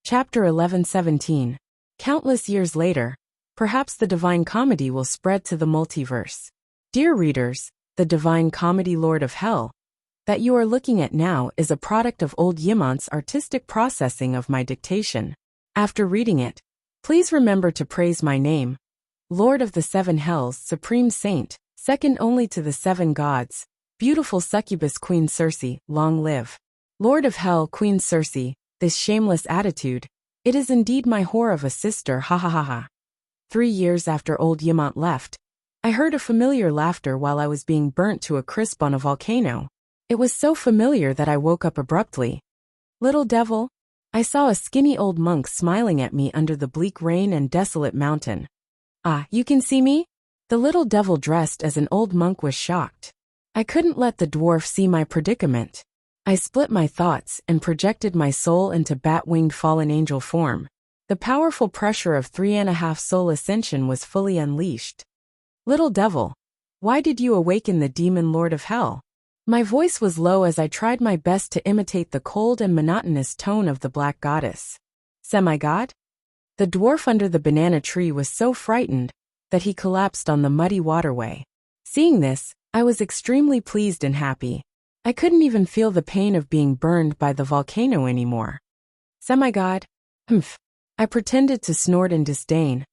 Chapter 11:17. Countless years later, perhaps the Divine Comedy will spread to the multiverse. Dear readers, the Divine Comedy Lord of Hell that you are looking at now is a product of old Yimant's artistic processing of my dictation. After reading it, please remember to praise my name, Lord of the Seven Hells, Supreme Saint, second only to the seven gods, beautiful succubus Queen Circe, long live. Lord of Hell, Queen Circe, this shameless attitude, it is indeed my whore of a sister, ha ha ha ha. 3 years after old Yimant left, I heard a familiar laughter while I was being burnt to a crisp on a volcano. It was so familiar that I woke up abruptly. Little devil, I saw a skinny old monk smiling at me under the bleak rain and desolate mountain. Ah, you can see me? The little devil dressed as an old monk was shocked. I couldn't let the dwarf see my predicament. I split my thoughts and projected my soul into bat-winged fallen angel form. The powerful pressure of 3.5 soul ascension was fully unleashed. Little devil, why did you awaken the demon Lord of Hell? My voice was low as I tried my best to imitate the cold and monotonous tone of the black goddess. Semi-god? The dwarf under the banana tree was so frightened that he collapsed on the muddy waterway. Seeing this, I was extremely pleased and happy. I couldn't even feel the pain of being burned by the volcano anymore. Semi-god? Humph. I pretended to snort in disdain.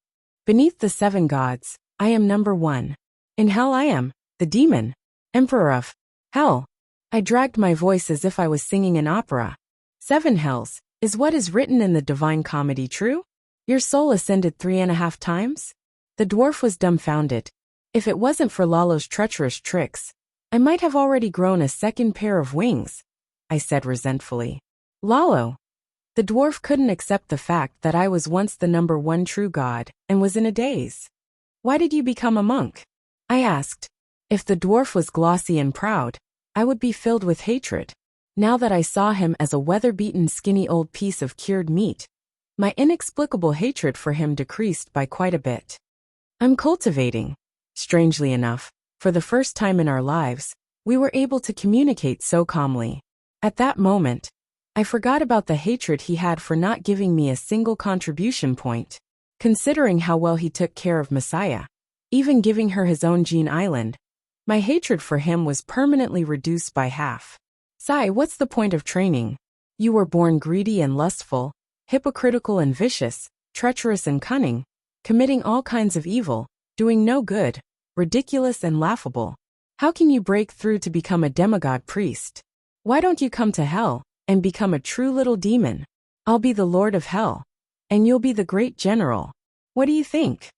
Beneath the seven gods, I am number one. In hell I am, the demon, emperor of hell. I dragged my voice as if I was singing an opera. 7 hells, is what is written in the Divine Comedy true? Your soul ascended 3.5 times? The dwarf was dumbfounded. If it wasn't for Lalo's treacherous tricks, I might have already grown a second pair of wings, I said resentfully. Lalo. The dwarf couldn't accept the fact that I was once the number one true god and was in a daze. Why did you become a monk? I asked. If the dwarf was glossy and proud, I would be filled with hatred. Now that I saw him as a weather-beaten skinny old piece of cured meat, my inexplicable hatred for him decreased by quite a bit. I'm cultivating. Strangely enough, for the first time in our lives, we were able to communicate so calmly. At that moment, I forgot about the hatred he had for not giving me a single contribution point. Considering how well he took care of Messiah, even giving her his own Gene Island, my hatred for him was permanently reduced by half. Sai, what's the point of training? You were born greedy and lustful, hypocritical and vicious, treacherous and cunning, committing all kinds of evil, doing no good, ridiculous and laughable. How can you break through to become a demigod priest? Why don't you come to hell and become a true little demon? I'll be the Lord of Hell, and you'll be the great general. What do you think?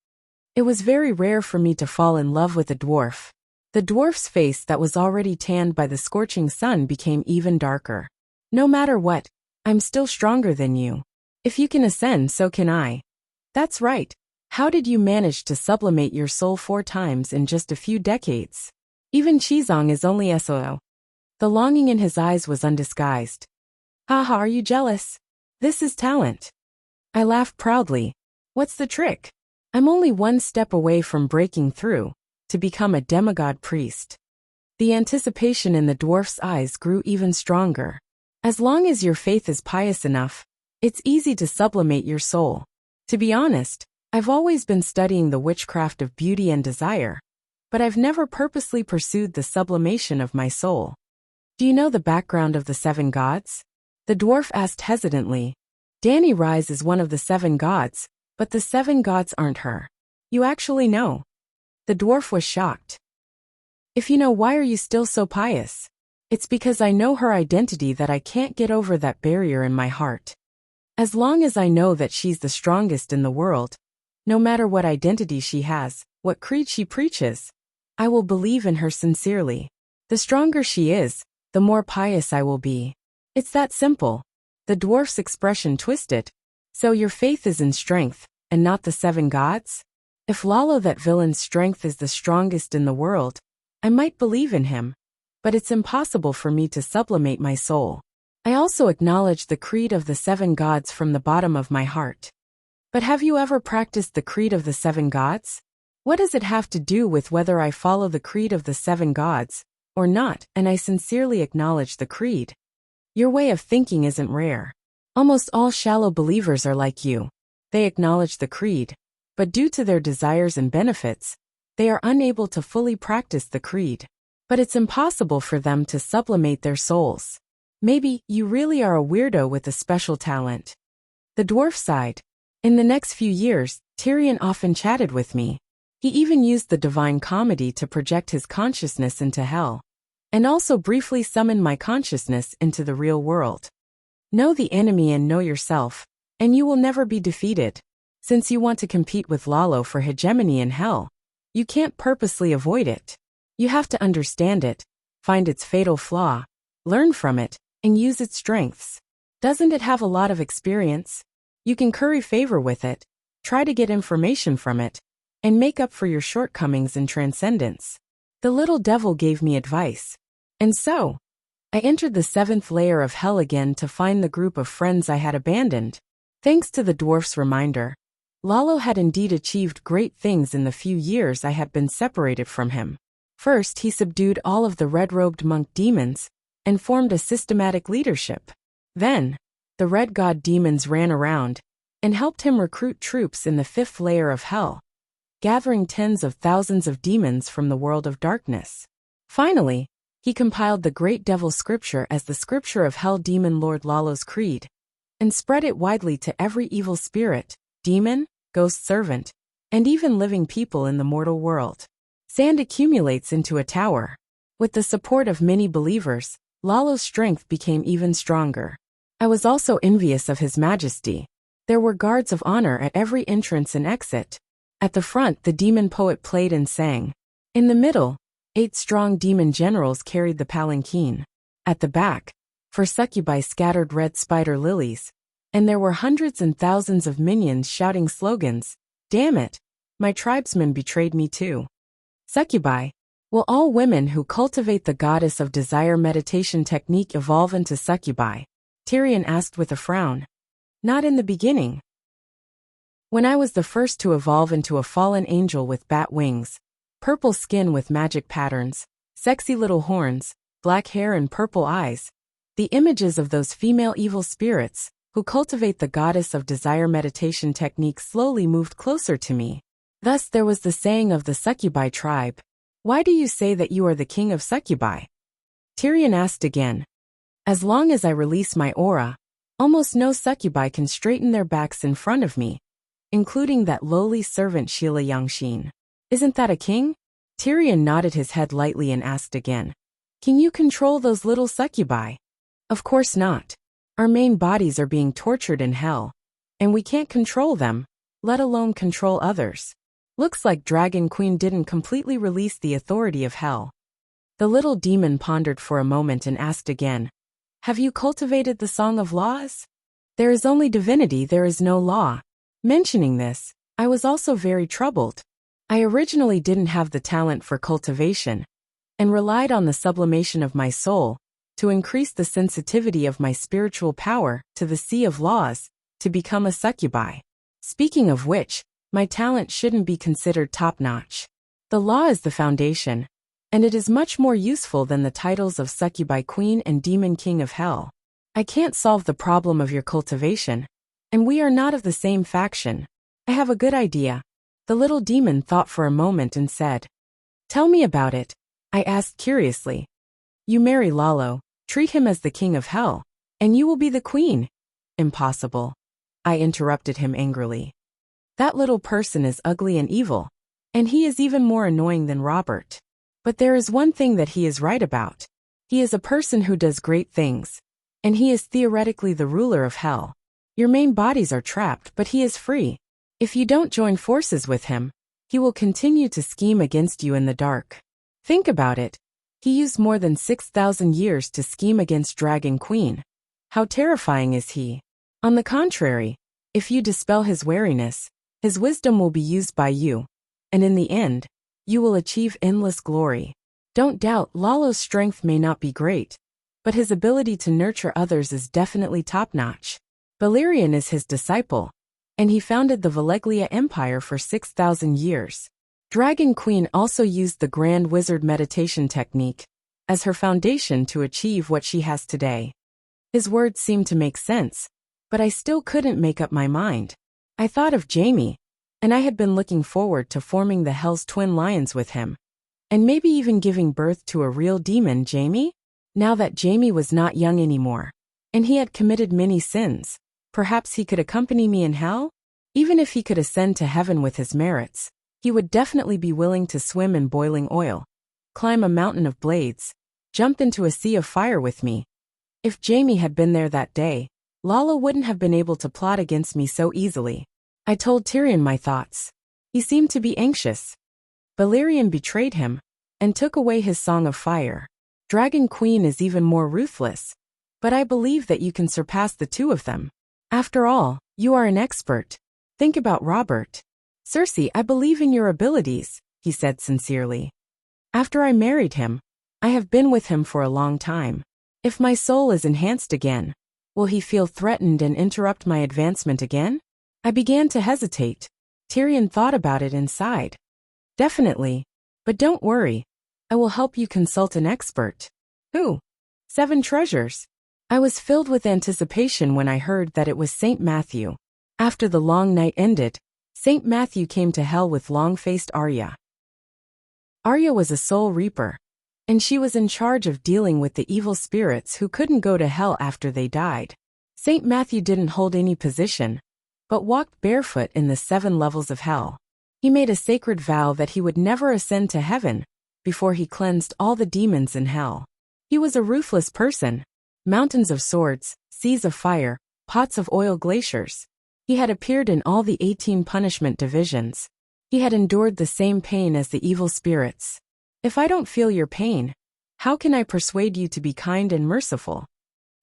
It was very rare for me to fall in love with a dwarf. The dwarf's face that was already tanned by the scorching sun became even darker. No matter what, I'm still stronger than you. If you can ascend, so can I. That's right. How did you manage to sublimate your soul 4 times in just a few decades? Even Qizong is only SOO. The longing in his eyes was undisguised. Haha, are you jealous? This is talent. I laughed proudly. What's the trick? I'm only 1 step away from breaking through to become a demigod priest. The anticipation in the dwarf's eyes grew even stronger. As long as your faith is pious enough, it's easy to sublimate your soul. To be honest, I've always been studying the witchcraft of beauty and desire, but I've never purposely pursued the sublimation of my soul. Do you know the background of the 7 gods? The dwarf asked hesitantly. Danny Rise is one of the 7 gods, but the 7 gods aren't her. You actually know. The dwarf was shocked. If you know, why are you still so pious? It's because I know her identity that I can't get over that barrier in my heart. As long as I know that she's the strongest in the world, no matter what identity she has, what creed she preaches, I will believe in her sincerely. The stronger she is, the more pious I will be. It's that simple. The dwarf's expression twisted. So your faith is in strength, and not the 7 gods? If Lalo, that villain's strength, is the strongest in the world, I might believe in him. But it's impossible for me to sublimate my soul. I also acknowledge the creed of the 7 gods from the bottom of my heart. But have you ever practiced the creed of the 7 gods? What does it have to do with whether I follow the creed of the 7 gods or not? And I sincerely acknowledge the creed. Your way of thinking isn't rare. Almost all shallow believers are like you. They acknowledge the creed, but due to their desires and benefits, they are unable to fully practice the creed. But it's impossible for them to sublimate their souls. Maybe you really are a weirdo with a special talent. The dwarf sighed. In the next few years, Tyrion often chatted with me. He even used the Divine Comedy to project his consciousness into hell, and also briefly summon my consciousness into the real world. Know the enemy and know yourself, and you will never be defeated. Since you want to compete with Lalo for hegemony in hell, you can't purposely avoid it. You have to understand it, find its fatal flaw, learn from it, and use its strengths. Doesn't it have a lot of experience? You can curry favor with it, try to get information from it, and make up for your shortcomings in transcendence. The little devil gave me advice. And so, I entered the 7th layer of hell again to find the group of friends I had abandoned. Thanks to the dwarf's reminder, Lalo had indeed achieved great things in the few years I had been separated from him. First, he subdued all of the red-robed monk demons and formed a systematic leadership. Then, the red god demons ran around and helped him recruit troops in the 5th layer of hell, gathering tens of thousands of demons from the world of darkness. Finally, he compiled the great devil scripture as the scripture of hell demon Lord Lalo's creed, and spread it widely to every evil spirit, demon, ghost servant, and even living people in the mortal world. Sand accumulates into a tower. With the support of many believers, Lalo's strength became even stronger. I was also envious of his majesty. There were guards of honor at every entrance and exit. At the front, the demon poet played and sang. In the middle, 8 strong demon generals carried the palanquin. At the back, for succubi scattered red spider lilies, and there were hundreds and thousands of minions shouting slogans. Damn it, my tribesmen betrayed me too. Succubi. Will all women who cultivate the goddess of desire meditation technique evolve into succubi? Tyrion asked with a frown. Not in the beginning. When I was the first to evolve into a fallen angel with bat wings, purple skin with magic patterns, sexy little horns, black hair and purple eyes, the images of those female evil spirits who cultivate the goddess of desire meditation technique slowly moved closer to me. Thus there was the saying of the succubi tribe. Why do you say that you are the king of succubi? Tyrion asked again. As long as I release my aura, almost no succubi can straighten their backs in front of me, including that lowly servant Sheila Yangshin. Isn't that a king? Tyrion nodded his head lightly and asked again. Can you control those little succubi? Of course not. Our main bodies are being tortured in hell, and we can't control them, let alone control others. Looks like Dragon Queen didn't completely release the authority of hell. The little demon pondered for a moment and asked again. Have you cultivated the Song of Laws? There is only divinity, there is no law. Mentioning this, I was also very troubled. I originally didn't have the talent for cultivation, and relied on the sublimation of my soul to increase the sensitivity of my spiritual power to the sea of laws, to become a succubi. Speaking of which, my talent shouldn't be considered top-notch. The law is the foundation, and it is much more useful than the titles of succubi queen and demon king of hell. I can't solve the problem of your cultivation, and we are not of the same faction. I have a good idea. The little demon thought for a moment and said, Tell me about it, I asked curiously. You marry Lalo, treat him as the king of hell, and you will be the queen. Impossible. I interrupted him angrily. That little person is ugly and evil, and he is even more annoying than Robert. But there is one thing that he is right about. He is a person who does great things, and he is theoretically the ruler of hell. Your main bodies are trapped, but he is free. If you don't join forces with him, he will continue to scheme against you in the dark. Think about it. He used more than 6,000 years to scheme against Dragon Queen. How terrifying is he? On the contrary, if you dispel his wariness, his wisdom will be used by you, and in the end, you will achieve endless glory. Don't doubt Lalo's strength may not be great, but his ability to nurture others is definitely top-notch. Balerion is his disciple, and he founded the Valeglia Empire for 6,000 years. Dragon Queen also used the Grand Wizard meditation technique as her foundation to achieve what she has today. His words seemed to make sense, But I still couldn't make up my mind. I thought of Jamie, and I had been looking forward to forming the Hell's twin lions with him. And maybe even giving birth to a real demon, Jamie? Now that Jamie was not young anymore, and he had committed many sins, perhaps he could accompany me in hell? Even if he could ascend to heaven with his merits, he would definitely be willing to swim in boiling oil, climb a mountain of blades, jump into a sea of fire with me. If Jamie had been there that day, Lalo wouldn't have been able to plot against me so easily. I told Tyrion my thoughts. He seemed to be anxious. Balerion betrayed him and took away his song of fire. Dragon Queen is even more ruthless, but I believe that you can surpass the two of them. After all, you are an expert. Think about Robert. Cersei, I believe in your abilities, he said sincerely. After I married him, I have been with him for a long time. If my soul is enhanced again, will he feel threatened and interrupt my advancement again? I began to hesitate. Tyrion thought about it and sighed. Definitely. But don't worry. I will help you consult an expert. Who? 7 Treasures. I was filled with anticipation when I heard that it was St. Matthew. After the long night ended, St. Matthew came to hell with long-faced Arya. Arya was a soul reaper, and she was in charge of dealing with the evil spirits who couldn't go to hell after they died. St. Matthew didn't hold any position, but walked barefoot in the 7 levels of hell. He made a sacred vow that he would never ascend to heaven before he cleansed all the demons in hell. He was a ruthless person. Mountains of swords, seas of fire, pots of oil, glaciers. He had appeared in all the 18 punishment divisions. He had endured the same pain as the evil spirits. If I don't feel your pain, how can I persuade you to be kind and merciful?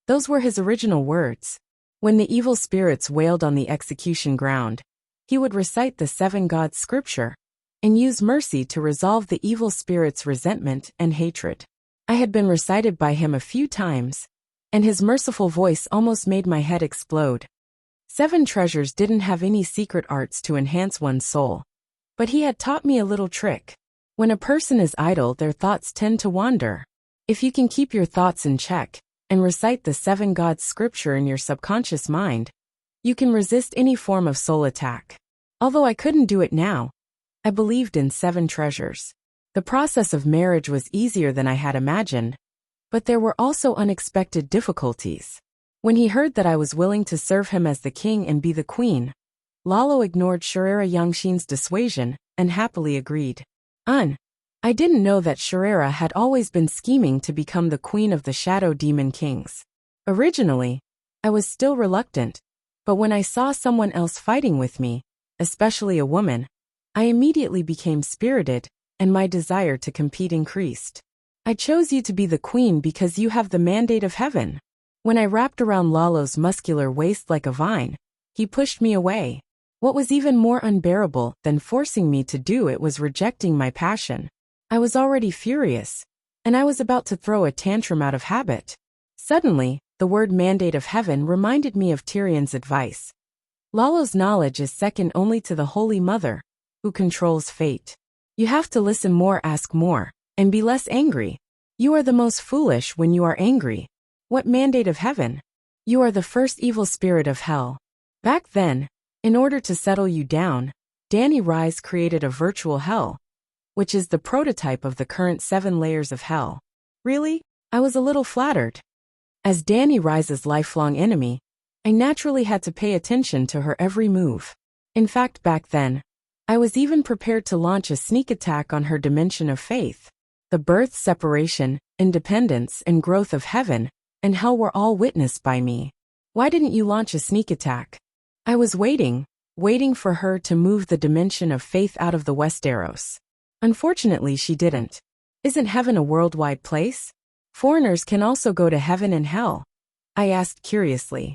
Those were his original words. When the evil spirits wailed on the execution ground, he would recite the 7 gods' scripture and use mercy to resolve the evil spirits' resentment and hatred. I had been recited by him a few times, and his merciful voice almost made my head explode. 7 Treasures didn't have any secret arts to enhance one's soul, but he had taught me a little trick. When a person is idle, their thoughts tend to wander. If you can keep your thoughts in check and recite the 7 gods' scripture in your subconscious mind, you can resist any form of soul attack. Although I couldn't do it now, I believed in 7 Treasures. The process of marriage was easier than I had imagined, but there were also unexpected difficulties. When he heard that I was willing to serve him as the king and be the queen, Lalo ignored Sharera Yangshin's dissuasion and happily agreed. I didn't know that Sharera had always been scheming to become the queen of the Shadow Demon Kings. Originally, I was still reluctant, but when I saw someone else fighting with me, especially a woman, I immediately became spirited, and my desire to compete increased. I chose you to be the queen because you have the mandate of heaven. When I wrapped around Lalo's muscular waist like a vine, he pushed me away. What was even more unbearable than forcing me to do it was rejecting my passion. I was already furious, and I was about to throw a tantrum out of habit. Suddenly, the word mandate of heaven reminded me of Tyrion's advice. Lalo's knowledge is second only to the Holy Mother, who controls fate. You have to listen more, ask more, and be less angry. You are the most foolish when you are angry. What mandate of heaven? You are the first evil spirit of hell. Back then, in order to settle you down, Dany Rise created a virtual hell, which is the prototype of the current 7 layers of hell. Really? I was a little flattered. As Dany Rise's lifelong enemy, I naturally had to pay attention to her every move. In fact, back then, I was even prepared to launch a sneak attack on her dimension of faith. The birth, separation, independence, and growth of heaven and hell were all witnessed by me. Why didn't you launch a sneak attack? I was waiting for her to move the dimension of faith out of the Westeros. Unfortunately, she didn't. Isn't heaven a worldwide place? Foreigners can also go to heaven and hell? I asked curiously.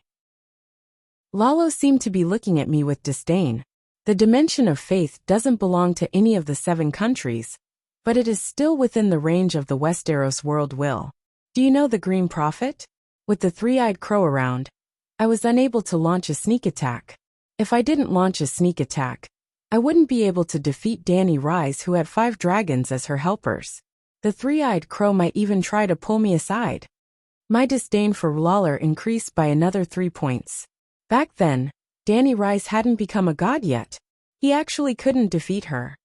Lalo seemed to be looking at me with disdain. The dimension of faith doesn't belong to any of the 7 countries, but it is still within the range of the Westeros world will. Do you know the Green Prophet? With the 3-eyed crow around, I was unable to launch a sneak attack. If I didn't launch a sneak attack, I wouldn't be able to defeat Dany Rise, who had 5 dragons as her helpers. The 3-eyed crow might even try to pull me aside. My disdain for Lawler increased by another 3 points. Back then, Danny Rice hadn't become a god yet. He actually couldn't defeat her.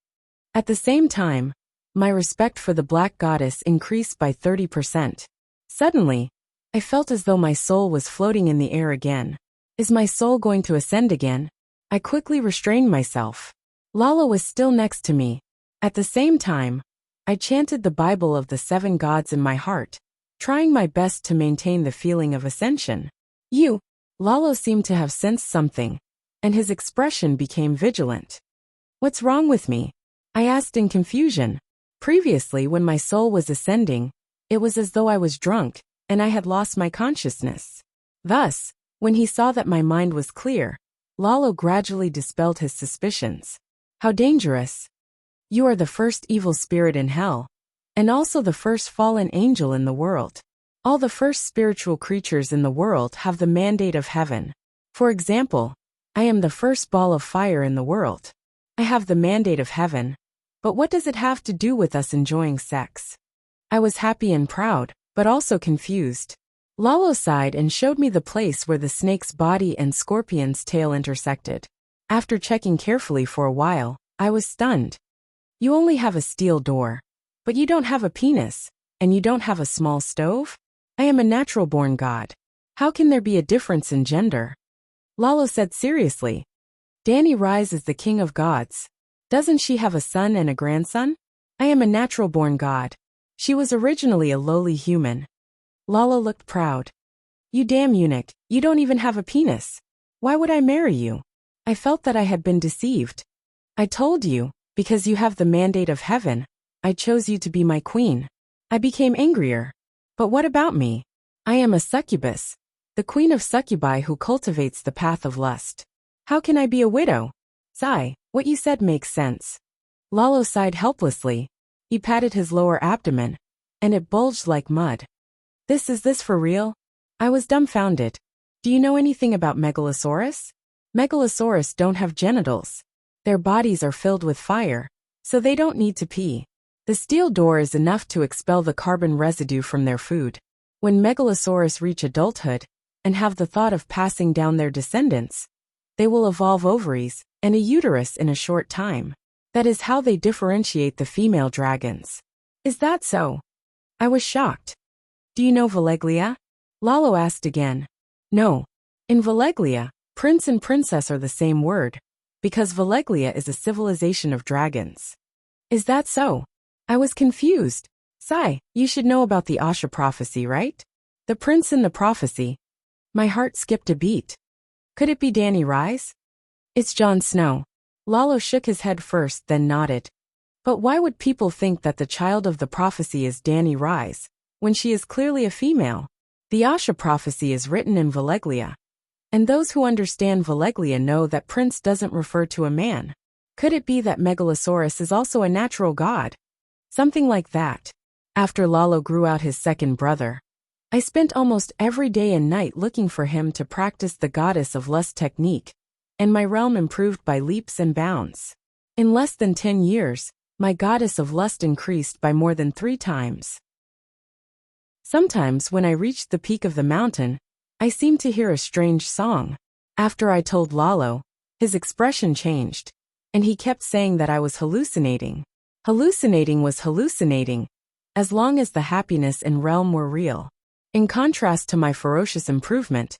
At the same time, my respect for the Black Goddess increased by 30%. Suddenly, I felt as though my soul was floating in the air again. Is my soul going to ascend again? I quickly restrained myself. Lalo was still next to me. At the same time, I chanted the Bible of the 7 gods in my heart, trying my best to maintain the feeling of ascension. Lalo seemed to have sensed something, and his expression became vigilant. What's wrong with me? I asked in confusion. Previously, when my soul was ascending, it was as though I was drunk, and I had lost my consciousness. Thus, when he saw that my mind was clear, Lalo gradually dispelled his suspicions. How dangerous! You are the first evil spirit in hell, and also the first fallen angel in the world. All the first spiritual creatures in the world have the mandate of heaven. For example, I am the first ball of fire in the world. I have the mandate of heaven. But what does it have to do with us enjoying sex? I was happy and proud, but also confused. Lalo sighed and showed me the place where the snake's body and scorpion's tail intersected. After checking carefully for a while, I was stunned. You only have a steel door. But you don't have a penis, and you don't have a small stove? I am a natural-born god. How can there be a difference in gender? Lalo said seriously. Danny Rise is the king of gods. Doesn't she have a son and a grandson? I am a natural-born god. She was originally a lowly human. Lalo looked proud. You damn eunuch, you don't even have a penis. Why would I marry you? I felt that I had been deceived. I told you, because you have the mandate of heaven, I chose you to be my queen. I became angrier. But what about me? I am a succubus, the queen of succubi who cultivates the path of lust. How can I be a widow? Sigh, what you said makes sense. Lalo sighed helplessly. He patted his lower abdomen, and it bulged like mud. Is this for real? I was dumbfounded. Do you know anything about Megalosaurus? Megalosaurus don't have genitals. Their bodies are filled with fire, so they don't need to pee. The steel door is enough to expel the carbon residue from their food. When Megalosaurus reach adulthood, and have the thought of passing down their descendants, they will evolve ovaries and a uterus in a short time. That is how they differentiate the female dragons. Is that so? I was shocked. Do you know Valeglia? Lalo asked again. No. In Valeglia, prince and princess are the same word, because Valeglia is a civilization of dragons. Is that so? I was confused. Sigh, you should know about the Asha prophecy, right? The prince in the prophecy. My heart skipped a beat. Could it be Danny Rise? It's Jon Snow. Lalo shook his head first, then nodded. But why would people think that the child of the prophecy is Danny Rise, when she is clearly a female? The Asha prophecy is written in Valeglia. And those who understand Valeglia know that prince doesn't refer to a man. Could it be that Megalosaurus is also a natural god? Something like that. After Lalo grew out his second brother, I spent almost every day and night looking for him to practice the goddess of lust technique, and my realm improved by leaps and bounds. In less than 10 years, my goddess of lust increased by more than 3 times. Sometimes when I reached the peak of the mountain, I seemed to hear a strange song. After I told Lalo, his expression changed, and he kept saying that I was hallucinating. Hallucinating was hallucinating, as long as the happiness and realm were real. In contrast to my ferocious improvement,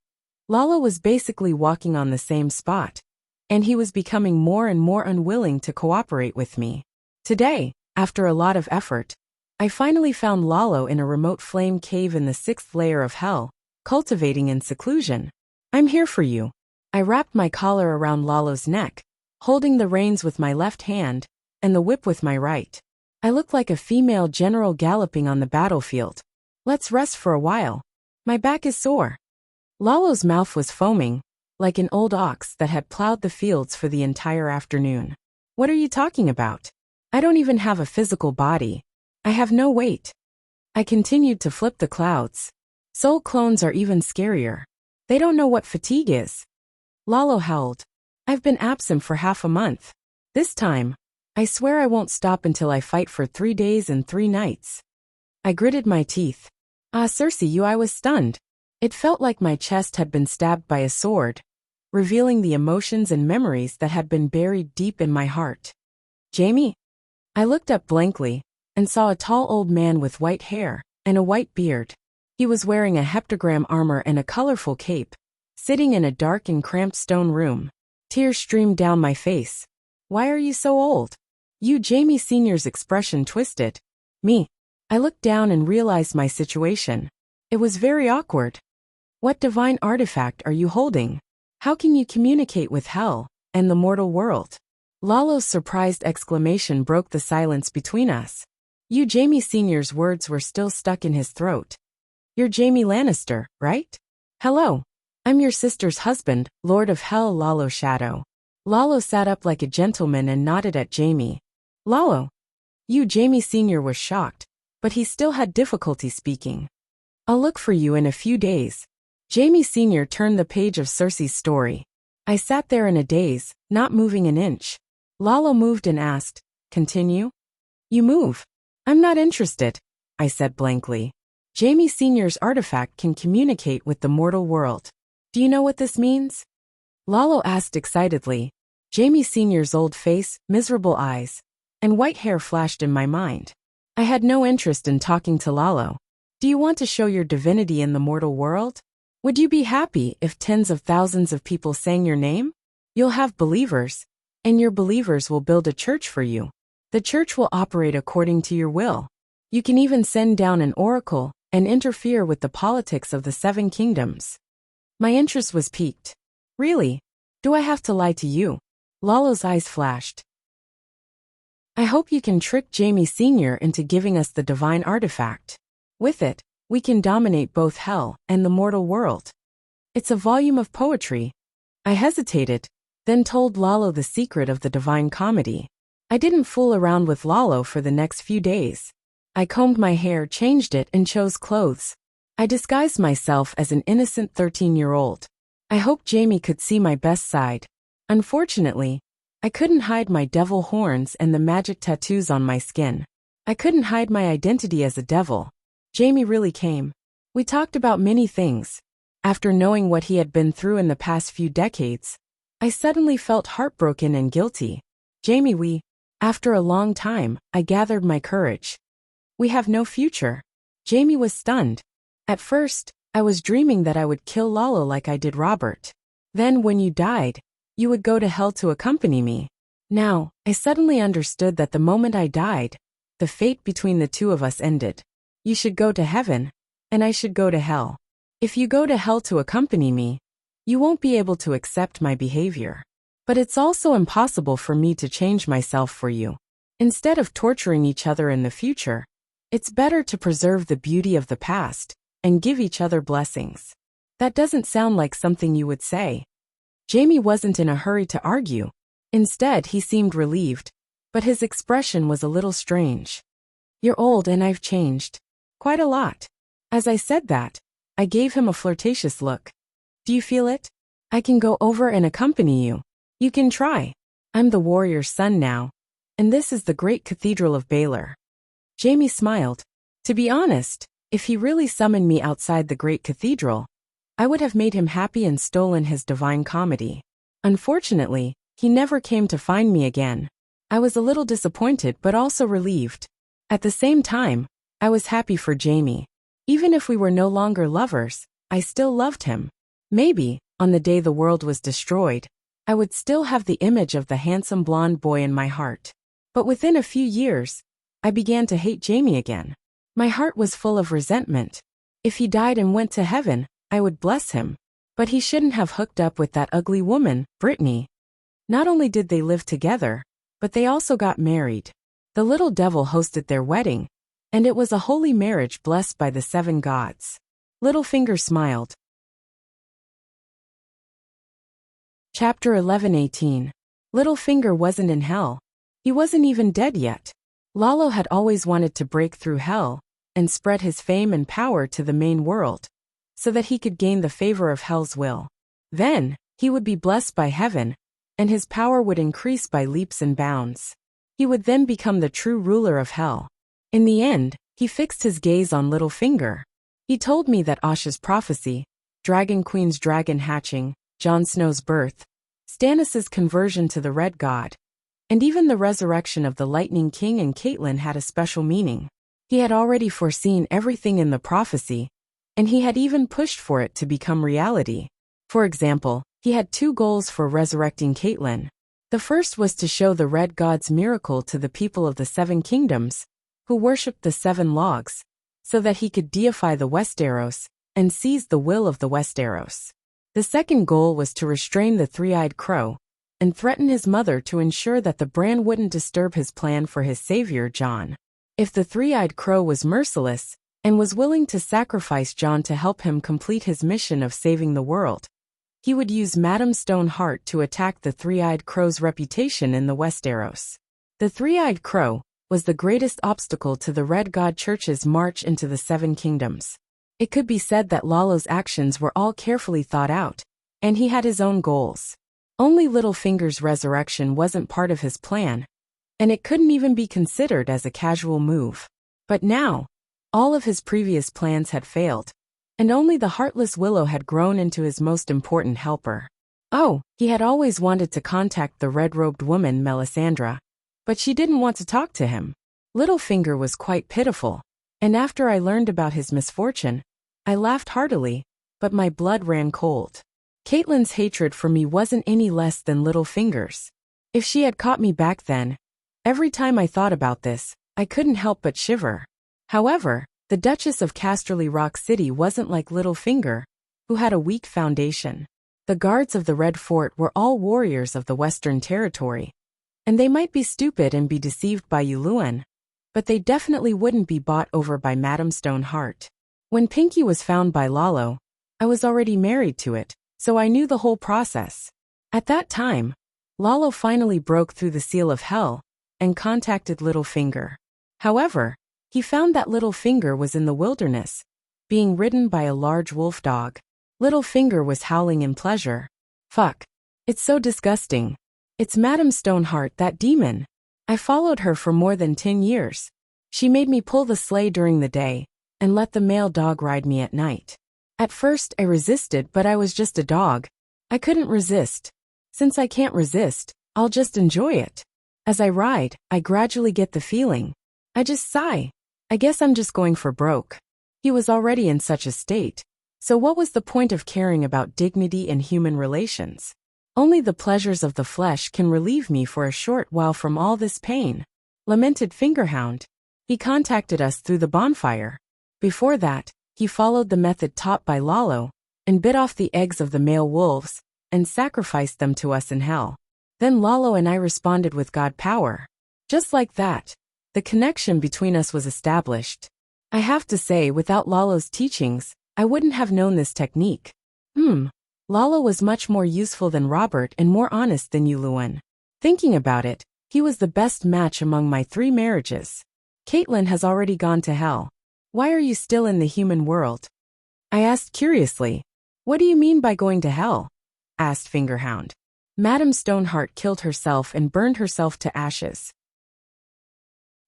Lalo was basically walking on the same spot, and he was becoming more and more unwilling to cooperate with me. Today, after a lot of effort, I finally found Lalo in a remote flame cave in the 6th layer of hell, cultivating in seclusion. I'm here for you. I wrapped my collar around Lalo's neck, holding the reins with my left hand, and the whip with my right. I looked like a female general galloping on the battlefield. Let's rest for a while. My back is sore. Lalo's mouth was foaming, like an old ox that had plowed the fields for the entire afternoon. What are you talking about? I don't even have a physical body. I have no weight. I continued to flip the clouds. Soul clones are even scarier. They don't know what fatigue is. Lalo howled. I've been absent for half a month. This time, I swear I won't stop until I fight for 3 days and 3 nights. I gritted my teeth. I was stunned. It felt like my chest had been stabbed by a sword, revealing the emotions and memories that had been buried deep in my heart. Jamie? I looked up blankly and saw a tall old man with white hair and a white beard. He was wearing a heptagram armor and a colorful cape, sitting in a dark and cramped stone room. Tears streamed down my face. Why are you so old? You, Jamie Sr.'s expression twisted. Me. I looked down and realized my situation. It was very awkward. What divine artifact are you holding? How can you communicate with hell and the mortal world? Lalo's surprised exclamation broke the silence between us. You, Jamie Sr.'s words were still stuck in his throat. You're Jamie Lannister, right? Hello. I'm your sister's husband, Lord of Hell, Lalo Shadow. Lalo sat up like a gentleman and nodded at Jamie. Lalo. You, Jamie Sr. was shocked, but he still had difficulty speaking. I'll look for you in a few days. Jamie Sr. turned the page of Cersei's story. I sat there in a daze, not moving an inch. Lalo moved and asked, continue? You move. I'm not interested, I said blankly. Jamie Sr.'s artifact can communicate with the mortal world. Do you know what this means? Lalo asked excitedly. Jamie Sr.'s old face, miserable eyes, and white hair flashed in my mind. I had no interest in talking to Lalo. Do you want to show your divinity in the mortal world? Would you be happy if tens of thousands of people sang your name? You'll have believers, and your believers will build a church for you. The church will operate according to your will. You can even send down an oracle and interfere with the politics of the 7 kingdoms. My interest was piqued. Really? Do I have to lie to you? Lalo's eyes flashed. I hope you can trick Jamie Sr. into giving us the divine artifact. With it, we can dominate both hell and the mortal world. It's a volume of poetry. I hesitated, then told Lalo the secret of the Divine Comedy. I didn't fool around with Lalo for the next few days. I combed my hair, changed it, and chose clothes. I disguised myself as an innocent 13-year-old. I hoped Jamie could see my best side. Unfortunately, I couldn't hide my devil horns and the magic tattoos on my skin. I couldn't hide my identity as a devil. Jamie really came. We talked about many things. After knowing what he had been through in the past few decades, I suddenly felt heartbroken and guilty. Jamie, after a long time, I gathered my courage. We have no future. Jamie was stunned. At first, I was dreaming that I would kill Lalo like I did Robert. Then when you died, you would go to hell to accompany me. Now, I suddenly understood that the moment I died, the fate between the two of us ended. You should go to heaven, and I should go to hell. If you go to hell to accompany me, you won't be able to accept my behavior. But it's also impossible for me to change myself for you. Instead of torturing each other in the future, it's better to preserve the beauty of the past and give each other blessings. That doesn't sound like something you would say. Jamie wasn't in a hurry to argue. Instead, he seemed relieved, but his expression was a little strange. You're old and I've changed. Quite a lot. As I said that, I gave him a flirtatious look. Do you feel it? I can go over and accompany you. You can try. I'm the warrior's son now, and this is the great cathedral of Baylor. Jamie smiled. To be honest, if he really summoned me outside the great cathedral, I would have made him happy and stolen his divine comedy. Unfortunately, he never came to find me again. I was a little disappointed but also relieved. At the same time, I was happy for Jamie. Even if we were no longer lovers, I still loved him. Maybe, on the day the world was destroyed, I would still have the image of the handsome blonde boy in my heart. But within a few years, I began to hate Jamie again. My heart was full of resentment. If he died and went to heaven, I would bless him. But he shouldn't have hooked up with that ugly woman, Brittany. Not only did they live together, but they also got married. The little devil hosted their wedding, and it was a holy marriage blessed by the 7 gods. Littlefinger smiled. Chapter 11:18. Littlefinger wasn't in hell. He wasn't even dead yet. Lalo had always wanted to break through hell and spread his fame and power to the main world, so that he could gain the favor of hell's will. Then, he would be blessed by heaven, and his power would increase by leaps and bounds. He would then become the true ruler of hell. In the end, he fixed his gaze on Littlefinger. He told me that Asha's prophecy, Dragon Queen's dragon hatching, Jon Snow's birth, Stannis's conversion to the Red God, and even the resurrection of the Lightning King and Catelyn had a special meaning. He had already foreseen everything in the prophecy, and he had even pushed for it to become reality. For example, he had 2 goals for resurrecting Catelyn. The first was to show the Red God's miracle to the people of the 7 kingdoms, who worshipped the 7 logs, so that he could deify the Westeros and seize the will of the Westeros. The second goal was to restrain the three-eyed crow and threaten his mother to ensure that the Bran wouldn't disturb his plan for his savior Jon. If the three-eyed crow was merciless and was willing to sacrifice Jon to help him complete his mission of saving the world, he would use Madame Stoneheart to attack the three-eyed crow's reputation in the Westeros. The three-eyed crow was the greatest obstacle to the Red God Church's march into the 7 kingdoms. It could be said that Lalo's actions were all carefully thought out, and he had his own goals. Only Littlefinger's resurrection wasn't part of his plan, and it couldn't even be considered as a casual move. But now, all of his previous plans had failed, and only the heartless Willow had grown into his most important helper. Oh, he had always wanted to contact the red-robed woman Melisandre, but she didn't want to talk to him. Littlefinger was quite pitiful, and after I learned about his misfortune, I laughed heartily, but my blood ran cold. Catelyn's hatred for me wasn't any less than Littlefinger's. If she had caught me back then, every time I thought about this, I couldn't help but shiver. However, the Duchess of Casterly Rock City wasn't like Littlefinger, who had a weak foundation. The guards of the Red Fort were all warriors of the Western Territory, and they might be stupid and be deceived by Yuluen, but they definitely wouldn't be bought over by Madame Stoneheart. When Pinky was found by Lalo, I was already married to it, so I knew the whole process. At that time, Lalo finally broke through the seal of hell and contacted Littlefinger. However, he found that Littlefinger was in the wilderness, being ridden by a large wolf dog. Littlefinger was howling in pleasure. Fuck. It's so disgusting. It's Madame Stoneheart, that demon. I followed her for more than 10 years. She made me pull the sleigh during the day and let the male dog ride me at night. At first I resisted, but I was just a dog. I couldn't resist. Since I can't resist, I'll just enjoy it. As I ride, I gradually get the feeling. I just sigh. I guess I'm just going for broke. He was already in such a state. So what was the point of caring about dignity and human relations? Only the pleasures of the flesh can relieve me for a short while from all this pain, lamented Fingerhound. He contacted us through the bonfire. Before that, he followed the method taught by Lalo, and bit off the eggs of the male wolves, and sacrificed them to us in hell. Then Lalo and I responded with God power. Just like that, the connection between us was established. I have to say, without Lalo's teachings, I wouldn't have known this technique. Lalo was much more useful than Robert and more honest than Yuluen. Thinking about it, he was the best match among my 3 marriages. Catelyn has already gone to hell. Why are you still in the human world? I asked curiously. What do you mean by going to hell? Asked Fingerhound. Madame Stoneheart killed herself and burned herself to ashes.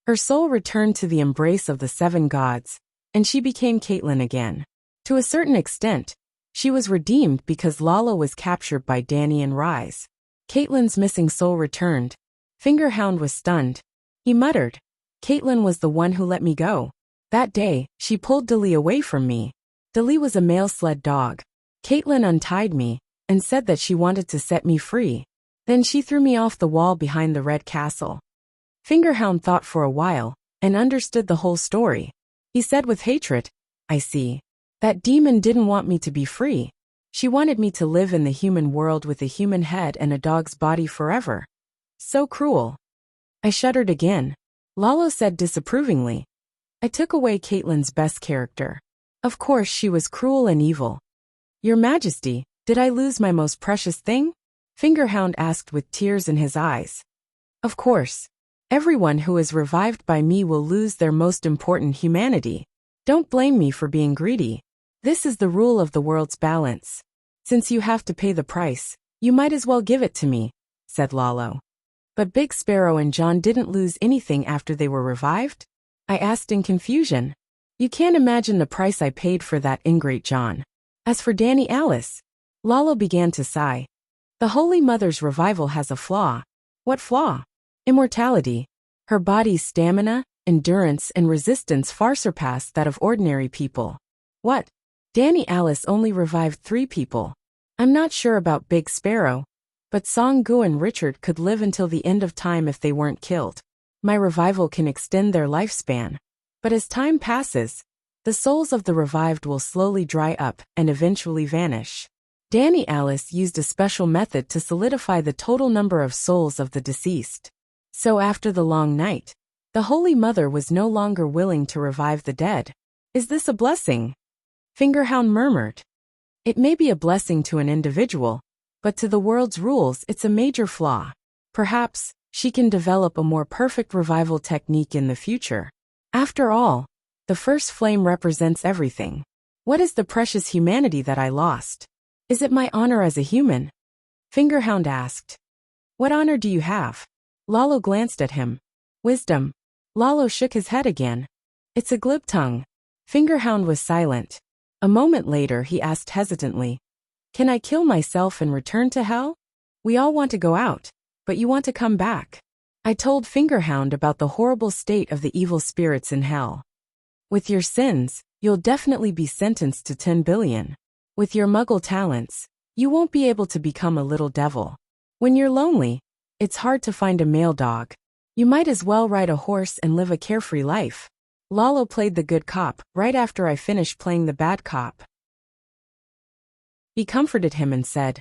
Her soul returned to the embrace of the 7 gods, and she became Catelyn again. To a certain extent, she was redeemed because Lalo was captured by Dany and Rhys. Catelyn's missing soul returned. Fingerhound was stunned. He muttered, Catelyn was the one who let me go. That day, she pulled Dilly away from me. Dilly was a male sled dog. Catelyn untied me and said that she wanted to set me free. Then she threw me off the wall behind the Red Castle. Fingerhound thought for a while and understood the whole story. He said with hatred, I see. That demon didn't want me to be free. She wanted me to live in the human world with a human head and a dog's body forever. So cruel. I shuddered again. Lalo said disapprovingly, I took away Catelyn's best character. Of course she was cruel and evil. Your Majesty, did I lose my most precious thing? Fingerhound asked with tears in his eyes. Of course. Everyone who is revived by me will lose their most important humanity. Don't blame me for being greedy. This is the rule of the world's balance. Since you have to pay the price, you might as well give it to me, said Lalo. But Big Sparrow and Jon didn't lose anything after they were revived? I asked in confusion. You can't imagine the price I paid for that ingrate Jon. As for Dany Alice, Lalo began to sigh. The Holy Mother's revival has a flaw. What flaw? Immortality. Her body's stamina, endurance, and resistance far surpass that of ordinary people. What? Danny Alice only revived 3 people. I'm not sure about Big Sparrow, but Song Gu and Richard could live until the end of time if they weren't killed. My revival can extend their lifespan. But as time passes, the souls of the revived will slowly dry up and eventually vanish. Danny Alice used a special method to solidify the total number of souls of the deceased. So after the long night, the Holy Mother was no longer willing to revive the dead. Is this a blessing? Fingerhound murmured. It may be a blessing to an individual, but to the world's rules it's a major flaw. Perhaps she can develop a more perfect revival technique in the future. After all, the first flame represents everything. What is the precious humanity that I lost? Is it my honor as a human? Fingerhound asked. What honor do you have? Lalo glanced at him. Wisdom. Lalo shook his head again. It's a glib tongue. Fingerhound was silent. A moment later he asked hesitantly. Can I kill myself and return to hell? We all want to go out, but you want to come back. I told Fingerhound about the horrible state of the evil spirits in hell. With your sins, you'll definitely be sentenced to 10 billion. With your muggle talents, you won't be able to become a little devil. When you're lonely, it's hard to find a male dog. You might as well ride a horse and live a carefree life. Lalo played the good cop right after I finished playing the bad cop. He comforted him and said,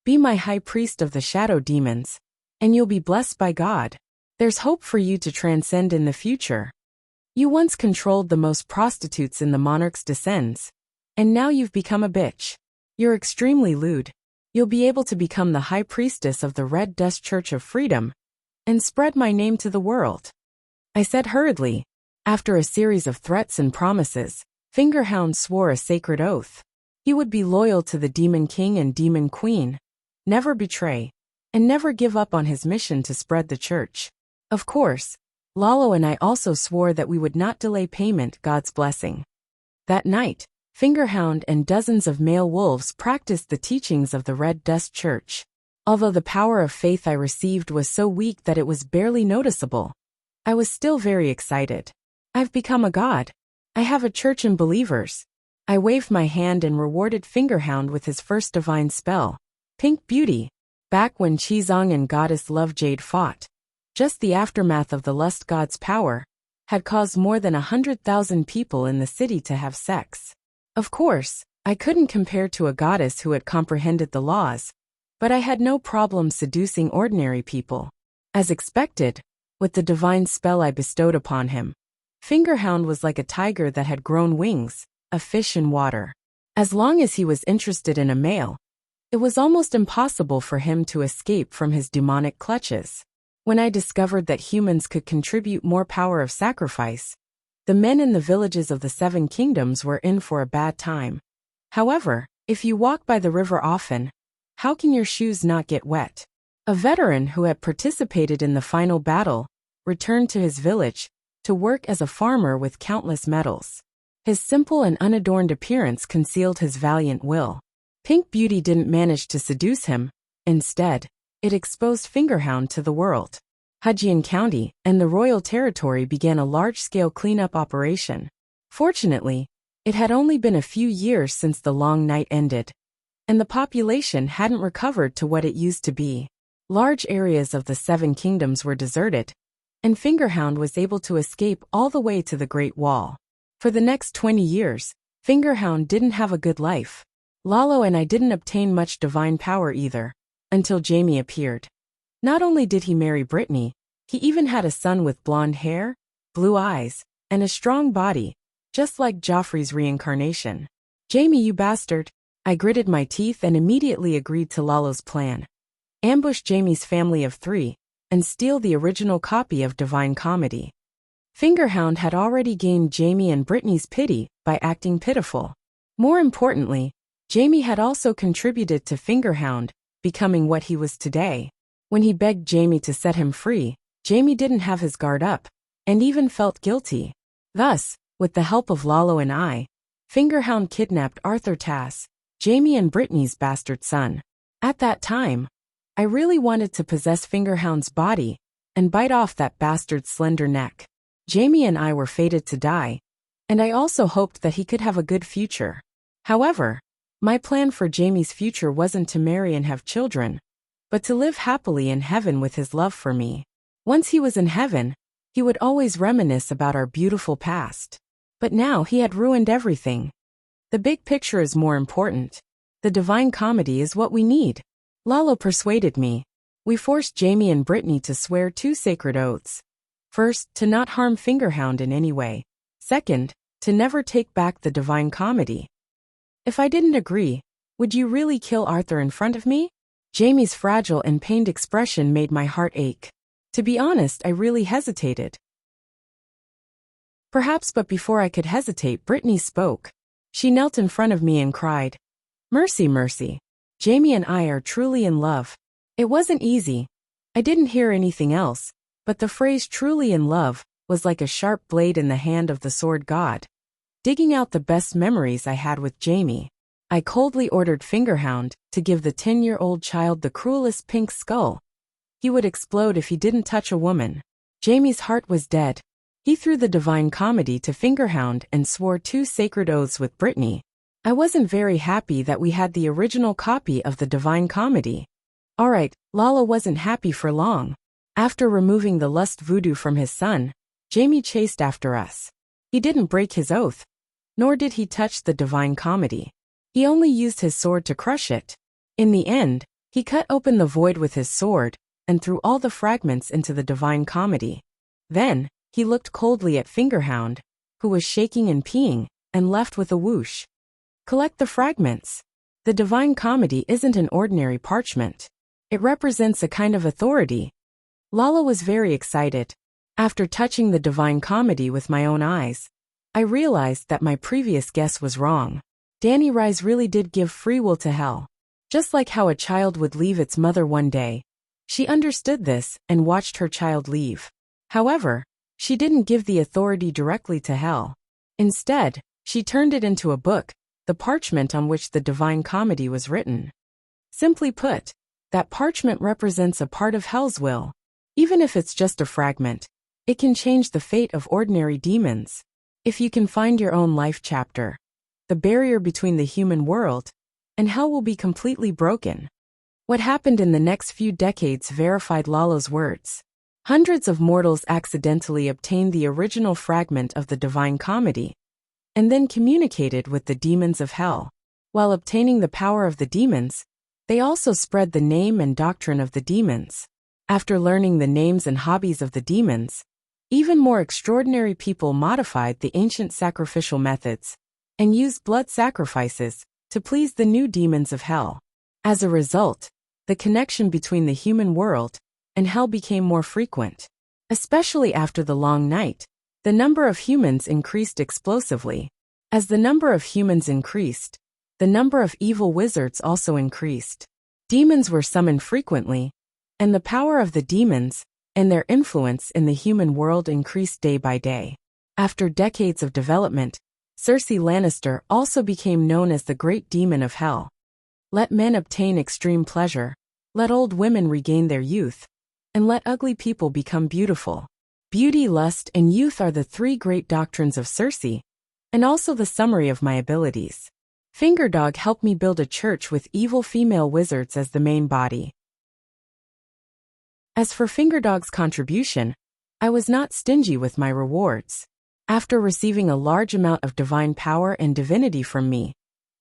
Be my high priest of the shadow demons, and you'll be blessed by God. There's hope for you to transcend in the future. You once controlled the most prostitutes in the monarch's descends, and now you've become a bitch. You're extremely lewd. You'll be able to become the high priestess of the Red Dust Church of Freedom, and spread my name to the world. I said hurriedly. After a series of threats and promises, Fingerhound swore a sacred oath. He would be loyal to the Demon King and Demon Queen, never betray, and never give up on his mission to spread the church. Of course, Lalo and I also swore that we would not delay payment God's blessing. That night, Fingerhound and dozens of male wolves practiced the teachings of the Red Dust Church. Although the power of faith I received was so weak that it was barely noticeable, I was still very excited. I've become a god. I have a church and believers. I waved my hand and rewarded Fingerhound with his first divine spell, Pink Beauty. Back when Qizong and Goddess Love Jade fought, just the aftermath of the Lust God's power had caused more than 100,000 people in the city to have sex. Of course, I couldn't compare to a goddess who had comprehended the laws, but I had no problem seducing ordinary people. As expected, with the divine spell I bestowed upon him, Fingerhound was like a tiger that had grown wings, a fish in water. As long as he was interested in a male, it was almost impossible for him to escape from his demonic clutches. When I discovered that humans could contribute more power of sacrifice, the men in the villages of the 7 kingdoms were in for a bad time. However, if you walk by the river often, how can your shoes not get wet? A veteran who had participated in the final battle returned to his village to work as a farmer with countless medals. His simple and unadorned appearance concealed his valiant will. Pink Beauty didn't manage to seduce him. Instead, it exposed Fingerhound to the world. Hujian County and the Royal Territory began a large-scale cleanup operation. Fortunately, it had only been a few years since the long night ended, and the population hadn't recovered to what it used to be. Large areas of the 7 kingdoms were deserted, and Fingerhound was able to escape all the way to the Great Wall. For the next 20 years, Fingerhound didn't have a good life. Lalo and I didn't obtain much divine power either, until Jamie appeared. Not only did he marry Brittany, he even had a son with blonde hair, blue eyes, and a strong body, just like Joffrey's reincarnation. Jamie, you bastard! I gritted my teeth and immediately agreed to Lalo's plan. Ambush Jamie's family of 3, and steal the original copy of Divine Comedy. Fingerhound had already gained Jamie and Brittany's pity by acting pitiful. More importantly, Jamie had also contributed to Fingerhound becoming what he was today. When he begged Jamie to set him free, Jamie didn't have his guard up, and even felt guilty. Thus, with the help of Lalo and I, Fingerhound kidnapped Arthur Tass, Jamie and Brittany's bastard son. At that time, I really wanted to possess Fingerhound's body and bite off that bastard's slender neck. Jamie and I were fated to die, and I also hoped that he could have a good future. However, my plan for Jamie's future wasn't to marry and have children, but to live happily in heaven with his love for me. Once he was in heaven, he would always reminisce about our beautiful past. But now he had ruined everything. The big picture is more important. The Divine Comedy is what we need. Lalo persuaded me. We forced Jamie and Brittany to swear 2 sacred oaths. First, to not harm Fingerhound in any way. Second, to never take back the Divine Comedy. If I didn't agree, would you really kill Arthur in front of me? Jamie's fragile and pained expression made my heart ache. To be honest, I really hesitated. Perhaps, but before I could hesitate, Brittany spoke. She knelt in front of me and cried, "Mercy, mercy. Jamie and I are truly in love." It wasn't easy. I didn't hear anything else, but the phrase "truly in love" was like a sharp blade in the hand of the sword god, digging out the best memories I had with Jamie. I coldly ordered Fingerhound to give the 10-year-old child the cruelest pink skull. He would explode if he didn't touch a woman. Jamie's heart was dead. He threw the Divine Comedy to Fingerhound and swore 2 sacred oaths with Brittany. I wasn't very happy that we had the original copy of the Divine Comedy. Alright, Lalo wasn't happy for long. After removing the lust voodoo from his son, Jamie chased after us. He didn't break his oath, nor did he touch the Divine Comedy. He only used his sword to crush it. In the end, he cut open the void with his sword and threw all the fragments into the Divine Comedy. Then, he looked coldly at Fingerhound, who was shaking and peeing, and left with a whoosh. Collect the fragments. The Divine Comedy isn't an ordinary parchment. It represents a kind of authority. Lalo was very excited. After touching the Divine Comedy with my own eyes, I realized that my previous guess was wrong. Danny Rise really did give free will to hell. Just like how a child would leave its mother one day, she understood this and watched her child leave. However, she didn't give the authority directly to hell. Instead, she turned it into a book, the parchment on which the Divine Comedy was written. Simply put, that parchment represents a part of hell's will. Even if it's just a fragment, it can change the fate of ordinary demons. If you can find your own life chapter, the barrier between the human world and hell will be completely broken. What happened in the next few decades verified Lalo's words. Hundreds of mortals accidentally obtained the original fragment of the Divine Comedy, and then communicated with the demons of hell. While obtaining the power of the demons, they also spread the name and doctrine of the demons. After learning the names and hobbies of the demons, even more extraordinary people modified the ancient sacrificial methods and used blood sacrifices to please the new demons of hell. As a result, the connection between the human world and hell became more frequent. Especially after the long night, the number of humans increased explosively. As the number of humans increased, the number of evil wizards also increased. Demons were summoned frequently, and the power of the demons and their influence in the human world increased day by day. After decades of development, Cersei Lannister also became known as the Great Demon of Hell. Let men obtain extreme pleasure, let old women regain their youth, and let ugly people become beautiful. Beauty, lust, and youth are the 3 great doctrines of Cersei, and also the summary of my abilities. Fingerdog helped me build a church with evil female wizards as the main body. As for Fingerdog's contribution, I was not stingy with my rewards. After receiving a large amount of divine power and divinity from me,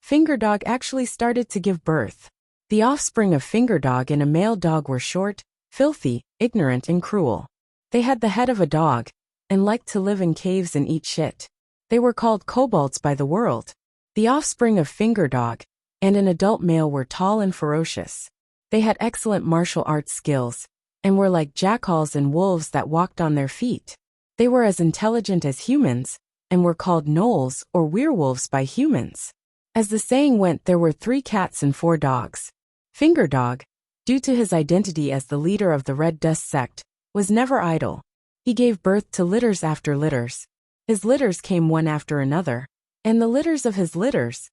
Fingerdog actually started to give birth. The offspring of Fingerdog and a male dog were short, filthy, ignorant, and cruel. They had the head of a dog, and liked to live in caves and eat shit. They were called kobolds by the world. The offspring of Fingerdog and an adult male were tall and ferocious. They had excellent martial arts skills, and were like jackals and wolves that walked on their feet. They were as intelligent as humans, and were called gnolls or werewolves by humans. As the saying went, there were 3 cats and 4 dogs. Fingerdog, due to his identity as the leader of the Red Dust sect, was never idle. He gave birth to litters after litters. His litters came one after another, and the litters of his litters.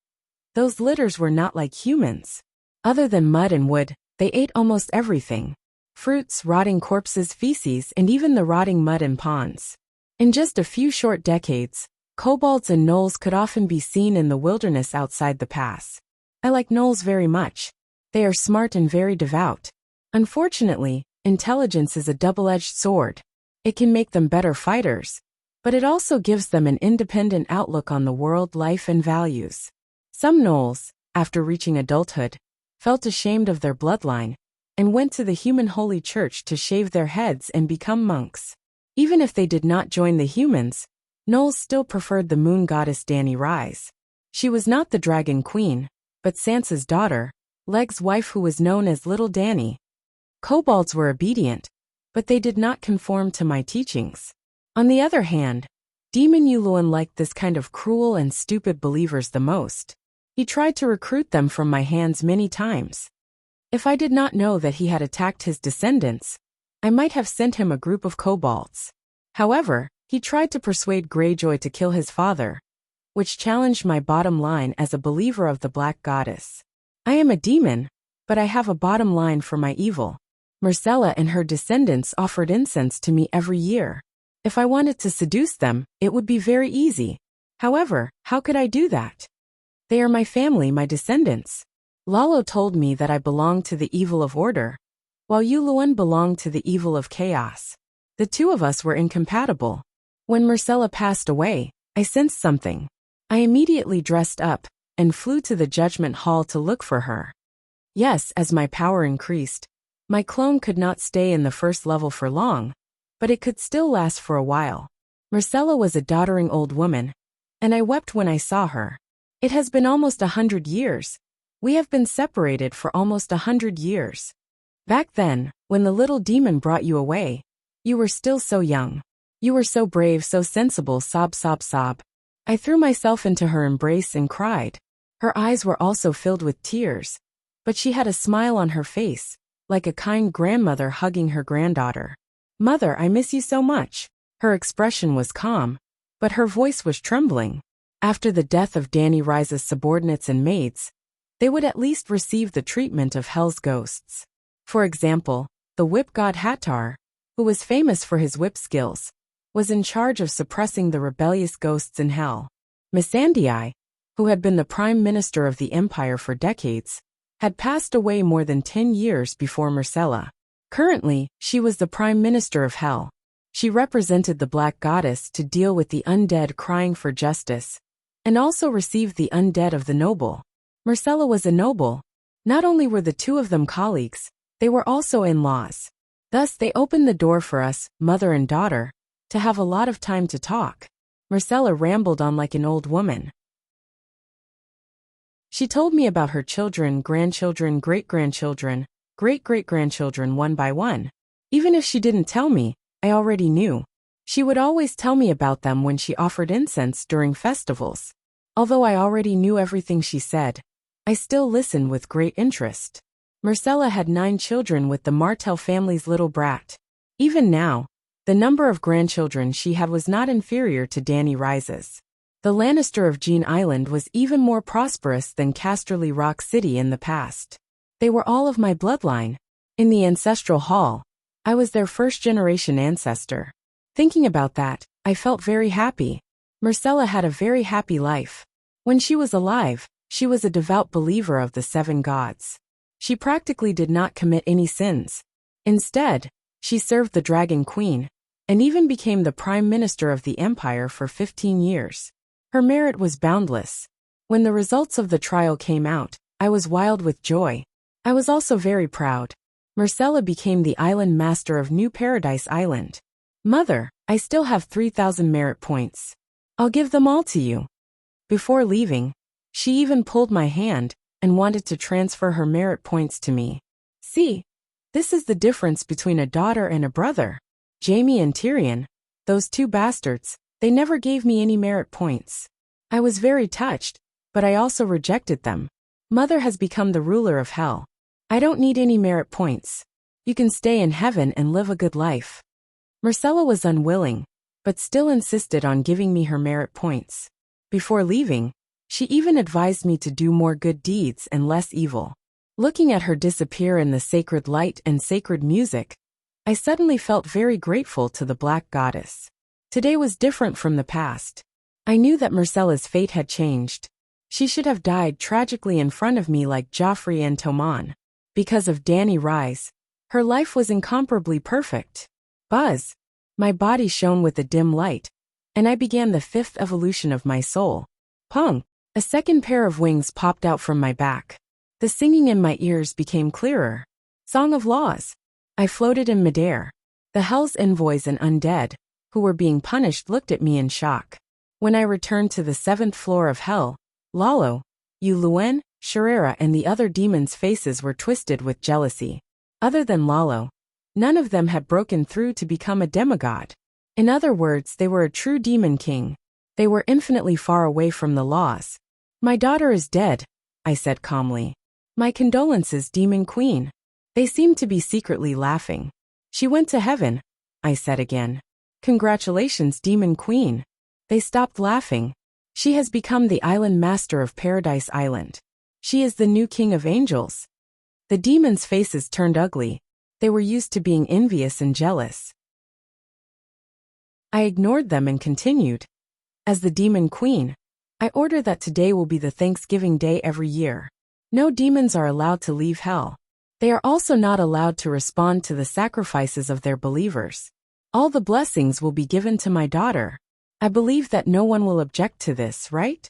Those litters were not like humans. Other than mud and wood, they ate almost everything. Fruits, rotting corpses, feces, and even the rotting mud in ponds. In just a few short decades, kobolds and gnolls could often be seen in the wilderness outside the pass. I like gnolls very much. They are smart and very devout. Unfortunately, intelligence is a double-edged sword. It can make them better fighters, but it also gives them an independent outlook on the world, life, and values. Some gnolls, after reaching adulthood, felt ashamed of their bloodline and went to the human holy church to shave their heads and become monks. Even if they did not join the humans, gnolls still preferred the moon goddess Dani Rise. She was not the dragon queen, but Sansa's daughter, Leg's wife, who was known as Little Dani. Kobolds were obedient, but they did not conform to my teachings. On the other hand, Demon Yuluan liked this kind of cruel and stupid believers the most. He tried to recruit them from my hands many times. If I did not know that he had attacked his descendants, I might have sent him a group of kobolds. However, he tried to persuade Greyjoy to kill his father, which challenged my bottom line as a believer of the Black Goddess. I am a demon, but I have a bottom line for my evil. Myrcella and her descendants offered incense to me every year. If I wanted to seduce them, it would be very easy. However, how could I do that? They are my family, my descendants. Lalo told me that I belonged to the evil of order, while Yuluan belonged to the evil of chaos. The two of us were incompatible. When Myrcella passed away, I sensed something. I immediately dressed up and flew to the Judgment Hall to look for her. Yes, as my power increased, my clone could not stay in the first level for long, but it could still last for a while. Myrcella was a doddering old woman, and I wept when I saw her. It has been almost 100 years. We have been separated for almost 100 years. Back then, when the little demon brought you away, you were still so young. You were so brave, so sensible, sob, sob, sob. I threw myself into her embrace and cried. Her eyes were also filled with tears, but she had a smile on her face, like a kind grandmother hugging her granddaughter. Mother, I miss you so much. Her expression was calm, but her voice was trembling. After the death of Dani Rise's subordinates and maids, they would at least receive the treatment of Hell's ghosts. For example, the whip god Hattar, who was famous for his whip skills, was in charge of suppressing the rebellious ghosts in Hell. Missandei, who had been the prime minister of the empire for decades, had passed away more than 10 years before Myrcella. Currently, she was the prime minister of Hell. She represented the Black Goddess to deal with the undead crying for justice, and also received the undead of the noble. Myrcella was a noble. Not only were the two of them colleagues, they were also in-laws. Thus they opened the door for us, mother and daughter, to have a lot of time to talk. Myrcella rambled on like an old woman. She told me about her children, grandchildren, great-grandchildren, great-great-grandchildren one by one. Even if she didn't tell me, I already knew. She would always tell me about them when she offered incense during festivals. Although I already knew everything she said, I still listened with great interest. Myrcella had 9 children with the Martell family's little brat. Even now, the number of grandchildren she had was not inferior to Dani Rise's. The Lannister of Jean Island was even more prosperous than Casterly Rock City in the past. They were all of my bloodline. In the ancestral hall, I was their first-generation ancestor. Thinking about that, I felt very happy. Myrcella had a very happy life. When she was alive, she was a devout believer of the 7 gods. She practically did not commit any sins. Instead, she served the Dragon Queen, and even became the Prime Minister of the Empire for 15 years. Her merit was boundless. When the results of the trial came out, I was wild with joy. I was also very proud. Myrcella became the island master of New Paradise Island. Mother, I still have 3,000 merit points. I'll give them all to you. Before leaving, she even pulled my hand and wanted to transfer her merit points to me. See, this is the difference between a daughter and a brother. Jaime and Tyrion, those 2 bastards, they never gave me any merit points. I was very touched, but I also rejected them. Mother has become the ruler of Hell. I don't need any merit points. You can stay in heaven and live a good life. Myrcella was unwilling, but still insisted on giving me her merit points. Before leaving, She even advised me to do more good deeds and less evil. Looking at her disappear in the sacred light and sacred music, I suddenly felt very grateful to the Black Goddess. Today was different from the past. I knew that Marcella's fate had changed. She should have died tragically in front of me like Joffrey and Tommen. Because of Dany Rise, her life was incomparably perfect. Buzz. My body shone with a dim light, and I began the fifth evolution of my soul. Pung! A second pair of wings popped out from my back. The singing in my ears became clearer. Song of Laws. I floated in midair. The Hell's envoys and undead, who were being punished, looked at me in shock. When I returned to the 7th floor of Hell, Lalo, Yuluen, Sharera and the other demons' faces were twisted with jealousy. Other than Lalo, none of them had broken through to become a demigod. In other words, they were a true demon king. They were infinitely far away from the laws. My daughter is dead, I said calmly. My condolences, Demon Queen. They seemed to be secretly laughing. She went to heaven, I said again. Congratulations, Demon Queen. They stopped laughing. She has become the island master of Paradise Island. She is the new king of angels. The demons' faces turned ugly. They were used to being envious and jealous. I ignored them and continued. As the Demon Queen, I order that today will be the Thanksgiving Day every year. No demons are allowed to leave hell. They are also not allowed to respond to the sacrifices of their believers. All the blessings will be given to my daughter. I believe that no one will object to this, right?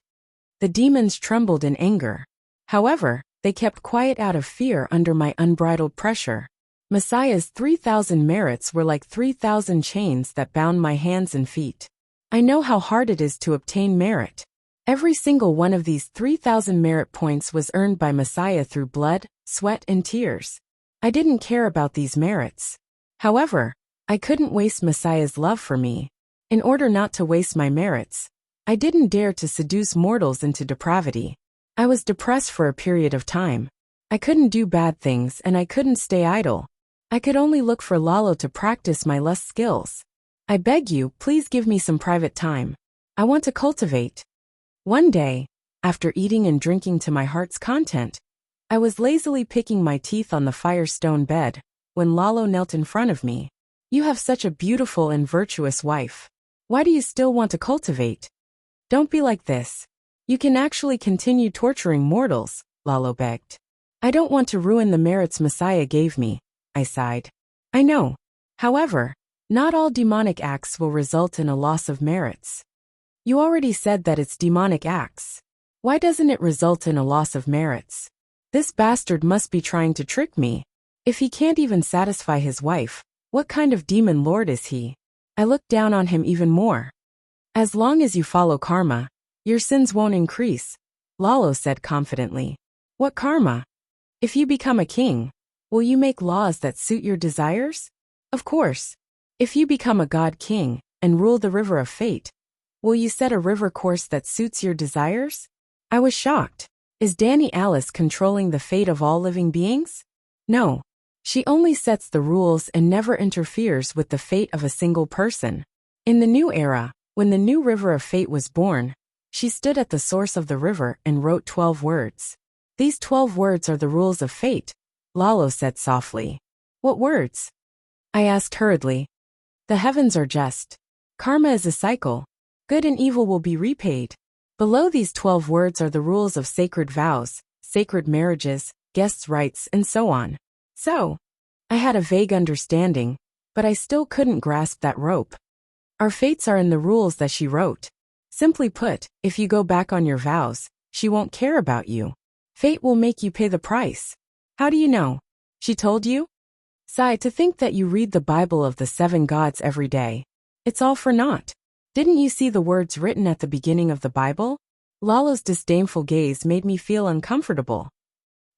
The demons trembled in anger. However, they kept quiet out of fear under my unbridled pressure. Messiah's 3,000 merits were like 3,000 chains that bound my hands and feet. I know how hard it is to obtain merit. Every single one of these 3,000 merit points was earned by Messiah through blood, sweat and tears. I didn't care about these merits. However, I couldn't waste Messiah's love for me. In order not to waste my merits, I didn't dare to seduce mortals into depravity. I was depressed for a period of time. I couldn't do bad things and I couldn't stay idle. I could only look for Lalo to practice my lust skills. I beg you, please give me some private time. I want to cultivate. One day, after eating and drinking to my heart's content, I was lazily picking my teeth on the firestone bed, when Lalo knelt in front of me. You have such a beautiful and virtuous wife. Why do you still want to cultivate? Don't be like this. You can actually continue torturing mortals, Lalo begged. I don't want to ruin the merits Messiah gave me, I sighed. I know. However, not all demonic acts will result in a loss of merits. You already said that it's demonic acts. Why doesn't it result in a loss of merits? This bastard must be trying to trick me. If he can't even satisfy his wife, what kind of demon lord is he? I looked down on him even more. As long as you follow karma, your sins won't increase, Lalo said confidently. What karma? If you become a king, will you make laws that suit your desires? Of course. If you become a god king and rule the river of fate, will you set a river course that suits your desires? I was shocked. Is Dany Alice controlling the fate of all living beings? No. She only sets the rules and never interferes with the fate of a single person. In the new era, when the new river of fate was born, she stood at the source of the river and wrote 12 words. These 12 words are the rules of fate, Lalo said softly. What words? I asked hurriedly. The heavens are just. Karma is a cycle. Good and evil will be repaid. Below these 12 words are the rules of sacred vows, sacred marriages, guests' rights, and so on. So, I had a vague understanding, but I still couldn't grasp that rope. Our fates are in the rules that she wrote. Simply put, if you go back on your vows, she won't care about you. Fate will make you pay the price. How do you know? She told you? Sigh, to think that you read the Bible of the 7 gods every day. It's all for naught. Didn't you see the words written at the beginning of the Bible? Lalo's disdainful gaze made me feel uncomfortable.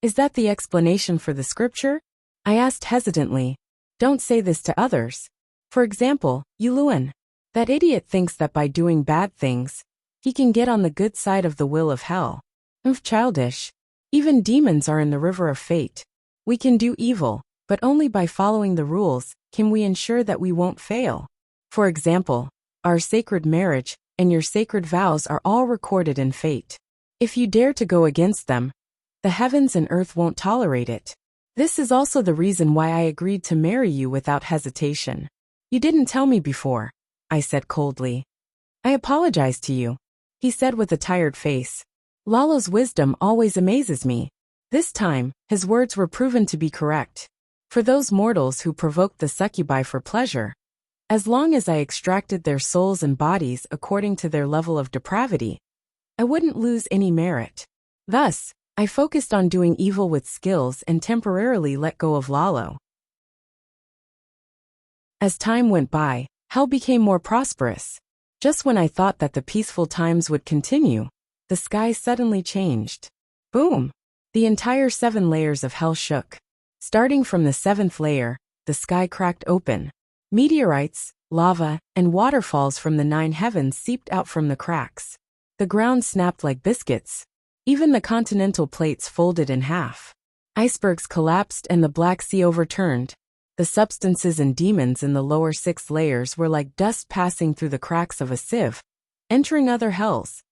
Is that the explanation for the scripture? I asked hesitantly. Don't say this to others. For example, Yuluen. That idiot thinks that by doing bad things, he can get on the good side of the will of hell. Childish. Even demons are in the river of fate. We can do evil, but only by following the rules can we ensure that we won't fail. For example, our sacred marriage and your sacred vows are all recorded in fate. If you dare to go against them, the heavens and earth won't tolerate it. This is also the reason why I agreed to marry you without hesitation. You didn't tell me before, I said coldly. I apologize to you, he said with a tired face. Lalo's wisdom always amazes me. This time, his words were proven to be correct. For those mortals who provoked the succubi for pleasure, as long as I extracted their souls and bodies according to their level of depravity, I wouldn't lose any merit. Thus, I focused on doing evil with skills and temporarily let go of Lalo. As time went by, hell became more prosperous. Just when I thought that the peaceful times would continue, the sky suddenly changed. Boom! The entire 7 layers of hell shook. Starting from the 7th layer, the sky cracked open. Meteorites, lava, and waterfalls from the 9 heavens seeped out from the cracks. The ground snapped like biscuits. Even the continental plates folded in half. Icebergs collapsed and the Black Sea overturned. The substances and demons in the lower 6 layers were like dust passing through the cracks of a sieve, entering other hells.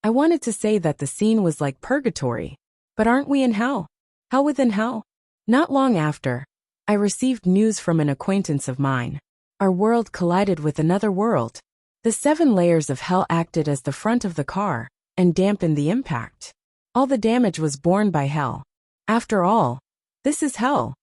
I wanted to say that the scene was like purgatory. But aren't we in hell? Hell within hell? Not long after, I received news from an acquaintance of mine. Our world collided with another world. The 7 layers of hell acted as the front of the car and dampened the impact. All the damage was borne by hell. After all, this is hell.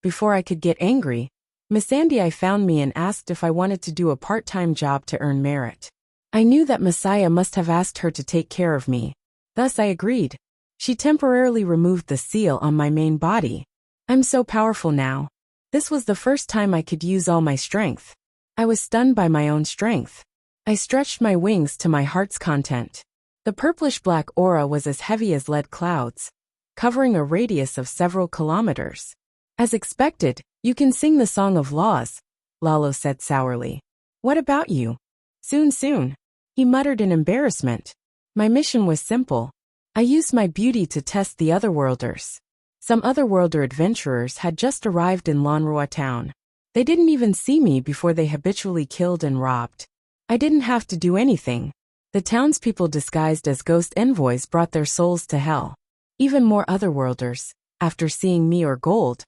Before I could get angry, Miss Andy found me and asked if I wanted to do a part-time job to earn merit. I knew that Messiah must have asked her to take care of me. Thus I agreed. She temporarily removed the seal on my main body. I'm so powerful now. This was the first time I could use all my strength. I was stunned by my own strength. I stretched my wings to my heart's content. The purplish-black aura was as heavy as lead clouds, covering a radius of several kilometers. As expected, you can sing the Song of Laws, Lalo said sourly. What about you? Soon, he muttered in embarrassment. My mission was simple. I used my beauty to test the otherworlders. Some otherworlder adventurers had just arrived in Lonroa town. They didn't even see me before they habitually killed and robbed. I didn't have to do anything. The townspeople disguised as ghost envoys brought their souls to hell. Even more otherworlders, after seeing me or gold,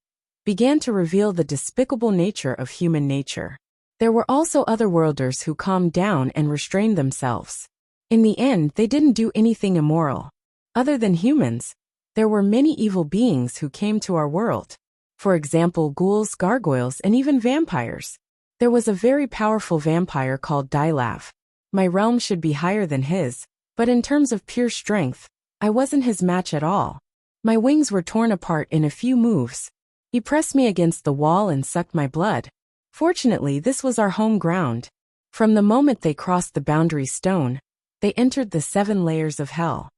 began to reveal the despicable nature of human nature. There were also otherworlders who calmed down and restrained themselves. In the end, they didn't do anything immoral. Other than humans, there were many evil beings who came to our world. For example, ghouls, gargoyles, and even vampires. There was a very powerful vampire called Dilav. My realm should be higher than his, but in terms of pure strength, I wasn't his match at all. My wings were torn apart in a few moves. He pressed me against the wall and sucked my blood. Fortunately, this was our home ground. From the moment they crossed the boundary stone, they entered the 7 layers of hell.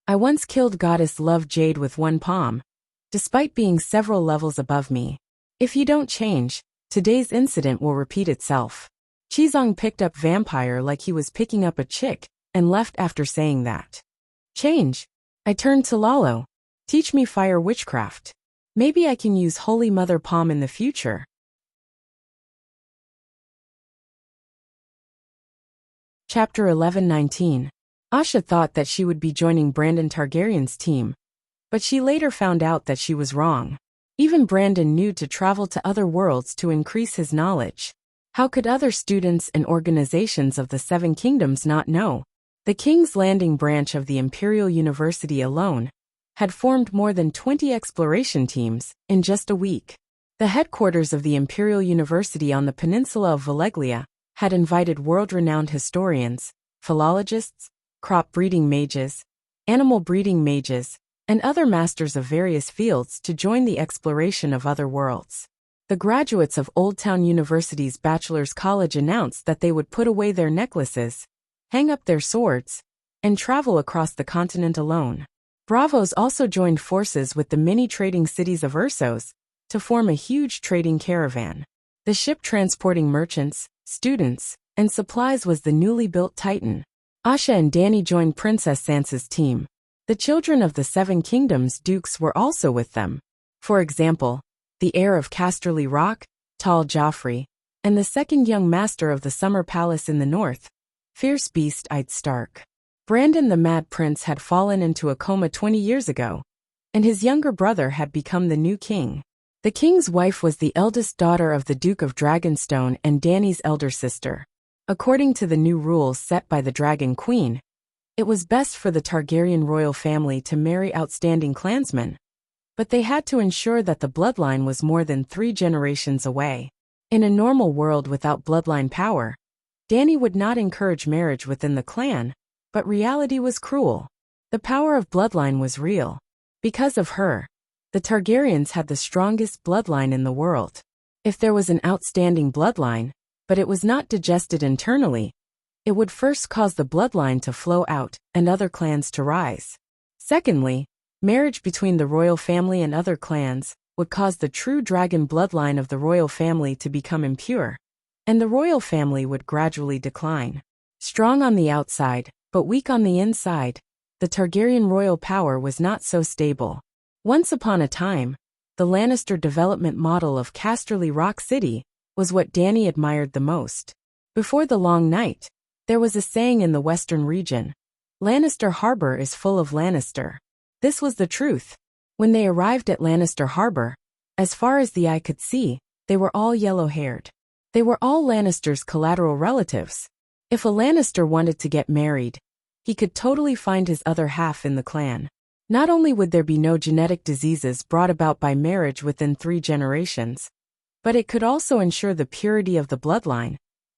I once killed Goddess Love Jade with one palm, despite being several levels above me. If you don't change, today's incident will repeat itself. Chizong picked up Vampire like he was picking up a chick, and left after saying that. Change. I turned to Lalo. Teach me fire witchcraft. Maybe I can use Holy Mother Palm in the future. Chapter 11:19. Asha thought that she would be joining Brandon Targaryen's team, but she later found out that she was wrong. Even Brandon knew to travel to other worlds to increase his knowledge. How could other students and organizations of the 7 Kingdoms not know? The King's Landing branch of the Imperial University alone had formed more than 20 exploration teams in just a week. The headquarters of the Imperial University on the peninsula of Valeglia had invited world-renowned historians, philologists, crop breeding mages, animal breeding mages, and other masters of various fields to join the exploration of other worlds. The graduates of Old Town University's Bachelor's College announced that they would put away their necklaces, hang up their swords, and travel across the continent alone. Bravos also joined forces with the many trading cities of Ursos to form a huge trading caravan. The ship transporting merchants, students, and supplies was the newly built Titan. Asha and Danny joined Princess Sansa's team. The children of the 7 Kingdoms dukes were also with them. For example, the heir of Casterly Rock, Tall Joffrey, and the second young master of the Summer Palace in the north, fierce beast-eyed Stark. Brandon the Mad Prince had fallen into a coma 20 years ago, and his younger brother had become the new king. The king's wife was the eldest daughter of the Duke of Dragonstone and Dany's elder sister. According to the new rules set by the Dragon Queen, it was best for the Targaryen royal family to marry outstanding clansmen, but they had to ensure that the bloodline was more than 3 generations away. In a normal world without bloodline power, Dany would not encourage marriage within the clan, but reality was cruel. The power of bloodline was real. Because of her, the Targaryens had the strongest bloodline in the world. If there was an outstanding bloodline, but it was not digested internally, it would first cause the bloodline to flow out and other clans to rise. Secondly, marriage between the royal family and other clans would cause the true dragon bloodline of the royal family to become impure, and the royal family would gradually decline. Strong on the outside, but weak on the inside, the Targaryen royal power was not so stable. Once upon a time, the Lannister development model of Casterly Rock City was what Dany admired the most. Before the long night, there was a saying in the western region, "Lannister Harbor is full of Lannister." This was the truth. When they arrived at Lannister Harbor, as far as the eye could see, they were all yellow-haired. They were all Lannister's collateral relatives. If a Lannister wanted to get married, he could totally find his other half in the clan. Not only would there be no genetic diseases brought about by marriage within 3 generations, but it could also ensure the purity of the bloodline,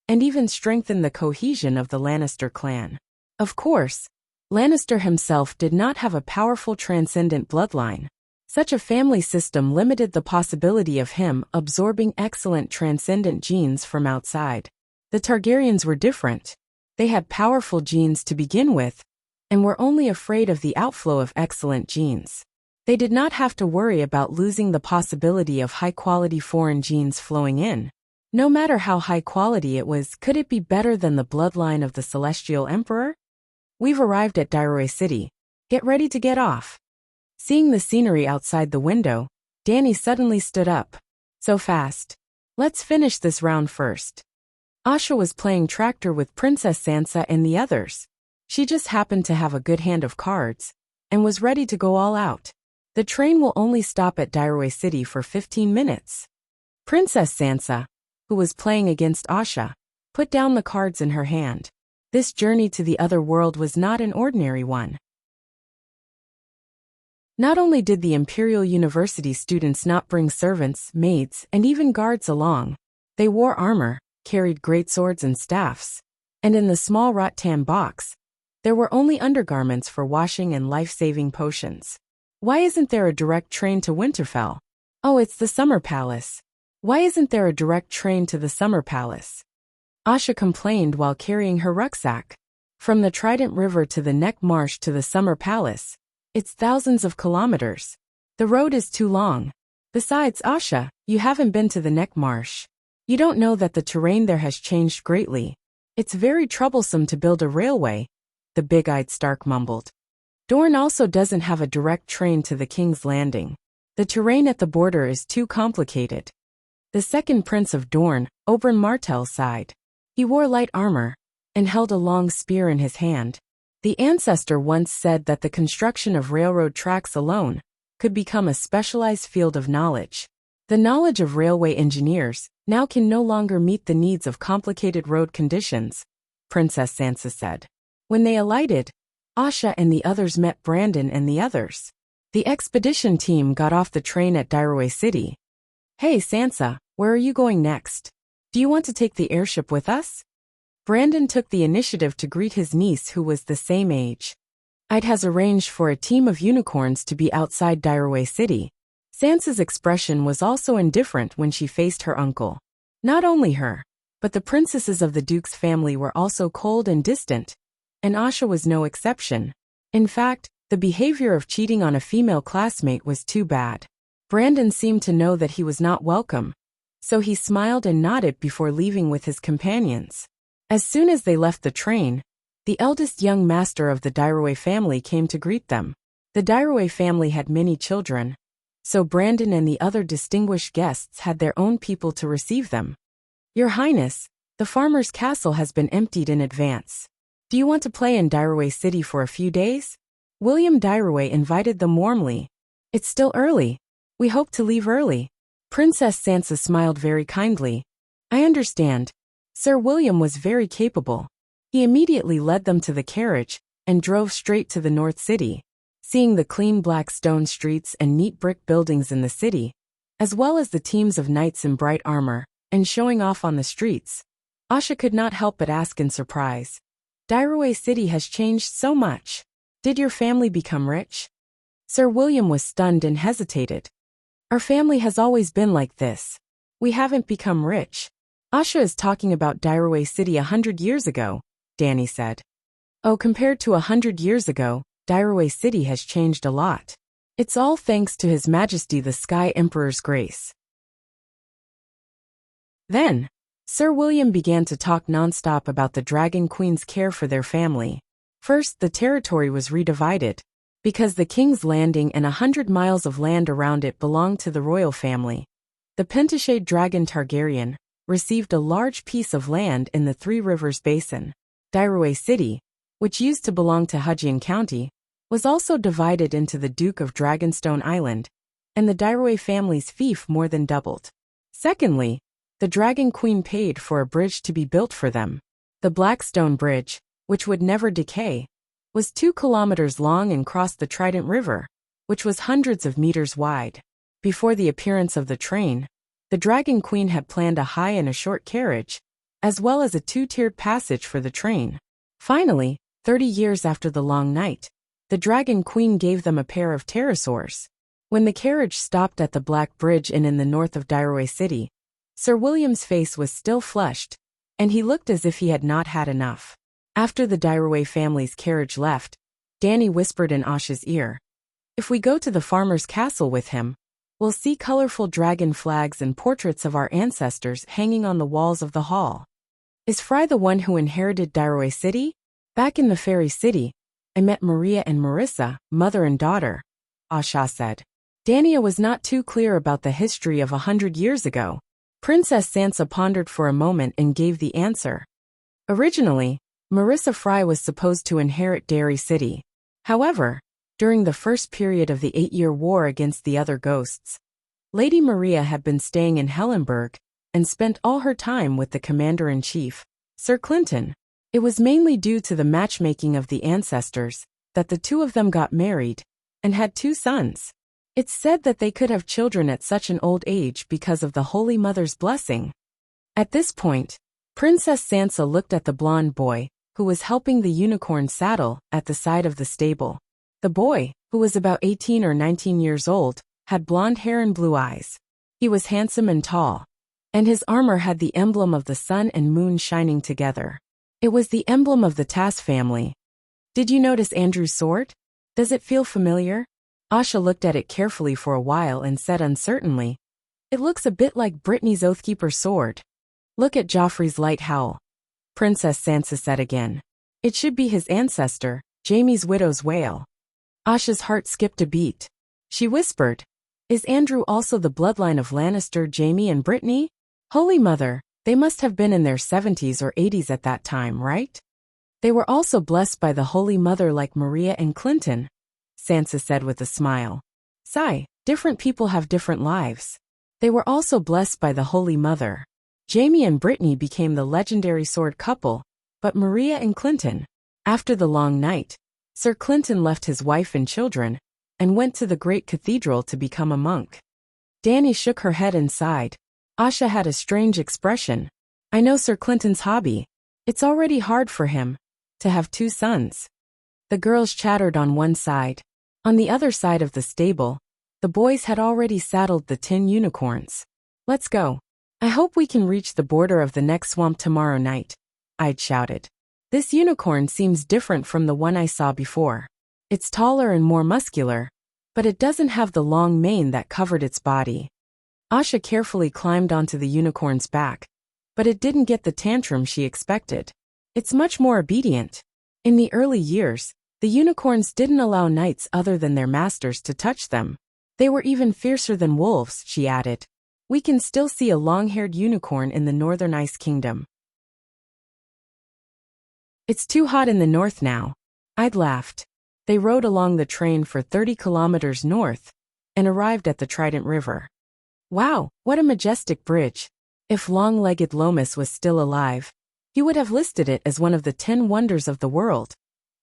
and even strengthen the cohesion of the Lannister clan. Of course, Lannister himself did not have a powerful transcendent bloodline. Such a family system limited the possibility of him absorbing excellent transcendent genes from outside. The Targaryens were different. They had powerful genes to begin with, and were only afraid of the outflow of excellent genes. They did not have to worry about losing the possibility of high-quality foreign genes flowing in. No matter how high quality it was, could it be better than the bloodline of the Celestial Emperor? We've arrived at Dairoy City. Get ready to get off. Seeing the scenery outside the window, Dany suddenly stood up. So fast. Let's finish this round first. Asha was playing tractor with Princess Sansa and the others. She just happened to have a good hand of cards, and was ready to go all out. The train will only stop at Dairoy City for 15 minutes. Princess Sansa, who was playing against Asha, put down the cards in her hand. This journey to the other world was not an ordinary one. Not only did the Imperial University students not bring servants, maids, and even guards along, they wore armor, carried great swords and staffs, and in the small rattan box, there were only undergarments for washing and life-saving potions. Why isn't there a direct train to Winterfell? Oh, it's the Summer Palace. Why isn't there a direct train to the Summer Palace? Asha complained while carrying her rucksack. From the Trident River to the Neck Marsh to the Summer Palace, it's thousands of kilometers. The road is too long. Besides, Asha, you haven't been to the Neck Marsh. You don't know that the terrain there has changed greatly. It's very troublesome to build a railway, the big-eyed Stark mumbled. Dorne also doesn't have a direct train to the King's Landing. The terrain at the border is too complicated. The second Prince of Dorne, Oberyn Martell, sighed. He wore light armor, and held a long spear in his hand. The ancestor once said that the construction of railroad tracks alone could become a specialized field of knowledge. The knowledge of railway engineers now can no longer meet the needs of complicated road conditions, Princess Sansa said. When they alighted, Asha and the others met Brandon and the others. The expedition team got off the train at Dairoy City. Hey Sansa, where are you going next? Do you want to take the airship with us? Brandon took the initiative to greet his niece, who was the same age. I'd has arranged for a team of unicorns to be outside Dairoy City. Sansa's expression was also indifferent when she faced her uncle. Not only her, but the princesses of the Duke's family were also cold and distant, and Asha was no exception. In fact, the behavior of cheating on a female classmate was too bad. Brandon seemed to know that he was not welcome, so he smiled and nodded before leaving with his companions. As soon as they left the train, the eldest young master of the Dairoy family came to greet them. The Dairoy family had many children, so Brandon and the other distinguished guests had their own people to receive them. Your Highness, the farmer's castle has been emptied in advance. Do you want to play in Diraway City for a few days? William Diraway invited them warmly. It's still early. We hope to leave early. Princess Sansa smiled very kindly. I understand. Sir William was very capable. He immediately led them to the carriage and drove straight to the North City. Seeing the clean black stone streets and neat brick buildings in the city, as well as the teams of knights in bright armor, and showing off on the streets, Asha could not help but ask in surprise. Diraway City has changed so much. Did your family become rich? Sir William was stunned and hesitated. Our family has always been like this. We haven't become rich. Asha is talking about Diraway City 100 years ago, Danny said. Oh, compared to 100 years ago, Diraway City has changed a lot. It's all thanks to His Majesty the Sky Emperor's grace. Then, Sir William began to talk non-stop about the Dragon Queen's care for their family. First, the territory was redivided, because the King's Landing and 100 miles of land around it belonged to the royal family. The Pentashade Dragon Targaryen received a large piece of land in the Three Rivers Basin. Diraway City, which used to belong to Hujian County, was also divided into the Duke of Dragonstone Island, and the Diraway family's fief more than doubled. Secondly, the Dragon Queen paid for a bridge to be built for them. The Blackstone Bridge, which would never decay, was 2 kilometers long and crossed the Trident River, which was hundreds of meters wide. Before the appearance of the train, the Dragon Queen had planned a high and a short carriage, as well as a 2-tiered passage for the train. Finally, 30 years after the long night, the Dragon Queen gave them a pair of pterosaurs. When the carriage stopped at the Black Bridge Inn in the north of Diraway City, Sir William's face was still flushed, and he looked as if he had not had enough. After the Diraway family's carriage left, Danny whispered in Asha's ear, "If we go to the farmer's castle with him, we'll see colorful dragon flags and portraits of our ancestors hanging on the walls of the hall." Is Fry the one who inherited Diraway City? Back in the fairy city, I met Maria and Marissa, mother and daughter, Asha said. Dania was not too clear about the history of 100 years ago. Princess Sansa pondered for a moment and gave the answer. Originally, Marissa Fry was supposed to inherit Derry City. However, during the first period of the 8-year war against the other ghosts, Lady Maria had been staying in Hellenberg and spent all her time with the commander-in-chief, Sir Clinton. It was mainly due to the matchmaking of the ancestors that the two of them got married and had 2 sons. It's said that they could have children at such an old age because of the Holy Mother's blessing. At this point, Princess Sansa looked at the blonde boy, who was helping the unicorn saddle at the side of the stable. The boy, who was about 18 or 19 years old, had blonde hair and blue eyes. He was handsome and tall, and his armor had the emblem of the sun and moon shining together. It was the emblem of the Tass family. Did you notice Andrew's sword? Does it feel familiar? Asha looked at it carefully for a while and said uncertainly, "It looks a bit like Brittany's Oathkeeper's sword." "Look at Joffrey's light howl," Princess Sansa said again. "It should be his ancestor, Jaime's widow's wail." Asha's heart skipped a beat. She whispered, "Is Andrew also the bloodline of Lannister, Jaime, and Brittany? Holy Mother, they must have been in their 70s or 80s at that time, right?" "They were also blessed by the Holy Mother like Maria and Clinton," Sansa said with a smile. "Sigh, different people have different lives. They were also blessed by the Holy Mother. Jaime and Brittany became the legendary sword couple, but Maria and Clinton." After the long night, Sir Clinton left his wife and children and went to the great cathedral to become a monk. Dany shook her head and sighed. Asha had a strange expression. "I know Sir Clinton's hobby. It's already hard for him to have 2 sons." The girls chattered on one side. On the other side of the stable, the boys had already saddled the tin unicorns. "Let's go. I hope we can reach the border of the next swamp tomorrow night," I'd shouted. "This unicorn seems different from the one I saw before. It's taller and more muscular, but it doesn't have the long mane that covered its body." Asha carefully climbed onto the unicorn's back, but it didn't get the tantrum she expected. It's much more obedient. In the early years, the unicorns didn't allow knights other than their masters to touch them. They were even fiercer than wolves, she added. "We can still see a long-haired unicorn in the Northern Ice Kingdom." It's too hot in the north now. I'd laughed. They rode along the train for 30 kilometers north and arrived at the Trident River. Wow, what a majestic bridge. If long-legged Lomas was still alive, he would have listed it as one of the 10 wonders of the world,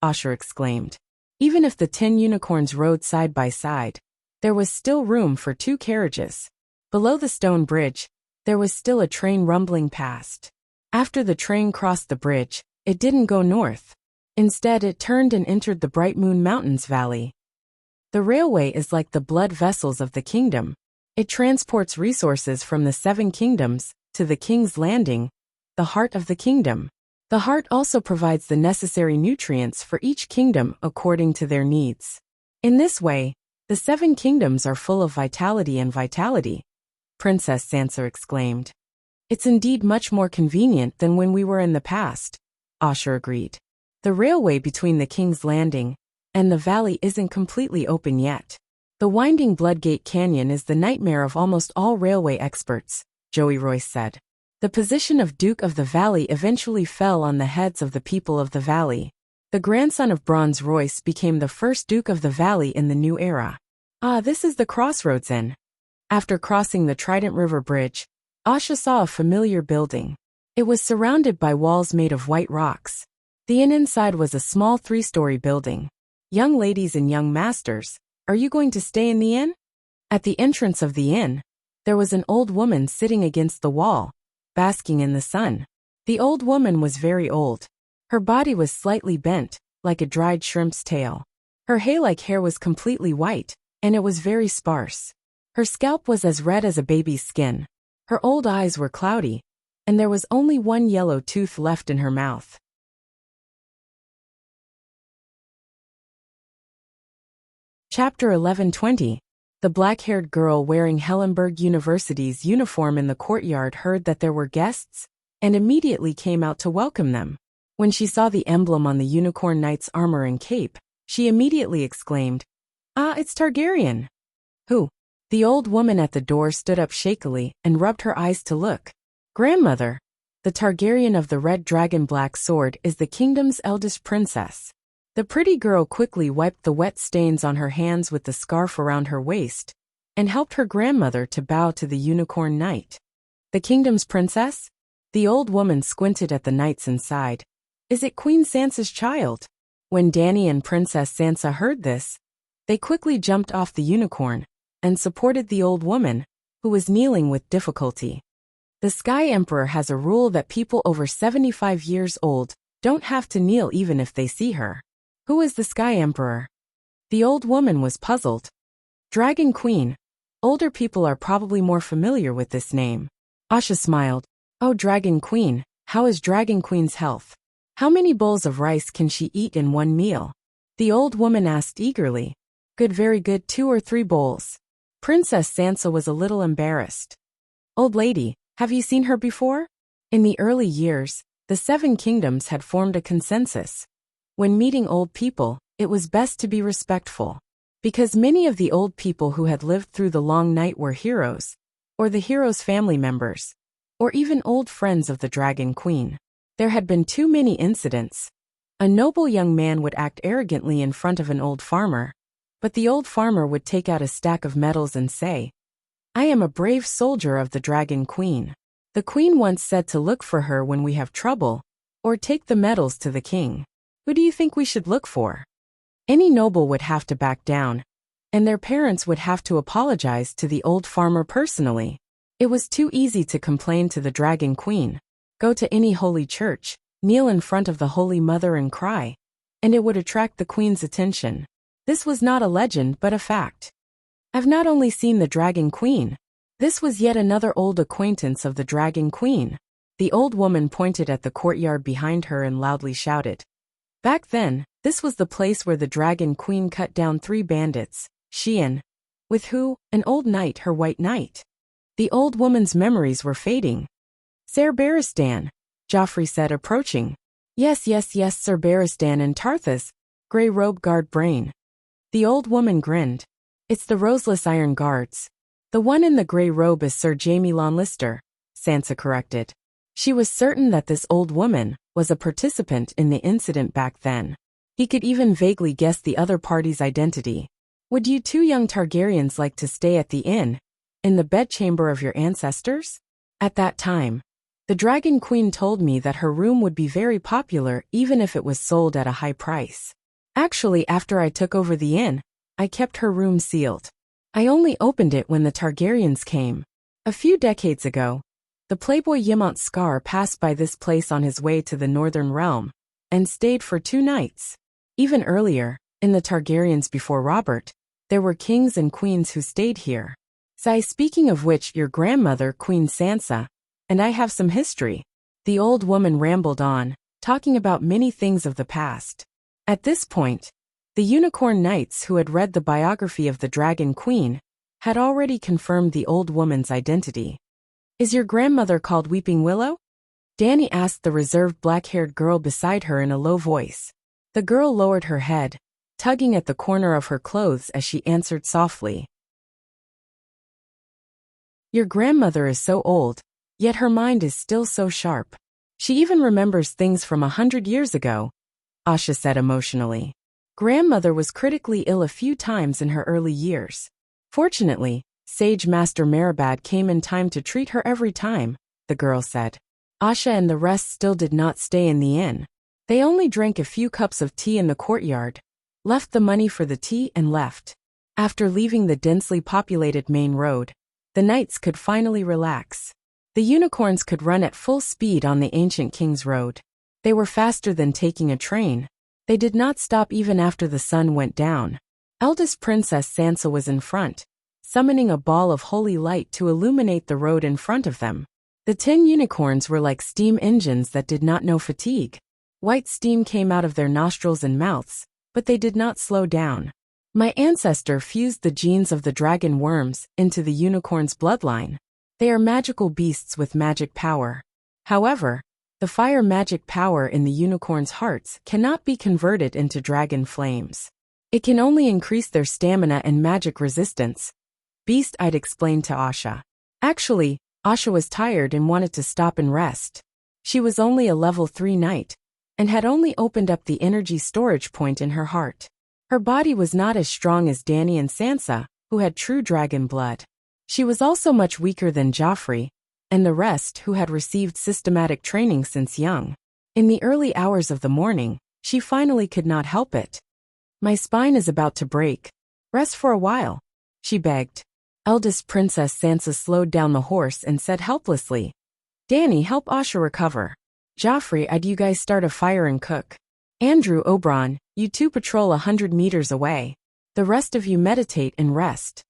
Asher exclaimed. Even if the 10 unicorns rode side by side, there was still room for 2 carriages. Below the stone bridge, there was still a train rumbling past. After the train crossed the bridge, it didn't go north. Instead, it turned and entered the Bright Moon Mountains Valley. The railway is like the blood vessels of the kingdom. It transports resources from the 7 kingdoms to the King's Landing, the heart of the kingdom. The heart also provides the necessary nutrients for each kingdom according to their needs. In this way, the 7 kingdoms are full of vitality and vitality, Princess Sansa exclaimed. It's indeed much more convenient than when we were in the past, Asher agreed. The railway between the King's Landing and the valley isn't completely open yet. The winding Bloodgate Canyon is the nightmare of almost all railway experts, Joey Royce said. The position of Duke of the Valley eventually fell on the heads of the people of the valley. The grandson of Bronze Royce became the first Duke of the Valley in the new era. Ah, this is the Crossroads Inn. After crossing the Trident River Bridge, Asha saw a familiar building. It was surrounded by walls made of white rocks. The inn inside was a small 3-story building. Young ladies and young masters, are you going to stay in the inn? At the entrance of the inn, there was an old woman sitting against the wall, basking in the sun. The old woman was very old. Her body was slightly bent, like a dried shrimp's tail. Her hay-like hair was completely white, and it was very sparse. Her scalp was as red as a baby's skin. Her old eyes were cloudy, and there was only one yellow tooth left in her mouth. Chapter 11:20. The black-haired girl wearing Hellenberg University's uniform in the courtyard heard that there were guests, and immediately came out to welcome them. When she saw the emblem on the Unicorn Knight's armor and cape, she immediately exclaimed, "Ah, it's Targaryen!" "Who?" The old woman at the door stood up shakily and rubbed her eyes to look. "Grandmother! The Targaryen of the Red Dragon Black Sword is the kingdom's eldest princess." The pretty girl quickly wiped the wet stains on her hands with the scarf around her waist, and helped her grandmother to bow to the Unicorn Knight. "The kingdom's princess?" The old woman squinted at the knights inside. "Is it Queen Sansa's child?" When Dany and Princess Sansa heard this, they quickly jumped off the unicorn and supported the old woman, who was kneeling with difficulty. The Sky Emperor has a rule that people over 75 years old don't have to kneel even if they see her. Who is the Sky Emperor? The old woman was puzzled. Dragon Queen. Older people are probably more familiar with this name. Asha smiled. Oh, Dragon Queen, how is Dragon Queen's health? How many bowls of rice can she eat in one meal? The old woman asked eagerly. Good, very good, 2 or 3 bowls. Princess Sansa was a little embarrassed. Old lady, have you seen her before? In the early years, the 7 kingdoms had formed a consensus. When meeting old people, it was best to be respectful. Because many of the old people who had lived through the long night were heroes, or the heroes' family members, or even old friends of the Dragon Queen. There had been too many incidents. A noble young man would act arrogantly in front of an old farmer, but the old farmer would take out a stack of medals and say, "I am a brave soldier of the Dragon Queen. The queen once said to look for her when we have trouble, or take the medals to the king. Who do you think we should look for?" Any noble would have to back down, and their parents would have to apologize to the old farmer personally. It was too easy to complain to the Dragon Queen. Go to any holy church, kneel in front of the Holy Mother and cry, and it would attract the queen's attention. This was not a legend but a fact. I've not only seen the Dragon Queen. This was yet another old acquaintance of the Dragon Queen. The old woman pointed at the courtyard behind her and loudly shouted. Back then, this was the place where the Dragon Queen cut down 3 bandits, Sheehan, with who, an old knight, her white knight. The old woman's memories were fading. Ser Barristan, Joffrey said, approaching. Yes, Sir Barristan and Tarthas, Grey Robe Guard Brain. The old woman grinned. It's the Roseless Iron Guards. The one in the grey robe is Sir Jaime Lannister, Sansa corrected. She was certain that this old woman was a participant in the incident back then. He could even vaguely guess the other party's identity. Would you two young Targaryens like to stay at the inn, in the bedchamber of your ancestors? At that time, the Dragon Queen told me that her room would be very popular even if it was sold at a high price. Actually, after I took over the inn, I kept her room sealed. I only opened it when the Targaryens came. A few decades ago, the playboy Ymont Scar passed by this place on his way to the Northern Realm, and stayed for 2 nights. Even earlier, in the Targaryens before Robert, there were kings and queens who stayed here. Speaking of which, your grandmother, Queen Sansa, and I have some history. The old woman rambled on, talking about many things of the past. At this point, the Unicorn Knights who had read the biography of the Dragon Queen had already confirmed the old woman's identity. Is your grandmother called Weeping Willow? Dany asked the reserved black-haired girl beside her in a low voice. The girl lowered her head, tugging at the corner of her clothes as she answered softly. Your grandmother is so old, yet her mind is still so sharp. She even remembers things from 100 years ago, Asha said emotionally. Grandmother was critically ill a few times in her early years. Fortunately, Sage Master Meribad came in time to treat her every time, the girl said. Asha and the rest still did not stay in the inn. They only drank a few cups of tea in the courtyard, left the money for the tea and left. After leaving the densely populated main road, the knights could finally relax. The unicorns could run at full speed on the ancient King's Road. They were faster than taking a train. They did not stop even after the sun went down. Eldest Princess Sansa was in front, summoning a ball of holy light to illuminate the road in front of them. The 10 unicorns were like steam engines that did not know fatigue. White steam came out of their nostrils and mouths, but they did not slow down. My ancestor fused the genes of the dragon worms into the unicorn's bloodline. They are magical beasts with magic power. However, the fire magic power in the unicorn's hearts cannot be converted into dragon flames. It can only increase their stamina and magic resistance. Beast-Eyed explained to Asha. Actually, Asha was tired and wanted to stop and rest. She was only a level 3 knight, and had only opened up the energy storage point in her heart. Her body was not as strong as Dany and Sansa, who had true dragon blood. She was also much weaker than Joffrey, and the rest who had received systematic training since young. In the early hours of the morning, she finally could not help it. My spine is about to break. Rest for a while, she begged. Eldest Princess Sansa slowed down the horse and said helplessly, Dany, help Asha recover. Joffrey, do you guys start a fire and cook? Andrew, Oberyn, you two patrol 100 meters away. The rest of you meditate and rest.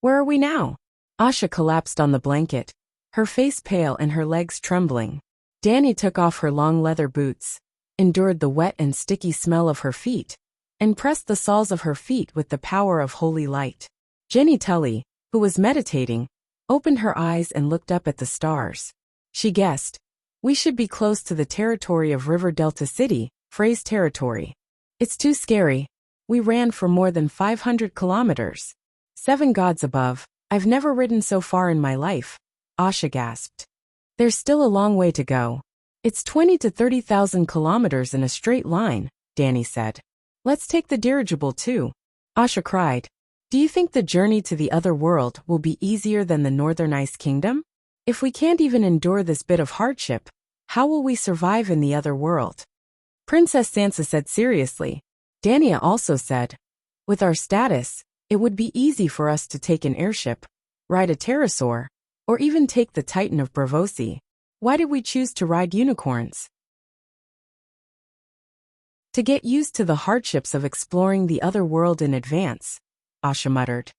Where are we now? Asha collapsed on the blanket, her face pale and her legs trembling. Dany took off her long leather boots, endured the wet and sticky smell of her feet, and pressed the soles of her feet with the power of holy light. Jenny Tully, who was meditating, opened her eyes and looked up at the stars. She guessed, we should be close to the territory of River Delta City, Frey's territory. It's too scary. We ran for more than 500 kilometers. 7 gods above, I've never ridden so far in my life, Asha gasped. There's still a long way to go. It's 20 to 30,000 kilometers in a straight line, Dany said. Let's take the dirigible too, Asha cried. Do you think the journey to the other world will be easier than the Northern Ice Kingdom? If we can't even endure this bit of hardship, how will we survive in the other world? Princess Sansa said seriously. Danya also said, with our status, it would be easy for us to take an airship, ride a pterosaur, or even take the Titan of Braavosi. Why did we choose to ride unicorns? To get used to the hardships of exploring the other world in advance, Asha muttered.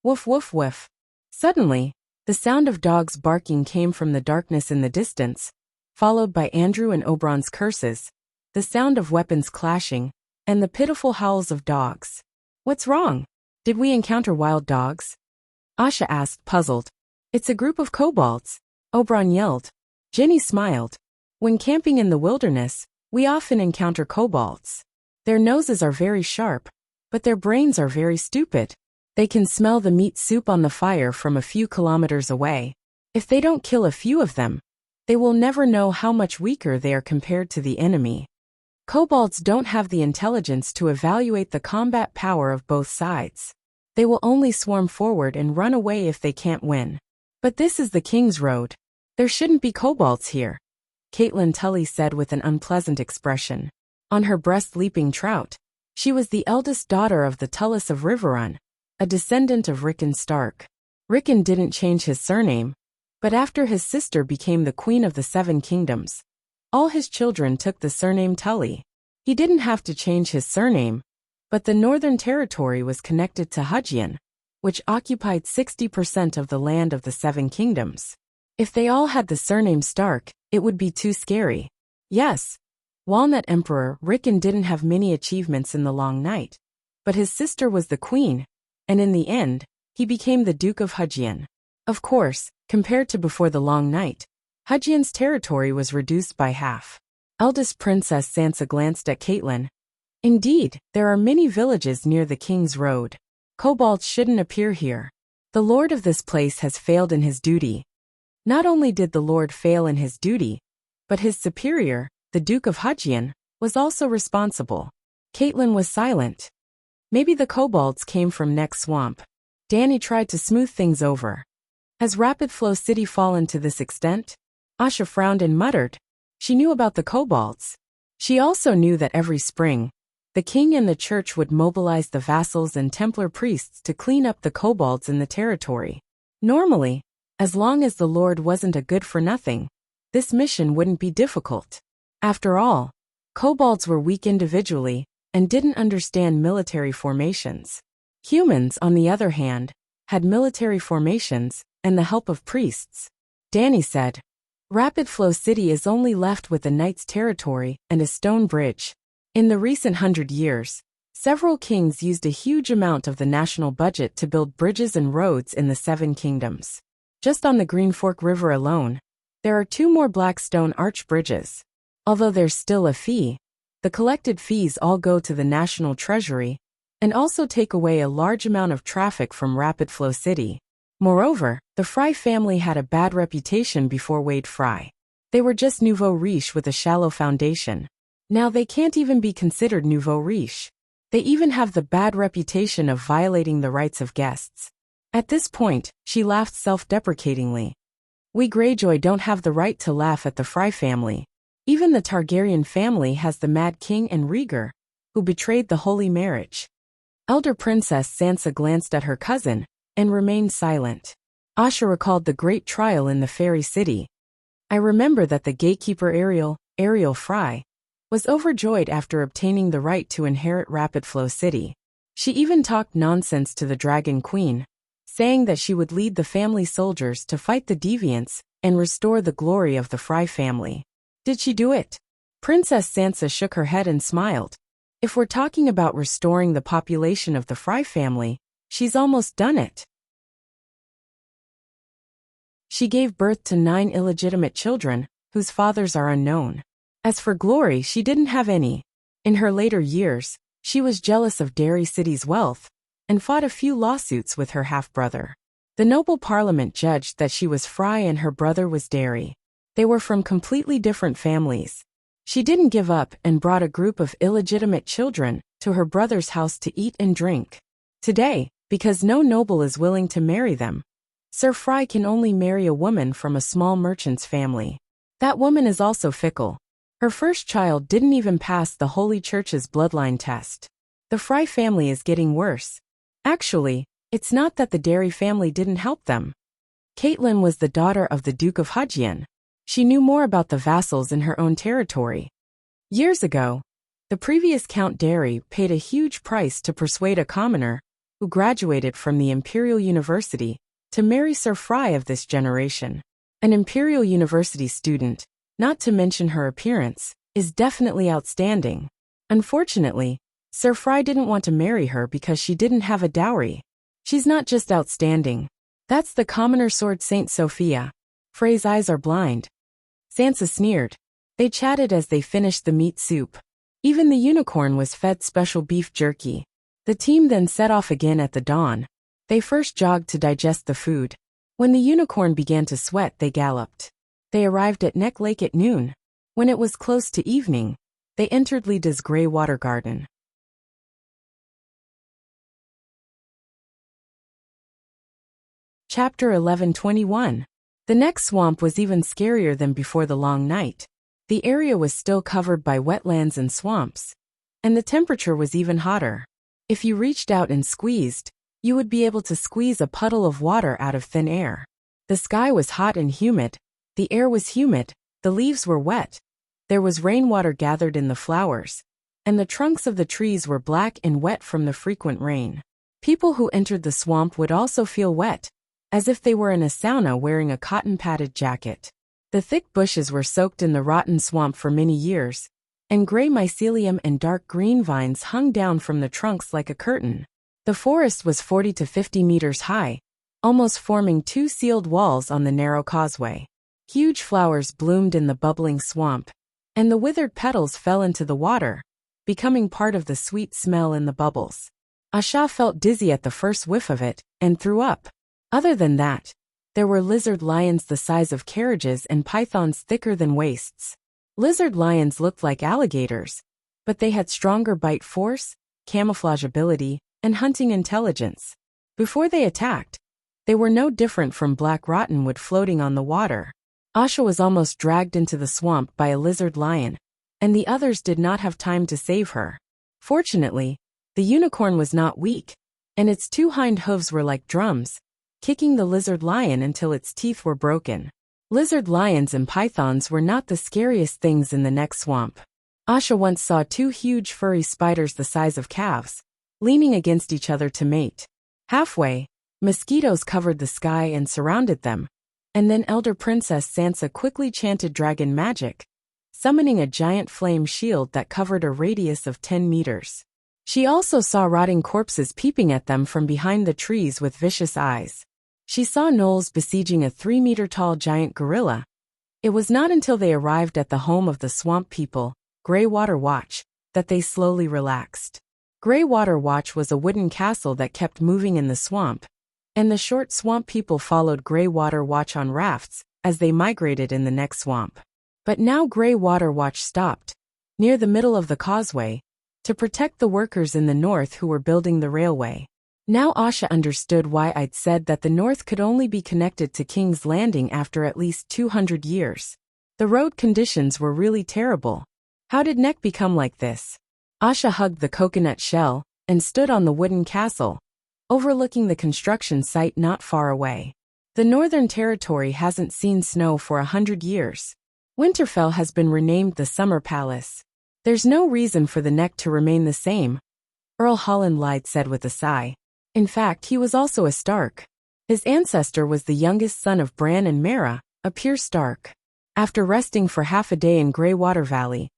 Woof woof woof. Suddenly, the sound of dogs barking came from the darkness in the distance, followed by Andrew and Oberyn's curses, the sound of weapons clashing, and the pitiful howls of dogs. What's wrong? Did we encounter wild dogs? Asha asked, puzzled. It's a group of kobolds, Oberyn yelled. Jenny smiled. When camping in the wilderness, we often encounter kobolds. Their noses are very sharp, but their brains are very stupid. They can smell the meat soup on the fire from a few kilometers away. If they don't kill a few of them, They will never know how much weaker they are compared to the enemy. Kobolds don't have the intelligence to evaluate the combat power of both sides. They will only swarm forward and run away if they can't win. But this is the King's Road. There shouldn't be kobolds here, Caitlin Tully said with an unpleasant expression. On her breast leaping trout. She was the eldest daughter of the Tullis of Riverrun, a descendant of Rickon Stark. Rickon didn't change his surname, but after his sister became the Queen of the Seven Kingdoms, all his children took the surname Tully. He didn't have to change his surname, but the Northern Territory was connected to Hudgian, which occupied 60% of the land of the Seven Kingdoms. If they all had the surname Stark, it would be too scary. Yes, Walnut Emperor Rickon didn't have many achievements in the Long Night, but his sister was the queen, and in the end, he became the Duke of Hudgian. Of course, compared to before the Long Night, Hudgian's territory was reduced by half. Eldest Princess Sansa glanced at Caitlin. Indeed, there are many villages near the King's Road. Kobolds shouldn't appear here. The lord of this place has failed in his duty. Not only did the lord fail in his duty, but his superior, the Duke of Hudgian, was also responsible. Caitlin was silent. Maybe the kobolds came from Neck Swamp. Dany tried to smooth things over. Has Rapid Flow City fallen to this extent? Asha frowned and muttered. She knew about the kobolds. She also knew that every spring, the king and the church would mobilize the vassals and Templar priests to clean up the kobolds in the territory. Normally, as long as the lord wasn't a good-for-nothing, this mission wouldn't be difficult. After all, kobolds were weak individually and didn't understand military formations. Humans, on the other hand, had military formations and the help of priests. Dany said, Rapid Flow City is only left with the Knight's territory and a stone bridge. In the recent 100 years, several kings used a huge amount of the national budget to build bridges and roads in the Seven Kingdoms. Just on the Green Fork River alone, there are 2 more black stone arch bridges. Although there's still a fee, the collected fees all go to the national treasury and also take away a large amount of traffic from Rapid Flow City. Moreover, the Fry family had a bad reputation before Wade Fry. They were just nouveau riche with a shallow foundation. Now they can't even be considered nouveau riche. They even have the bad reputation of violating the rights of guests. At this point, she laughed self-deprecatingly. We Greyjoy don't have the right to laugh at the Fry family. Even the Targaryen family has the Mad King and Rhaegar, who betrayed the holy marriage. Elder Princess Sansa glanced at her cousin and remained silent. Asha recalled the great trial in the fairy city. I remember that the gatekeeper Ariel Fry, was overjoyed after obtaining the right to inherit Rapid Flow City. She even talked nonsense to the Dragon Queen, saying that she would lead the family soldiers to fight the deviants and restore the glory of the Fry family. Did she do it? Princess Sansa shook her head and smiled. If we're talking about restoring the population of the Fry family, she's almost done it. She gave birth to 9 illegitimate children, whose fathers are unknown. As for glory, she didn't have any. In her later years, she was jealous of Derry City's wealth, and fought a few lawsuits with her half-brother. The noble parliament judged that she was Fry and her brother was Derry. They were from completely different families. She didn't give up and brought a group of illegitimate children to her brother's house to eat and drink. Today, because no noble is willing to marry them, Sir Fry can only marry a woman from a small merchant's family. That woman is also fickle. Her first child didn't even pass the Holy Church's bloodline test. The Fry family is getting worse. Actually, it's not that the Derry family didn't help them. Caitlin was the daughter of the Duke of Hudgian. She knew more about the vassals in her own territory. Years ago, the previous Count Derry paid a huge price to persuade a commoner, who graduated from the Imperial University, to marry Sir Fry of this generation. An Imperial University student, not to mention her appearance, is definitely outstanding. Unfortunately, Sir Fry didn't want to marry her because she didn't have a dowry. She's not just outstanding. That's the commoner sword Saint Sophia. Frey's eyes are blind. Sansa sneered. They chatted as they finished the meat soup. Even the unicorn was fed special beef jerky. The team then set off again at the dawn. They first jogged to digest the food. When the unicorn began to sweat, they galloped. They arrived at Neck Lake at noon. When it was close to evening, they entered Lida's gray water garden. Chapter 11:21. The next swamp was even scarier than before the long night. The area was still covered by wetlands and swamps, and the temperature was even hotter. If you reached out and squeezed, you would be able to squeeze a puddle of water out of thin air. The sky was hot and humid, the air was humid, the leaves were wet, there was rainwater gathered in the flowers, and the trunks of the trees were black and wet from the frequent rain. People who entered the swamp would also feel wet, as if they were in a sauna wearing a cotton-padded jacket. The thick bushes were soaked in the rotten swamp for many years, and gray mycelium and dark green vines hung down from the trunks like a curtain. The forest was 40 to 50 meters high, almost forming two sealed walls on the narrow causeway. Huge flowers bloomed in the bubbling swamp, and the withered petals fell into the water, becoming part of the sweet smell in the bubbles. Asha felt dizzy at the first whiff of it, and threw up. Other than that, there were lizard lions the size of carriages and pythons thicker than waists. Lizard lions looked like alligators, but they had stronger bite force, camouflage ability, and hunting intelligence. Before they attacked, they were no different from black rottenwood floating on the water. Asha was almost dragged into the swamp by a lizard lion, and the others did not have time to save her. Fortunately, the unicorn was not weak, and its two hind hooves were like drums, kicking the lizard lion until its teeth were broken. Lizard lions and pythons were not the scariest things in the next swamp. Asha once saw two huge furry spiders the size of calves, leaning against each other to mate. Halfway, mosquitoes covered the sky and surrounded them, and then Elder Princess Sansa quickly chanted dragon magic, summoning a giant flame shield that covered a radius of 10 meters. She also saw rotting corpses peeping at them from behind the trees with vicious eyes. She saw gnolls besieging a 3-meter-tall giant gorilla. It was not until they arrived at the home of the swamp people, Grey Water Watch, that they slowly relaxed. Grey Water Watch was a wooden castle that kept moving in the swamp, and the short swamp people followed Grey Water Watch on rafts as they migrated in the next swamp. But now Grey Water Watch stopped, near the middle of the causeway, to protect the workers in the north who were building the railway. Now Asha understood why I'd said that the north could only be connected to King's Landing after at least 200 years. The road conditions were really terrible. How did Neck become like this? Asha hugged the coconut shell and stood on the wooden castle, overlooking the construction site not far away. The Northern Territory hasn't seen snow for 100 years. Winterfell has been renamed the Summer Palace. There's no reason for the Neck to remain the same, Earl Hollandlide said with a sigh. In fact, he was also a Stark. His ancestor was the youngest son of Bran and Mara, a pure Stark. After resting for half a day in Grey Water Valley,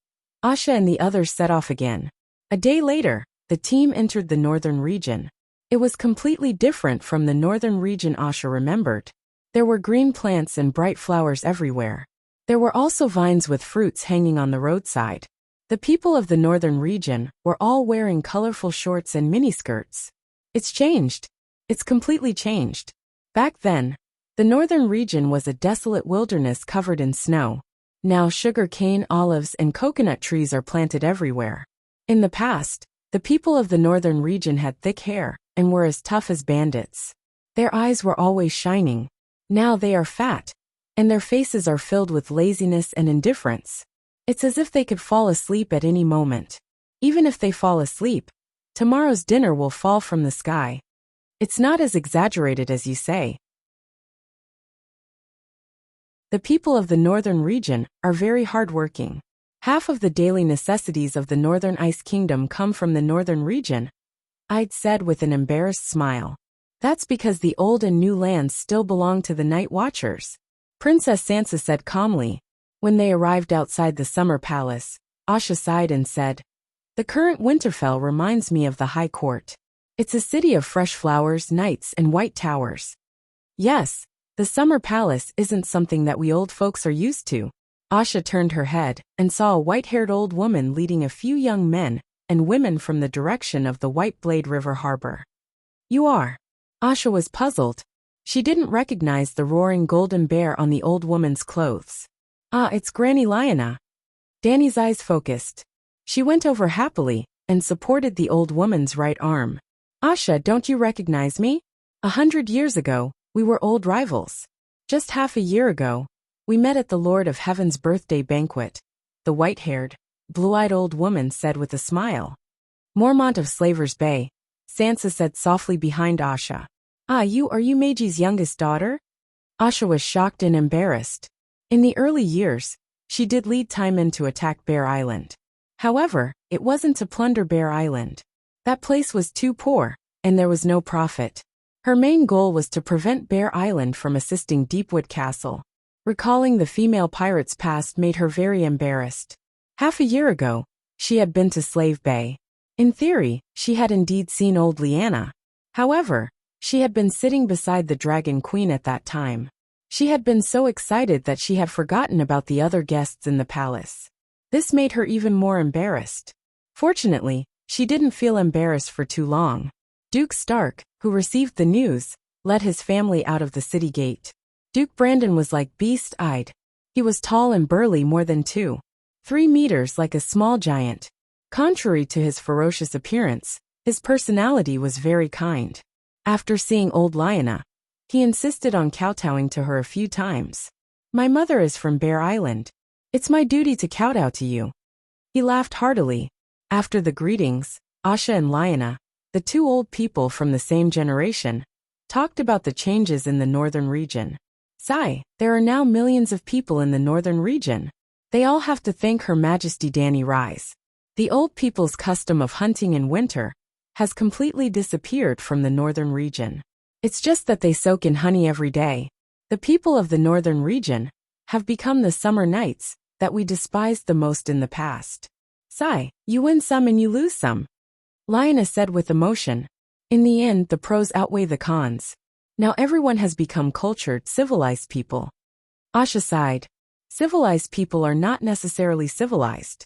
Asha and the others set off again. A day later, the team entered the northern region. It was completely different from the northern region Asha remembered. There were green plants and bright flowers everywhere. There were also vines with fruits hanging on the roadside. The people of the northern region were all wearing colorful shorts and miniskirts. It's changed. It's completely changed. Back then, the northern region was a desolate wilderness covered in snow. Now sugar cane, olives, and coconut trees are planted everywhere. In the past, the people of the northern region had thick hair and were as tough as bandits. Their eyes were always shining. Now they are fat, and their faces are filled with laziness and indifference. It's as if they could fall asleep at any moment. Even if they fall asleep, tomorrow's dinner will fall from the sky. It's not as exaggerated as you say. The people of the northern region are very hardworking. Half of the daily necessities of the Northern Ice Kingdom come from the northern region, I'd said with an embarrassed smile. That's because the old and new lands still belong to the Night Watchers, Princess Sansa said calmly. When they arrived outside the Summer Palace, Asha sighed and said, "The current Winterfell reminds me of the High Court. It's a city of fresh flowers, knights, and white towers." Yes, the Summer Palace isn't something that we old folks are used to. Asha turned her head and saw a white-haired old woman leading a few young men and women from the direction of the White Blade River harbor. "You are." Asha was puzzled. She didn't recognize the roaring golden bear on the old woman's clothes. Ah, it's Granny Lyanna. Danny's eyes focused. She went over happily and supported the old woman's right arm. Asha, don't you recognize me? 100 years ago, we were old rivals. Just half a year ago, we met at the Lord of Heaven's birthday banquet, the white-haired, blue-eyed old woman said with a smile. Mormont of Slaver's Bay, Sansa said softly behind Asha. Ah, are you Meiji's youngest daughter? Asha was shocked and embarrassed. In the early years, she did lead Taiman to attack Bear Island. However, it wasn't to plunder Bear Island. That place was too poor, and there was no profit. Her main goal was to prevent Bear Island from assisting Deepwood Castle. Recalling the female pirate's past made her very embarrassed. Half a year ago, she had been to Slave Bay. In theory, she had indeed seen old Lyanna. However, she had been sitting beside the Dragon Queen at that time. She had been so excited that she had forgotten about the other guests in the palace. This made her even more embarrassed. Fortunately, she didn't feel embarrassed for too long. Duke Stark, who received the news, led his family out of the city gate. Duke Brandon was like beast-eyed. He was tall and burly, more than 2-3 meters, like a small giant. Contrary to his ferocious appearance, his personality was very kind. After seeing old Lyanna, he insisted on kowtowing to her a few times. My mother is from Bear Island. It's my duty to kowtow to you. He laughed heartily. After the greetings, Asha and Lyanna, the two old people from the same generation, talked about the changes in the northern region. Sigh, there are now millions of people in the northern region. They all have to thank Her Majesty Danny Rise. The old people's custom of hunting in winter has completely disappeared from the northern region. It's just that they soak in honey every day. The people of the northern region have become the summer knights that we despised the most in the past. Sigh, you win some and you lose some. Lyanna said with emotion. In the end, the pros outweigh the cons. Now everyone has become cultured, civilized people. Asha sighed. Civilized people are not necessarily civilized.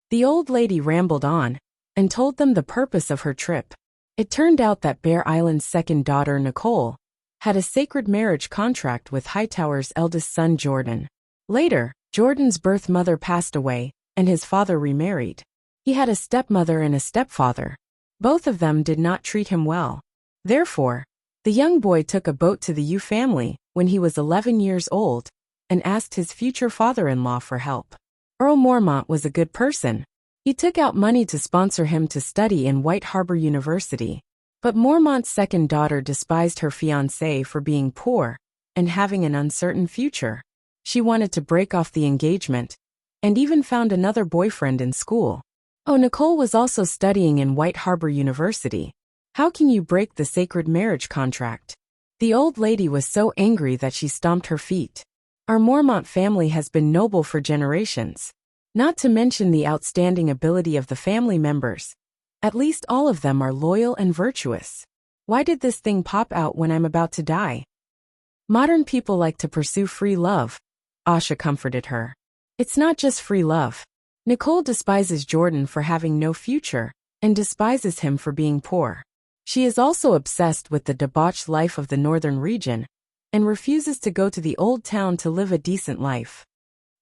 The old lady rambled on and told them the purpose of her trip. It turned out that Bear Island's second daughter, Nicole, had a sacred marriage contract with Hightower's eldest son, Jordan. Later, Jordan's birth mother passed away, and his father remarried. He had a stepmother and a stepfather. Both of them did not treat him well. Therefore, the young boy took a boat to the Yu family when he was 11 years old and asked his future father-in-law for help. Earl Mormont was a good person. He took out money to sponsor him to study in White Harbor University. But Mormont's second daughter despised her fiancé for being poor and having an uncertain future. She wanted to break off the engagement and even found another boyfriend in school. Oh, Nicole was also studying in White Harbor University. How can you break the sacred marriage contract? The old lady was so angry that she stomped her feet. Our Mormont family has been noble for generations. Not to mention the outstanding ability of the family members. At least all of them are loyal and virtuous. Why did this thing pop out when I'm about to die? Modern people like to pursue free love. Asha comforted her. It's not just free love. Nicole despises Jordan for having no future, and despises him for being poor. She is also obsessed with the debauched life of the northern region, and refuses to go to the old town to live a decent life.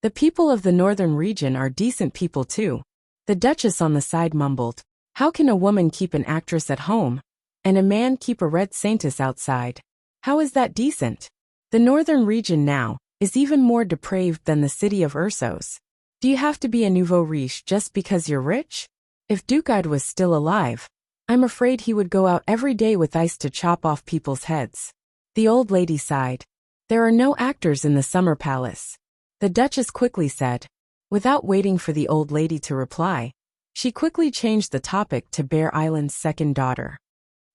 The people of the northern region are decent people too. The Duchess on the side mumbled. How can a woman keep an actress at home, and a man keep a red saintess outside? How is that decent? The northern region now is even more depraved than the city of Ursos. Do you have to be a nouveau riche just because you're rich? If Dukeide was still alive, I'm afraid he would go out every day with ice to chop off people's heads. The old lady sighed. There are no actors in the summer palace. The Duchess quickly said. Without waiting for the old lady to reply, she quickly changed the topic to Bear Island's second daughter.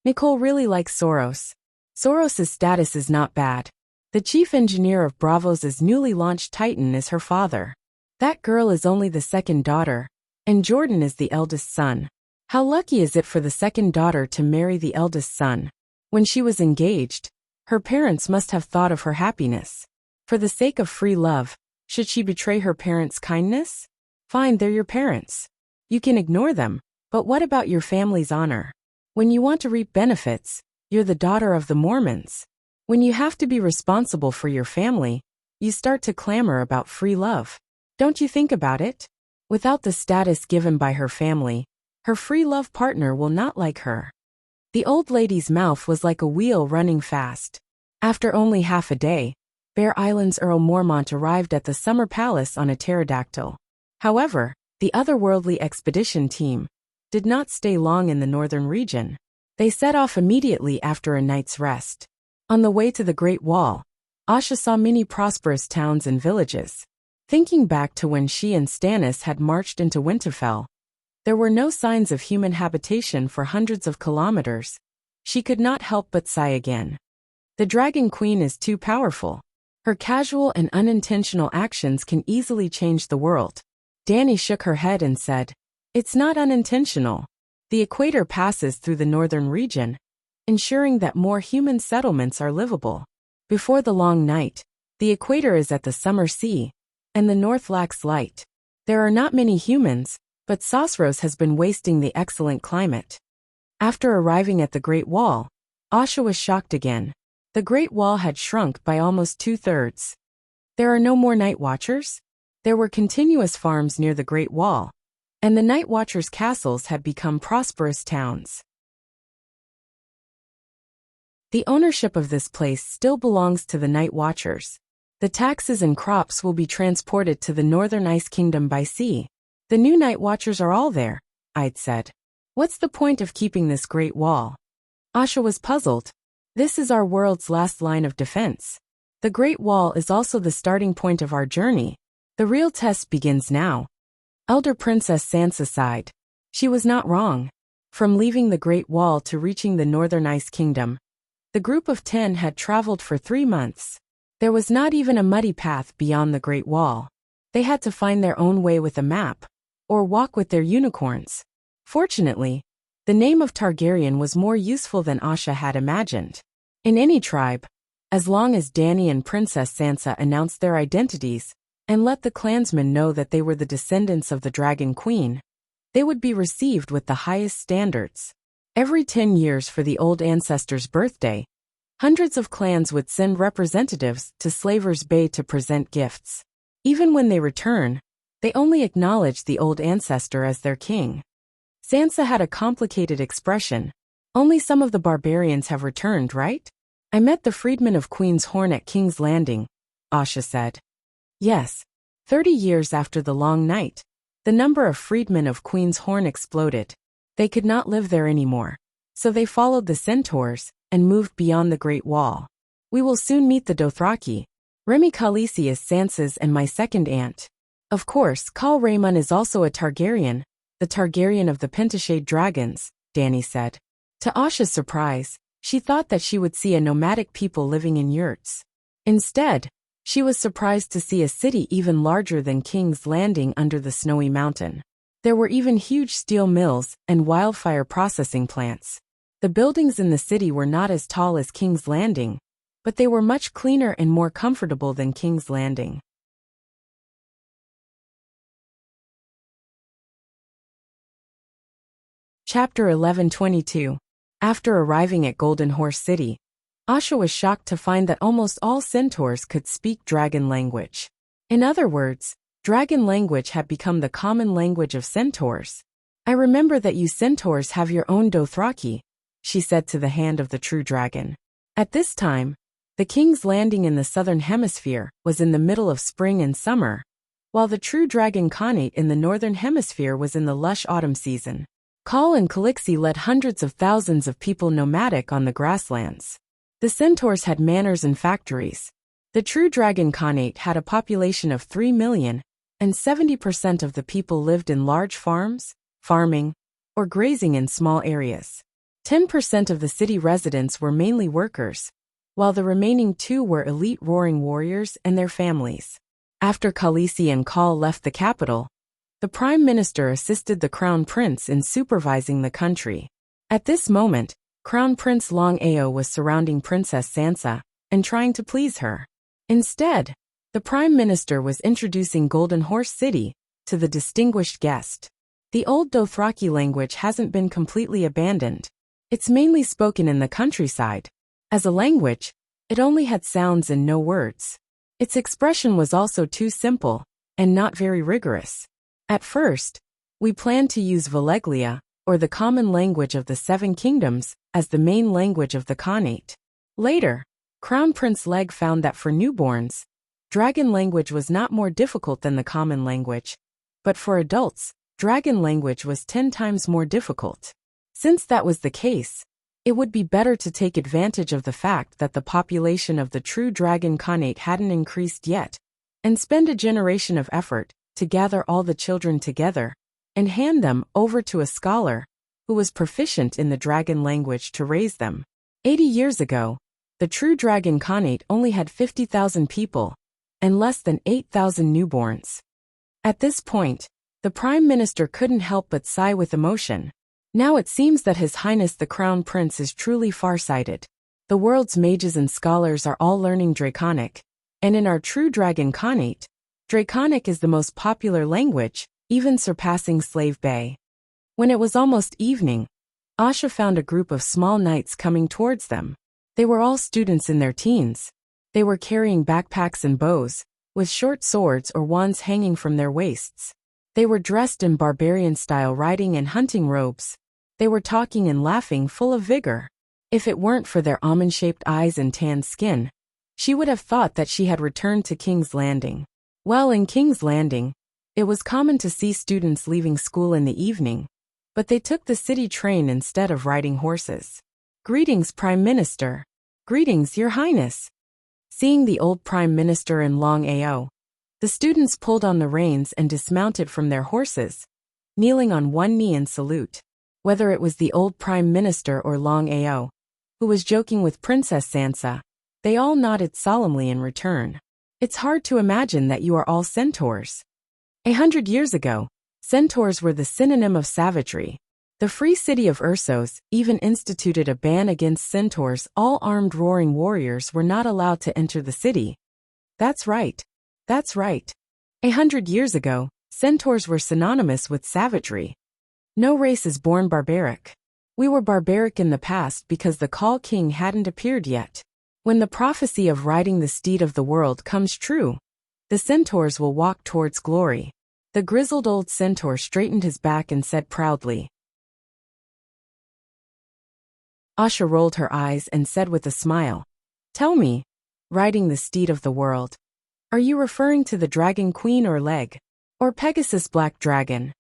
Nicole really likes Soros. Soros's status is not bad. The chief engineer of Bravos' newly launched Titan is her father. That girl is only the second daughter, and Jordan is the eldest son. How lucky is it for the second daughter to marry the eldest son? When she was engaged, her parents must have thought of her happiness. For the sake of free love, should she betray her parents' kindness? Fine, they're your parents. You can ignore them, but what about your family's honor? When you want to reap benefits, You're the daughter of the Mormons. When you have to be responsible for your family, you start to clamor about free love. Don't you think about it? Without the status given by her family, her free love partner will not like her. The old lady's mouth was like a wheel running fast. After only half a day, Bear Island's Earl Mormont arrived at the summer palace on a pterodactyl. However, the otherworldly expedition team did not stay long in the northern region. They set off immediately after a night's rest. On the way to the Great Wall, Asha saw many prosperous towns and villages. Thinking back to when she and Stannis had marched into Winterfell, there were no signs of human habitation for hundreds of kilometers. She could not help but sigh again. The Dragon Queen is too powerful. Her casual and unintentional actions can easily change the world. Dany shook her head and said, "It's not unintentional. The equator passes through the northern region, ensuring that more human settlements are livable. Before the long night, the equator is at the summer sea, and the north lacks light. There are not many humans, but Sosros has been wasting the excellent climate." After arriving at the Great Wall, Asha was shocked again. The Great Wall had shrunk by almost 2/3. There are no more night watchers? There were continuous farms near the Great Wall, and the night watchers' castles had become prosperous towns. The ownership of this place still belongs to the night watchers. The taxes and crops will be transported to the Northern Ice Kingdom by sea. The new night watchers are all there, I'd said. What's the point of keeping this Great Wall? Asha was puzzled. This is our world's last line of defense. The Great Wall is also the starting point of our journey. The real test begins now. Elder Princess Sansa sighed. She was not wrong. From leaving the Great Wall to reaching the Northern Ice Kingdom, the group of 10 had traveled for 3 months. There was not even a muddy path beyond the Great Wall. They had to find their own way with a map, or walk with their unicorns. Fortunately, the name of Targaryen was more useful than Asha had imagined. In any tribe, as long as Dany and Princess Sansa announced their identities, and let the clansmen know that they were the descendants of the Dragon Queen, they would be received with the highest standards. Every 10 years for the old ancestor's birthday, hundreds of clans would send representatives to Slaver's Bay to present gifts. Even when they return, they only acknowledge the old ancestor as their king. Sansa had a complicated expression. Only some of the barbarians have returned, right? I met the freedmen of Queen's Horn at King's Landing, Asha said. Yes. 30 years after the long night, the number of freedmen of Queen's Horn exploded. They could not live there anymore, so they followed the centaurs and moved beyond the Great Wall. We will soon meet the Dothraki. Remy Khaleesi is Sansa's and my second aunt. Of course, Khal Rhaemon is also a Targaryen, the Targaryen of the Pentashade Dragons, Dany said. To Asha's surprise, she thought that she would see a nomadic people living in yurts. Instead, she was surprised to see a city even larger than King's Landing under the snowy mountain. There were even huge steel mills and wildfire processing plants. The buildings in the city were not as tall as King's Landing, but they were much cleaner and more comfortable than King's Landing. Chapter 11:22. After arriving at Golden Horse City, Asha was shocked to find that almost all centaurs could speak dragon language. In other words, dragon language had become the common language of centaurs. I remember that you centaurs have your own Dothraki, she said to the hand of the true dragon. At this time, the King's Landing in the southern hemisphere was in the middle of spring and summer, while the true dragon Khanate in the northern hemisphere was in the lush autumn season. Khal and Khaleesi led hundreds of thousands of people nomadic on the grasslands. The centaurs had manors and factories. The true dragon Khanate had a population of 3 million, and 70% of the people lived in large farms, farming, or grazing in small areas. 10% of the city residents were mainly workers, while the remaining 2 were elite roaring warriors and their families. After Khaleesi and Khal left the capital, the Prime Minister assisted the Crown Prince in supervising the country. At this moment, Crown Prince Long Eo was surrounding Princess Sansa and trying to please her. Instead, the Prime Minister was introducing Golden Horse City to the distinguished guest. The old Dothraki language hasn't been completely abandoned. It's mainly spoken in the countryside. As a language, it only had sounds and no words. Its expression was also too simple, and not very rigorous. At first, we planned to use Vuleglia, or the common language of the Seven Kingdoms, as the main language of the Khanate. Later, Crown Prince Leg found that for newborns, Dragon language was not more difficult than the common language, but for adults, Dragon language was 10 times more difficult. Since that was the case, it would be better to take advantage of the fact that the population of the true Dragon Khanate hadn't increased yet, and spend a generation of effort to gather all the children together and hand them over to a scholar who was proficient in the Dragon language to raise them. 80 years ago, the true Dragon Khanate only had 50,000 people and less than 8,000 newborns. At this point, the Prime Minister couldn't help but sigh with emotion. Now it seems that His Highness the Crown Prince is truly far-sighted. The world's mages and scholars are all learning Draconic, and in our true Dragon Khanate, Draconic is the most popular language, even surpassing Slave Bay. When it was almost evening, Asha found a group of small knights coming towards them. They were all students in their teens. They were carrying backpacks and bows, with short swords or wands hanging from their waists. They were dressed in barbarian-style riding and hunting robes. They were talking and laughing full of vigor. If it weren't for their almond-shaped eyes and tanned skin, she would have thought that she had returned to King's Landing. Well, in King's Landing, it was common to see students leaving school in the evening, but they took the city train instead of riding horses. "Greetings, Prime Minister." "Greetings, Your Highness." Seeing the old Prime Minister and Long Ao, the students pulled on the reins and dismounted from their horses, kneeling on one knee in salute. Whether it was the old Prime Minister or Long Ao, who was joking with Princess Sansa, they all nodded solemnly in return. It's hard to imagine that you are all centaurs. 100 years ago, centaurs were the synonym of savagery. The free city of Ursos even instituted a ban against centaurs. All armed roaring warriors were not allowed to enter the city. That's right. That's right. 100 years ago, centaurs were synonymous with savagery. No race is born barbaric. We were barbaric in the past because the Khal King hadn't appeared yet. When the prophecy of riding the steed of the world comes true, the centaurs will walk towards glory. The grizzled old centaur straightened his back and said proudly. Asha rolled her eyes and said with a smile, "Tell me, riding the steed of the world, are you referring to the Dragon Queen or Leg, or Pegasus Black Dragon?"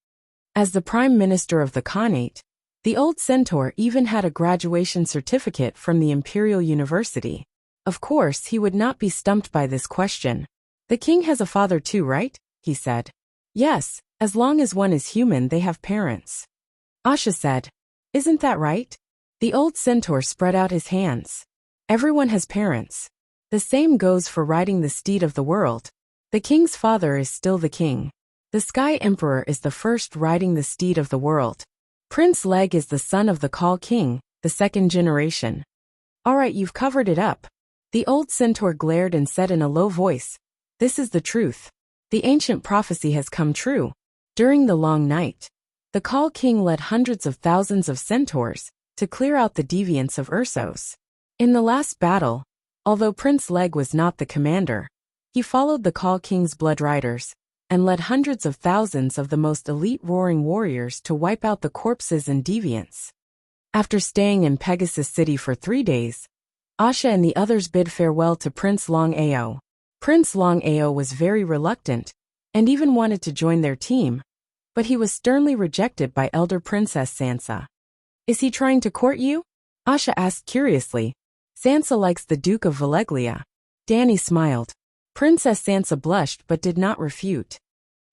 As the Prime Minister of the Khanate, the old centaur even had a graduation certificate from the Imperial University. Of course, he would not be stumped by this question. "The king has a father too, right?" he said. "Yes, as long as one is human they have parents." Asha said, "Isn't that right?" The old centaur spread out his hands. "Everyone has parents. The same goes for riding the steed of the world. The king's father is still the king. The Sky Emperor is the first riding the steed of the world. Prince Leg is the son of the Khal King, the second generation." "All right, you've covered it up." The old centaur glared and said in a low voice, "This is the truth. The ancient prophecy has come true. During the long night, the Khal King led hundreds of thousands of centaurs to clear out the deviants of Ursos. In the last battle, although Prince Leg was not the commander, he followed the Khal King's blood riders and led hundreds of thousands of the most elite roaring warriors to wipe out the corpses and deviants. After staying in Pegasus City for 3 days, Asha and the others bid farewell to Prince Long Ao. Prince Long Ao was very reluctant and even wanted to join their team, but he was sternly rejected by Elder Princess Sansa. "Is he trying to court you?" Asha asked curiously. "Sansa likes the Duke of Vuleglia." Dany smiled. Princess Sansa blushed but did not refute.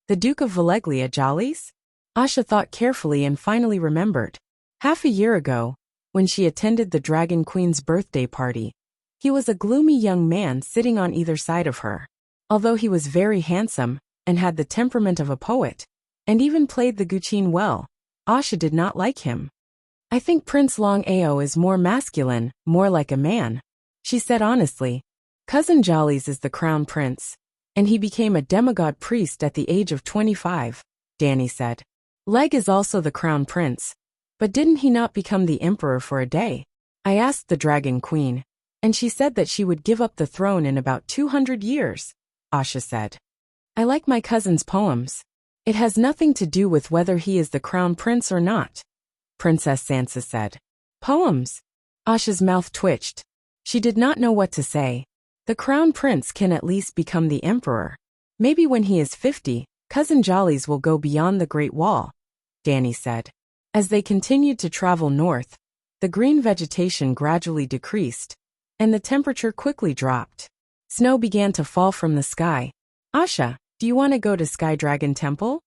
"The Duke of Vuleglia jollies?" Asha thought carefully and finally remembered. Half a year ago, when she attended the Dragon Queen's birthday party, he was a gloomy young man sitting on either side of her. Although he was very handsome and had the temperament of a poet, and even played the guqin well, Asha did not like him. "I think Prince Long Ao is more masculine, more like a man," she said honestly. "Cousin Jollies is the crown prince, and he became a demigod priest at the age of 25, Dany said. "Leg is also the crown prince, But didn't he not become the emperor for a day? I asked the dragon queen, and she said that she would give up the throne in about 200 years, Asha said. I like my cousin's poems. It has nothing to do with whether he is the crown prince or not, Princess Sansa said. Poems? Asha's mouth twitched. She did not know what to say. The crown prince can at least become the emperor. Maybe when he is 50, Cousin Jolly's will go beyond the Great Wall, Dany said. As they continued to travel north, the green vegetation gradually decreased, and the temperature quickly dropped. Snow began to fall from the sky. Asha, do you want to go to Sky Dragon Temple?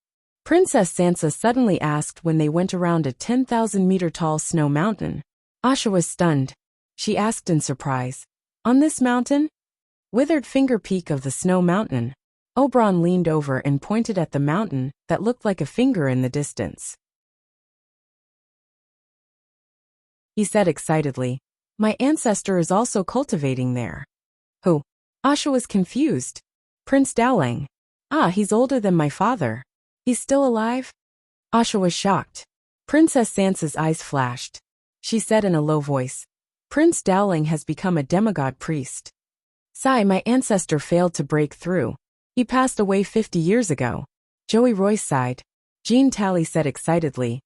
Princess Sansa suddenly asked when they went around a 10,000-meter-tall snow mountain. Asha was stunned. She asked in surprise, on this mountain? Withered finger peak of the snow mountain. Oberyn leaned over and pointed at the mountain that looked like a finger in the distance. He said excitedly, my ancestor is also cultivating there. Who? Asha was confused. Prince Dowling. Ah, he's older than my father. He's still alive? Asha was shocked. Princess Sansa's eyes flashed. She said in a low voice, Prince Dowling has become a demigod priest. Sigh, my ancestor failed to break through. He passed away 50 years ago. Joey Royce sighed. Jean Tally said excitedly,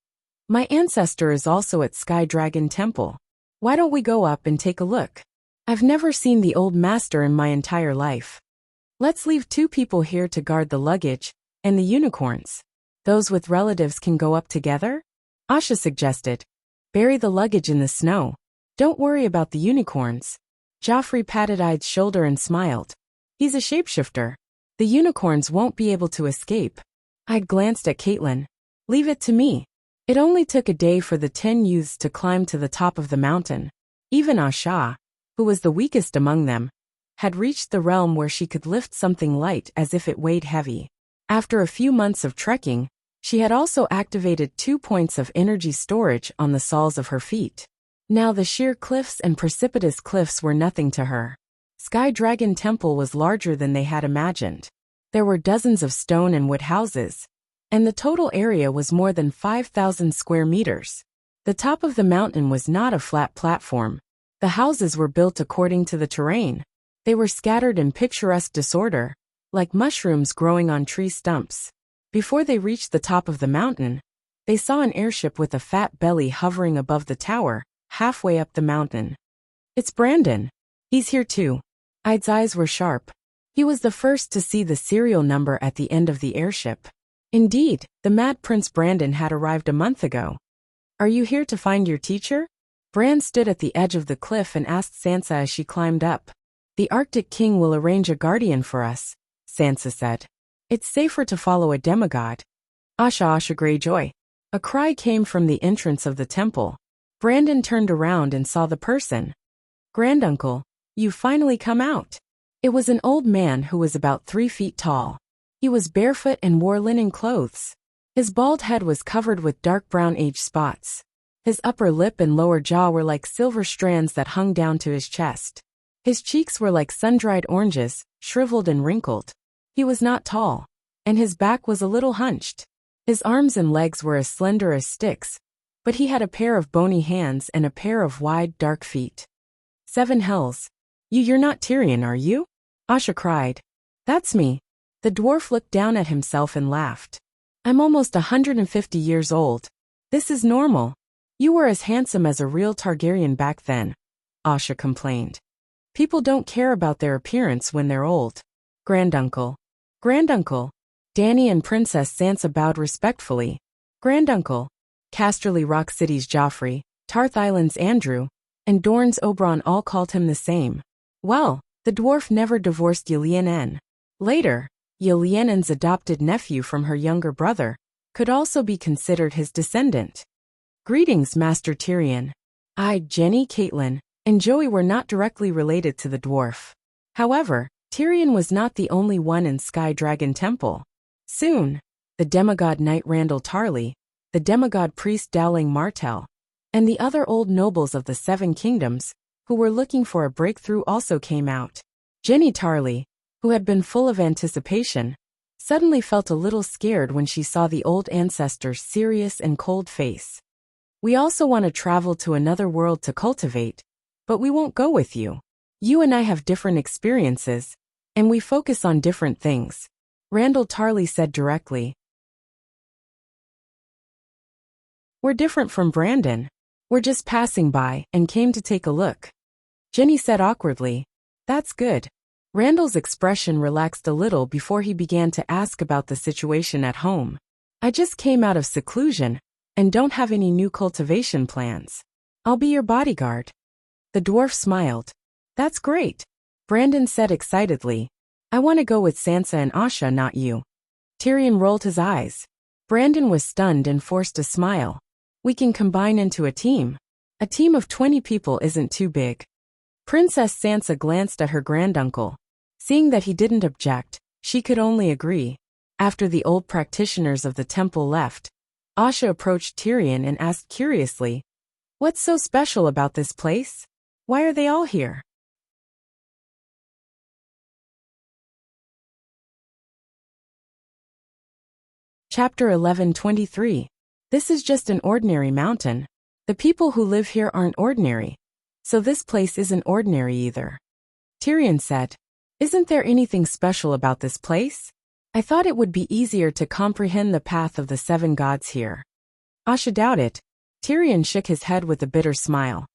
my ancestor is also at Sky Dragon Temple. Why don't we go up and take a look? I've never seen the old master in my entire life. Let's leave 2 people here to guard the luggage and the unicorns. Those with relatives can go up together? Asha suggested. Bury the luggage in the snow. Don't worry about the unicorns. Joffrey patted Ide's shoulder and smiled. He's a shapeshifter. The unicorns won't be able to escape. Ide glanced at Catelyn. Leave it to me. It only took a day for the 10 youths to climb to the top of the mountain. Even Asha, who was the weakest among them, had reached the realm where she could lift something light as if it weighed heavy. After a few months of trekking, she had also activated 2 points of energy storage on the soles of her feet. Now the sheer cliffs and precipitous cliffs were nothing to her. Sky Dragon Temple was larger than they had imagined. There were dozens of stone and wood houses, and the total area was more than 5,000 square meters. The top of the mountain was not a flat platform. The houses were built according to the terrain. They were scattered in picturesque disorder, like mushrooms growing on tree stumps. Before they reached the top of the mountain, they saw an airship with a fat belly hovering above the tower, halfway up the mountain. It's Brandon. He's here too. Ide's eyes were sharp. He was the first to see the serial number at the end of the airship. Indeed, the Mad Prince Brandon had arrived a month ago. Are you here to find your teacher? Bran stood at the edge of the cliff and asked Sansa as she climbed up. The Arctic King will arrange a guardian for us, Sansa said. It's safer to follow a demigod. Asha Greyjoy. A cry came from the entrance of the temple. Brandon turned around and saw the person. Granduncle, you've finally come out. It was an old man who was about 3 feet tall. He was barefoot and wore linen clothes. His bald head was covered with dark brown age spots. His upper lip and lower jaw were like silver strands that hung down to his chest. His cheeks were like sun-dried oranges, shriveled and wrinkled. He was not tall, and his back was a little hunched. His arms and legs were as slender as sticks, but he had a pair of bony hands and a pair of wide, dark feet. 7 hells. You're not Tyrion, are you? Asha cried. That's me. The dwarf looked down at himself and laughed. I'm almost 150 years old. This is normal. You were as handsome as a real Targaryen back then, Asha complained. People don't care about their appearance when they're old. Granduncle. Granduncle. Dany and Princess Sansa bowed respectfully. Granduncle. Casterly Rock City's Joffrey, Tarth Island's Andrew, and Dorne's Oberyn all called him the same. Well, the dwarf never divorced Yllian. Later, Yllian's adopted nephew from her younger brother could also be considered his descendant. Greetings, Master Tyrion. I, Jenny, Catelyn, and Joey were not directly related to the dwarf. However, Tyrion was not the only one in Sky Dragon Temple. Soon, the demigod knight Randall Tarly, the demigod priest Dowling Martell, and the other old nobles of the 7 kingdoms, who were looking for a breakthrough also came out. Jenny Tarly, who had been full of anticipation, suddenly felt a little scared when she saw the old ancestor's serious and cold face. We also want to travel to another world to cultivate, but we won't go with you. You and I have different experiences, and we focus on different things, Randall Tarley said directly. We're different from Brandon. We're just passing by and came to take a look. Jenny said awkwardly. That's good. Randall's expression relaxed a little before he began to ask about the situation at home. I just came out of seclusion and don't have any new cultivation plans. I'll be your bodyguard. The dwarf smiled. That's great. Brandon said excitedly. I want to go with Sansa and Asha, not you. Tyrion rolled his eyes. Brandon was stunned and forced a smile. We can combine into a team. A team of 20 people isn't too big. Princess Sansa glanced at her granduncle. Seeing that he didn't object, she could only agree. After the old practitioners of the temple left, Asha approached Tyrion and asked curiously, What's so special about this place? Why are they all here? Chapter 11:23. This is just an ordinary mountain. The people who live here aren't ordinary, so this place isn't ordinary either. Tyrion said, Isn't there anything special about this place? I thought it would be easier to comprehend the path of the 7 gods here. Asha doubted. Tyrion shook his head with a bitter smile.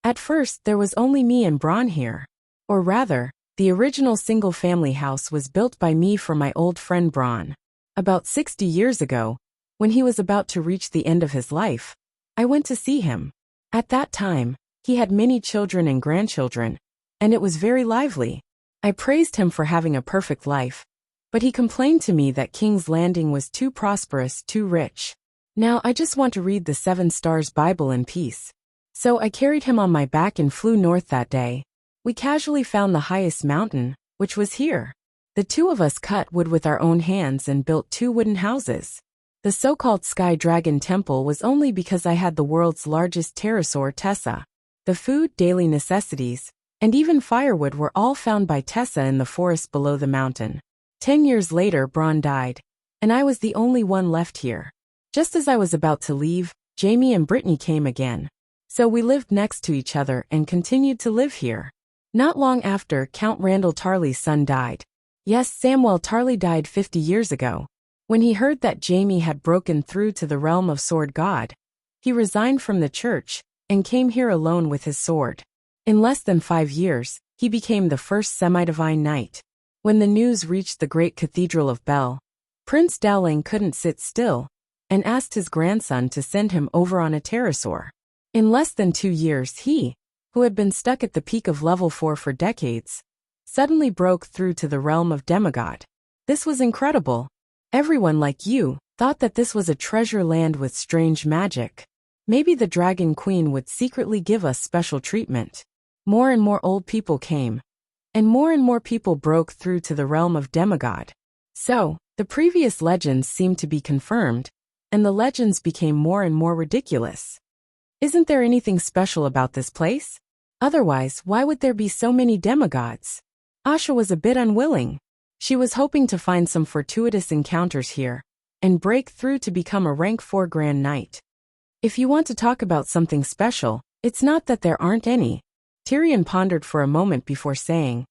At first there was only me and Bronn here. Or rather, the original single-family house was built by me for my old friend Bronn. About 60 years ago, when he was about to reach the end of his life, I went to see him. At that time, he had many children and grandchildren, and it was very lively. I praised him for having a perfect life, but he complained to me that King's Landing was too prosperous, too rich. Now I just want to read the 7 Stars Bible in peace. So I carried him on my back and flew north that day. We casually found the highest mountain, which was here. The 2 of us cut wood with our own hands and built 2 wooden houses. The so-called Sky Dragon Temple was only because I had the world's largest pterosaur, Tessa. The food, daily necessities, and even firewood were all found by Tessa in the forest below the mountain. 10 years later, Bronn died, and I was the only one left here. Just as I was about to leave, Jaime and Brittany came again. So we lived next to each other and continued to live here. Not long after, Count Randall Tarley's son died. Yes, Samwell Tarley died 50 years ago. When he heard that Jaime had broken through to the realm of Sword God, he resigned from the church and came here alone with his sword. In less than 5 years, he became the first semi-divine knight. When the news reached the great cathedral of Bel, Prince Dowling couldn't sit still and asked his grandson to send him over on a pterosaur. In less than 2 years, he, who had been stuck at the peak of level 4 for decades, suddenly broke through to the realm of demigod. This was incredible. Everyone like you thought that this was a treasure land with strange magic. Maybe the Dragon Queen would secretly give us special treatment. More and more old people came, and more people broke through to the realm of demigod. So, the previous legends seemed to be confirmed, and the legends became more and more ridiculous. Isn't there anything special about this place? Otherwise, why would there be so many demigods? Asha was a bit unwilling. She was hoping to find some fortuitous encounters here, and break through to become a rank 4 Grand Knight. If you want to talk about something special, it's not that there aren't any. Tyrion pondered for a moment before saying,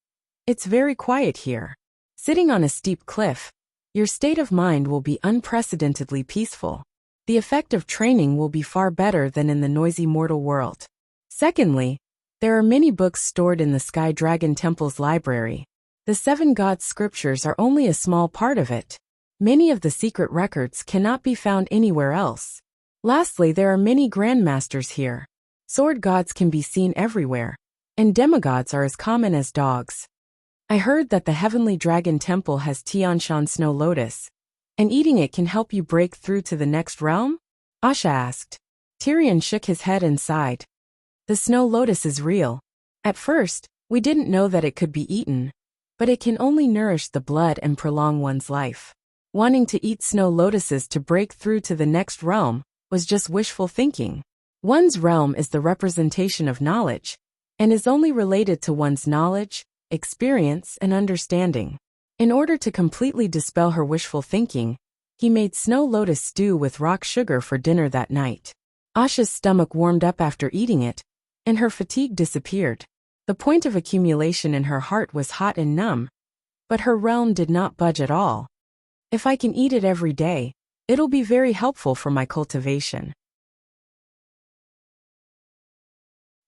It's very quiet here. Sitting on a steep cliff, your state of mind will be unprecedentedly peaceful. The effect of training will be far better than in the noisy mortal world. Secondly, there are many books stored in the Sky Dragon Temple's library. The 7 gods' scriptures are only a small part of it. Many of the secret records cannot be found anywhere else. Lastly, there are many grandmasters here. Sword gods can be seen everywhere, and demigods are as common as dogs. I heard that the Heavenly Dragon Temple has Tianshan Snow Lotus, and eating it can help you break through to the next realm? Asha asked. Tyrion shook his head and sighed. The Snow Lotus is real. At first, we didn't know that it could be eaten, but it can only nourish the blood and prolong one's life. Wanting to eat snow lotuses to break through to the next realm was just wishful thinking. One's realm is the representation of knowledge, and is only related to one's knowledge, experience, and understanding. In order to completely dispel her wishful thinking, he made snow lotus stew with rock sugar for dinner that night. Asha's stomach warmed up after eating it, and her fatigue disappeared. The point of accumulation in her heart was hot and numb, but her realm did not budge at all. If I can eat it every day, it'll be very helpful for my cultivation.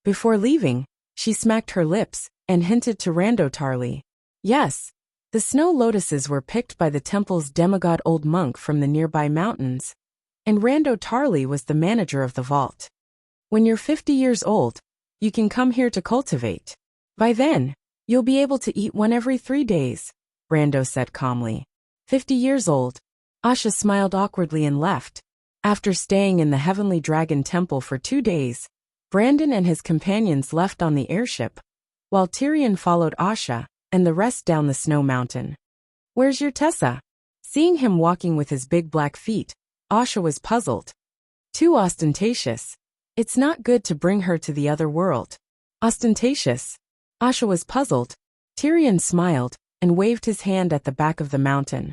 Before leaving, she smacked her lips and hinted to Rando Tarly. Yes, the snow lotuses were picked by the temple's demigod old monk from the nearby mountains, and Rando Tarly was the manager of the vault. When you're 50 years old, you can come here to cultivate. By then, you'll be able to eat one every 3 days, Rando said calmly. 50 years old. Asha smiled awkwardly and left. After staying in the Heavenly Dragon Temple for 2 days, Brandon and his companions left on the airship, while Tyrion followed Asha and the rest down the snow mountain. Where's your Tessa? Seeing him walking with his big black feet, Asha was puzzled. Too ostentatious. It's not good to bring her to the other world. Ostentatious? Asha was puzzled. Tyrion smiled and waved his hand at the back of the mountain.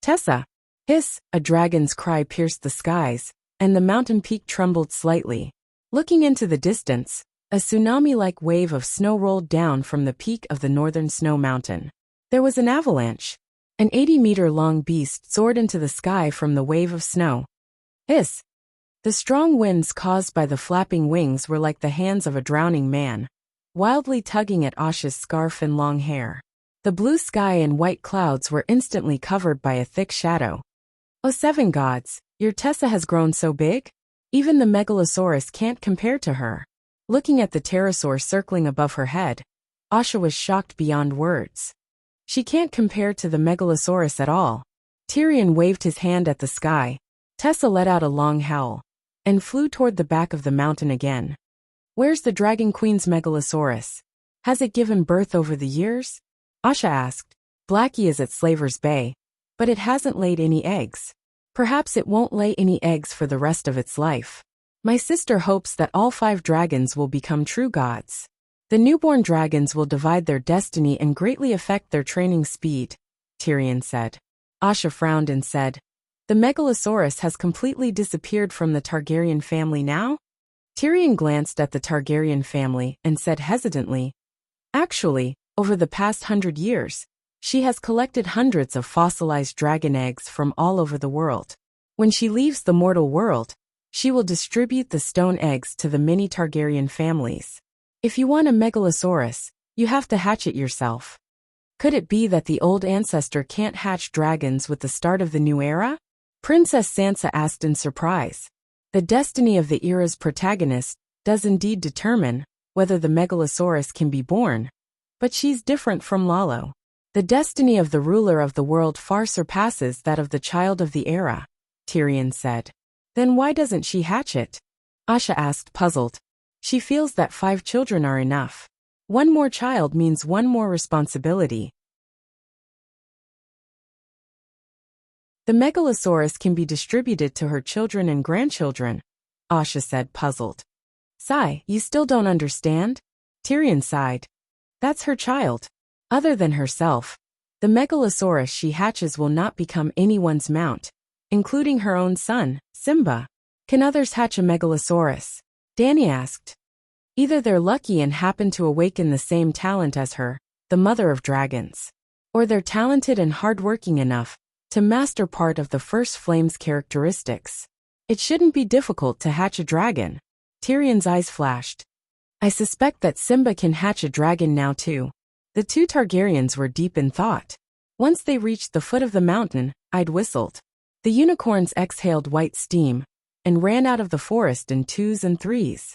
Tessa! Hiss! A dragon's cry pierced the skies, and the mountain peak trembled slightly. Looking into the distance, a tsunami-like wave of snow rolled down from the peak of the northern snow mountain. There was an avalanche. An 80-meter-long beast soared into the sky from the wave of snow. Hiss! The strong winds caused by the flapping wings were like the hands of a drowning man, wildly tugging at Asha's scarf and long hair. The blue sky and white clouds were instantly covered by a thick shadow. Oh, 7 gods, your Tessa has grown so big? Even the Megalosaurus can't compare to her. Looking at the pterosaur circling above her head, Asha was shocked beyond words. She can't compare to the Megalosaurus at all. Tyrion waved his hand at the sky. Tessa let out a long howl and flew toward the back of the mountain again. Where's the Dragon Queen's Megalosaurus? Has it given birth over the years? Asha asked. Blackie is at Slaver's Bay, but it hasn't laid any eggs. Perhaps it won't lay any eggs for the rest of its life. My sister hopes that all 5 dragons will become true gods. The newborn dragons will divide their destiny and greatly affect their training speed, Tyrion said. Asha frowned and said, the Megalosaurus has completely disappeared from the Targaryen family now? Tyrion glanced at the Targaryen family and said hesitantly, actually, over the past 100 years, she has collected hundreds of fossilized dragon eggs from all over the world. When she leaves the mortal world, she will distribute the stone eggs to the many Targaryen families. If you want a Megalosaurus, you have to hatch it yourself. Could it be that the old ancestor can't hatch dragons with the start of the new era? Princess Sansa asked in surprise. The destiny of the era's protagonist does indeed determine whether the Megalosaurus can be born, but she's different from Lalo. The destiny of the ruler of the world far surpasses that of the child of the era, Tyrion said. Then why doesn't she hatch it? Asha asked, puzzled. She feels that 5 children are enough. 1 more child means 1 more responsibility. The Megalosaurus can be distributed to her children and grandchildren, Asha said, puzzled. Sigh, you still don't understand? Tyrion sighed. That's her child. Other than herself, the Megalosaurus she hatches will not become anyone's mount, including her own son, Simba. Can others hatch a Megalosaurus? Dany asked. Either they're lucky and happen to awaken the same talent as her, the mother of dragons, or they're talented and hardworking enough to master part of the first flame's characteristics. It shouldn't be difficult to hatch a dragon. Tyrion's eyes flashed. I suspect that Simba can hatch a dragon now too. The 2 Targaryens were deep in thought. Once they reached the foot of the mountain, I'd whistled. The unicorns exhaled white steam and ran out of the forest in 2s and 3s.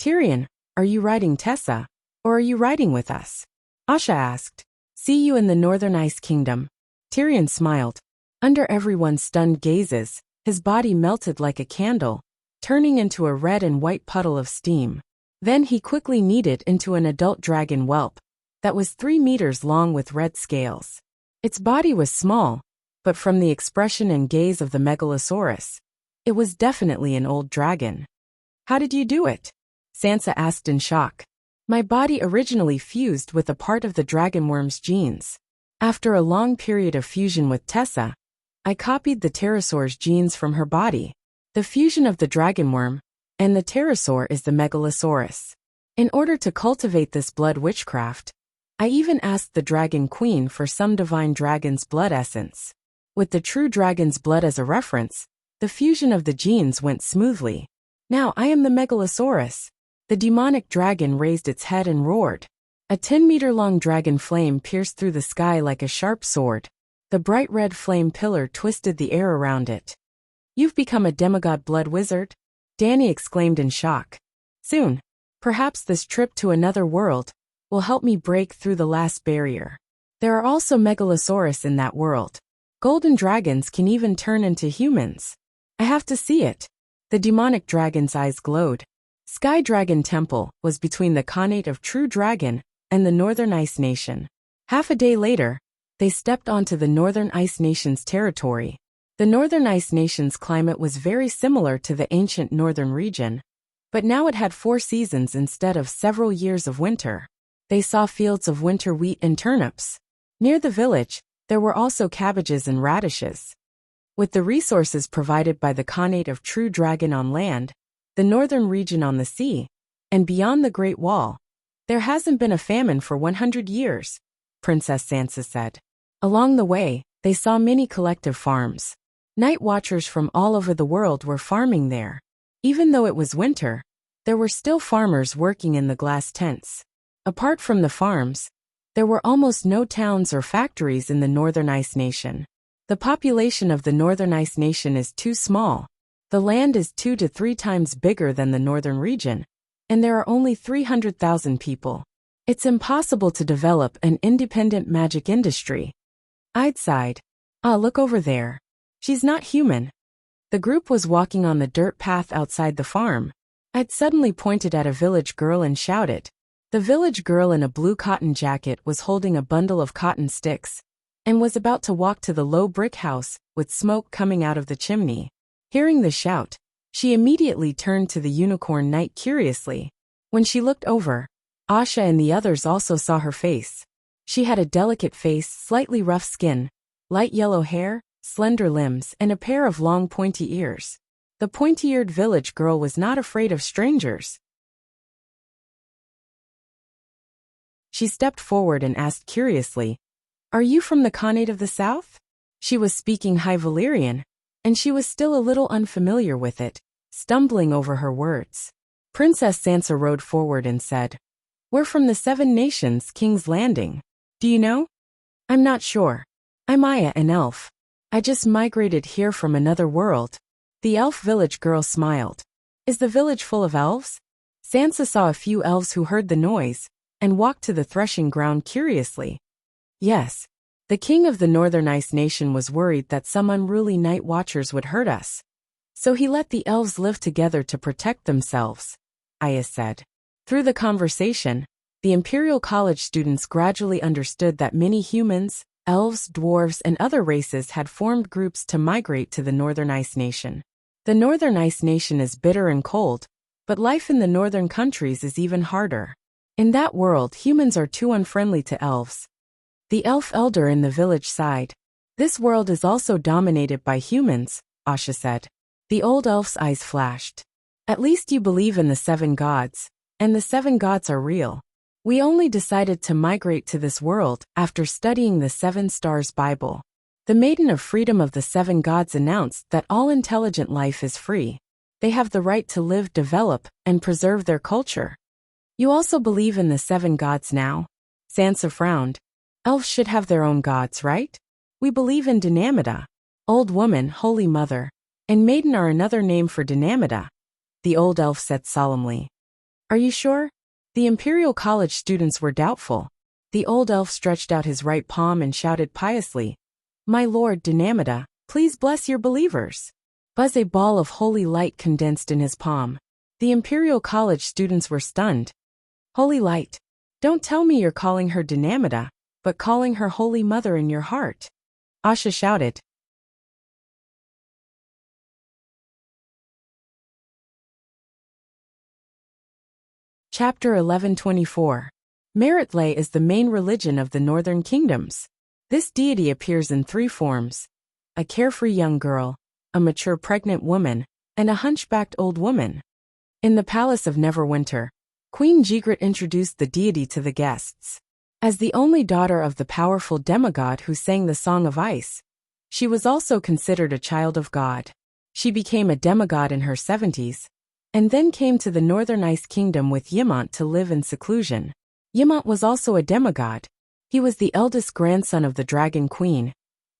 Tyrion, are you riding Tessa, or are you riding with us? Asha asked. See you in the Northern Ice Kingdom. Tyrion smiled. Under everyone's stunned gazes, his body melted like a candle, turning into a red and white puddle of steam. Then he quickly kneaded into an adult dragon whelp that was 3 meters long with red scales. Its body was small, but from the expression and gaze of the Megalosaurus, it was definitely an old dragon. How did you do it? Sansa asked in shock. My body originally fused with a part of the dragonworm's genes. After a long period of fusion with Tessa, I copied the pterosaur's genes from her body. The fusion of the dragonworm and the pterosaur is the megalosaurus. In order to cultivate this blood witchcraft, I even asked the dragon queen for some divine dragon's blood essence. With the true dragon's blood as a reference, the fusion of the genes went smoothly. Now I am the megalosaurus. The demonic dragon raised its head and roared. A 10-meter-long dragon flame pierced through the sky like a sharp sword. The bright red flame pillar twisted the air around it. You've become a demigod blood wizard? Danny exclaimed in shock. Soon. Perhaps this trip to another world will help me break through the last barrier. There are also megalosaurus in that world. Golden dragons can even turn into humans. I have to see it. The demonic dragon's eyes glowed. Sky Dragon Temple was between the Khanate of True Dragon and the Northern Ice Nation. Half a day later, they stepped onto the Northern Ice Nation's territory. The Northern Ice Nation's climate was very similar to the ancient Northern region, but now it had 4 seasons instead of several years of winter. They saw fields of winter wheat and turnips. Near the village, there were also cabbages and radishes. With the resources provided by the Khanate of True Dragon on land, the northern region on the sea, and beyond the Great Wall, there hasn't been a famine for 100 years, Princess Sansa said. Along the way, they saw many collective farms. Night watchers from all over the world were farming there. Even though it was winter, there were still farmers working in the glass tents. Apart from the farms, there were almost no towns or factories in the Northern Ice Nation. The population of the Northern Ice Nation is too small. The land is 2 to 3 times bigger than the northern region, and there are only 300,000 people. It's impossible to develop an independent magic industry. I'd sighed. Ah, look over there. She's not human. The group was walking on the dirt path outside the farm. I'd suddenly pointed at a village girl and shouted. The village girl in a blue cotton jacket was holding a bundle of cotton sticks and was about to walk to the low brick house with smoke coming out of the chimney. Hearing the shout, she immediately turned to the unicorn knight curiously. When she looked over, Asha and the others also saw her face. She had a delicate face, slightly rough skin, light yellow hair, slender limbs, and a pair of long pointy ears. The pointy-eared village girl was not afraid of strangers. She stepped forward and asked curiously, "Are you from the Khanate of the South?" She was speaking High Valyrian, and she was still a little unfamiliar with it, stumbling over her words. Princess Sansa rode forward and said, "We're from the 7 Nations, King's Landing. Do you know?" "I'm not sure. I'm Aya, an elf. I just migrated here from another world." The elf village girl smiled. "Is the village full of elves?" Sansa saw a few elves who heard the noise and walked to the threshing ground curiously. "Yes. The king of the Northern Ice Nation was worried that some unruly night watchers would hurt us. So he let the elves live together to protect themselves," Aya said. Through the conversation, the Imperial College students gradually understood that many humans, elves, dwarves, and other races had formed groups to migrate to the Northern Ice Nation. The Northern Ice Nation is bitter and cold, but life in the northern countries is even harder. In that world, humans are too unfriendly to elves. The elf elder in the village sighed. "This world is also dominated by humans," Asha said. The old elf's eyes flashed. "At least you believe in the 7 gods, and the 7 gods are real. We only decided to migrate to this world after studying the 7 Stars Bible. The Maiden of Freedom of the 7 gods announced that all intelligent life is free. They have the right to live, develop, and preserve their culture." "You also believe in the 7 gods now?" Sansa frowned. "Elves should have their own gods, right? We believe in Dynamida. Old woman, holy mother, and maiden are another name for Dynamida," the old elf said solemnly. "Are you sure?" The Imperial College students were doubtful. The old elf stretched out his right palm and shouted piously, "My lord Dynamida, please bless your believers." Buzz, a ball of holy light condensed in his palm. The Imperial College students were stunned. "Holy light. Don't tell me you're calling her Dynamida, but calling her Holy Mother in your heart," Asha shouted. Chapter 1124. Meritlay is the main religion of the Northern Kingdoms. This deity appears in 3 forms: a carefree young girl, a mature pregnant woman, and a hunchbacked old woman. In the Palace of Neverwinter, Queen Ygritte introduced the deity to the guests. As the only daughter of the powerful demigod who sang the Song of Ice, she was also considered a child of God. She became a demigod in her 70s, and then came to the Northern Ice Kingdom with Ymont to live in seclusion. Ymont was also a demigod. He was the eldest grandson of the Dragon Queen,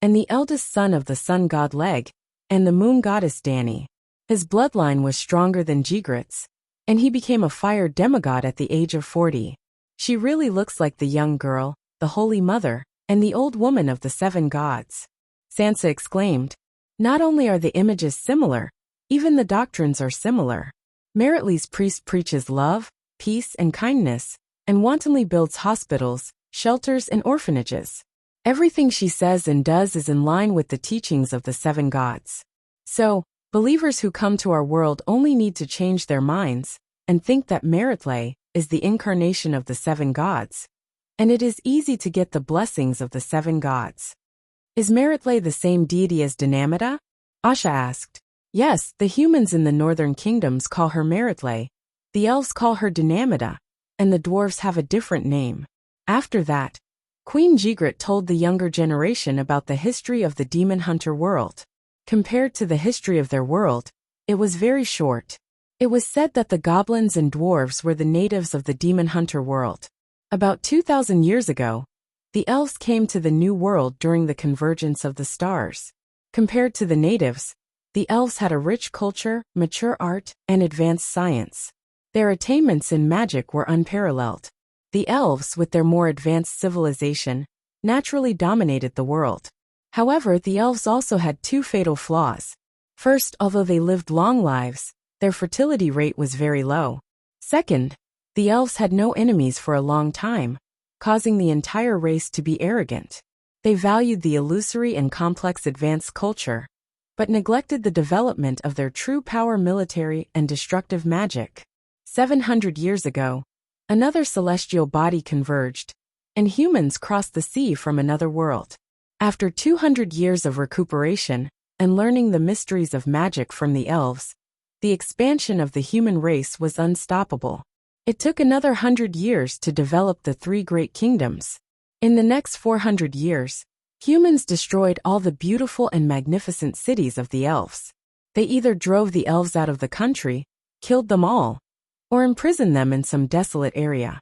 and the eldest son of the sun god Leg, and the moon goddess Dany. His bloodline was stronger than Ygritte's, and he became a fire demigod at the age of 40. She really looks like the young girl, the Holy Mother, and the old woman of the 7 gods. Sansa exclaimed. Not only are the images similar, even the doctrines are similar. Meritlee's priest preaches love, peace, and kindness, and wantonly builds hospitals, shelters, and orphanages. Everything she says and does is in line with the teachings of the 7 gods. So, believers who come to our world only need to change their minds and think that Meritlee is the incarnation of the 7 gods, and it is easy to get the blessings of the 7 gods. Is Meritlee the same deity as Dynamita? Asha asked. Yes, the humans in the northern kingdoms call her Meritlee, the elves call her Dynamita, and the dwarves have a different name. After that, Queen Ygritte told the younger generation about the history of the demon hunter world. Compared to the history of their world, it was very short. It was said that the goblins and dwarves were the natives of the demon hunter world. About 2,000 years ago, the elves came to the new world during the convergence of the stars. Compared to the natives, the elves had a rich culture, mature art, and advanced science. Their attainments in magic were unparalleled. The elves, with their more advanced civilization, naturally dominated the world. However, the elves also had 2 fatal flaws. First, although they lived long lives, their fertility rate was very low. Second, the elves had no enemies for a long time, causing the entire race to be arrogant. They valued the illusory and complex advanced culture, but neglected the development of their true power, military and destructive magic. 700 years ago, another celestial body converged, and humans crossed the sea from another world. After 200 years of recuperation and learning the mysteries of magic from the elves, the expansion of the human race was unstoppable. It took another 100 years to develop the 3 great kingdoms. In the next 400 years, humans destroyed all the beautiful and magnificent cities of the elves. They either drove the elves out of the country, killed them all, or imprisoned them in some desolate area.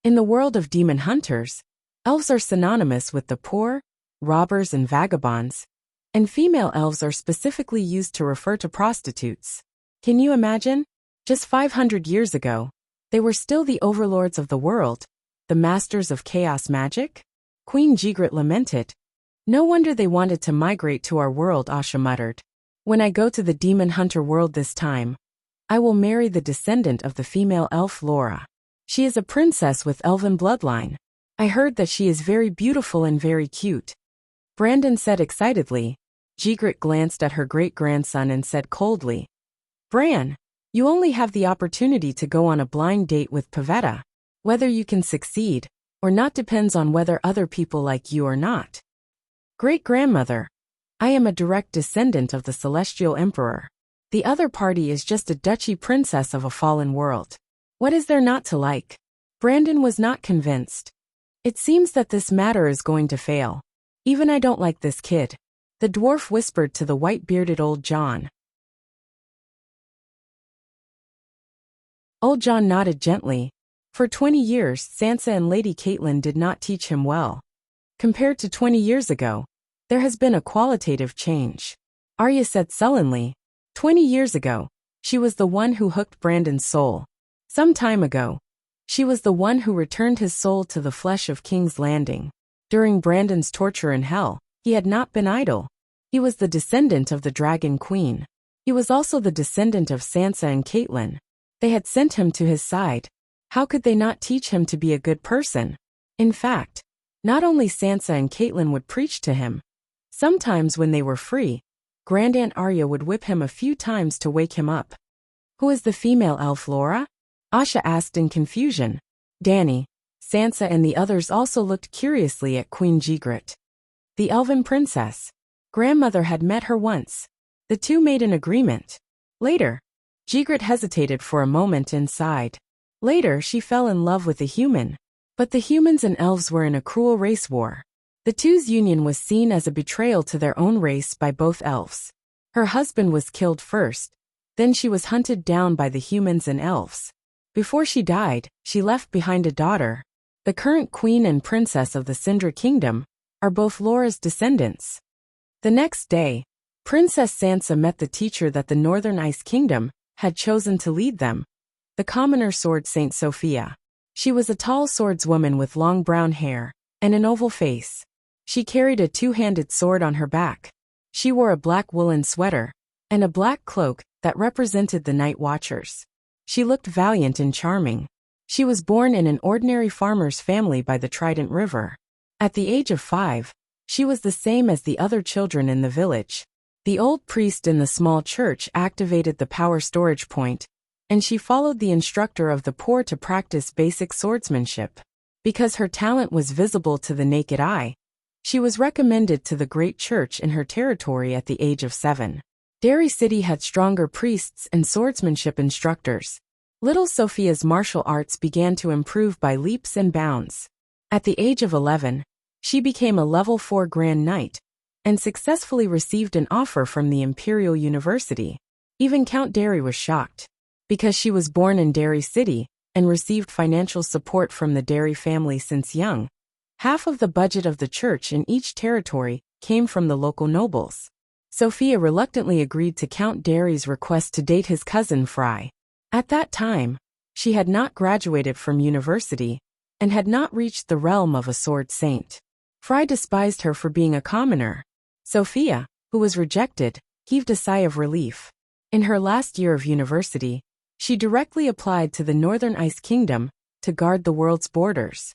In the world of demon hunters, elves are synonymous with the poor, robbers, and vagabonds, and female elves are specifically used to refer to prostitutes. Can you imagine? Just 500 years ago, they were still the overlords of the world, the masters of chaos magic? Queen Ygritte lamented. No wonder they wanted to migrate to our world, Asha muttered. When I go to the demon hunter world this time, I will marry the descendant of the female elf Laura. She is a princess with elven bloodline. I heard that she is very beautiful and very cute. Brandon said excitedly. Ygritte glanced at her great-grandson and said coldly, Bran, you only have the opportunity to go on a blind date with Pavetta. Whether you can succeed or not depends on whether other people like you or not. Great-grandmother, I am a direct descendant of the Celestial Emperor. The other party is just a duchy princess of a fallen world. What is there not to like? Brandon was not convinced. It seems that this matter is going to fail. Even I don't like this kid. The dwarf whispered to the white-bearded old John. Old John nodded gently. For 20 years, Sansa and Lady Catelyn did not teach him well. Compared to 20 years ago, there has been a qualitative change. Arya said sullenly. 20 years ago, she was the one who hooked Brandon's soul. Some time ago, she was the one who returned his soul to the flesh of King's Landing. During Brandon's torture in hell, he had not been idle. He was the descendant of the Dragon Queen. He was also the descendant of Sansa and Catelyn. They had sent him to his side. How could they not teach him to be a good person? In fact, not only Sansa and Catelyn would preach to him. Sometimes when they were free, Grandaunt Arya would whip him a few times to wake him up. Who is the female elf Laura? Asha asked in confusion. Dany, Sansa and the others also looked curiously at Queen Ygritte. The elven princess. Grandmother had met her once. The two made an agreement. Later, Jigrit hesitated for a moment and sighed. Later, she fell in love with a human. But the humans and elves were in a cruel race war. The two's union was seen as a betrayal to their own race by both elves. Her husband was killed first, then she was hunted down by the humans and elves. Before she died, she left behind a daughter. The current queen and princess of the Sindra kingdom are both Laura's descendants. The next day, Princess Sansa met the teacher that the Northern Ice Kingdom had chosen to lead them, the commoner sword Saint Sophia. She was a tall swordswoman with long brown hair and an oval face. She carried a two-handed sword on her back. She wore a black woolen sweater and a black cloak that represented the Night Watchers. She looked valiant and charming. She was born in an ordinary farmer's family by the Trident River. At the age of 5, she was the same as the other children in the village. The old priest in the small church activated the power storage point, and she followed the instructor of the poor to practice basic swordsmanship. Because her talent was visible to the naked eye, she was recommended to the great church in her territory at the age of 7. Derry City had stronger priests and swordsmanship instructors. Little Sophia's martial arts began to improve by leaps and bounds. At the age of 11, she became a level 4 Grand Knight and successfully received an offer from the Imperial University. Even Count Derry was shocked. Because she was born in Derry City and received financial support from the Derry family since young, half of the budget of the church in each territory came from the local nobles. Sophia reluctantly agreed to Count Derry's request to date his cousin Fry. At that time, she had not graduated from university and had not reached the realm of a sword saint. Fry despised her for being a commoner. Sophia, who was rejected, heaved a sigh of relief. In her last year of university, she directly applied to the Northern Ice Kingdom to guard the world's borders.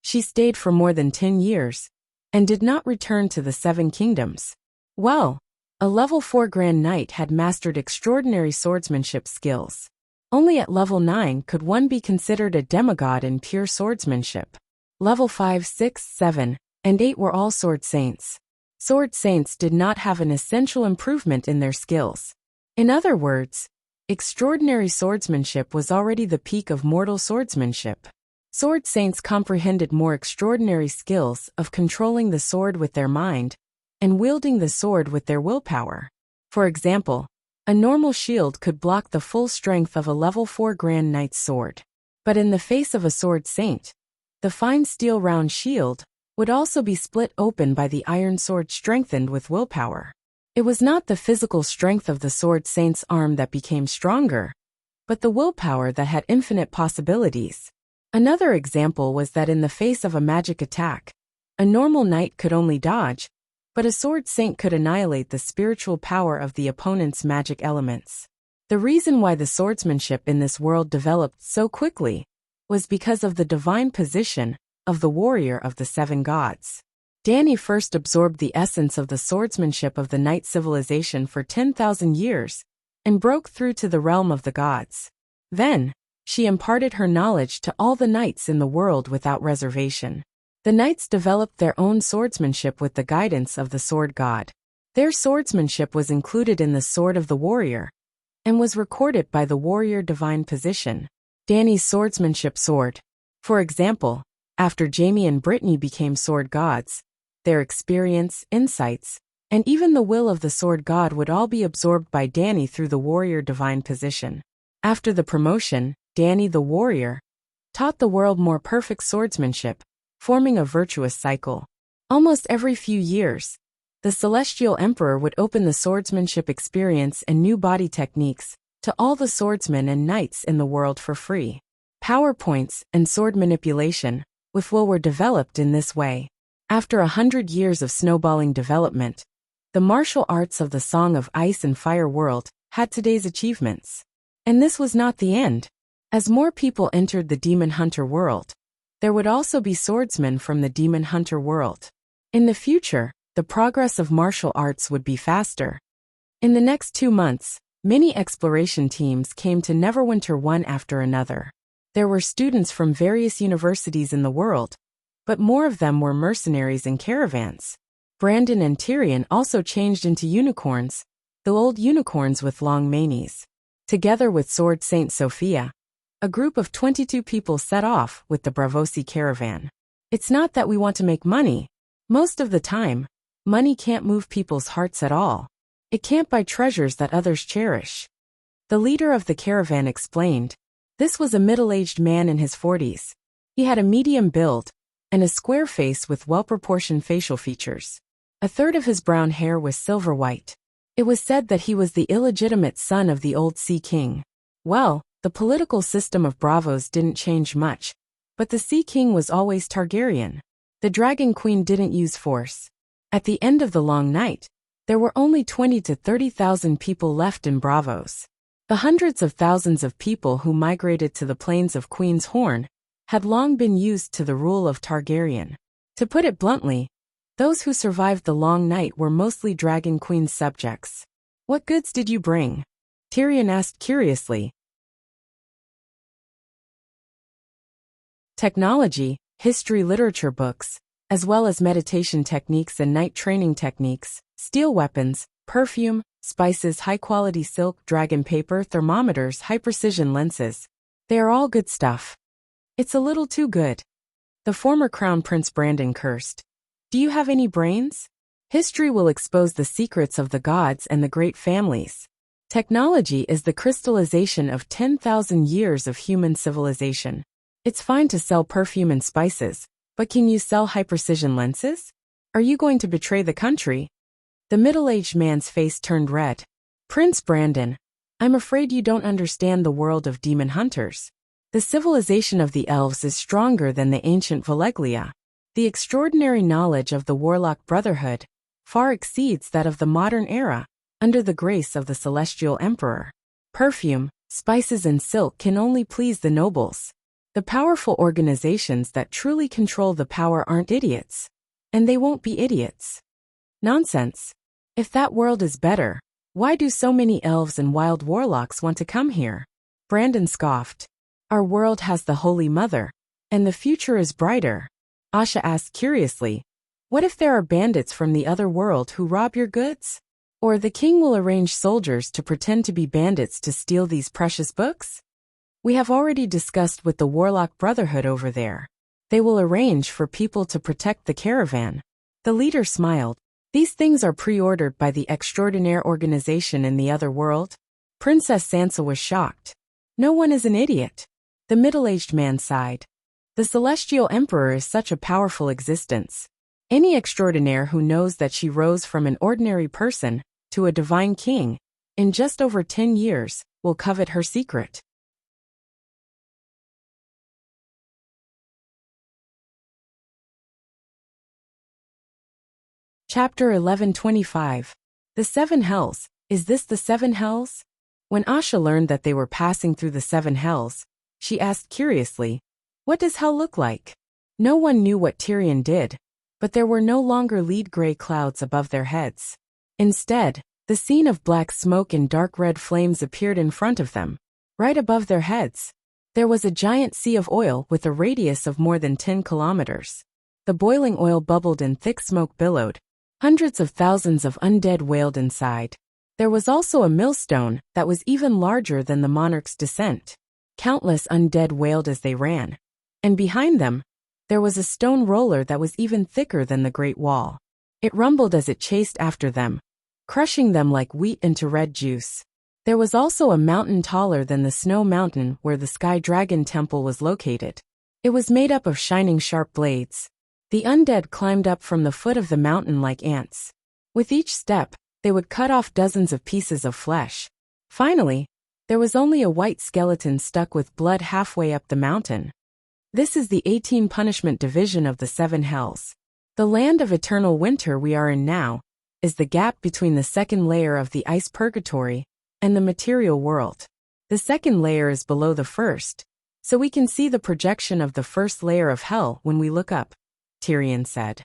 She stayed for more than 10 years and did not return to the 7 kingdoms. Well, a level 4 Grand Knight had mastered extraordinary swordsmanship skills. Only at level 9 could one be considered a demigod in pure swordsmanship. Level 5, 6, 7, and 8 were all sword saints. Sword saints did not have an essential improvement in their skills. In other words, extraordinary swordsmanship was already the peak of mortal swordsmanship. Sword saints comprehended more extraordinary skills of controlling the sword with their mind and wielding the sword with their willpower. For example, a normal shield could block the full strength of a level 4 Grand Knight's sword. But in the face of a sword saint, the fine steel round shield would also be split open by the iron sword strengthened with willpower. It was not the physical strength of the sword saint's arm that became stronger, but the willpower that had infinite possibilities. Another example was that in the face of a magic attack, a normal knight could only dodge, but a sword saint could annihilate the spiritual power of the opponent's magic elements. The reason why the swordsmanship in this world developed so quickly was because of the divine position of the warrior of the 7 gods. Dany first absorbed the essence of the swordsmanship of the knight civilization for 10,000 years and broke through to the realm of the gods. Then, she imparted her knowledge to all the knights in the world without reservation. The knights developed their own swordsmanship with the guidance of the sword god. Their swordsmanship was included in the sword of the warrior and was recorded by the warrior divine position. Dany's swordsmanship sword. For example, after Jaime and Brittany became sword gods, their experience, insights, and even the will of the sword god would all be absorbed by Dany through the warrior divine position. After the promotion, Dany the warrior taught the world more perfect swordsmanship, forming a virtuous cycle. Almost every few years, the Celestial Emperor would open the swordsmanship experience and new body techniques to all the swordsmen and knights in the world for free. PowerPoints and sword manipulation with will were developed in this way. After 100 years of snowballing development, the martial arts of the Song of Ice and Fire world had today's achievements. And this was not the end. As more people entered the Demon Hunter world, there would also be swordsmen from the Demon Hunter world. In the future, the progress of martial arts would be faster. In the next 2 months, many exploration teams came to Neverwinter one after another. There were students from various universities in the world, but more of them were mercenaries and caravans. Brandon and Tyrion also changed into unicorns the old unicorns with long manes. Together with Sword Saint Sophia, a group of 22 people set off with the Bravosi caravan. It's not that we want to make money. Most of the time, money can't move people's hearts at all. It can't buy treasures that others cherish. The leader of the caravan explained. This was a middle-aged man in his 40s. He had a medium build and a square face with well-proportioned facial features. A third of his brown hair was silver-white. It was said that he was the illegitimate son of the old Sea King. Well, the political system of Bravos didn't change much, but the Sea King was always Targaryen. The Dragon Queen didn't use force. At the end of the long night, there were only 20 to 30,000 people left in Bravos. The hundreds of thousands of people who migrated to the plains of Queen's Horn had long been used to the rule of Targaryen. To put it bluntly, those who survived the long night were mostly Dragon Queen's subjects. What goods did you bring? Tyrion asked curiously. Technology, history literature books, as well as meditation techniques and night training techniques, steel weapons, perfume, spices, high-quality silk, dragon paper, thermometers, high-precision lenses. They are all good stuff. It's a little too good. The former Crown Prince Brandon cursed. Do you have any brains? History will expose the secrets of the gods and the great families. Technology is the crystallization of 10,000 years of human civilization. It's fine to sell perfume and spices, but can you sell high-precision lenses? Are you going to betray the country? The middle-aged man's face turned red. Prince Brandon, I'm afraid you don't understand the world of demon hunters. The civilization of the elves is stronger than the ancient Valeglia. The extraordinary knowledge of the Warlock Brotherhood far exceeds that of the modern era, under the grace of the Celestial Emperor. Perfume, spices and silk can only please the nobles. The powerful organizations that truly control the power aren't idiots. And they won't be idiots. Nonsense. If that world is better, why do so many elves and wild warlocks want to come here? Brandon scoffed. Our world has the Holy Mother, and the future is brighter. Asha asked curiously, what if there are bandits from the other world who rob your goods? Or the king will arrange soldiers to pretend to be bandits to steal these precious books? We have already discussed with the Warlock Brotherhood over there. They will arrange for people to protect the caravan. The leader smiled. These things are pre-ordered by the extraordinaire organization in the other world. Princess Sansa was shocked. No one is an idiot. The middle-aged man sighed. The Celestial Emperor is such a powerful existence. Any extraordinaire who knows that she rose from an ordinary person to a divine king in just over 10 years will covet her secret. Chapter 1125. The Seven Hells. Is this the Seven Hells? When Asha learned that they were passing through the Seven Hells, she asked curiously, what does hell look like? No one knew what Tyrion did, but there were no longer lead gray clouds above their heads. Instead, the scene of black smoke and dark red flames appeared in front of them, right above their heads. There was a giant sea of oil with a radius of more than 10 kilometers. The boiling oil bubbled and thick smoke billowed. Hundreds of thousands of undead wailed inside. There was also a millstone that was even larger than the monarch's descent. Countless undead wailed as they ran. And behind them, there was a stone roller that was even thicker than the Great Wall. It rumbled as it chased after them, crushing them like wheat into red juice. There was also a mountain taller than the Snow Mountain where the Sky Dragon Temple was located. It was made up of shining sharp blades. The undead climbed up from the foot of the mountain like ants. With each step, they would cut off dozens of pieces of flesh. Finally, there was only a white skeleton stuck with blood halfway up the mountain. This is the 18 Punishment Division of the Seven Hells. The land of eternal winter we are in now is the gap between the second layer of the ice purgatory and the material world. The second layer is below the first, so we can see the projection of the first layer of hell when we look up, Tyrion said.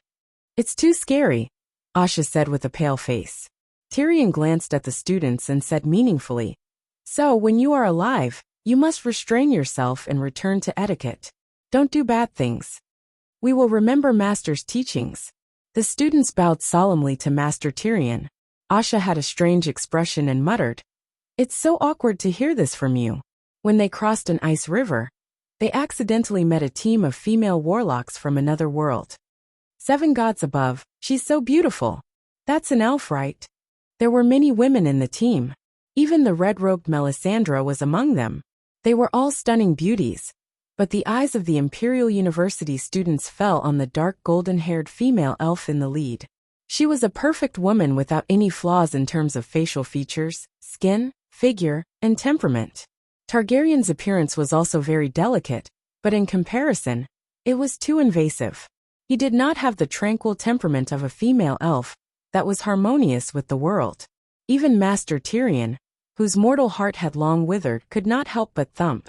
It's too scary, Asha said with a pale face. Tyrion glanced at the students and said meaningfully, so when you are alive, you must restrain yourself and return to etiquette. Don't do bad things. We will remember Master's teachings. The students bowed solemnly to Master Tyrion. Asha had a strange expression and muttered, "It's so awkward to hear this from you." When they crossed an ice river, they accidentally met a team of female warlocks from another world. "7 gods above, she's so beautiful. That's an elf, right?" There were many women in the team. Even the red-robed Melisandre was among them. They were all stunning beauties, but the eyes of the Imperial University students fell on the dark golden-haired female elf in the lead. She was a perfect woman without any flaws in terms of facial features, skin, figure, and temperament. Targaryen's appearance was also very delicate, but in comparison, it was too invasive. He did not have the tranquil temperament of a female elf that was harmonious with the world. Even Master Tyrion, whose mortal heart had long withered, could not help but thump.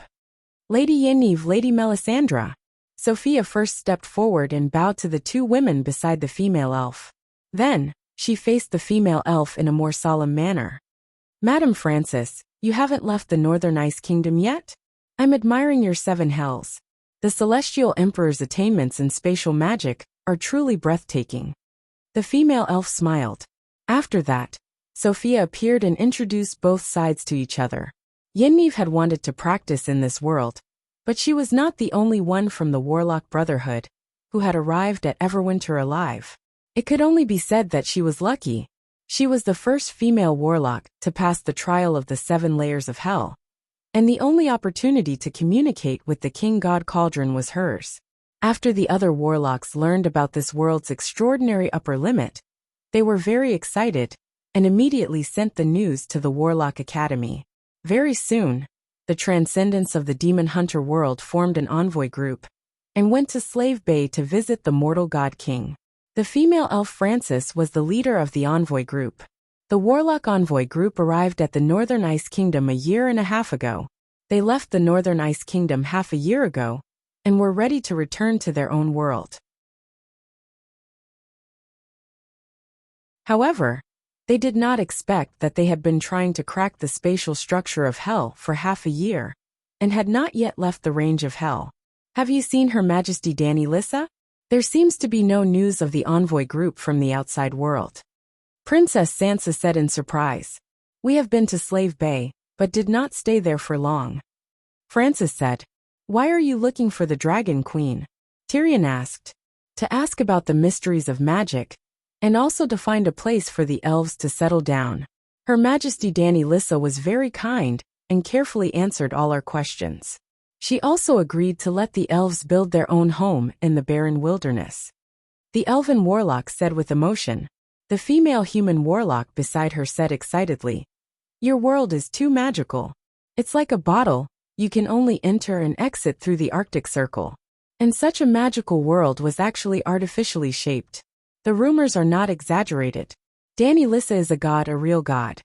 "Lady Yennefer, Lady Melisandre." Sophia first stepped forward and bowed to the two women beside the female elf. Then, she faced the female elf in a more solemn manner. "Madam Frances, you haven't left the Northern Ice Kingdom yet? I'm admiring your 7 hells. The Celestial Emperor's attainments in spatial magic are truly breathtaking." The female elf smiled. After that, Sophia appeared and introduced both sides to each other. Yennefer had wanted to practice in this world, but she was not the only one from the Warlock Brotherhood who had arrived at Everwinter alive. It could only be said that she was lucky. She was the first female warlock to pass the trial of the 7 layers of hell, and the only opportunity to communicate with the King God Cauldron was hers. After the other warlocks learned about this world's extraordinary upper limit, they were very excited and immediately sent the news to the Warlock Academy. Very soon, the Transcendents of the Demon Hunter world formed an envoy group and went to Slave Bay to visit the mortal god king. The female elf Frances was the leader of the envoy group. The Warlock Envoy group arrived at the Northern Ice Kingdom a year and a half ago. They left the Northern Ice Kingdom half a year ago and were ready to return to their own world. However, they did not expect that they had been trying to crack the spatial structure of hell for half a year and had not yet left the range of hell. "Have you seen Her Majesty Dany Lissa? There seems to be no news of the envoy group from the outside world." Princess Sansa said in surprise. "We have been to Slave Bay, but did not stay there for long." Frances said, "Why are you looking for the Dragon Queen?" Tyrion asked. "To ask about the mysteries of magic, and also to find a place for the elves to settle down." Her Majesty Dany Lissa was very kind and carefully answered all our questions. She also agreed to let the elves build their own home in the barren wilderness. The elven warlock said with emotion. The female human warlock beside her said excitedly, "Your world is too magical. It's like a bottle, you can only enter and exit through the Arctic Circle." And such a magical world was actually artificially shaped. The rumors are not exaggerated. Dany Lissa is a god, a real god.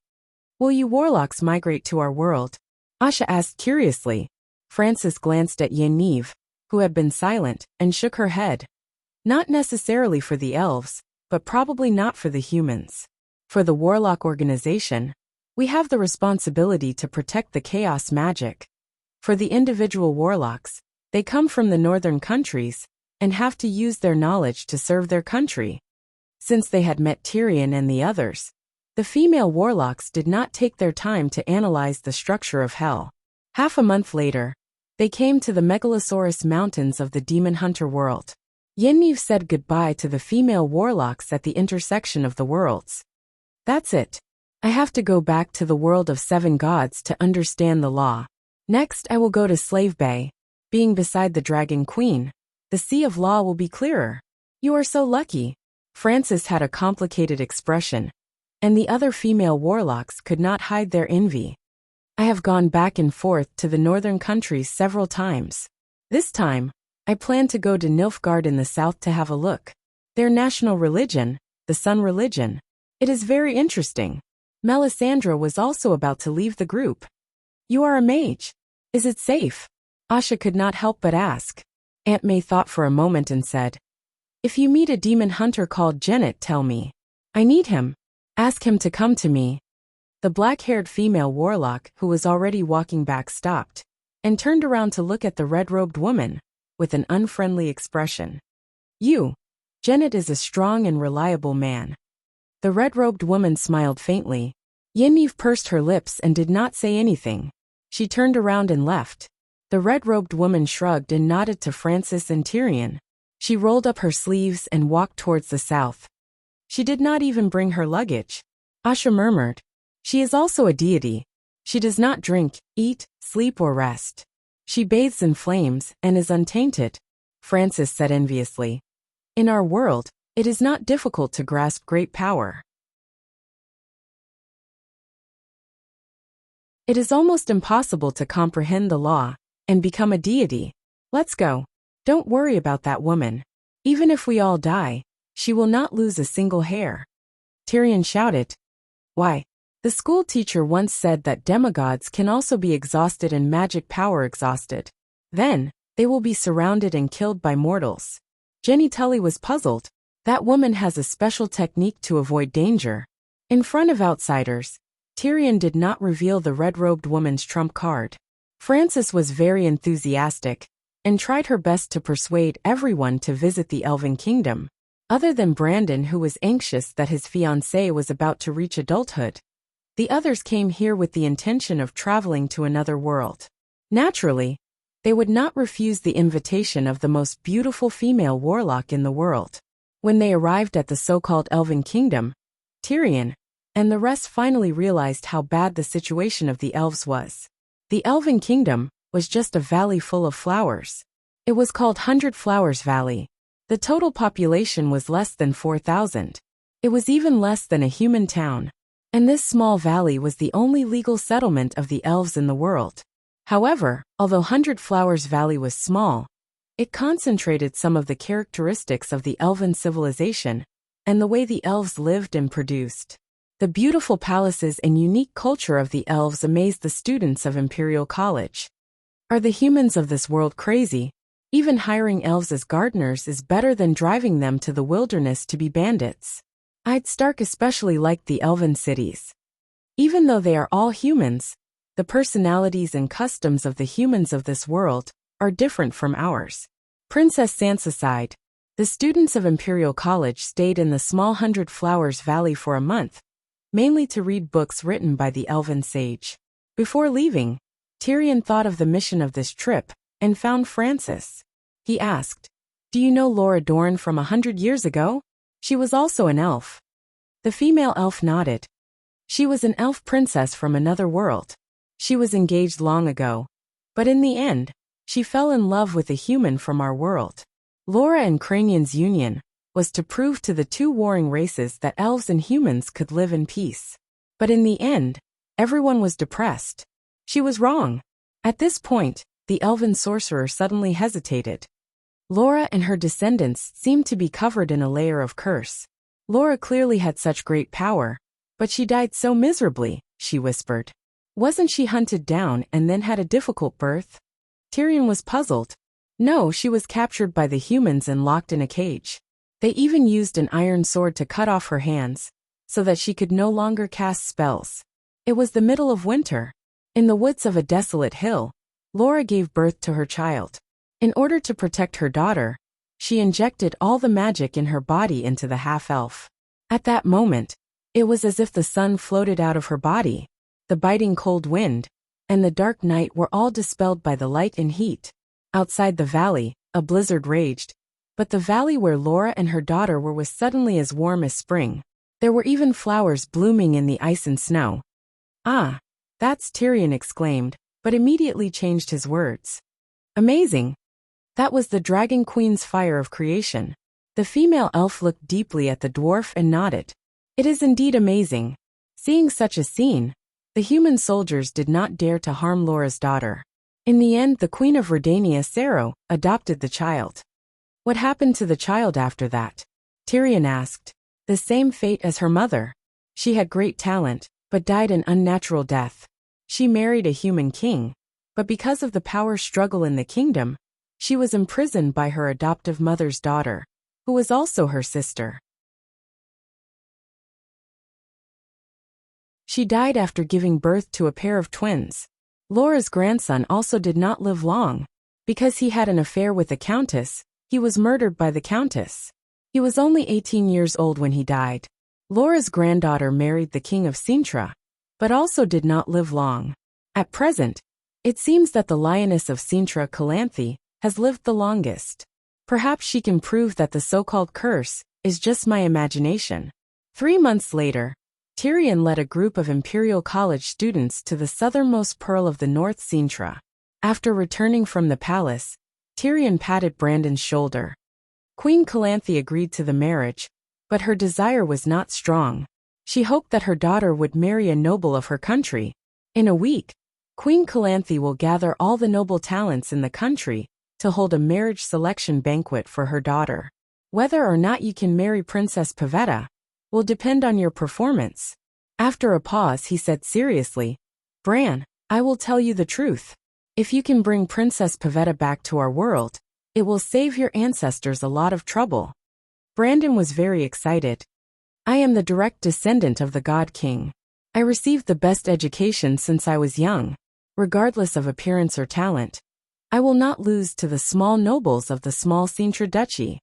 "Will you warlocks migrate to our world?" Asha asked curiously. Frances glanced at Yennefer, who had been silent, and shook her head. "Not necessarily for the elves, but probably not for the humans. For the Warlock organization, we have the responsibility to protect the chaos magic. For the individual warlocks, they come from the northern countries and have to use their knowledge to serve their country." Since they had met Tyrion and the others, the female warlocks did not take their time to analyze the structure of hell. Half a month later, they came to the Megalosaurus Mountains of the Demon Hunter world. Yennefer said goodbye to the female warlocks at the intersection of the worlds. "That's it. I have to go back to the world of 7 gods to understand the law. Next I will go to Slave Bay. Being beside the Dragon Queen, the sea of law will be clearer." "You are so lucky." Frances had a complicated expression, and the other female warlocks could not hide their envy. "I have gone back and forth to the northern countries several times. This time, I plan to go to Nilfgaard in the south to have a look. Their national religion, the Sun religion. It is very interesting." Melisandre was also about to leave the group. "You are a mage. Is it safe?" Asha could not help but ask. Aunt May thought for a moment and said, "If you meet a demon hunter called Jennett, tell me. I need him. Ask him to come to me." The black-haired female warlock who was already walking back stopped and turned around to look at the red-robed woman with an unfriendly expression. "You, Jennett is a strong and reliable man." The red-robed woman smiled faintly. Yennefer pursed her lips and did not say anything. She turned around and left. The red-robed woman shrugged and nodded to Francis and Tyrion. She rolled up her sleeves and walked towards the south. She did not even bring her luggage. Asha murmured. She is also a deity. She does not drink, eat, sleep or rest. She bathes in flames and is untainted, Francis said enviously. In our world, it is not difficult to grasp great power. It is almost impossible to comprehend the law and become a deity. Let's go. Don't worry about that woman. Even if we all die, she will not lose a single hair. Tyrion shouted. Why? The school teacher once said that demigods can also be exhausted and magic power exhausted. Then, they will be surrounded and killed by mortals. Jenny Tully was puzzled. That woman has a special technique to avoid danger. In front of outsiders, Tyrion did not reveal the red-robed woman's trump card. Francis was very enthusiastic and tried her best to persuade everyone to visit the Elven Kingdom. Other than Brandon, who was anxious that his fiancée was about to reach adulthood, the others came here with the intention of traveling to another world. Naturally, they would not refuse the invitation of the most beautiful female warlock in the world. When they arrived at the so-called Elven Kingdom, Tyrion and the rest finally realized how bad the situation of the elves was. The Elven Kingdom was just a valley full of flowers. It was called 100 Flowers Valley. The total population was less than 4,000. It was even less than a human town. And this small valley was the only legal settlement of the elves in the world. However, although 100 Flowers Valley was small, it concentrated some of the characteristics of the elven civilization and the way the elves lived and produced. The beautiful palaces and unique culture of the elves amazed the students of Imperial College. Are the humans of this world crazy? Even hiring elves as gardeners is better than driving them to the wilderness to be bandits. Stark especially liked the elven cities. Even though they are all humans, the personalities and customs of the humans of this world are different from ours. Princess Sansa sighed. The students of Imperial College stayed in the small 100 Flowers Valley for a month, mainly to read books written by the elven sage. Before leaving, Tyrion thought of the mission of this trip and found Francis. He asked, "Do you know Laura Dorn from 100 years ago? She was also an elf." The female elf nodded. She was an elf princess from another world. She was engaged long ago, but in the end, she fell in love with a human from our world. Laura and Cranion's union was to prove to the two warring races that elves and humans could live in peace. But in the end, everyone was depressed. She was wrong. At this point, the elven sorcerer suddenly hesitated. Laura and her descendants seemed to be covered in a layer of curse. Laura clearly had such great power, but she died so miserably, she whispered. Wasn't she hunted down and then had a difficult birth? Tyrion was puzzled. No, she was captured by the humans and locked in a cage. They even used an iron sword to cut off her hands, so that she could no longer cast spells. It was the middle of winter. In the woods of a desolate hill, Laura gave birth to her child. In order to protect her daughter, she injected all the magic in her body into the half-elf. At that moment, it was as if the sun floated out of her body. The biting cold wind and the dark night were all dispelled by the light and heat. Outside the valley, a blizzard raged, but the valley where Laura and her daughter were was suddenly as warm as spring. There were even flowers blooming in the ice and snow. "Ah, that's," Tyrion exclaimed, but immediately changed his words. "Amazing! That was the Dragon Queen's fire of creation." The female elf looked deeply at the dwarf and nodded. "It is indeed amazing." Seeing such a scene, the human soldiers did not dare to harm Laura's daughter. In the end, the Queen of Redania, Sero, adopted the child. What happened to the child after that? Tyrion asked. The same fate as her mother. She had great talent, but died an unnatural death. She married a human king, but because of the power struggle in the kingdom, she was imprisoned by her adoptive mother's daughter, who was also her sister. She died after giving birth to a pair of twins. Laura's grandson also did not live long. Because he had an affair with the countess, he was murdered by the countess. He was only 18 years old when he died. Laura's granddaughter married the king of Sintra, but also did not live long. At present, it seems that the lioness of Sintra, Calanthe, has lived the longest. Perhaps she can prove that the so-called curse is just my imagination. 3 months later, Tyrion led a group of Imperial College students to the southernmost pearl of the North Sintra. After returning from the palace, Tyrion patted Brandon's shoulder. Queen Calanthe agreed to the marriage, but her desire was not strong. She hoped that her daughter would marry a noble of her country. In a week, Queen Calanthe will gather all the noble talents in the country to hold a marriage selection banquet for her daughter. Whether or not you can marry Princess Pavetta will depend on your performance. After a pause, he said seriously, Bran, I will tell you the truth. If you can bring Princess Pavetta back to our world, it will save your ancestors a lot of trouble. Brandon was very excited. I am the direct descendant of the God King. I received the best education since I was young. Regardless of appearance or talent, I will not lose to the small nobles of the small Sintra Duchy.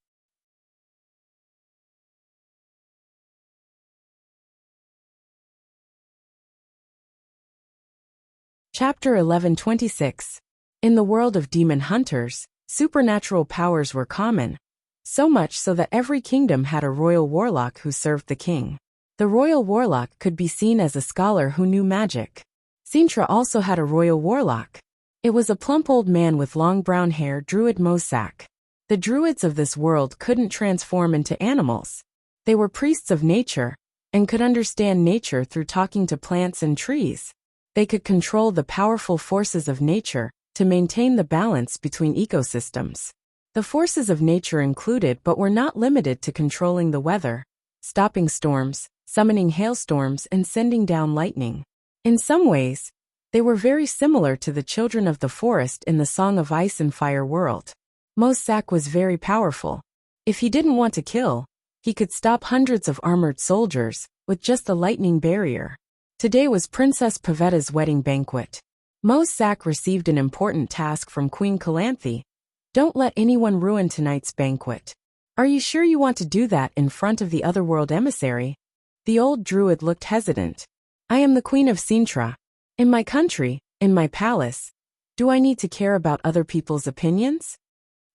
Chapter 11:26. In the world of demon hunters, supernatural powers were common, so much so that every kingdom had a royal warlock who served the king. The royal warlock could be seen as a scholar who knew magic. Sintra also had a royal warlock. It was a plump old man with long brown hair, Druid Mosak. The druids of this world couldn't transform into animals. They were priests of nature, and could understand nature through talking to plants and trees. They could control the powerful forces of nature to maintain the balance between ecosystems. The forces of nature included but were not limited to controlling the weather, stopping storms, summoning hailstorms, and sending down lightning. In some ways, they were very similar to the children of the forest in the Song of Ice and Fire world. Mosak was very powerful. If he didn't want to kill, he could stop hundreds of armored soldiers with just a lightning barrier. Today was Princess Pavetta's wedding banquet. Mosak received an important task from Queen Calanthe. Don't let anyone ruin tonight's banquet. Are you sure you want to do that in front of the otherworld emissary? The old druid looked hesitant. I am the Queen of Sintra. In my country, in my palace. Do I need to care about other people's opinions?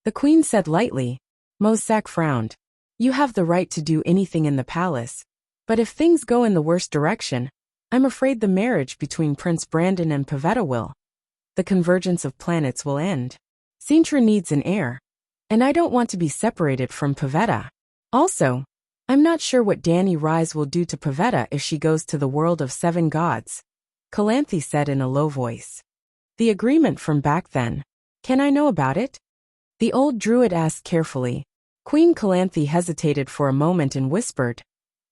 The queen said lightly. Mosak frowned. You have the right to do anything in the palace. But if things go in the worst direction, I'm afraid the marriage between Prince Brandon and Pavetta will. The convergence of planets will end. Sintra needs an heir. And I don't want to be separated from Pavetta. Also, I'm not sure what Dany Rise will do to Pavetta if she goes to the world of 7 gods. Calanthe said in a low voice. The agreement from back then. Can I know about it? The old druid asked carefully. Queen Calanthe hesitated for a moment and whispered.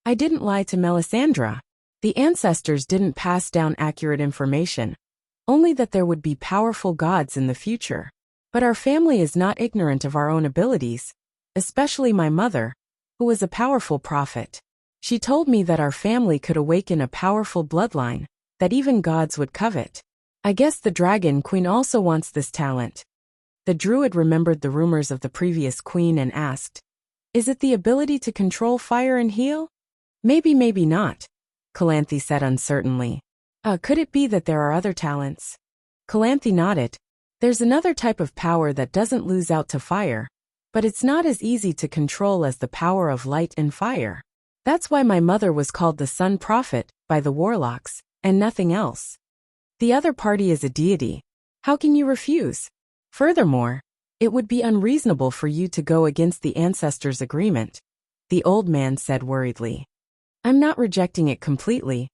I didn't lie to Melisandre. The ancestors didn't pass down accurate information, only that there would be powerful gods in the future. But our family is not ignorant of our own abilities, especially my mother, who was a powerful prophet. She told me that our family could awaken a powerful bloodline that even gods would covet. I guess the Dragon Queen also wants this talent. The druid remembered the rumors of the previous queen and asked, Is it the ability to control fire and heal? Maybe, maybe not, Calanthe said uncertainly. Could it be that there are other talents? Calanthe nodded. There's another type of power that doesn't lose out to fire, but it's not as easy to control as the power of light and fire. That's why my mother was called the Sun Prophet by the warlocks, and nothing else. The other party is a deity. How can you refuse? Furthermore, it would be unreasonable for you to go against the ancestors' agreement, the old man said worriedly. I'm not rejecting it completely,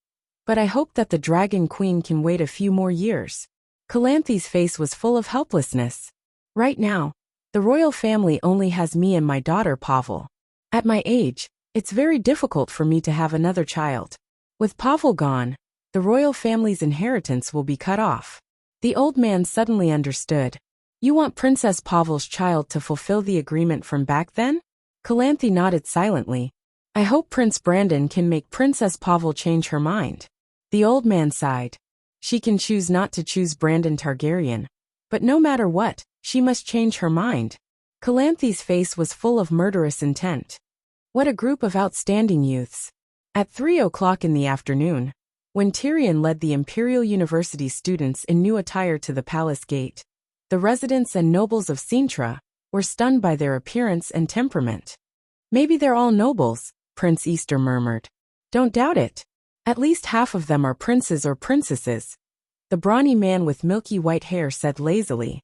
but I hope that the Dragon Queen can wait a few more years. Calanthe's face was full of helplessness. Right now, the royal family only has me and my daughter Pavel. At my age, it's very difficult for me to have another child. With Pavel gone, the royal family's inheritance will be cut off. The old man suddenly understood. You want Princess Pavel's child to fulfill the agreement from back then? Calanthe nodded silently. I hope Prince Brandon can make Princess Pavel change her mind. The old man sighed. She can choose not to choose Brandon Targaryen, but no matter what, she must change her mind. Calanthe's face was full of murderous intent. What a group of outstanding youths. At 3 o'clock in the afternoon, when Tyrion led the Imperial University students in new attire to the palace gate, the residents and nobles of Sintra were stunned by their appearance and temperament. "Maybe they're all nobles," Prince Easter murmured. "Don't doubt it. At least half of them are princes or princesses," the brawny man with milky white hair said lazily.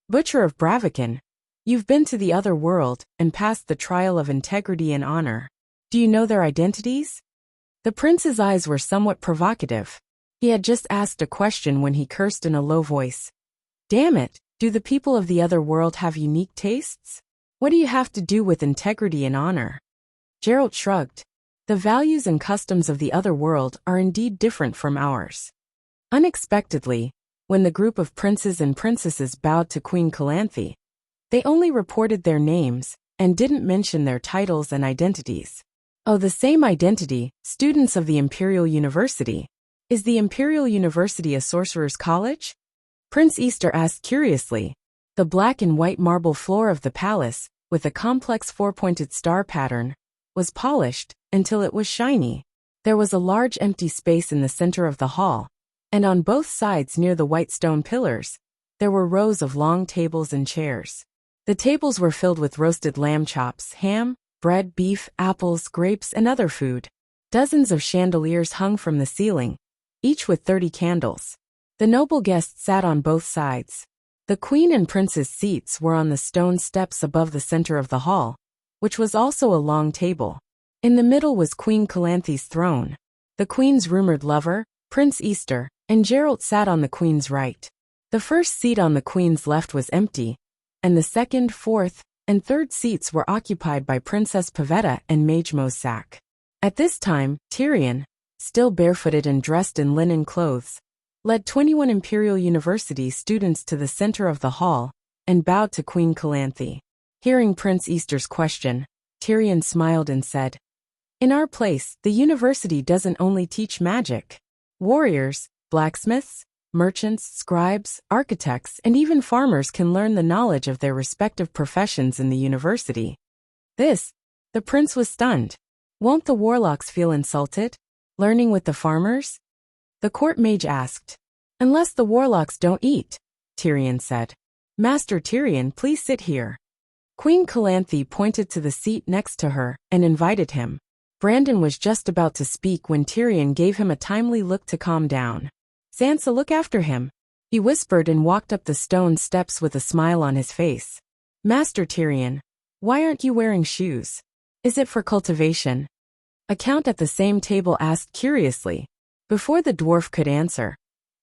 "Butcher of Braviken, you've been to the other world and passed the trial of integrity and honor. Do you know their identities?" The prince's eyes were somewhat provocative. He had just asked a question when he cursed in a low voice. "Damn it, do the people of the other world have unique tastes? What do you have to do with integrity and honor?" Geralt shrugged. "The values and customs of the other world are indeed different from ours." Unexpectedly, when the group of princes and princesses bowed to Queen Calanthe, they only reported their names and didn't mention their titles and identities. "Oh, the same identity, students of the Imperial University. Is the Imperial University a sorcerer's college?" Prince Easter asked curiously. The black and white marble floor of the palace, with a complex four-pointed star pattern, was polished until it was shiny. There was a large empty space in the center of the hall, and on both sides near the white stone pillars, there were rows of long tables and chairs. The tables were filled with roasted lamb chops, ham, bread, beef, apples, grapes, and other food. Dozens of chandeliers hung from the ceiling, each with 30 candles. The noble guests sat on both sides. The queen and prince's seats were on the stone steps above the center of the hall, which was also a long table. In the middle was Queen Calanthe's throne. The queen's rumored lover, Prince Easter, and Geralt sat on the queen's right. The first seat on the queen's left was empty, and the second, fourth, and third seats were occupied by Princess Pavetta and Mage Mosak. At this time, Tyrion, still barefooted and dressed in linen clothes, led 21 Imperial University students to the center of the hall and bowed to Queen Calanthe. Hearing Prince Easter's question, Tyrion smiled and said, "In our place, the university doesn't only teach magic. Warriors, blacksmiths, merchants, scribes, architects, and even farmers can learn the knowledge of their respective professions in the university." The prince was stunned. "Won't the warlocks feel insulted, learning with the farmers?" The court mage asked. "Unless the warlocks don't eat," Tyrion said. "Master Tyrion, please sit here." Queen Calanthe pointed to the seat next to her and invited him. Brandon was just about to speak when Tyrion gave him a timely look to calm down. "Sansa, look after him," he whispered and walked up the stone steps with a smile on his face. "Master Tyrion, why aren't you wearing shoes? Is it for cultivation?" A count at the same table asked curiously. Before the dwarf could answer,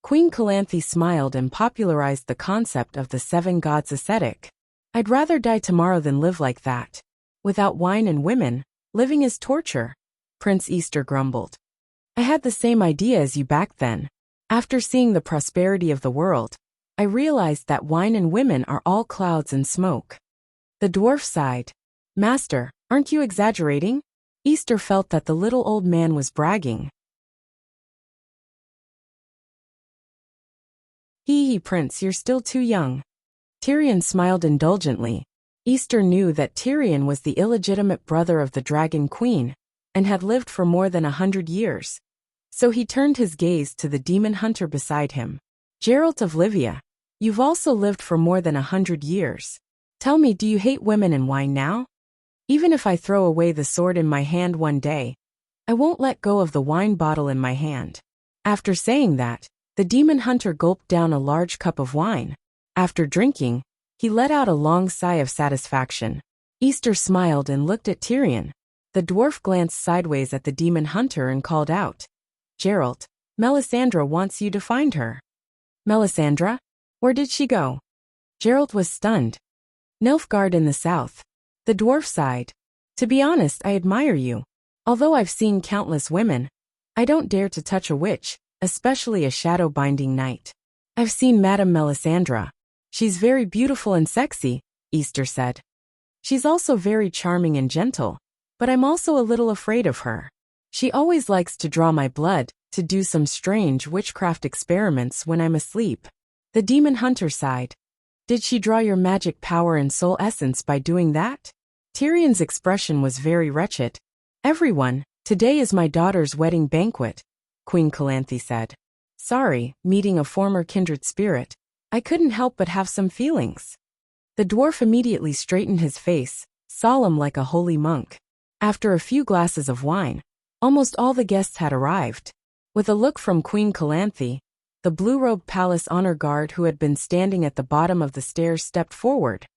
Queen Calanthe smiled and popularized the concept of the 7 gods ascetic. "I'd rather die tomorrow than live like that. Without wine and women, living is torture," Prince Easter grumbled. "I had the same idea as you back then. After seeing the prosperity of the world, I realized that wine and women are all clouds and smoke." The dwarf sighed. "Master, aren't you exaggerating?" Easter felt that the little old man was bragging. Hee, Prince, you're still too young." Tyrion smiled indulgently. Easter knew that Tyrion was the illegitimate brother of the Dragon Queen and had lived for more than 100 years. So he turned his gaze to the demon hunter beside him. "Geralt of Livia, you've also lived for more than 100 years. Tell me, do you hate women and wine now? Even if I throw away the sword in my hand one day, I won't let go of the wine bottle in my hand." After saying that, the demon hunter gulped down a large cup of wine. After drinking, he let out a long sigh of satisfaction. Easter smiled and looked at Tyrion. The dwarf glanced sideways at the demon hunter and called out, "Geralt, Melisandre wants you to find her." "Melisandre? Where did she go?" Geralt was stunned. "Nilfgaard in the south." The dwarf sighed. "To be honest, I admire you. Although I've seen countless women, I don't dare to touch a witch, especially a shadow-binding knight. I've seen Madame Melisandre. She's very beautiful and sexy," Easter said. "She's also very charming and gentle, but I'm also a little afraid of her. She always likes to draw my blood, to do some strange witchcraft experiments when I'm asleep." The demon hunter sighed. "Did she draw your magic power and soul essence by doing that?" Tyrion's expression was very wretched. "Everyone, today is my daughter's wedding banquet," Queen Calanthe said. "Sorry, meeting a former kindred spirit. I couldn't help but have some feelings." The dwarf immediately straightened his face, solemn like a holy monk. After a few glasses of wine, almost all the guests had arrived. With a look from Queen Calanthe, the blue-robed palace honor guard who had been standing at the bottom of the stairs stepped forward,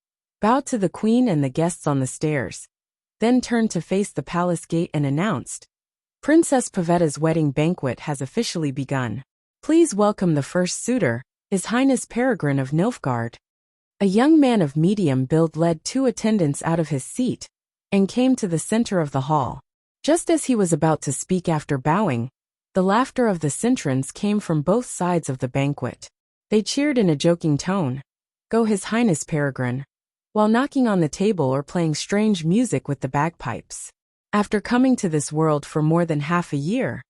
bowed to the queen and the guests on the stairs, then turned to face the palace gate and announced, "Princess Pavetta's wedding banquet has officially begun. Please welcome the first suitor, His Highness Peregrine of Nilfgaard." A young man of medium build led 2 attendants out of his seat and came to the center of the hall. Just as he was about to speak after bowing, the laughter of the Cintrans came from both sides of the banquet. They cheered in a joking tone, "Go His Highness Peregrine," while knocking on the table or playing strange music with the bagpipes. After coming to this world for more than half a year,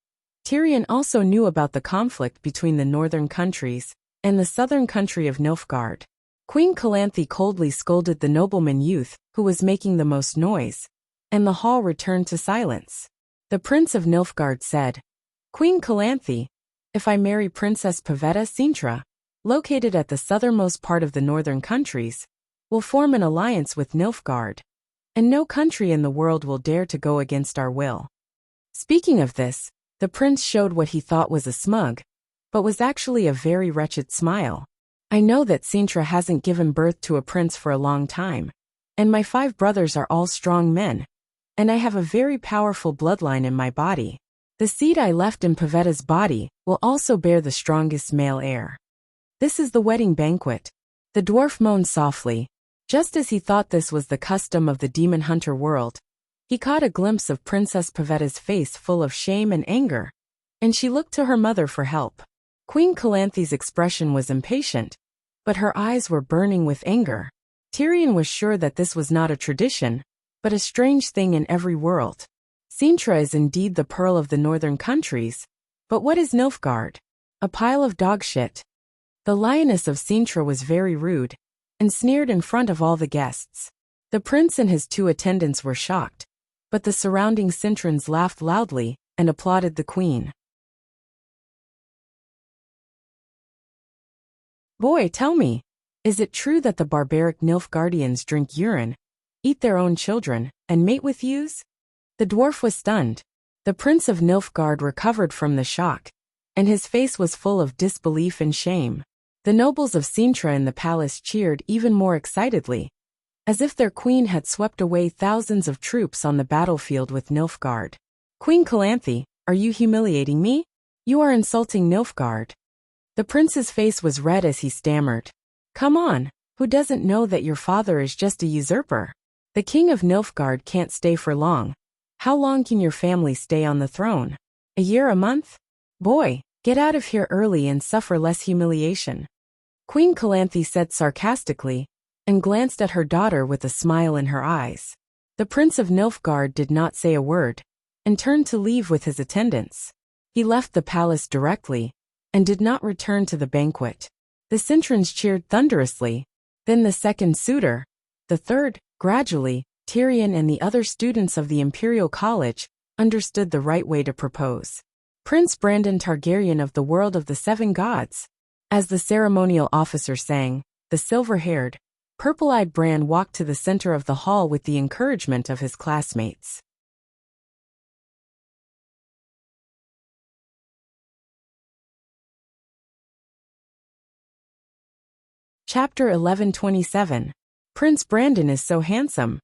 Tyrion also knew about the conflict between the northern countries and the southern country of Nilfgaard. Queen Calanthe coldly scolded the nobleman youth who was making the most noise, and the hall returned to silence. The Prince of Nilfgaard said, "Queen Calanthe, if I marry Princess Pavetta Cintra, located at the southernmost part of the northern countries, will form an alliance with Nilfgaard, and no country in the world will dare to go against our will." Speaking of this, the prince showed what he thought was a smug, but was actually a very wretched smile. "I know that Cintra hasn't given birth to a prince for a long time, and my 5 brothers are all strong men, and I have a very powerful bloodline in my body. The seed I left in Pavetta's body will also bear the strongest male heir. This is the wedding banquet." The dwarf moaned softly. Just as he thought this was the custom of the demon hunter world, he caught a glimpse of Princess Pavetta's face full of shame and anger, and she looked to her mother for help. Queen Calanthe's expression was impatient, but her eyes were burning with anger. Tyrion was sure that this was not a tradition, but a strange thing in every world. Cintra is indeed the pearl of the northern countries, but what is Nilfgaard? A pile of dog shit. The lioness of Cintra was very rude, and sneered in front of all the guests. The prince and his 2 attendants were shocked, but the surrounding Cintrans laughed loudly and applauded the queen. "Boy, tell me, is it true that the barbaric Nilfgaardians drink urine, eat their own children, and mate with ewes?" The dwarf was stunned. The Prince of Nilfgaard recovered from the shock, and his face was full of disbelief and shame. The nobles of Cintra in the palace cheered even more excitedly, as if their queen had swept away thousands of troops on the battlefield with Nilfgaard. "Queen Calanthe, are you humiliating me? You are insulting Nilfgaard." The prince's face was red as he stammered, "Come on, who doesn't know that your father is just a usurper? The king of Nilfgaard can't stay for long. How long can your family stay on the throne? A year, a month? Boy, get out of here early and suffer less humiliation." Queen Calanthe said sarcastically, and glanced at her daughter with a smile in her eyes. The Prince of Nilfgaard did not say a word, and turned to leave with his attendants. He left the palace directly, and did not return to the banquet. The Cintrans cheered thunderously, then the second suitor, the third. Gradually, Tyrion and the other students of the Imperial College understood the right way to propose. "Prince Brandon Targaryen of the world of the 7 gods." As the ceremonial officer sang, the silver-haired, purple-eyed Bran walked to the center of the hall with the encouragement of his classmates. Chapter 11:27. Prince Brandon is so handsome.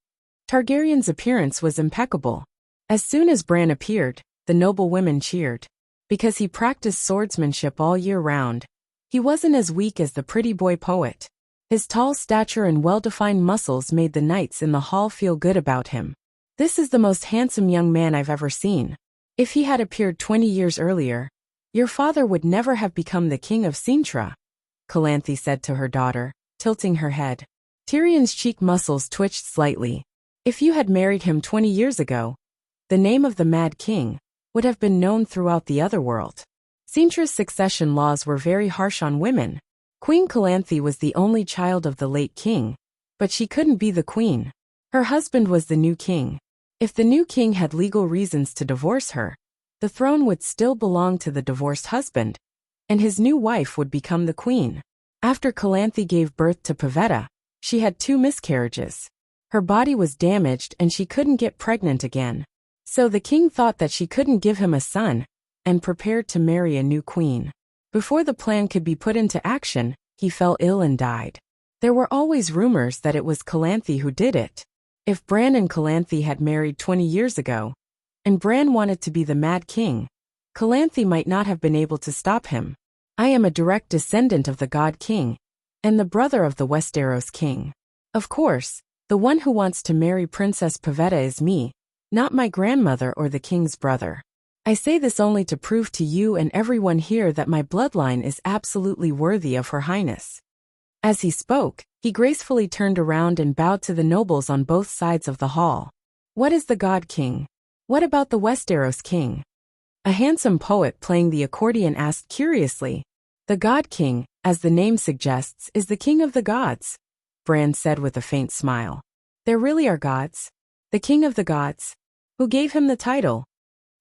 Targaryen's appearance was impeccable. As soon as Bran appeared, the noble women cheered. Because he practiced swordsmanship all year round, he wasn't as weak as the pretty boy poet. His tall stature and well-defined muscles made the knights in the hall feel good about him. "This is the most handsome young man I've ever seen. If he had appeared 20 years earlier, your father would never have become the king of Cintra," Calanthe said to her daughter, tilting her head. Tyrion's cheek muscles twitched slightly. If you had married him 20 years ago, the name of the Mad King would have been known throughout the otherworld. Cintra's succession laws were very harsh on women. Queen Calanthe was the only child of the late king, but she couldn't be the queen. Her husband was the new king. If the new king had legal reasons to divorce her, the throne would still belong to the divorced husband, and his new wife would become the queen. After Calanthe gave birth to Pavetta, she had 2 miscarriages. Her body was damaged and she couldn't get pregnant again. So the king thought that she couldn't give him a son, and prepared to marry a new queen. Before the plan could be put into action, he fell ill and died. There were always rumors that it was Calanthe who did it. If Bran and Calanthe had married 20 years ago, and Bran wanted to be the Mad King, Calanthe might not have been able to stop him. I am a direct descendant of the God King, and the brother of the Westeros King. Of course, the one who wants to marry Princess Pavetta is me, not my grandmother or the king's brother. I say this only to prove to you and everyone here that my bloodline is absolutely worthy of Her Highness. As he spoke, he gracefully turned around and bowed to the nobles on both sides of the hall. What is the God King? What about the Westeros King? A handsome poet playing the accordion asked curiously. The God King, as the name suggests, is the king of the gods, Bran said with a faint smile. There really are gods? The king of the gods? Who gave him the title?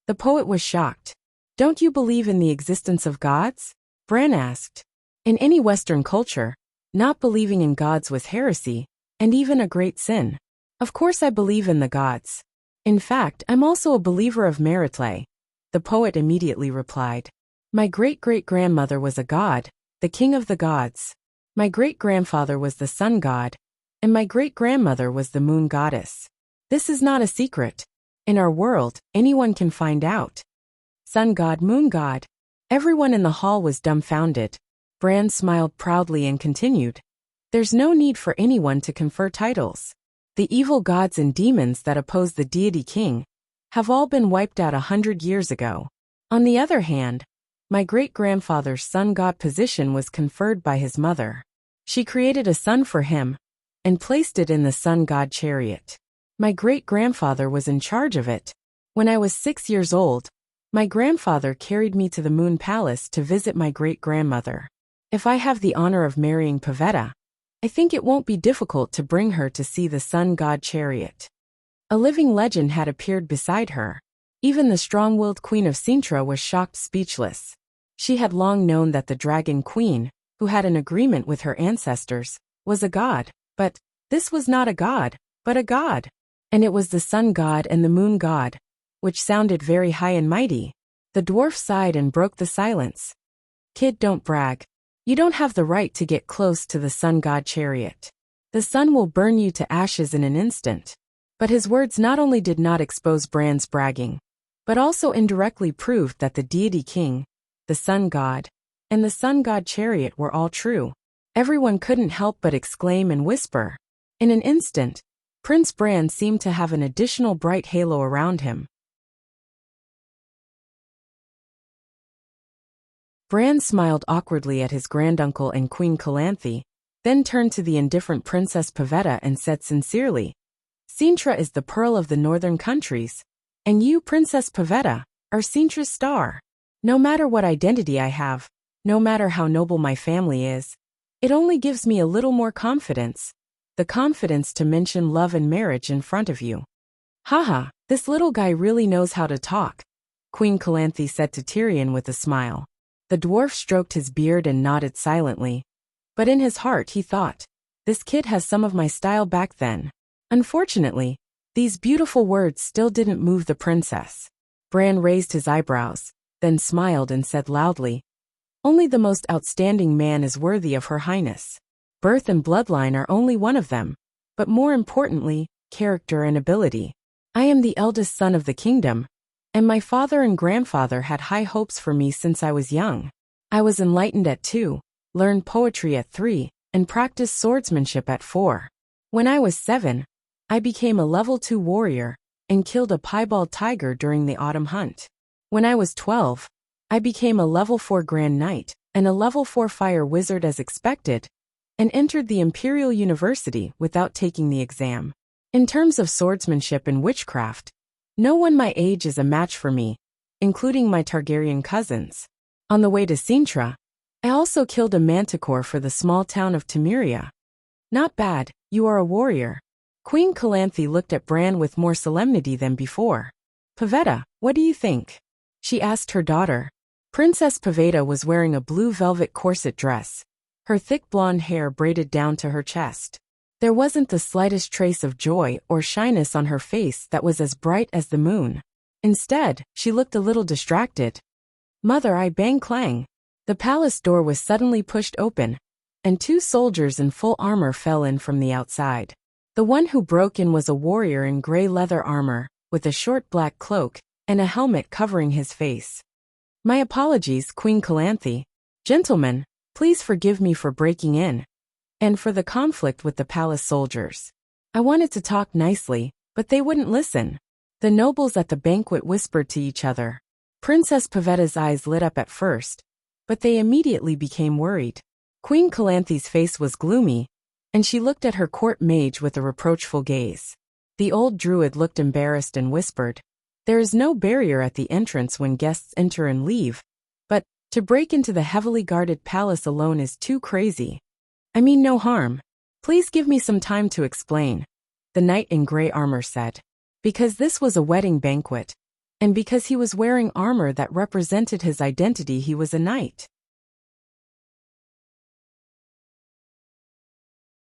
The poet was shocked. Don't you believe in the existence of gods? Bran asked. In any Western culture, not believing in gods was heresy, and even a great sin. Of course I believe in the gods. In fact, I'm also a believer of Meritlay, the poet immediately replied. My great-great-grandmother was a god, the king of the gods. My great-grandfather was the sun god, and my great-grandmother was the moon goddess. This is not a secret. In our world, anyone can find out. Sun god, moon god. Everyone in the hall was dumbfounded. Bran smiled proudly and continued. There's no need for anyone to confer titles. The evil gods and demons that oppose the deity king have all been wiped out 100 years ago. On the other hand, my great-grandfather's sun god position was conferred by his mother. She created a sun for him and placed it in the sun god chariot. My great-grandfather was in charge of it. When I was 6 years old, my grandfather carried me to the Moon Palace to visit my great-grandmother. If I have the honor of marrying Pavetta, I think it won't be difficult to bring her to see the sun god chariot. A living legend had appeared beside her. Even the strong-willed Queen of Sintra was shocked speechless. She had long known that the Dragon Queen, who had an agreement with her ancestors, was a god, but this was not a god, but a god. And it was the sun god and the moon god, which sounded very high and mighty. The dwarf sighed and broke the silence. Kid, don't brag. You don't have the right to get close to the sun god chariot. The sun will burn you to ashes in an instant. But his words not only did not expose Bran's bragging, but also indirectly proved that the deity king, the sun god, and the sun god chariot were all true. Everyone couldn't help but exclaim and whisper. In an instant, Prince Bran seemed to have an additional bright halo around him. Bran smiled awkwardly at his granduncle and Queen Calanthe, then turned to the indifferent Princess Pavetta and said sincerely, Sintra is the pearl of the northern countries, and you, Princess Pavetta, are Sintra's star. No matter what identity I have, no matter how noble my family is, it only gives me a little more confidence. The confidence to mention love and marriage in front of you. Haha, this little guy really knows how to talk, Queen Calanthe said to Tyrion with a smile. The dwarf stroked his beard and nodded silently. But in his heart he thought, this kid has some of my style back then. Unfortunately, these beautiful words still didn't move the princess. Bran raised his eyebrows, then smiled and said loudly, only the most outstanding man is worthy of Her Highness. Birth and bloodline are only one of them, but more importantly, character and ability. I am the eldest son of the kingdom, and my father and grandfather had high hopes for me since I was young. I was enlightened at 2, learned poetry at 3, and practiced swordsmanship at 4. When I was 7, I became a level 2 warrior and killed a piebald tiger during the autumn hunt. When I was 12, I became a level 4 Grand Knight and a level 4 fire wizard as expected, and entered the Imperial University without taking the exam. In terms of swordsmanship and witchcraft, no one my age is a match for me, including my Targaryen cousins. On the way to Sintra, I also killed a manticore for the small town of Temeria. Not bad, you are a warrior, Queen Calanthe looked at Bran with more solemnity than before. Pavetta, what do you think? She asked her daughter. Princess Pavetta was wearing a blue velvet corset dress, her thick blonde hair braided down to her chest. There wasn't the slightest trace of joy or shyness on her face that was as bright as the moon. Instead, she looked a little distracted. Mother, I bang clang. The palace door was suddenly pushed open, and 2 soldiers in full armor fell in from the outside. The one who broke in was a warrior in gray leather armor, with a short black cloak, and a helmet covering his face. My apologies, Queen Calanthe. Gentlemen, please forgive me for breaking in, and for the conflict with the palace soldiers. I wanted to talk nicely, but they wouldn't listen. The nobles at the banquet whispered to each other. Princess Pavetta's eyes lit up at first, but they immediately became worried. Queen Calanthe's face was gloomy, and she looked at her court mage with a reproachful gaze. The old druid looked embarrassed and whispered, "There is no barrier at the entrance when guests enter and leave, but to break into the heavily guarded palace alone is too crazy. I mean no harm. Please give me some time to explain," the knight in gray armor said. Because this was a wedding banquet, and because he was wearing armor that represented his identity, he was a knight.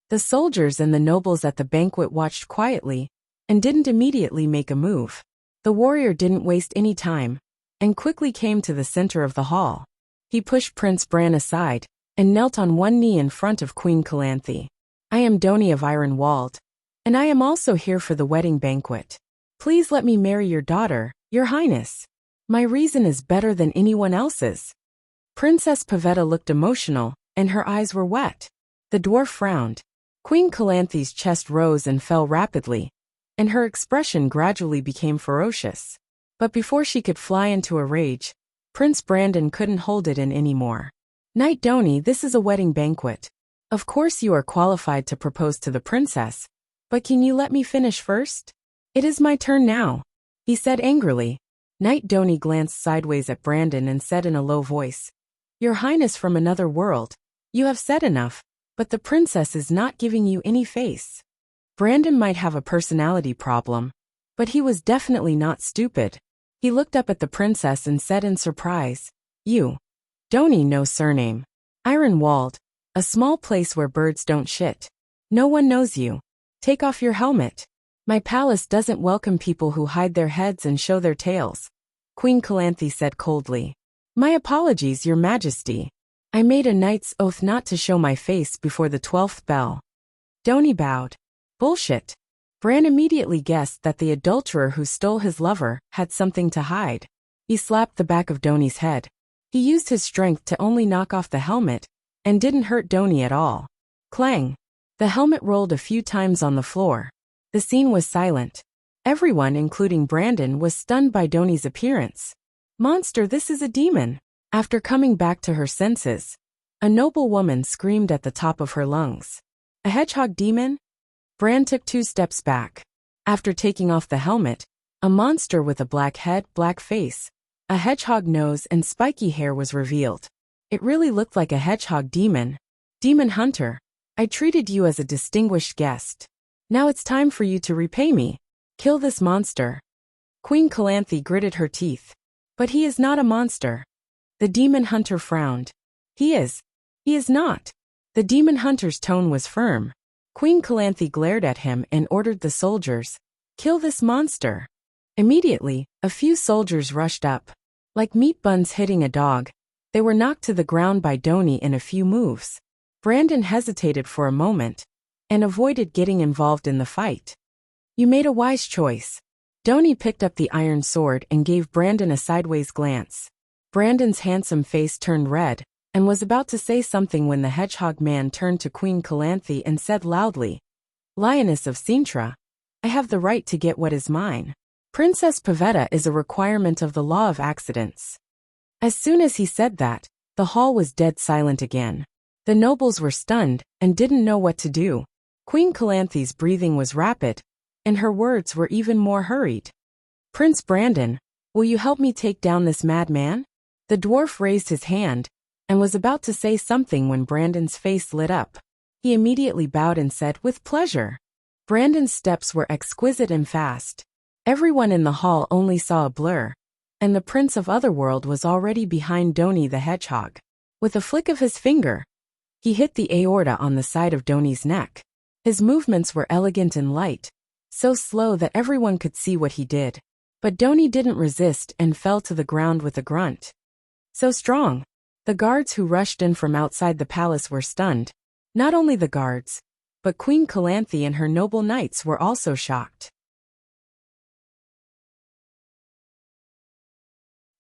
The soldiers and the nobles at the banquet watched quietly, and didn't immediately make a move. The warrior didn't waste any time, and quickly came to the center of the hall. He pushed Prince Bran aside, and knelt on one knee in front of Queen Calanthe. "I am Doni of Ironwald, and I am also here for the wedding banquet. Please let me marry your daughter, Your Highness. My reason is better than anyone else's." Princess Pavetta looked emotional, and her eyes were wet. The dwarf frowned. Queen Calanthe's chest rose and fell rapidly, and her expression gradually became ferocious. But before she could fly into a rage, Prince Brandon couldn't hold it in anymore. "Knight Doni, this is a wedding banquet. Of course you are qualified to propose to the princess, but can you let me finish first? It is my turn now," he said angrily. Knight Doni glanced sideways at Brandon and said in a low voice, "Your Highness from another world, you have said enough, but the princess is not giving you any face." Brandon might have a personality problem, but he was definitely not stupid. He looked up at the princess and said in surprise, "You, Doni, no surname. Ironwald, a small place where birds don't shit. No one knows you. Take off your helmet. My palace doesn't welcome people who hide their heads and show their tails," Queen Calanthe said coldly. "My apologies, Your Majesty. I made a knight's oath not to show my face before the 12th bell." Doni bowed. "Bullshit." Bran immediately guessed that the adulterer who stole his lover had something to hide. He slapped the back of Doni's head. He used his strength to only knock off the helmet, and didn't hurt Doni at all. Clang! The helmet rolled a few times on the floor. The scene was silent. Everyone, including Brandon, was stunned by Doni's appearance. "Monster, this is a demon!" After coming back to her senses, a noble woman screamed at the top of her lungs. "A hedgehog demon?" Bran took 2 steps back. After taking off the helmet, a monster with a black head, black face, a hedgehog nose and spiky hair was revealed. It really looked like a hedgehog demon. "Demon Hunter, I treated you as a distinguished guest. Now it's time for you to repay me. Kill this monster." Queen Calanthe gritted her teeth. "But he is not a monster." The demon hunter frowned. He is not." The demon hunter's tone was firm. Queen Calanthe glared at him and ordered the soldiers, "Kill this monster." Immediately, a few soldiers rushed up. Like meat buns hitting a dog, they were knocked to the ground by Doni in a few moves. Brandon hesitated for a moment, and avoided getting involved in the fight. "You made a wise choice." Doni picked up the iron sword and gave Brandon a sideways glance. Brandon's handsome face turned red, and was about to say something when the hedgehog man turned to Queen Calanthe and said loudly, "Lioness of Sintra, I have the right to get what is mine. Princess Pavetta is a requirement of the law of accidents." As soon as he said that, the hall was dead silent again. The nobles were stunned and didn't know what to do. Queen Calanthe's breathing was rapid, and her words were even more hurried. "Prince Brandon, will you help me take down this madman?" The dwarf raised his hand, and was about to say something when Brandon's face lit up. He immediately bowed and said, "With pleasure." Brandon's steps were exquisite and fast. Everyone in the hall only saw a blur, and the Prince of Otherworld was already behind Doni the Hedgehog. With a flick of his finger, he hit the aorta on the side of Doni's neck. His movements were elegant and light, so slow that everyone could see what he did. But Doni didn't resist and fell to the ground with a grunt. So strong. The guards who rushed in from outside the palace were stunned. Not only the guards, but Queen Calanthe and her noble knights were also shocked.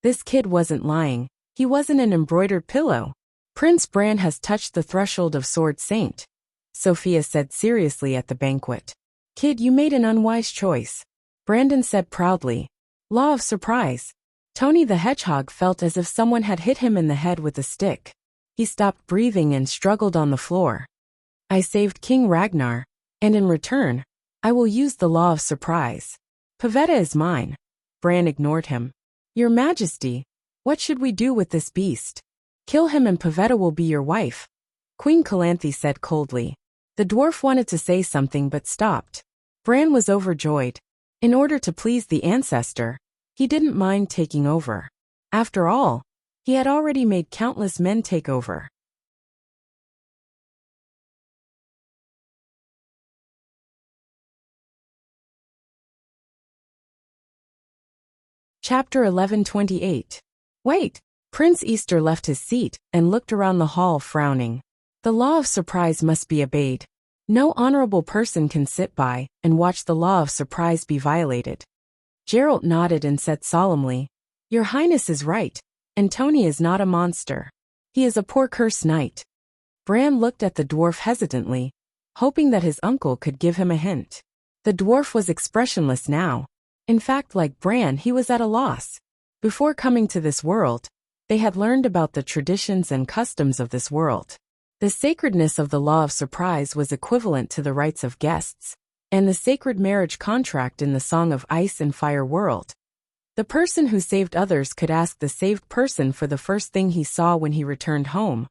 This kid wasn't lying. He wasn't an embroidered pillow. Prince Bran has touched the threshold of Sword Saint, Sophia said seriously at the banquet. Kid, you made an unwise choice, Brandon said proudly. Law of surprise. Tony the Hedgehog felt as if someone had hit him in the head with a stick. He stopped breathing and struggled on the floor. I saved King Ragnar, and in return, I will use the law of surprise. Pavetta is mine. Bran ignored him. Your Majesty, what should we do with this beast? Kill him and Pavetta will be your wife, Queen Calanthe said coldly. The dwarf wanted to say something but stopped. Bran was overjoyed. In order to please the ancestor, he didn't mind taking over. After all, he had already made countless men take over. Chapter 1128. Wait! Prince Easter left his seat and looked around the hall frowning. The law of surprise must be obeyed. No honorable person can sit by and watch the law of surprise be violated. Geralt nodded and said solemnly, Your Highness is right, and Tony is not a monster. He is a poor cursed knight. Bran looked at the dwarf hesitantly, hoping that his uncle could give him a hint. The dwarf was expressionless now. In fact, like Bran, he was at a loss. Before coming to this world, they had learned about the traditions and customs of this world. The sacredness of the law of surprise was equivalent to the rights of guests, and the sacred marriage contract in the Song of Ice and Fire world. The person who saved others could ask the saved person for the first thing he saw when he returned home,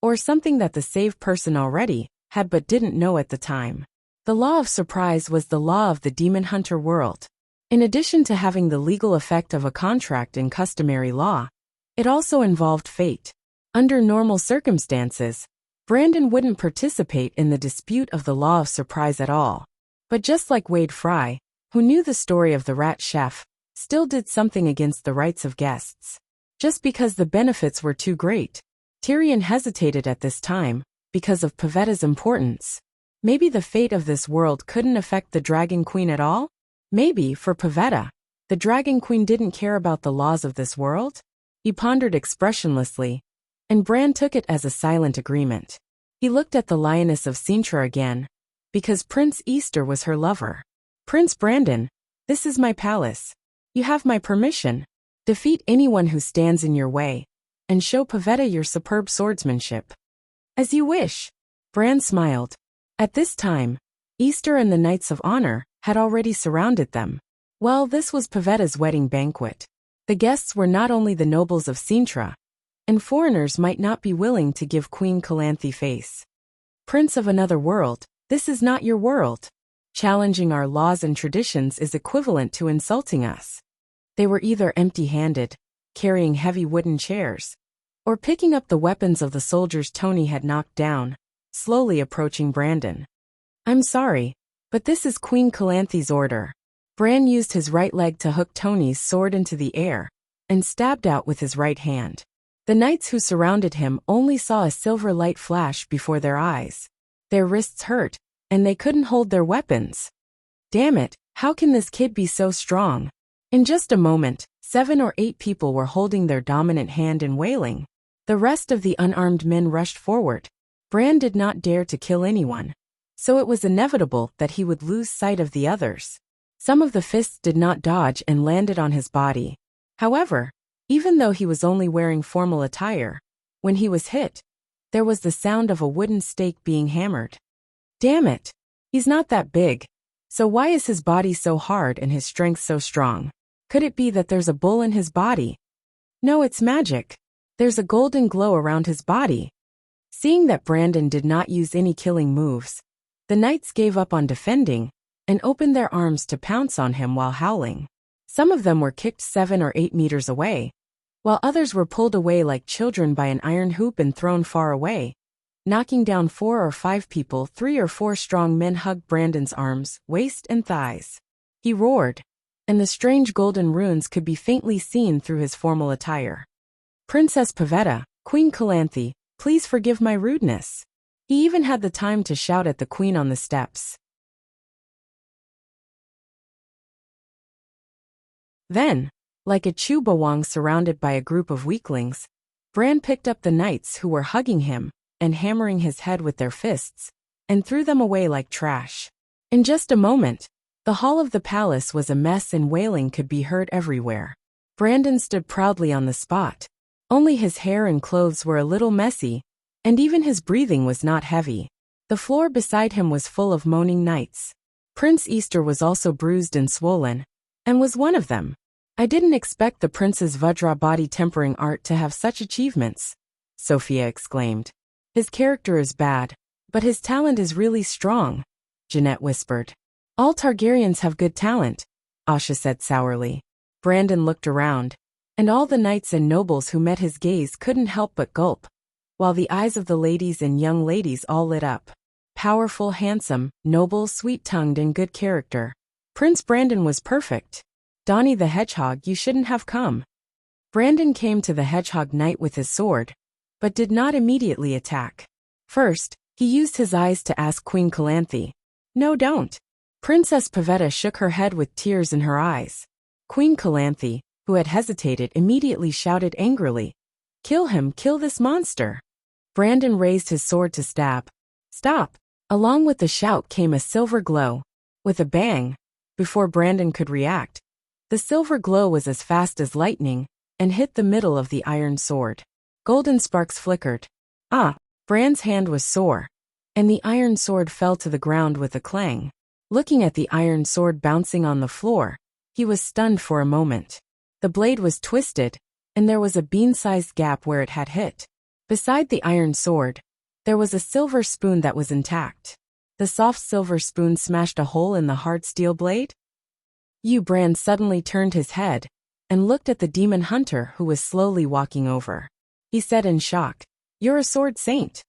or something that the saved person already had but didn't know at the time. The law of surprise was the law of the demon hunter world. In addition to having the legal effect of a contract in customary law, it also involved fate. Under normal circumstances, Brandon wouldn't participate in the dispute of the law of surprise at all. But just like Wade Fry, who knew the story of the rat chef, still did something against the rights of guests. Just because the benefits were too great. Tyrion hesitated at this time, because of Pavetta's importance. Maybe the fate of this world couldn't affect the Dragon Queen at all? Maybe, for Pavetta, the Dragon Queen didn't care about the laws of this world? He pondered expressionlessly, and Bran took it as a silent agreement. He looked at the Lioness of Cintra again, because Prince Easter was her lover. Prince Brandon, this is my palace. You have my permission. Defeat anyone who stands in your way, and show Pavetta your superb swordsmanship. As you wish. Bran smiled. At this time, Easter and the Knights of Honor had already surrounded them. Well, this was Pavetta's wedding banquet. The guests were not only the nobles of Cintra, and foreigners might not be willing to give Queen Calanthe face. Prince of another world, this is not your world. Challenging our laws and traditions is equivalent to insulting us. They were either empty-handed, carrying heavy wooden chairs, or picking up the weapons of the soldiers Tony had knocked down, slowly approaching Brandon. I'm sorry, but this is Queen Calanthe's order. Bran used his right leg to hook Tony's sword into the air, and stabbed out with his right hand. The knights who surrounded him only saw a silver light flash before their eyes. Their wrists hurt, and they couldn't hold their weapons. Damn it, how can this kid be so strong? In just a moment, 7 or 8 people were holding their dominant hand and wailing. The rest of the unarmed men rushed forward. Bran did not dare to kill anyone, so it was inevitable that he would lose sight of the others. Some of the fists did not dodge and landed on his body. However, even though he was only wearing formal attire, when he was hit, there was the sound of a wooden stake being hammered. Damn it! He's not that big. So why is his body so hard and his strength so strong? Could it be that there's a bull in his body? No, it's magic. There's a golden glow around his body. Seeing that Brandon did not use any killing moves, The knights gave up on defending and opened their arms to pounce on him while howling. Some of them were kicked 7 or 8 meters away, while others were pulled away like children by an iron hoop and thrown far away, knocking down 4 or 5 people. 3 or 4 strong men hugged Brandon's arms, waist, and thighs. He roared, and the strange golden runes could be faintly seen through his formal attire. "Princess Pavetta, Queen Calanthe, please forgive my rudeness." He even had the time to shout at the queen on the steps. Then, like a Chubawang surrounded by a group of weaklings, Bran picked up the knights who were hugging him and hammering his head with their fists, and threw them away like trash. In just a moment, the hall of the palace was a mess and wailing could be heard everywhere. Brandon stood proudly on the spot. Only his hair and clothes were a little messy, and even his breathing was not heavy. The floor beside him was full of moaning knights. Prince Easter was also bruised and swollen, and was one of them. "I didn't expect the prince's Vajra body tempering art to have such achievements," Sophia exclaimed. "His character is bad, but his talent is really strong," Jeanette whispered. "All Targaryens have good talent," Asha said sourly. Brandon looked around, and all the knights and nobles who met his gaze couldn't help but gulp, while the eyes of the ladies and young ladies all lit up. Powerful, handsome, noble, sweet-tongued, and good character. Prince Brandon was perfect. "Donnie the Hedgehog, you shouldn't have come." Brandon came to the Hedgehog Knight with his sword, but did not immediately attack. First, he used his eyes to ask Queen Calanthe, "No, don't." Princess Pavetta shook her head with tears in her eyes. Queen Calanthe, who had hesitated, immediately shouted angrily, "Kill him, kill this monster." Brandon raised his sword to stab. "Stop!" Along with the shout came a silver glow. With a bang, before Brandon could react, the silver glow was as fast as lightning and hit the middle of the iron sword. Golden sparks flickered. Ah! Bran's hand was sore, and the iron sword fell to the ground with a clang. Looking at the iron sword bouncing on the floor, he was stunned for a moment. The blade was twisted, and there was a bean-sized gap where it had hit. Beside the iron sword, there was a silver spoon that was intact. The soft silver spoon smashed a hole in the hard steel blade. Bran suddenly turned his head and looked at the demon hunter who was slowly walking over. He said in shock, "You're a sword saint."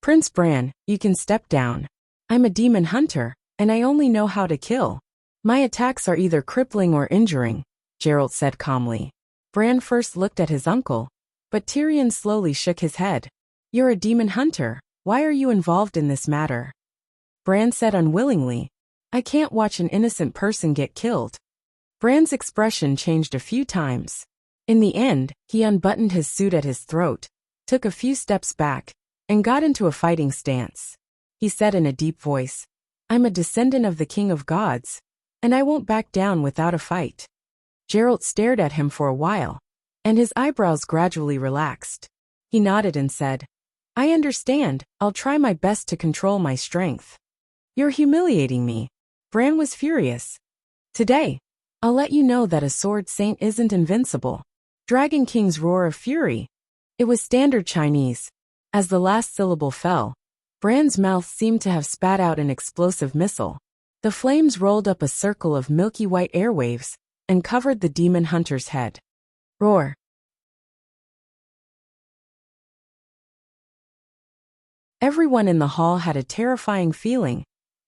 "Prince Bran, you can step down. I'm a demon hunter, and I only know how to kill. My attacks are either crippling or injuring," Geralt said calmly. Bran first looked at his uncle, but Tyrion slowly shook his head. "You're a demon hunter, why are you involved in this matter?" Bran said unwillingly, "I can't watch an innocent person get killed." Bran's expression changed a few times. In the end, he unbuttoned his suit at his throat, took a few steps back, and got into a fighting stance. He said in a deep voice, "I'm a descendant of the King of Gods, and I won't back down without a fight." Geralt stared at him for a while, and his eyebrows gradually relaxed. He nodded and said, "I understand, I'll try my best to control my strength." "You're humiliating me." Bran was furious. "Today, I'll let you know that a sword saint isn't invincible." Dragon King's roar of fury. It was standard Chinese. As the last syllable fell, Bran's mouth seemed to have spat out an explosive missile. The flames rolled up a circle of milky white airwaves and covered the demon hunter's head. Roar. Everyone in the hall had a terrifying feeling,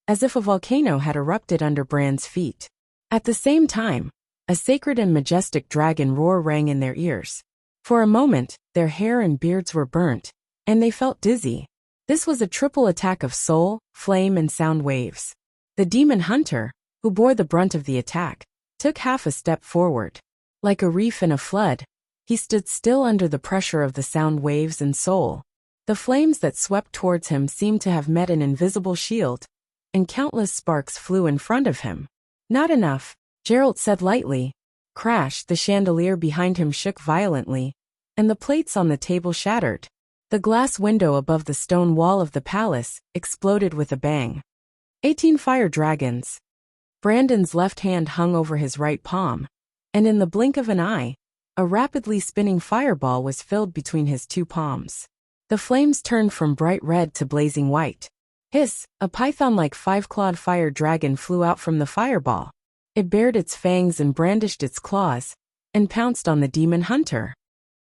as if a volcano had erupted under Bran's feet. At the same time, a sacred and majestic dragon roar rang in their ears. For a moment, their hair and beards were burnt, and they felt dizzy. This was a triple attack of soul, flame, and sound waves. The demon hunter, who bore the brunt of the attack, took half a step forward. Like a reef in a flood, he stood still under the pressure of the sound waves and soul. The flames that swept towards him seemed to have met an invisible shield, and countless sparks flew in front of him. "Not enough," Geralt said lightly. Crash! The chandelier behind him shook violently, and the plates on the table shattered. The glass window above the stone wall of the palace exploded with a bang. 18 fire dragons. Brandon's left hand hung over his right palm, and in the blink of an eye, a rapidly spinning fireball was filled between his two palms. The flames turned from bright red to blazing white, Hiss, a python-like five-clawed fire dragon flew out from the fireball. It bared its fangs and brandished its claws, and pounced on the demon hunter.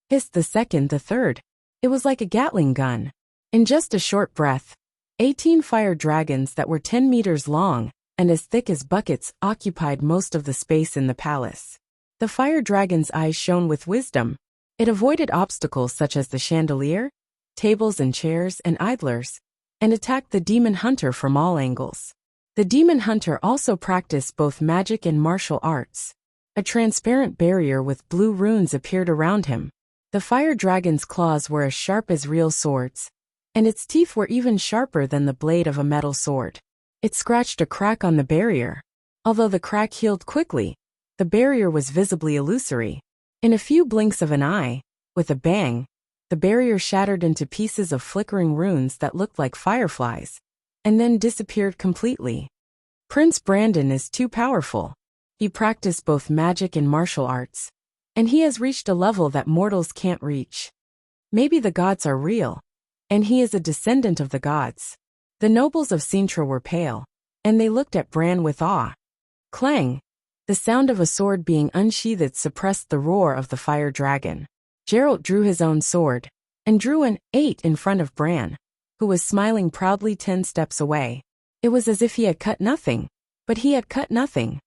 Hissed the second, the third. It was like a Gatling gun. In just a short breath, 18 fire dragons that were 10 meters long and as thick as buckets occupied most of the space in the palace. The fire dragon's eyes shone with wisdom. It avoided obstacles such as the chandelier, tables and chairs and idlers, and attacked the demon hunter from all angles. The demon hunter also practiced both magic and martial arts. A transparent barrier with blue runes appeared around him. The fire dragon's claws were as sharp as real swords, and its teeth were even sharper than the blade of a metal sword. It scratched a crack on the barrier. Although the crack healed quickly, the barrier was visibly illusory. In a few blinks of an eye, with a bang, the barrier shattered into pieces of flickering runes that looked like fireflies, and then disappeared completely. Prince Brandon is too powerful. He practiced both magic and martial arts, and he has reached a level that mortals can't reach. Maybe the gods are real, and he is a descendant of the gods. The nobles of Sintra were pale, and they looked at Bran with awe. Clang! The sound of a sword being unsheathed suppressed the roar of the fire dragon. Geralt drew his own sword, and drew an 8 in front of Bran, who was smiling proudly 10 steps away. It was as if he had cut nothing, but he had cut nothing.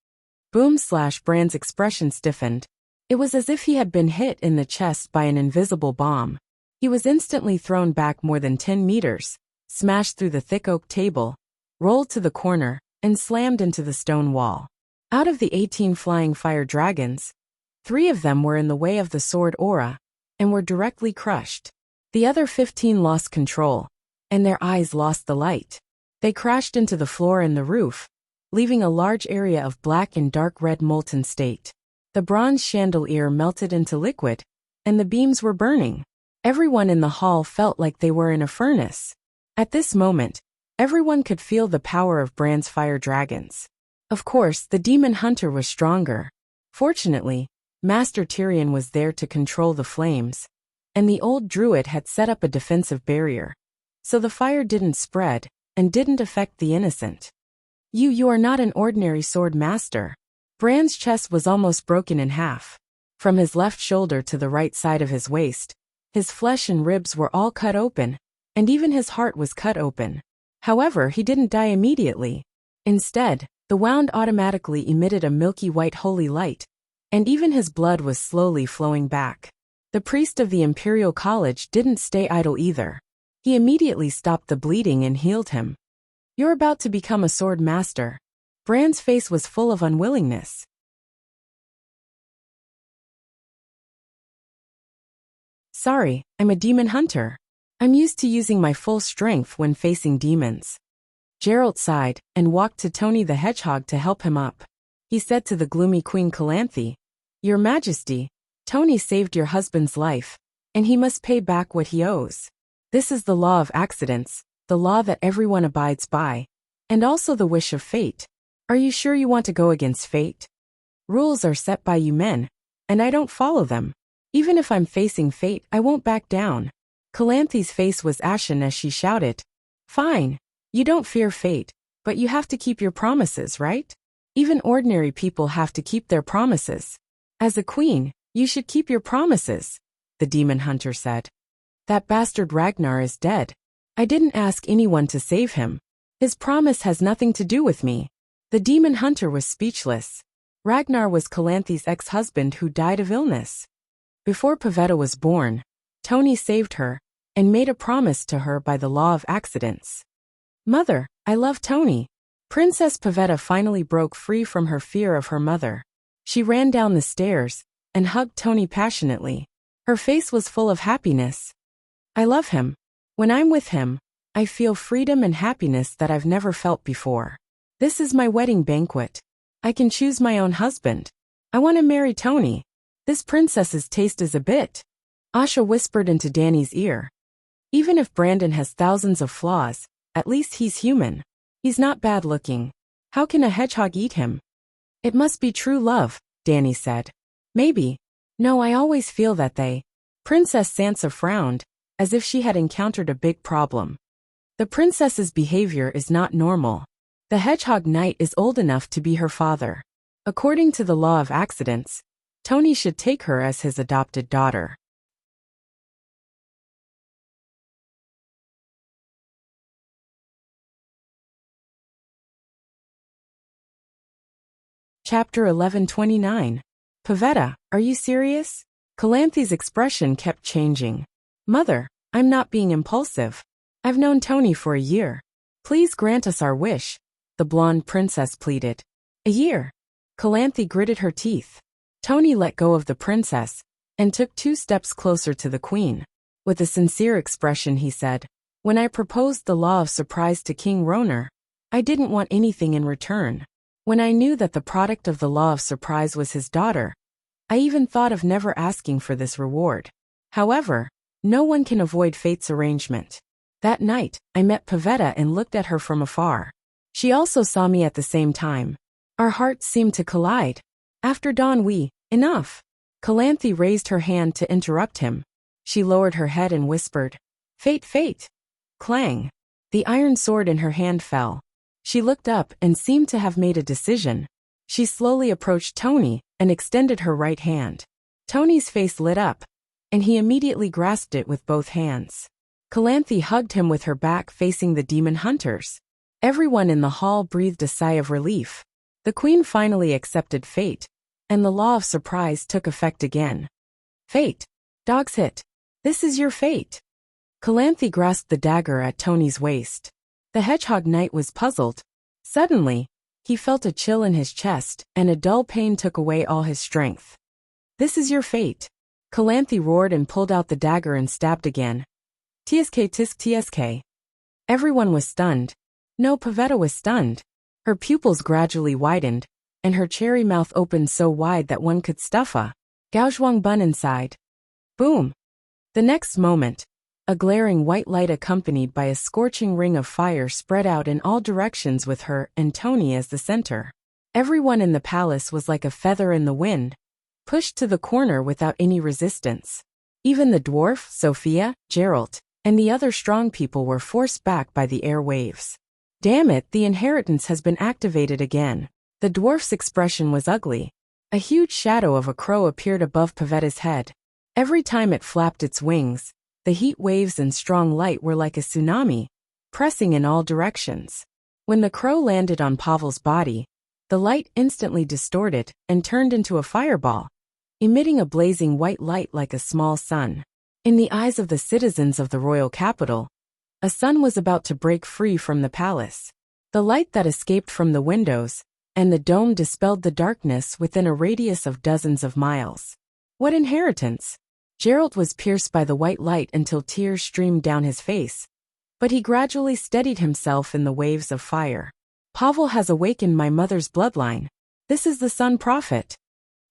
Boom! Bran's expression stiffened. It was as if he had been hit in the chest by an invisible bomb. He was instantly thrown back more than 10 meters, smashed through the thick oak table, rolled to the corner, and slammed into the stone wall. Out of the 18 flying fire dragons, 3 of them were in the way of the sword aura, and were directly crushed. The other 15 lost control, and their eyes lost the light. They crashed into the floor and the roof, leaving a large area of black and dark red molten state. The bronze chandelier melted into liquid, and the beams were burning. Everyone in the hall felt like they were in a furnace. At this moment, everyone could feel the power of Bran's fire dragons. Of course, the demon hunter was stronger. Fortunately, Master Tyrion was there to control the flames, and the old druid had set up a defensive barrier, so the fire didn't spread and didn't affect the innocent. You are not an ordinary sword master. Bran's chest was almost broken in half. From his left shoulder to the right side of his waist, his flesh and ribs were all cut open, and even his heart was cut open. However, he didn't die immediately. Instead, the wound automatically emitted a milky white holy light, and even his blood was slowly flowing back. The priest of the Imperial College didn't stay idle either. He immediately stopped the bleeding and healed him. You're about to become a sword master. Bran's face was full of unwillingness. Sorry, I'm a demon hunter. I'm used to using my full strength when facing demons. Geralt sighed and walked to Tony the Hedgehog to help him up. He said to the gloomy Queen Calanthe, "Your Majesty, Tony saved your husband's life, and he must pay back what he owes. This is the law of accidents, the law that everyone abides by, and also the wish of fate. Are you sure you want to go against fate? Rules are set by you men, and I don't follow them. Even if I'm facing fate, I won't back down." Calanthe's face was ashen as she shouted, "Fine. You don't fear fate, but you have to keep your promises, right? Even ordinary people have to keep their promises. As a queen, you should keep your promises," the demon hunter said. "That bastard Ragnar is dead. I didn't ask anyone to save him. His promise has nothing to do with me." The demon hunter was speechless. Ragnar was Calanthe's ex-husband who died of illness. Before Pavetta was born, Tony saved her and made a promise to her by the law of accidents. "Mother, I love Tony." Princess Pavetta finally broke free from her fear of her mother. She ran down the stairs and hugged Tony passionately. Her face was full of happiness. "I love him. When I'm with him, I feel freedom and happiness that I've never felt before. This is my wedding banquet. I can choose my own husband. I want to marry Tony. This princess's taste is a bit." Asha whispered into Dany's ear. "Even if Brandon has thousands of flaws, at least he's human. He's not bad looking. How can a hedgehog eat him?" "It must be true love," Dany said. "Maybe. No, I always feel that they." Princess Sansa frowned, as if she had encountered a big problem. The princess's behavior is not normal. The hedgehog knight is old enough to be her father. According to the law of accidents, Tony should take her as his adopted daughter. Chapter 1129. Pavetta, are you serious? Calanthy's expression kept changing. Mother, I'm not being impulsive. I've known Tony for a year. Please grant us our wish, the blonde princess pleaded. A year? Calanthy gritted her teeth. Tony let go of the princess and took 2 steps closer to the queen. With a sincere expression he said, when I proposed the law of surprise to King Roner, I didn't want anything in return. When I knew that the product of the law of surprise was his daughter, I even thought of never asking for this reward. However, no one can avoid fate's arrangement. That night, I met Pavetta and looked at her from afar. She also saw me at the same time. Our hearts seemed to collide. After dawn enough. Calanthy raised her hand to interrupt him. She lowered her head and whispered, Fate. Clang. The iron sword in her hand fell. She looked up and seemed to have made a decision. She slowly approached Tony and extended her right hand. Tony's face lit up, and he immediately grasped it with both hands. Calanthy hugged him with her back facing the demon hunters. Everyone in the hall breathed a sigh of relief. The queen finally accepted fate, and the law of surprise took effect again. Fate. Dog's hit. This is your fate. Calanthy grasped the dagger at Tony's waist. The hedgehog knight was puzzled. Suddenly, he felt a chill in his chest, and a dull pain took away all his strength. This is your fate. Calanthy roared and pulled out the dagger and stabbed again. Tsk tisk tsk. Everyone was stunned. No, Pavetta was stunned. Her pupils gradually widened, and her cherry mouth opened so wide that one could stuff a gaozhuang bun inside. Boom! The next moment, a glaring white light accompanied by a scorching ring of fire spread out in all directions with her and Tony as the center. Everyone in the palace was like a feather in the wind, pushed to the corner without any resistance. Even the dwarf, Sophia, Geralt, and the other strong people were forced back by the air waves. Damn it, the inheritance has been activated again. The dwarf's expression was ugly. A huge shadow of a crow appeared above Pavetta's head. Every time it flapped its wings, the heat waves and strong light were like a tsunami, pressing in all directions. When the crow landed on Pavel's body, the light instantly distorted and turned into a fireball, emitting a blazing white light like a small sun. In the eyes of the citizens of the royal capital, a sun was about to break free from the palace. The light that escaped from the windows and the dome dispelled the darkness within a radius of dozens of miles. What inheritance? Geralt was pierced by the white light until tears streamed down his face, but he gradually steadied himself in the waves of fire. Pavel has awakened my mother's bloodline. This is the Sun Prophet.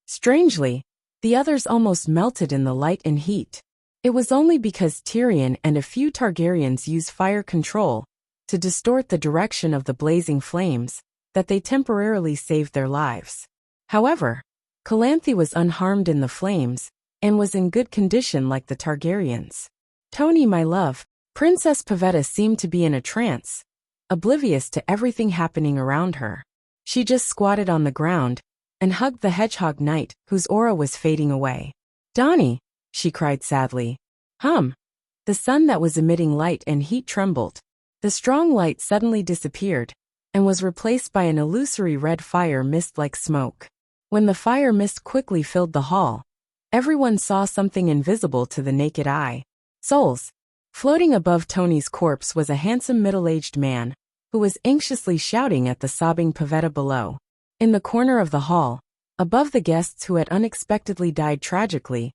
Strangely, the others almost melted in the light and heat. It was only because Tyrion and a few Targaryens use fire control to distort the direction of the blazing flames that they temporarily saved their lives. However, Calanthy was unharmed in the flames and was in good condition like the Targaryens. Tony, my love, Princess Pavetta seemed to be in a trance, oblivious to everything happening around her. She just squatted on the ground and hugged the hedgehog knight whose aura was fading away. Donnie, she cried sadly. The sun that was emitting light and heat trembled. The strong light suddenly disappeared and was replaced by an illusory red fire mist like smoke. When the fire mist quickly filled the hall, everyone saw something invisible to the naked eye. Souls. Floating above Tony's corpse was a handsome middle-aged man who was anxiously shouting at the sobbing Pavetta below. In the corner of the hall, above the guests who had unexpectedly died tragically,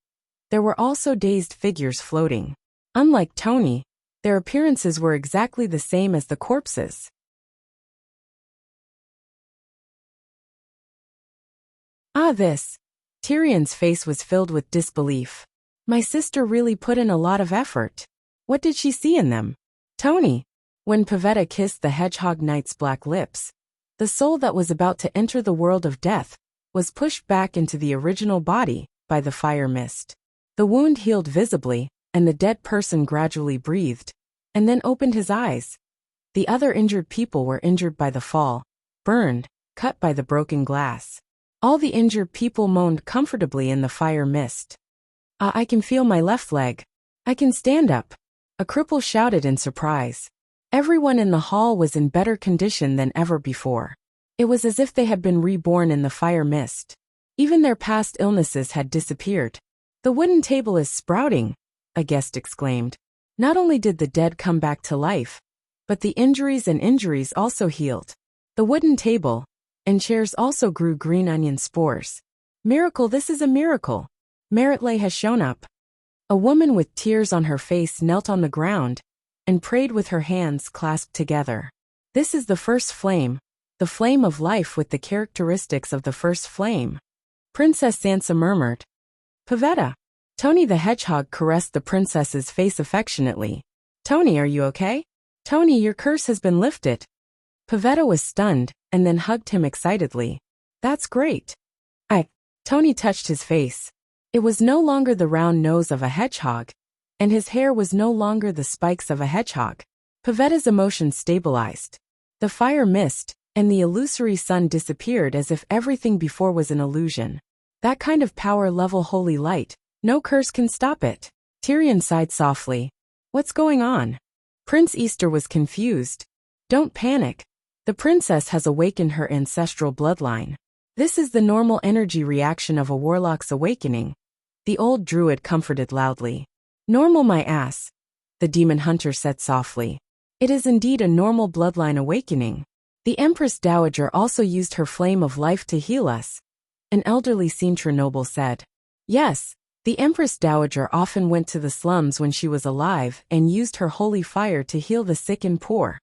there were also dazed figures floating. Unlike Tony, their appearances were exactly the same as the corpses. This. Tyrion's face was filled with disbelief. My sister really put in a lot of effort. What did she see in them? Tony. When Pavetta kissed the hedgehog knight's black lips, the soul that was about to enter the world of death was pushed back into the original body by the fire mist. The wound healed visibly, and the dead person gradually breathed, and then opened his eyes, The other injured people were injured by the fall, burned, cut by the broken glass. All the injured people moaned comfortably in the fire mist. I can feel my left leg. I can stand up. A cripple shouted in surprise. Everyone in the hall was in better condition than ever before. It was as if they had been reborn in the fire mist. Even their past illnesses had disappeared. The wooden table is sprouting, a guest exclaimed. Not only did the dead come back to life, but the injuries also healed. The wooden table and chairs also grew green onion spores. Miracle, this is a miracle. Maritlay has shown up. A woman with tears on her face knelt on the ground and prayed with her hands clasped together. This is the first flame, the flame of life with the characteristics of the first flame. Princess Sansa murmured. Pavetta. Tony the Hedgehog caressed the princess's face affectionately. Tony, are you okay? Tony, your curse has been lifted. Pavetta was stunned and then hugged him excitedly. That's great. Tony touched his face. It was no longer the round nose of a hedgehog, and his hair was no longer the spikes of a hedgehog. Pavetta's emotions stabilized. The fire mist and the illusory sun disappeared as if everything before was an illusion. That kind of power-level holy light, no curse can stop it. Tyrion sighed softly. What's going on? Prince Easter was confused. Don't panic. The princess has awakened her ancestral bloodline. This is the normal energy reaction of a warlock's awakening. The old druid comforted loudly. Normal my ass, the demon hunter said softly. It is indeed a normal bloodline awakening. The Empress Dowager also used her flame of life to heal us, an elderly Sintra noble said. Yes, the Empress Dowager often went to the slums when she was alive and used her holy fire to heal the sick and poor,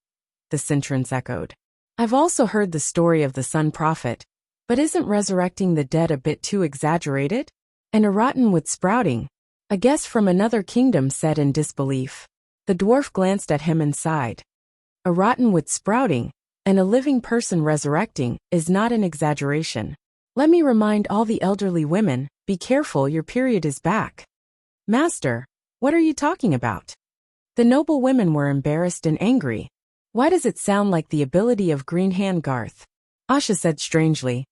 the Sintrans echoed. I've also heard the story of the Sun Prophet, but isn't resurrecting the dead a bit too exaggerated? And a rottenwood sprouting, a guest from another kingdom said in disbelief. The dwarf glanced at him and sighed. A rottenwood sprouting, and a living person resurrecting, is not an exaggeration. Let me remind all the elderly women, be careful, your period is back. Master, what are you talking about? The noble women were embarrassed and angry. Why does it sound like the ability of Green Hand Garth? Asha said strangely.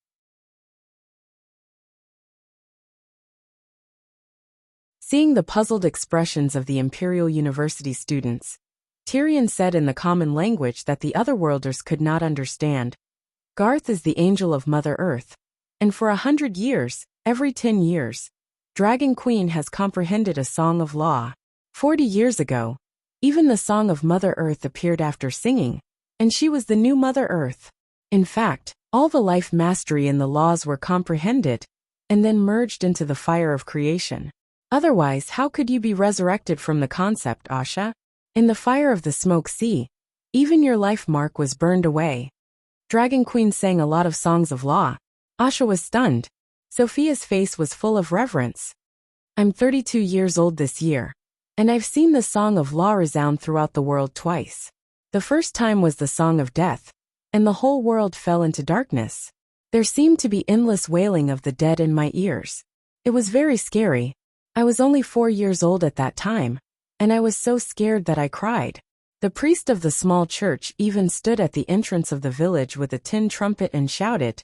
Seeing the puzzled expressions of the Imperial University students, Tyrion said in the common language that the otherworlders could not understand. Garth is the angel of Mother Earth, and for 100 years, every 10 years, Dragon Queen has comprehended a song of law. 40 years ago, even the song of Mother Earth appeared after singing, and she was the new Mother Earth. In fact, all the life mastery in the laws were comprehended, and then merged into the fire of creation. Otherwise, how could you be resurrected from the concept, Asha? In the fire of the smoke sea, even your life mark was burned away. Dragon Queen sang a lot of songs of law. Asha was stunned. Sophia's face was full of reverence. I'm 32 years old this year, and I've seen the song of law resound throughout the world twice. The first time was the song of death, and the whole world fell into darkness. There seemed to be endless wailing of the dead in my ears. It was very scary. I was only 4 years old at that time, and I was so scared that I cried. The priest of the small church even stood at the entrance of the village with a tin trumpet and shouted,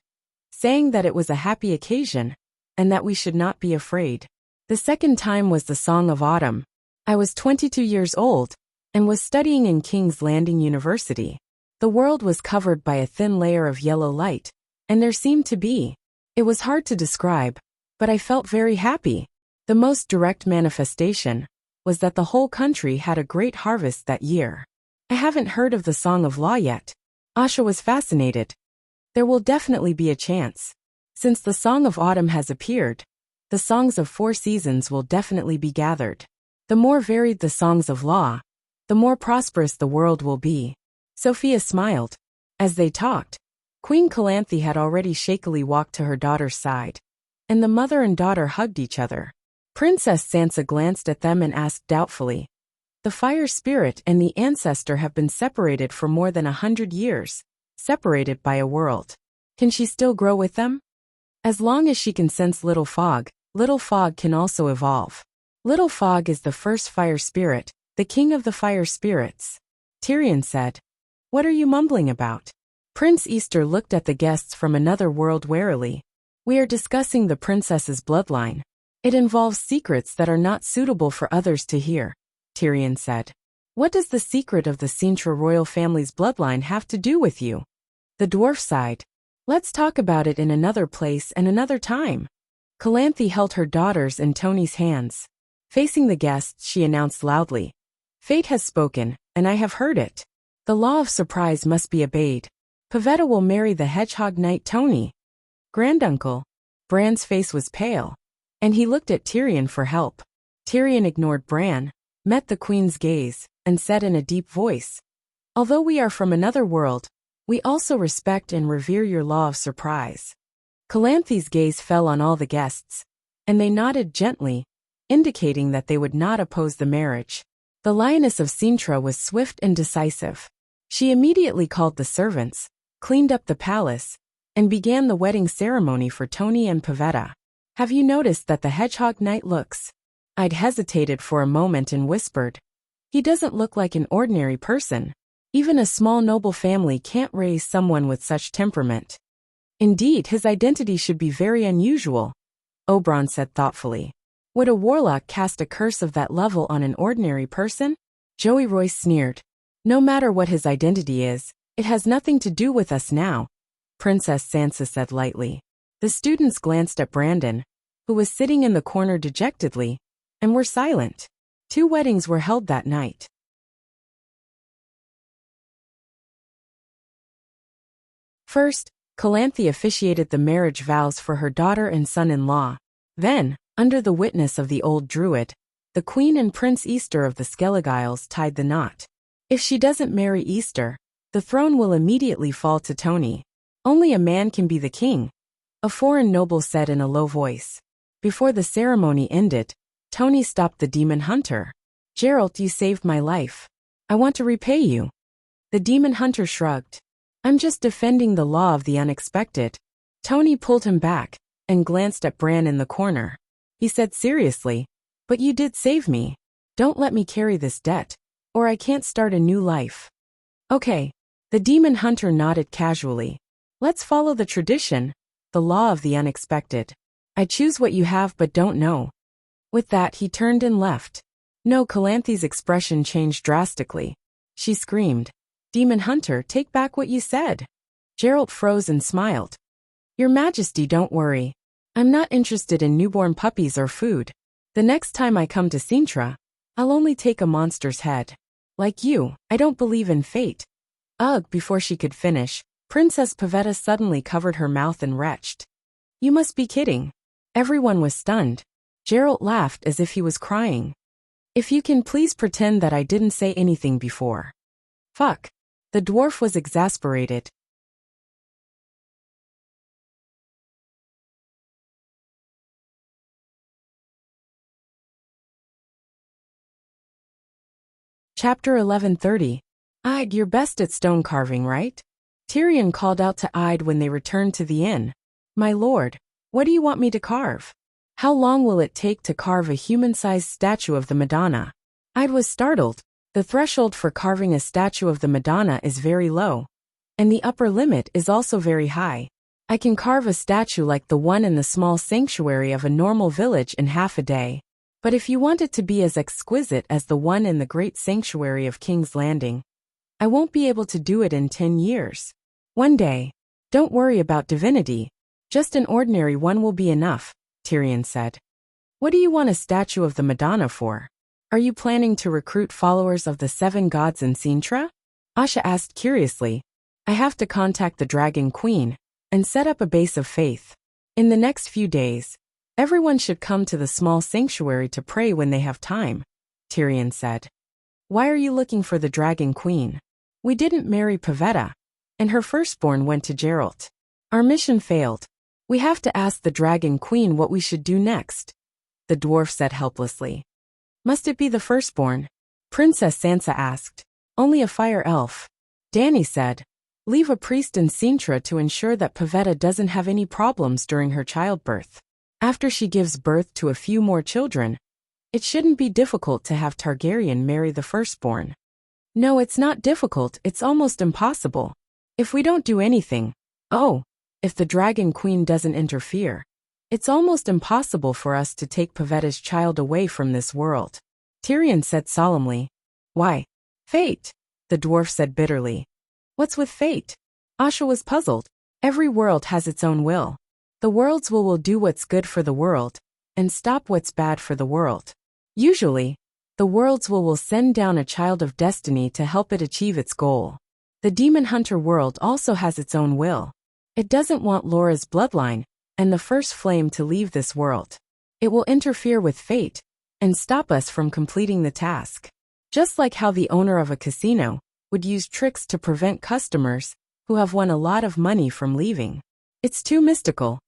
saying that it was a happy occasion, and that we should not be afraid. The second time was the Song of Autumn. I was 22 years old, and was studying in King's Landing University. The world was covered by a thin layer of yellow light, and there seemed to be. It was hard to describe, but I felt very happy. The most direct manifestation was that the whole country had a great harvest that year. I haven't heard of the Song of Law yet. Asha was fascinated. There will definitely be a chance. Since the Song of Autumn has appeared, the songs of 4 seasons will definitely be gathered. The more varied the songs of law, the more prosperous the world will be. Sophia smiled. As they talked, Queen Calanthe had already shakily walked to her daughter's side, and the mother and daughter hugged each other. Princess Sansa glanced at them and asked doubtfully, the fire spirit and the ancestor have been separated for more than 100 years, separated by a world. Can she still grow with them? As long as she can sense Little Fog can also evolve. Little Fog is the first fire spirit, the king of the fire spirits. Tyrion said. What are you mumbling about? Prince Easter looked at the guests from another world warily. We are discussing the princess's bloodline. It involves secrets that are not suitable for others to hear, Tyrion said. What does the secret of the Sintra royal family's bloodline have to do with you? The dwarf sighed. Let's talk about it in another place and another time. Calanthe held her daughters in Tony's hands. Facing the guests, she announced loudly. Fate has spoken, and I have heard it. The law of surprise must be obeyed. Pavetta will marry the hedgehog knight Tony. Granduncle. Bran's face was pale, and he looked at Tyrion for help. Tyrion ignored Bran, met the queen's gaze, and said in a deep voice, although we are from another world, we also respect and revere your law of surprise. Calanthe's gaze fell on all the guests, and they nodded gently, indicating that they would not oppose the marriage. The Lioness of Sintra was swift and decisive. She immediately called the servants, cleaned up the palace, and began the wedding ceremony for Tony and Pavetta. Have you noticed that the hedgehog knight looks? I'd hesitated for a moment and whispered. He doesn't look like an ordinary person. Even a small noble family can't raise someone with such temperament. Indeed, his identity should be very unusual, Oberyn said thoughtfully. Would a warlock cast a curse of that level on an ordinary person? Joey Royce sneered. No matter what his identity is, it has nothing to do with us now, Princess Sansa said lightly. The students glanced at Brandon, who was sitting in the corner dejectedly, and were silent. 2 weddings were held that night. First, Calanthe officiated the marriage vows for her daughter and son-in-law. Then, under the witness of the old druid, the Queen and Prince Easter of the Skellig Isles tied the knot. If she doesn't marry Easter, the throne will immediately fall to Tony. Only a man can be the king, a foreign noble said in a low voice. Before the ceremony ended, Tony stopped the demon hunter. Geralt, you saved my life. I want to repay you. The demon hunter shrugged. I'm just defending the law of the unexpected. Tony pulled him back and glanced at Bran in the corner. He said seriously, but you did save me. Don't let me carry this debt, or I can't start a new life. Okay. The demon hunter nodded casually. Let's follow the tradition, the law of the unexpected. I choose what you have but don't know. With that, he turned and left. No, Calanthe's expression changed drastically. She screamed, Demon hunter, take back what you said. Geralt froze and smiled. Your Majesty, don't worry. I'm not interested in newborn puppies or food. The next time I come to Sintra, I'll only take a monster's head. Like you, I don't believe in fate. Ugh, before she could finish, Princess Pavetta suddenly covered her mouth and retched. You must be kidding. Everyone was stunned. Geralt laughed as if he was crying. If you can please pretend that I didn't say anything before. Fuck. The dwarf was exasperated. Chapter 1130. Ide, you're best at stone carving, right? Tyrion called out to Ide when they returned to the inn. My lord, what do you want me to carve? How long will it take to carve a human-sized statue of the Madonna? Ide was startled. The threshold for carving a statue of the Madonna is very low, and the upper limit is also very high. I can carve a statue like the one in the small sanctuary of a normal village in half a day. But if you want it to be as exquisite as the one in the great sanctuary of King's Landing, I won't be able to do it in 10 years. One day. Don't worry about divinity. Just an ordinary one will be enough, Tyrion said. What do you want a statue of the Madonna for? Are you planning to recruit followers of the 7 gods in Sintra? Asha asked curiously. I have to contact the Dragon Queen and set up a base of faith. In the next few days, everyone should come to the small sanctuary to pray when they have time, Tyrion said. Why are you looking for the Dragon Queen? We didn't marry Pavetta, and her firstborn went to Geralt. Our mission failed. We have to ask the Dragon Queen what we should do next, the dwarf said helplessly. Must it be the firstborn? Princess Sansa asked. Only a fire elf. Dany said. Leave a priest in Sintra to ensure that Pavetta doesn't have any problems during her childbirth. After she gives birth to a few more children, it shouldn't be difficult to have Targaryen marry the firstborn. No, it's not difficult, it's almost impossible. If we don't do anything, if the Dragon Queen doesn't interfere, it's almost impossible for us to take Pavetta's child away from this world. Tyrion said solemnly. Why? Fate, the dwarf said bitterly. What's with fate? Asha was puzzled. Every world has its own will. The world's will do what's good for the world, and stop what's bad for the world. Usually, the world's will send down a child of destiny to help it achieve its goal. The Demon Hunter world also has its own will. It doesn't want Laura's bloodline and the first flame to leave this world. It will interfere with fate and stop us from completing the task. Just like how the owner of a casino would use tricks to prevent customers who have won a lot of money from leaving. It's too mystical,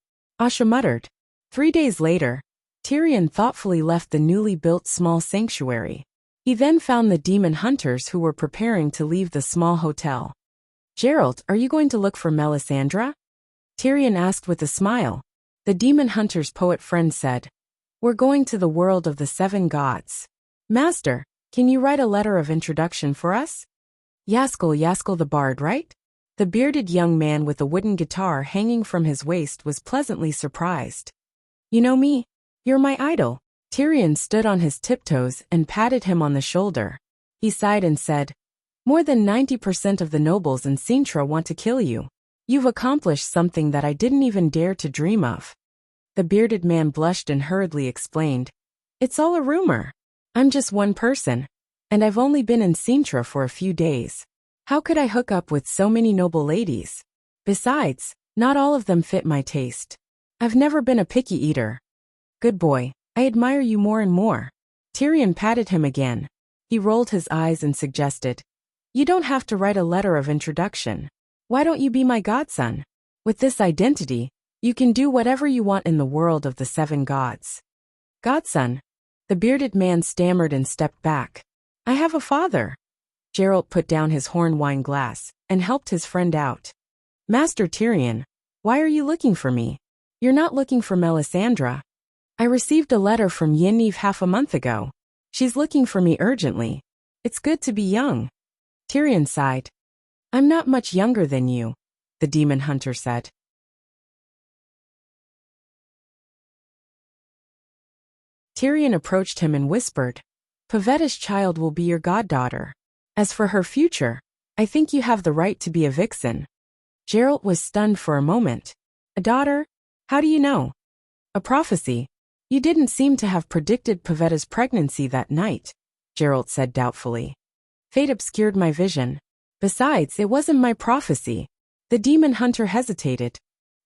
Asha muttered. 3 days later, Tyrion thoughtfully left the newly built small sanctuary. He then found the demon hunters who were preparing to leave the small hotel. Geralt, are you going to look for Melisandre? Tyrion asked with a smile. The demon hunter's poet friend said, We're going to the world of the 7 gods. Master, can you write a letter of introduction for us? Yaskell the bard, right? The bearded young man with a wooden guitar hanging from his waist was pleasantly surprised. You know me? You're my idol. Tyrion stood on his tiptoes and patted him on the shoulder. He sighed and said, More than 90% of the nobles in Sintra want to kill you. You've accomplished something that I didn't even dare to dream of. The bearded man blushed and hurriedly explained, It's all a rumor. I'm just one person, and I've only been in Sintra for a few days. How could I hook up with so many noble ladies? Besides, not all of them fit my taste. I've never been a picky eater. Good boy, I admire you more and more. Tyrion patted him again. He rolled his eyes and suggested, You don't have to write a letter of introduction. Why don't you be my godson? With this identity, you can do whatever you want in the world of the 7 gods. Godson? The bearded man stammered and stepped back. I have a father. Geralt put down his horn wine glass and helped his friend out. Master Tyrion, why are you looking for me? You're not looking for Melisandre. I received a letter from Yennefer half a month ago. She's looking for me urgently. It's good to be young. Tyrion sighed. I'm not much younger than you, the demon hunter said. Tyrion approached him and whispered, Pavetta's child will be your goddaughter. As for her future, I think you have the right to be a vixen. Geralt was stunned for a moment. A daughter? How do you know? A prophecy. You didn't seem to have predicted Pavetta's pregnancy that night, Geralt said doubtfully. Fate obscured my vision. Besides, it wasn't my prophecy. The demon hunter hesitated.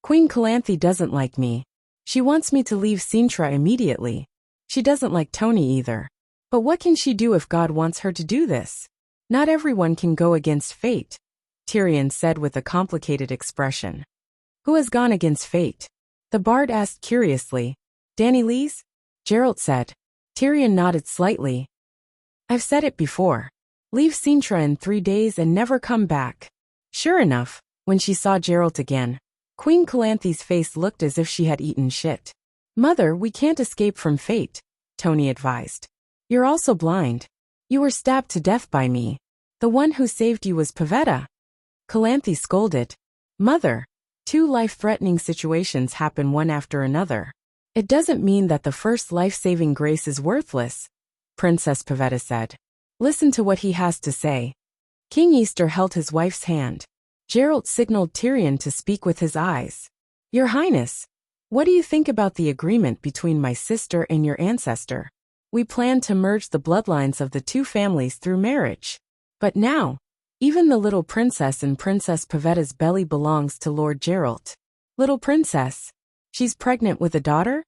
Queen Calanthe doesn't like me. She wants me to leave Sintra immediately. She doesn't like Tony either. But what can she do if God wants her to do this? Not everyone can go against fate, Tyrion said with a complicated expression. Who has gone against fate? The bard asked curiously. Danny Lees? Geralt said. Tyrion nodded slightly. I've said it before. Leave Sintra in 3 days and never come back. Sure enough, when she saw Geralt again, Queen Calanthe's face looked as if she had eaten shit. Mother, we can't escape from fate, Tony advised. You're also blind. You were stabbed to death by me. The one who saved you was Pavetta. Calanthe scolded. Mother, 2 life-threatening situations happen one after another. It doesn't mean that the first life-saving grace is worthless, Princess Pavetta said. Listen to what he has to say. King Easter held his wife's hand. Geralt signaled Tyrion to speak with his eyes. Your Highness, what do you think about the agreement between my sister and your ancestor? We plan to merge the bloodlines of the 2 families through marriage. But now, even the little princess in Princess Pavetta's belly belongs to Lord Geralt. Little princess? She's pregnant with a daughter?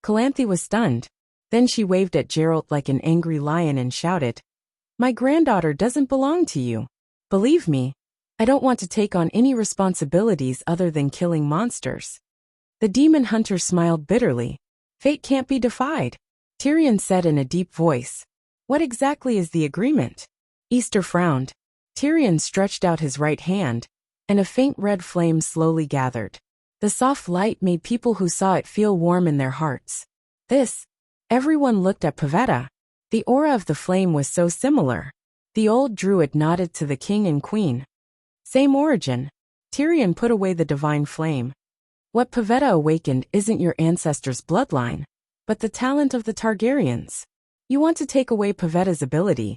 Calanthe was stunned. Then she waved at Geralt like an angry lion and shouted, My granddaughter doesn't belong to you. Believe me, I don't want to take on any responsibilities other than killing monsters. The demon hunter smiled bitterly. Fate can't be defied. Tyrion said in a deep voice. What exactly is the agreement? Easter frowned. Tyrion stretched out his right hand, and a faint red flame slowly gathered. The soft light made people who saw it feel warm in their hearts. Everyone looked at Pavetta. The aura of the flame was so similar. The old druid nodded to the king and queen. Same origin. Tyrion put away the divine flame. What Pavetta awakened isn't your ancestors' bloodline, but the talent of the Targaryens. You want to take away Pavetta's ability?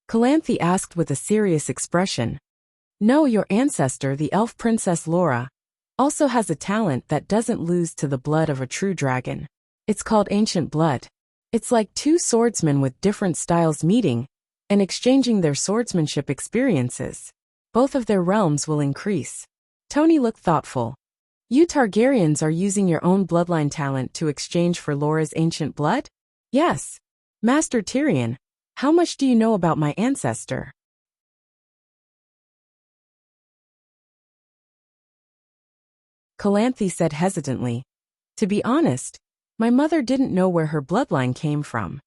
Calanthe asked with a serious expression. No, your ancestor, the elf princess Laura, also has a talent that doesn't lose to the blood of a true dragon. It's called ancient blood. It's like two swordsmen with different styles meeting and exchanging their swordsmanship experiences. Both of their realms will increase. Tony looked thoughtful. You Targaryens are using your own bloodline talent to exchange for Laura's ancient blood? Yes. Master Tyrion, how much do you know about my ancestor? Calanthe said hesitantly. To be honest, my mother didn't know where her bloodline came from.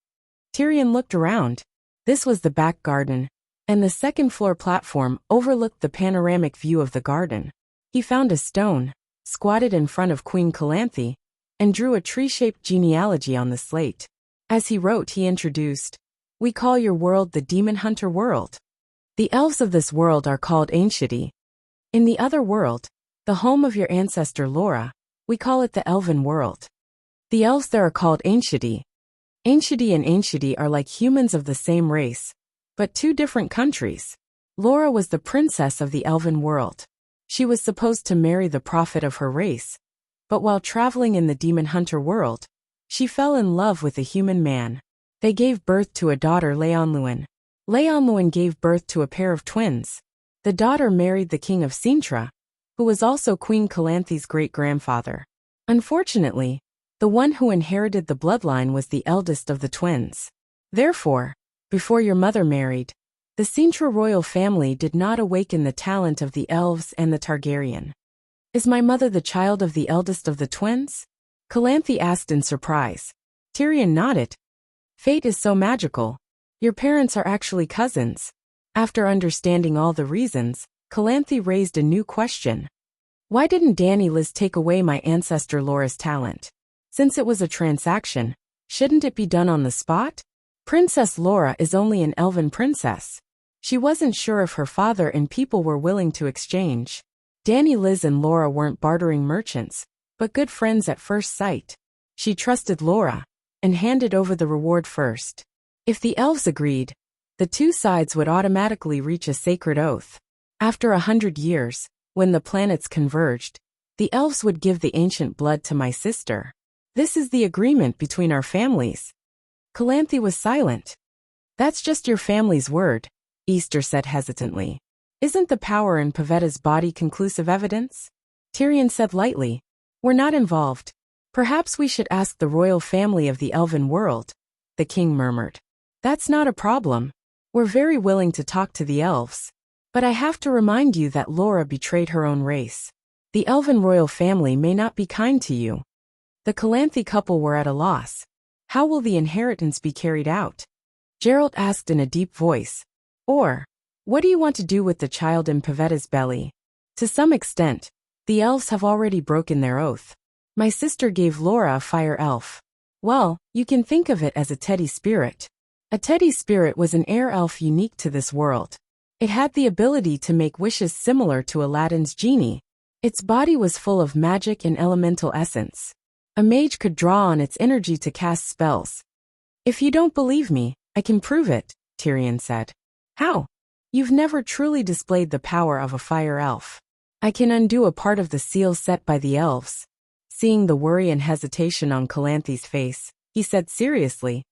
Tyrion looked around. This was the back garden, and the second-floor platform overlooked the panoramic view of the garden. He found a stone, squatted in front of Queen Calanthe, and drew a tree-shaped genealogy on the slate. As he wrote, he introduced, We call your world the Demon Hunter world. The elves of this world are called Ancienti. In the other world, the home of your ancestor Laura, we call it the Elven world. The elves there are called Ancienti. Ancienti and Ancienti are like humans of the same race, but two different countries. Laura was the princess of the Elven world. She was supposed to marry the prophet of her race, but while traveling in the Demon Hunter world, she fell in love with a human man. They gave birth to a daughter, Leonluin. Leonluin gave birth to a pair of twins. The daughter married the king of Sintra, who was also Queen Calanthe's great-grandfather. Unfortunately, the one who inherited the bloodline was the eldest of the twins. Therefore, before your mother married, the Sintra royal family did not awaken the talent of the elves and the Targaryen. Is my mother the child of the eldest of the twins? Calanthe asked in surprise. Tyrion nodded. Fate is so magical. Your parents are actually cousins. After understanding all the reasons, Calanthe raised a new question. Why didn't Dany Liz take away my ancestor Laura's talent? Since it was a transaction, shouldn't it be done on the spot? Princess Laura is only an elven princess. She wasn't sure if her father and people were willing to exchange. Dany Liz and Laura weren't bartering merchants, but good friends at first sight. She trusted Laura and handed over the reward first. If the elves agreed, the two sides would automatically reach a sacred oath. After 100 years, when the planets converged, the elves would give the ancient blood to my sister. This is the agreement between our families. Calanthe was silent. That's just your family's word, Easter said hesitantly. Isn't the power in Pavetta's body conclusive evidence? Tyrion said lightly. We're not involved. Perhaps we should ask the royal family of the Elven world, the king murmured. That's not a problem. We're very willing to talk to the elves. But I have to remind you that Laura betrayed her own race. The Elven royal family may not be kind to you. The Calanthe couple were at a loss. How will the inheritance be carried out? Geralt asked in a deep voice. Or, what do you want to do with the child in Pavetta's belly? To some extent, the elves have already broken their oath. My sister gave Laura a fire elf. Well, you can think of it as a teddy spirit. A teddy spirit was an air elf unique to this world. It had the ability to make wishes similar to Aladdin's genie. Its body was full of magic and elemental essence. A mage could draw on its energy to cast spells. If you don't believe me, I can prove it, Tyrion said. How? You've never truly displayed the power of a fire elf. I can undo a part of the seal set by the elves. Seeing the worry and hesitation on Calanthe's face, he said seriously,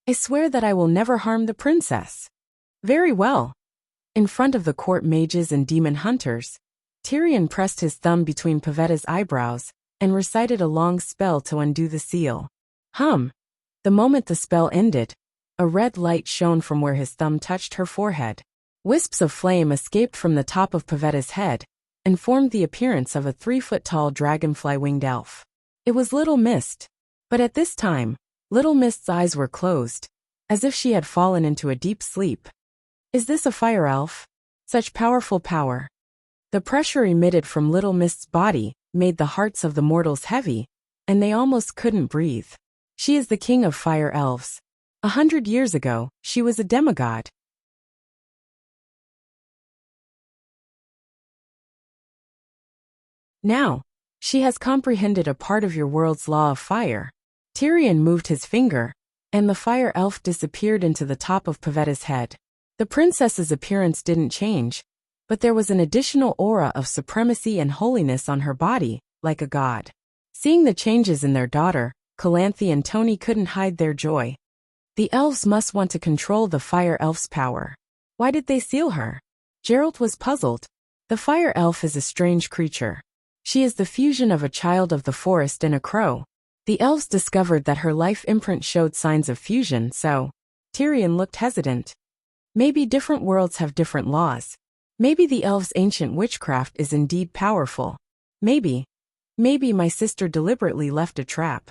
I swear that I will never harm the princess. Very well. In front of the court mages and demon hunters, Tyrion pressed his thumb between Pavetta's eyebrows and recited a long spell to undo the seal. The moment the spell ended, a red light shone from where his thumb touched her forehead. Wisps of flame escaped from the top of Pavetta's head and formed the appearance of a 3-foot-tall dragonfly-winged elf. It was Little Mist, but at this time, Little Mist's eyes were closed, as if she had fallen into a deep sleep. Is this a fire elf? Such powerful power. The pressure emitted from Little Mist's body made the hearts of the mortals heavy, and they almost couldn't breathe. She is the king of fire elves. 100 years ago, she was a demigod. Now, she has comprehended a part of your world's law of fire. Tyrion moved his finger, and the fire elf disappeared into the top of Pavetta's head. The princess's appearance didn't change, but there was an additional aura of supremacy and holiness on her body, like a god. Seeing the changes in their daughter, Calanthe and Tony couldn't hide their joy. The elves must want to control the fire elf's power. Why did they seal her? Geralt was puzzled. The fire elf is a strange creature. She is the fusion of a child of the forest and a crow. The elves discovered that her life imprint showed signs of fusion, so Tyrion looked hesitant. Maybe different worlds have different laws. Maybe the elves' ancient witchcraft is indeed powerful. Maybe my sister deliberately left a trap.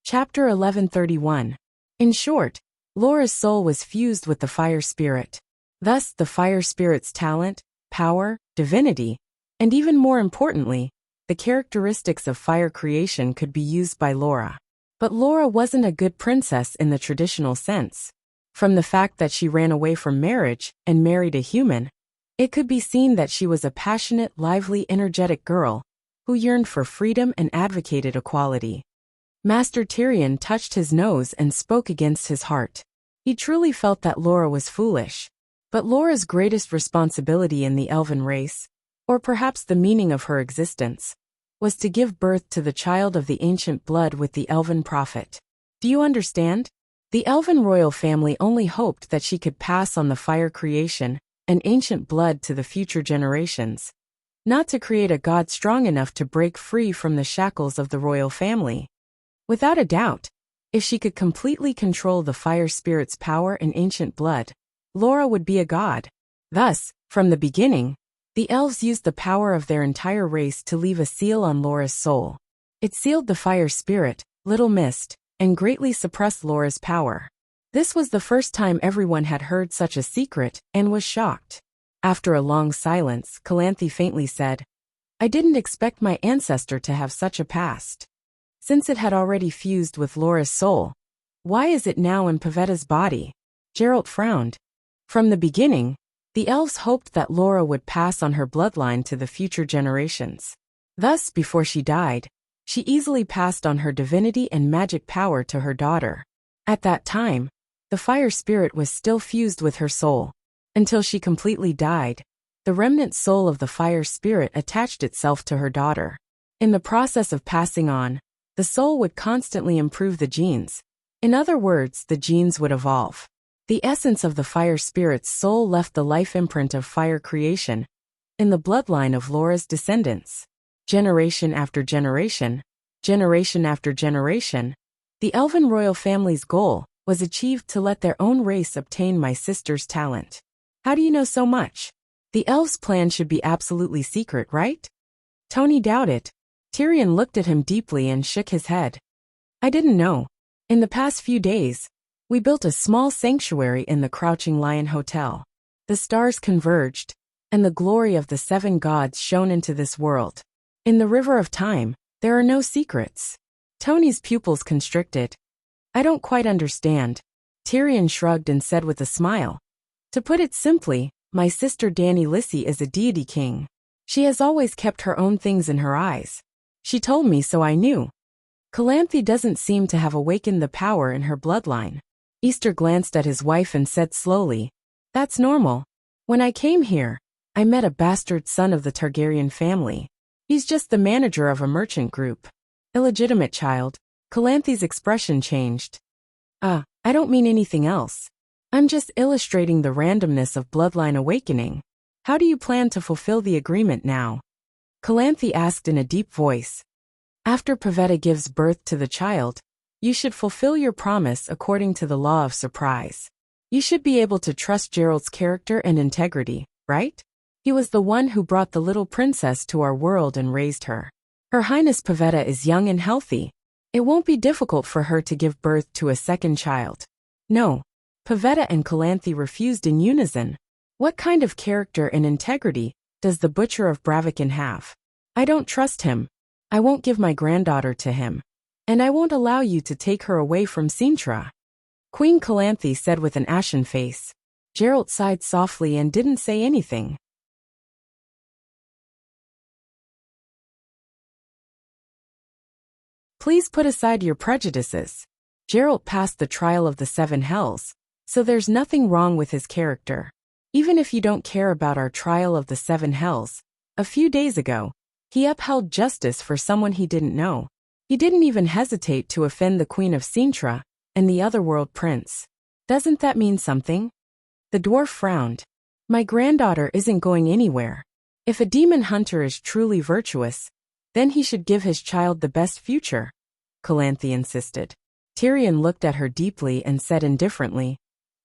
Chapter 1131. In short, Laura's soul was fused with the fire spirit. Thus, the fire spirit's talent, power, divinity, and even more importantly, the characteristics of fire creation could be used by Laura. But Laura wasn't a good princess in the traditional sense. From the fact that she ran away from marriage and married a human, it could be seen that she was a passionate, lively, energetic girl who yearned for freedom and advocated equality. Master Tyrion touched his nose and spoke against his heart. He truly felt that Laura was foolish. But Laura's greatest responsibility in the elven race, or perhaps the meaning of her existence, was to give birth to the child of the ancient blood with the elven prophet. Do you understand? The elven royal family only hoped that she could pass on the fire creation and ancient blood to the future generations, not to create a god strong enough to break free from the shackles of the royal family. Without a doubt, if she could completely control the fire spirit's power and ancient blood, Laura would be a god. Thus, from the beginning, the elves used the power of their entire race to leave a seal on Laura's soul. It sealed the fire spirit, Little Mist, and greatly suppressed Laura's power. This was the first time everyone had heard such a secret and was shocked. After a long silence, Calanthe faintly said, "I didn't expect my ancestor to have such a past. Since it had already fused with Laura's soul, why is it now in Pavetta's body?" Geralt frowned. From the beginning, the elves hoped that Laura would pass on her bloodline to the future generations. Thus, before she died, she easily passed on her divinity and magic power to her daughter. At that time, the fire spirit was still fused with her soul. Until she completely died, the remnant soul of the fire spirit attached itself to her daughter. In the process of passing on, the soul would constantly improve the genes. In other words, the genes would evolve. The essence of the fire spirit's soul left the life imprint of fire creation in the bloodline of Laura's descendants. Generation after generation, generation after generation, the elven royal family's goal was achieved to let their own race obtain my sister's talent. How do you know so much? The elves' plan should be absolutely secret, right? Tony doubted. Tyrion looked at him deeply and shook his head. I didn't know. In the past few days, we built a small sanctuary in the Crouching Lion Hotel. The stars converged, and the glory of the seven gods shone into this world. In the river of time, there are no secrets. Tony's pupils constricted. I don't quite understand. Tyrion shrugged and said with a smile. To put it simply, my sister Dany Lissy is a deity king. She has always kept her own things in her eyes. She told me, so I knew. Calanthe doesn't seem to have awakened the power in her bloodline. Easter glanced at his wife and said slowly, "That's normal. When I came here, I met a bastard son of the Targaryen family. He's just the manager of a merchant group. Illegitimate child." Calanthe's expression changed. I don't mean anything else. I'm just illustrating the randomness of bloodline awakening. How do you plan to fulfill the agreement now? Calanthe asked in a deep voice. After Pavetta gives birth to the child, you should fulfill your promise according to the law of surprise. You should be able to trust Geralt's character and integrity, right? He was the one who brought the little princess to our world and raised her. Her Highness Pavetta is young and healthy. It won't be difficult for her to give birth to a second child. No. Pavetta and Calanthe refused in unison. What kind of character and integrity does the Butcher of Braviken have? I don't trust him. I won't give my granddaughter to him. And I won't allow you to take her away from Sintra. Queen Calanthe said with an ashen face. Geralt sighed softly and didn't say anything. Please put aside your prejudices. Geralt passed the trial of the 7 hells, so there's nothing wrong with his character. Even if you don't care about our trial of the 7 hells, a few days ago, he upheld justice for someone he didn't know. He didn't even hesitate to offend the Queen of Sintra and the Otherworld Prince. Doesn't that mean something? The dwarf frowned. My granddaughter isn't going anywhere. If a demon hunter is truly virtuous, then he should give his child the best future, Calanthe insisted. Tyrion looked at her deeply and said indifferently,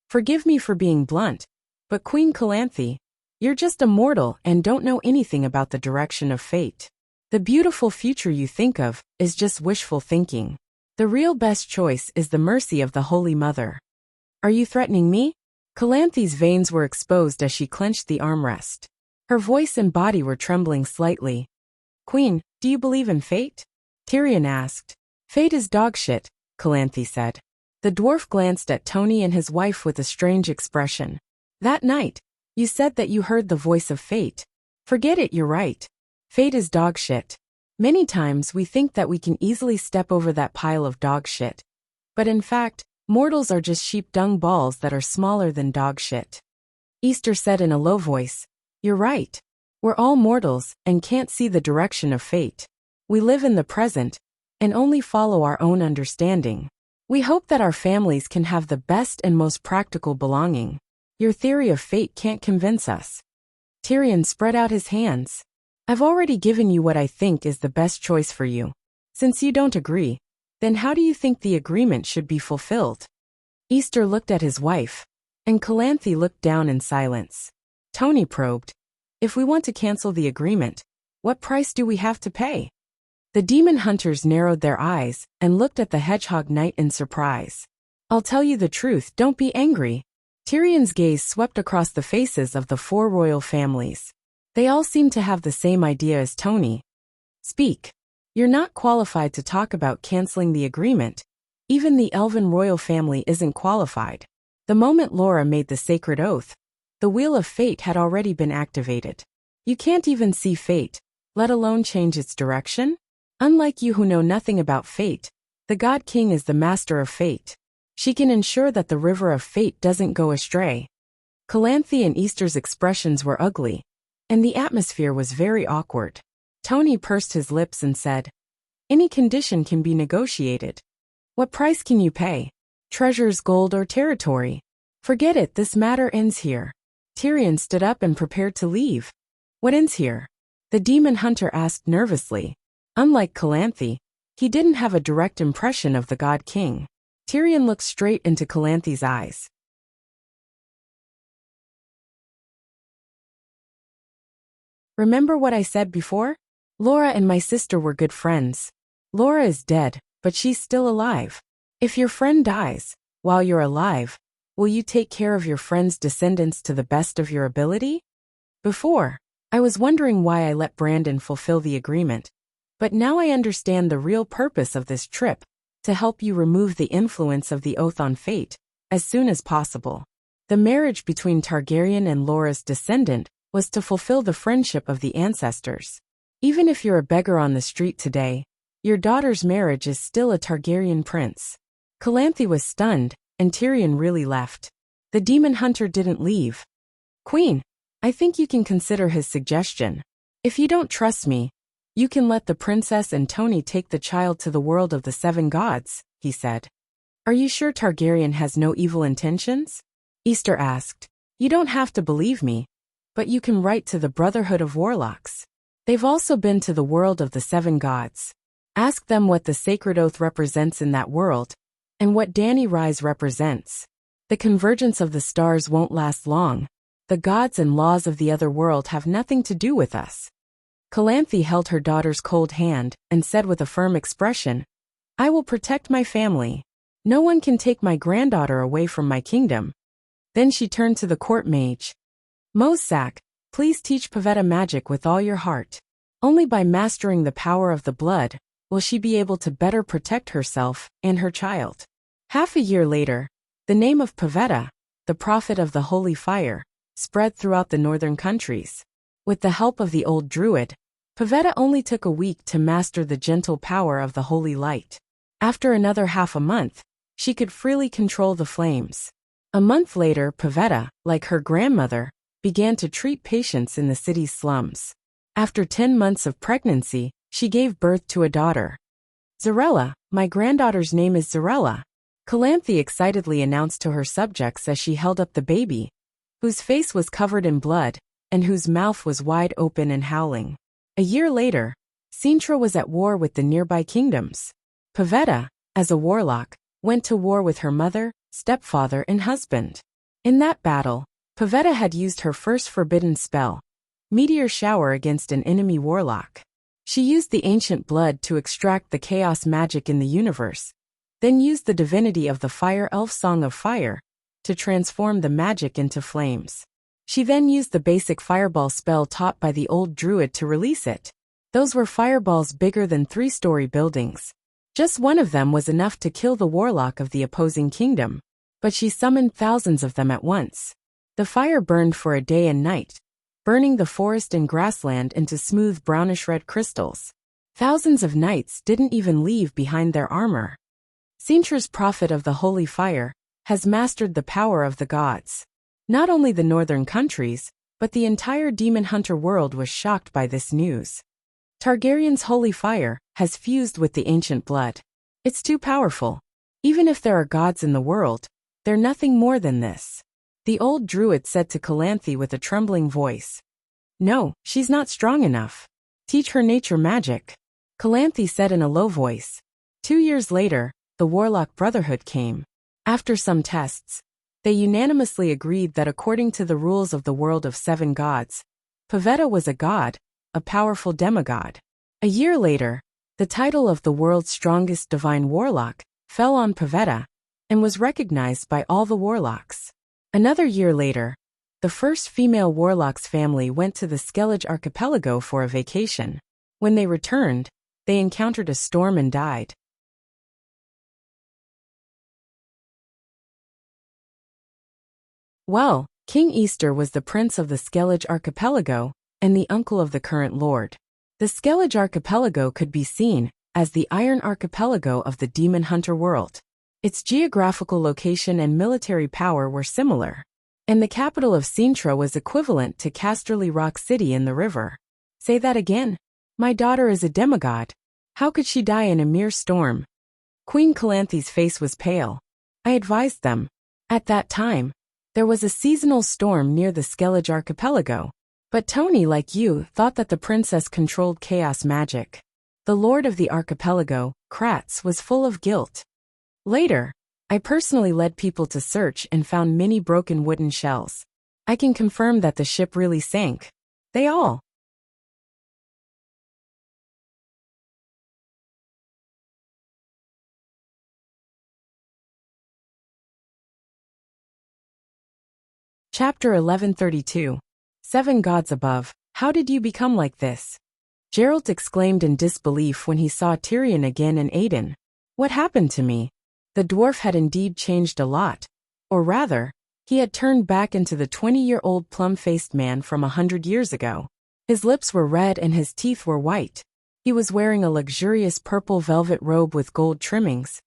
Forgive me for being blunt, but Queen Calanthe, you're just a mortal and don't know anything about the direction of fate. The beautiful future you think of is just wishful thinking. The real best choice is the mercy of the Holy Mother. Are you threatening me? Calanthe's veins were exposed as she clenched the armrest. Her voice and body were trembling slightly. Queen, do you believe in fate? Tyrion asked. Fate is dogshit, Calanthe said. The dwarf glanced at Tony and his wife with a strange expression. That night, you said that you heard the voice of fate. Forget it, you're right. Fate is dogshit. Many times we think that we can easily step over that pile of dogshit. But in fact, mortals are just sheep dung balls that are smaller than dogshit. Easter said in a low voice, You're right. We're all mortals and can't see the direction of fate. We live in the present and only follow our own understanding. We hope that our families can have the best and most practical belonging. Your theory of fate can't convince us. Tyrion spread out his hands. I've already given you what I think is the best choice for you. Since you don't agree, then how do you think the agreement should be fulfilled? Easter looked at his wife, and Calanthe looked down in silence. Tony probed. If we want to cancel the agreement, what price do we have to pay? The demon hunters narrowed their eyes and looked at the hedgehog knight in surprise. I'll tell you the truth, don't be angry. Tyrion's gaze swept across the faces of the 4 royal families. They all seemed to have the same idea as Tony. Speak. You're not qualified to talk about canceling the agreement. Even the elven royal family isn't qualified. The moment Laura made the sacred oath, the wheel of fate had already been activated. You can't even see fate, let alone change its direction? Unlike you who know nothing about fate, the God King is the master of fate. She can ensure that the river of fate doesn't go astray. Calanthe and Easter's expressions were ugly, and the atmosphere was very awkward. Tony pursed his lips and said, Any condition can be negotiated. What price can you pay? Treasures, gold, or territory? Forget it, this matter ends here. Tyrion stood up and prepared to leave. What ends here? The demon hunter asked nervously. Unlike Calanthe, he didn't have a direct impression of the God King. Tyrion looked straight into Calanthe's eyes. Remember what I said before? Laura and my sister were good friends. Laura is dead, but she's still alive. If your friend dies, while you're alive, will you take care of your friend's descendants to the best of your ability? Before, I was wondering why I let Brandon fulfill the agreement. But now I understand the real purpose of this trip, to help you remove the influence of the oath on fate, as soon as possible. The marriage between Targaryen and Laura's descendant was to fulfill the friendship of the ancestors. Even if you're a beggar on the street today, your daughter's marriage is still a Targaryen prince. Calanthe was stunned, and Tyrion really left. The demon hunter didn't leave. Queen, I think you can consider his suggestion. If you don't trust me, you can let the princess and Tony take the child to the world of the 7 gods, he said. Are you sure Targaryen has no evil intentions? Easter asked. You don't have to believe me, but you can write to the Brotherhood of Warlocks. They've also been to the world of the 7 gods. Ask them what the sacred oath represents in that world, and what Dany Rise represents. The convergence of the stars won't last long. The gods and laws of the other world have nothing to do with us. Calanthe held her daughter's cold hand and said with a firm expression, I will protect my family. No one can take my granddaughter away from my kingdom. Then she turned to the court mage. Mosak, please teach Pavetta magic with all your heart. Only by mastering the power of the blood will she be able to better protect herself and her child. Half a year later, the name of Pavetta, the prophet of the holy fire, spread throughout the northern countries. With the help of the old druid, Pavetta only took a week to master the gentle power of the holy light. After another half a month, she could freely control the flames. A month later, Pavetta, like her grandmother, began to treat patients in the city's slums. After 10 months of pregnancy, she gave birth to a daughter. Zarella, my granddaughter's name is Zarella, Calanthe excitedly announced to her subjects as she held up the baby, whose face was covered in blood, and whose mouth was wide open and howling. A year later, Sintra was at war with the nearby kingdoms. Pavetta, as a warlock, went to war with her mother, stepfather, and husband. In that battle, Pavetta had used her first forbidden spell, Meteor Shower, against an enemy warlock. She used the ancient blood to extract the chaos magic in the universe, then used the divinity of the fire elf Song of Fire to transform the magic into flames. She then used the basic fireball spell taught by the old druid to release it. Those were fireballs bigger than 3-story buildings. Just one of them was enough to kill the warlock of the opposing kingdom, but she summoned thousands of them at once. The fire burned for a day and night, burning the forest and grassland into smooth brownish-red crystals. Thousands of knights didn't even leave behind their armor. Sintra's prophet of the holy fire has mastered the power of the gods. Not only the northern countries, but the entire demon hunter world was shocked by this news. Targaryen's holy fire has fused with the ancient blood. It's too powerful. Even if there are gods in the world, they're nothing more than this. The old druid said to Calanthe with a trembling voice. No, she's not strong enough. Teach her nature magic. Calanthe said in a low voice. 2 years later, the Warlock Brotherhood came. After some tests, they unanimously agreed that according to the rules of the world of 7 gods, Pavetta was a god, a powerful demigod. A year later, the title of the world's strongest divine warlock fell on Pavetta and was recognized by all the warlocks. Another year later, the first female warlock's family went to the Skellige archipelago for a vacation. When they returned, they encountered a storm and died. Well, King Easter was the prince of the Skellige archipelago and the uncle of the current lord. The Skellige archipelago could be seen as the Iron Archipelago of the demon hunter world. Its geographical location and military power were similar, and the capital of Sintra was equivalent to Casterly Rock City in the river. Say that again? My daughter is a demigod. How could she die in a mere storm? Queen Calanthe's face was pale. I advised them. At that time, there was a seasonal storm near the Skellige archipelago, but Tony, like you, thought that the princess controlled chaos magic. The lord of the archipelago, Kratz, was full of guilt. Later, I personally led people to search and found many broken wooden shells. I can confirm that the ship really sank. They all. Chapter 1132. 7 Gods Above. How did you become like this? Geralt exclaimed in disbelief when he saw Tyrion again and Aiden. What happened to me? The dwarf had indeed changed a lot. Or rather, he had turned back into the 20-year-old plum-faced man from 100 years ago. His lips were red and his teeth were white. He was wearing a luxurious purple velvet robe with gold trimmings,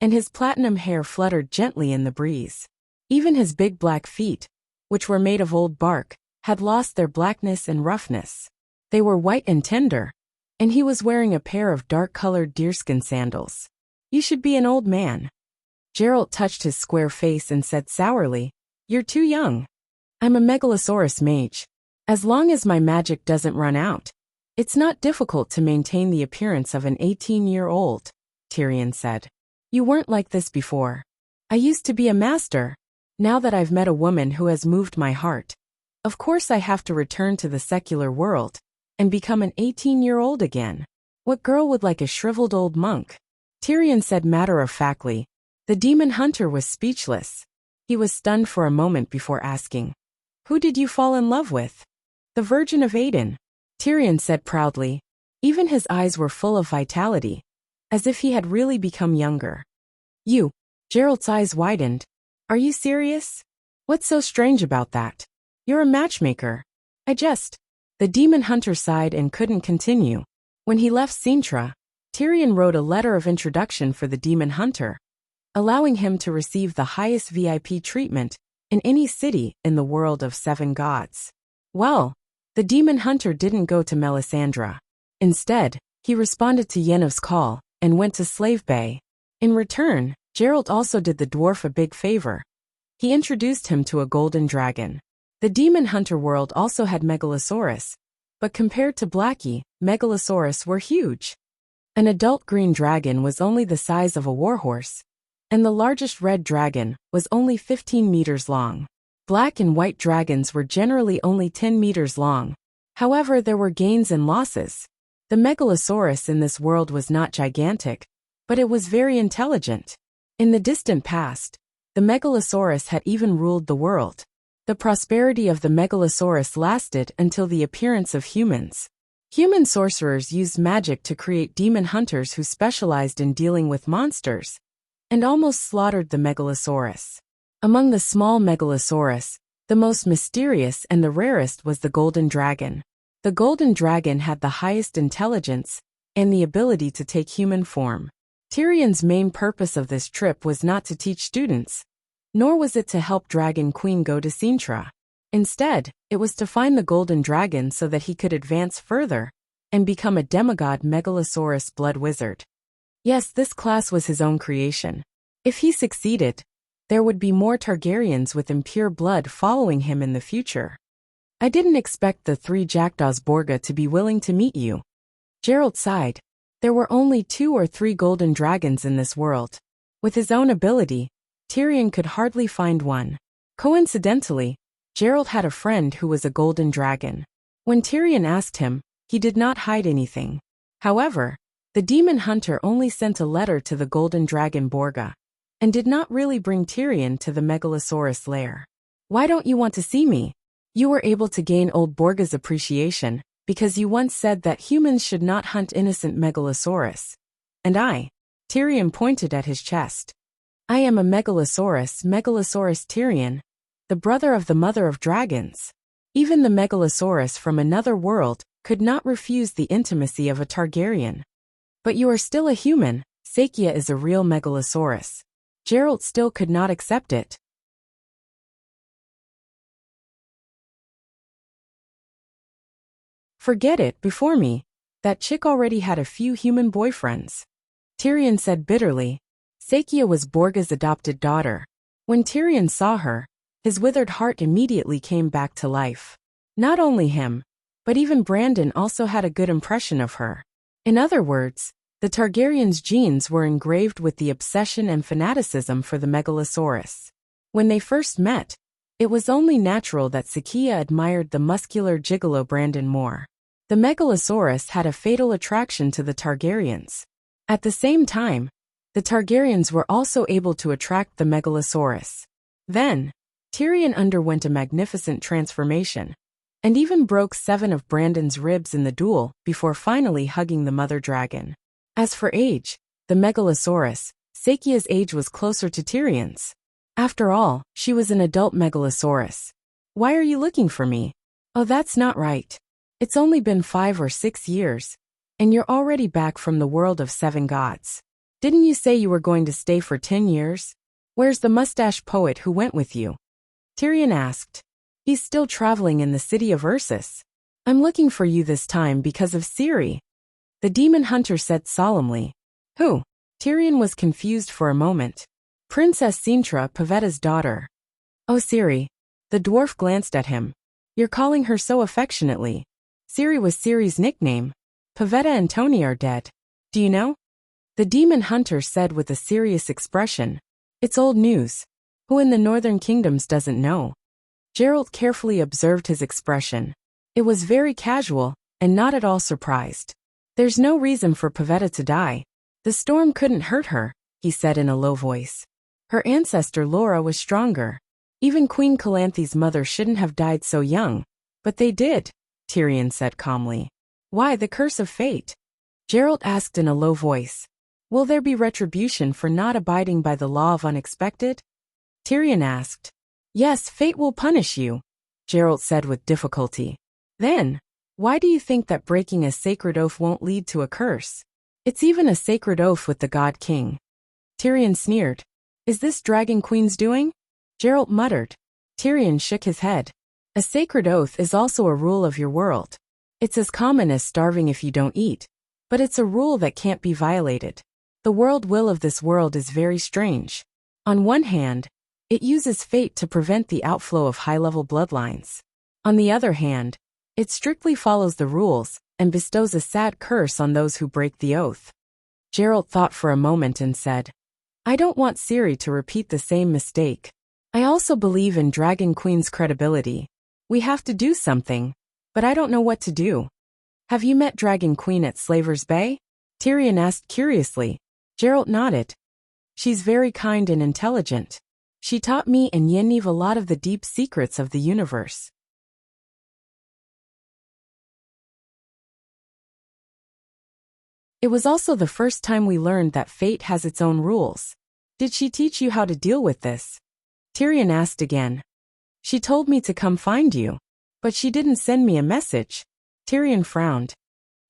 and his platinum hair fluttered gently in the breeze. Even his big black feet, which were made of old bark, had lost their blackness and roughness. They were white and tender, and he was wearing a pair of dark-colored deerskin sandals. You should be an old man. Geralt touched his square face and said sourly, You're too young. I'm a Megalosaurus mage. As long as my magic doesn't run out, it's not difficult to maintain the appearance of an 18-year-old, Tyrion said. You weren't like this before. I used to be a master. Now that I've met a woman who has moved my heart, of course I have to return to the secular world and become an 18-year-old again. What girl would like a shriveled old monk? Tyrion said matter-of-factly. The demon hunter was speechless. He was stunned for a moment before asking, Who did you fall in love with? The Virgin of Aden, Tyrion said proudly. Even his eyes were full of vitality, as if he had really become younger. You. Gerald's eyes widened. Are you serious? What's so strange about that? You're a matchmaker. The demon hunter sighed and couldn't continue. When he left Sintra, Tyrion wrote a letter of introduction for the demon hunter, allowing him to receive the highest VIP treatment in any city in the world of 7 gods. Well, the demon hunter didn't go to Melisandre. Instead, he responded to Yennefer's call and went to Slave Bay. In return, Gerald also did the dwarf a big favor. He introduced him to a golden dragon. The demon hunter world also had Megalosaurus, but compared to Blackie, Megalosaurus were huge. An adult green dragon was only the size of a warhorse, and the largest red dragon was only 15 meters long. Black and white dragons were generally only 10 meters long. However, there were gains and losses. The Megalosaurus in this world was not gigantic, but it was very intelligent. In the distant past, the Megalosaurus had even ruled the world. The prosperity of the Megalosaurus lasted until the appearance of humans. Human sorcerers used magic to create demon hunters who specialized in dealing with monsters, and almost slaughtered the Megalosaurus. Among the small Megalosaurus, the most mysterious and the rarest was the golden dragon. The golden dragon had the highest intelligence and the ability to take human form. Tyrion's main purpose of this trip was not to teach students, nor was it to help Dragon Queen go to Sintra. Instead, it was to find the golden dragon so that he could advance further and become a demigod Megalosaurus blood wizard. Yes, this class was his own creation. If he succeeded, there would be more Targaryens with impure blood following him in the future. I didn't expect the 3 Jackdaws Borga to be willing to meet you. Gerald sighed. There were only 2 or 3 golden dragons in this world. With his own ability, Tyrion could hardly find one. Coincidentally, Gerald had a friend who was a golden dragon. When Tyrion asked him, he did not hide anything. However, the demon hunter only sent a letter to the golden dragon Borga, and did not really bring Tyrion to the Megalosaurus lair. Why don't you want to see me? You were able to gain old Borga's appreciation, because you once said that humans should not hunt innocent Megalosaurus. And Tyrion pointed at his chest. I am a Megalosaurus Tyrion, the brother of the mother of dragons. Even the Megalosaurus from another world could not refuse the intimacy of a Targaryen. But you are still a human. Sakia is a real Megalosaurus. Gerald still could not accept it. Forget it, before me. That chick already had a few human boyfriends. Tyrion said bitterly. Sakia was Borga's adopted daughter. When Tyrion saw her, his withered heart immediately came back to life. Not only him, but even Brandon also had a good impression of her. In other words, the Targaryens' genes were engraved with the obsession and fanaticism for the Megalosaurus. When they first met, it was only natural that Sakia admired the muscular gigolo Brandon more. The Megalosaurus had a fatal attraction to the Targaryens. At the same time, the Targaryens were also able to attract the Megalosaurus. Then, Tyrion underwent a magnificent transformation, and even broke 7 of Brandon's ribs in the duel before finally hugging the mother dragon. As for age, the Megalosaurus, Sakia's age was closer to Tyrion's. After all, she was an adult Megalosaurus. Why are you looking for me? Oh, that's not right. It's only been 5 or 6 years, and you're already back from the world of 7 gods. Didn't you say you were going to stay for 10 years? Where's the mustache poet who went with you? Tyrion asked. He's still traveling in the city of Ursus. I'm looking for you this time because of Ciri. The demon hunter said solemnly. Who? Tyrion was confused for a moment. Princess Sintra, Pavetta's daughter. Oh, Ciri. The dwarf glanced at him. You're calling her so affectionately. Ciri was Ciri's nickname. Pavetta and Tony are dead. Do you know? The demon hunter said with a serious expression. It's old news. Who in the northern kingdoms doesn't know? Gerald carefully observed his expression. It was very casual, and not at all surprised. There's no reason for Pavetta to die. The storm couldn't hurt her, he said in a low voice. Her ancestor Laura was stronger. Even Queen Calanthe's mother shouldn't have died so young. But they did, Tyrion said calmly. Why the curse of fate? Gerald asked in a low voice. Will there be retribution for not abiding by the law of unexpected? Tyrion asked. Yes, fate will punish you, Geralt said with difficulty. Then, why do you think that breaking a sacred oath won't lead to a curse? It's even a sacred oath with the God King. Tyrion sneered. Is this Dragon Queen's doing? Geralt muttered. Tyrion shook his head. A sacred oath is also a rule of your world. It's as common as starving if you don't eat, but it's a rule that can't be violated. The world will of this world is very strange. On one hand, it uses fate to prevent the outflow of high-level bloodlines. On the other hand, it strictly follows the rules and bestows a sad curse on those who break the oath. Geralt thought for a moment and said, I don't want Ciri to repeat the same mistake. I also believe in Dragon Queen's credibility. We have to do something, but I don't know what to do. Have you met Dragon Queen at Slaver's Bay? Tyrion asked curiously. Geralt nodded. She's very kind and intelligent. She taught me and Yennev a lot of the deep secrets of the universe. It was also the first time we learned that fate has its own rules. Did she teach you how to deal with this? Tyrion asked again. She told me to come find you, but she didn't send me a message. Tyrion frowned.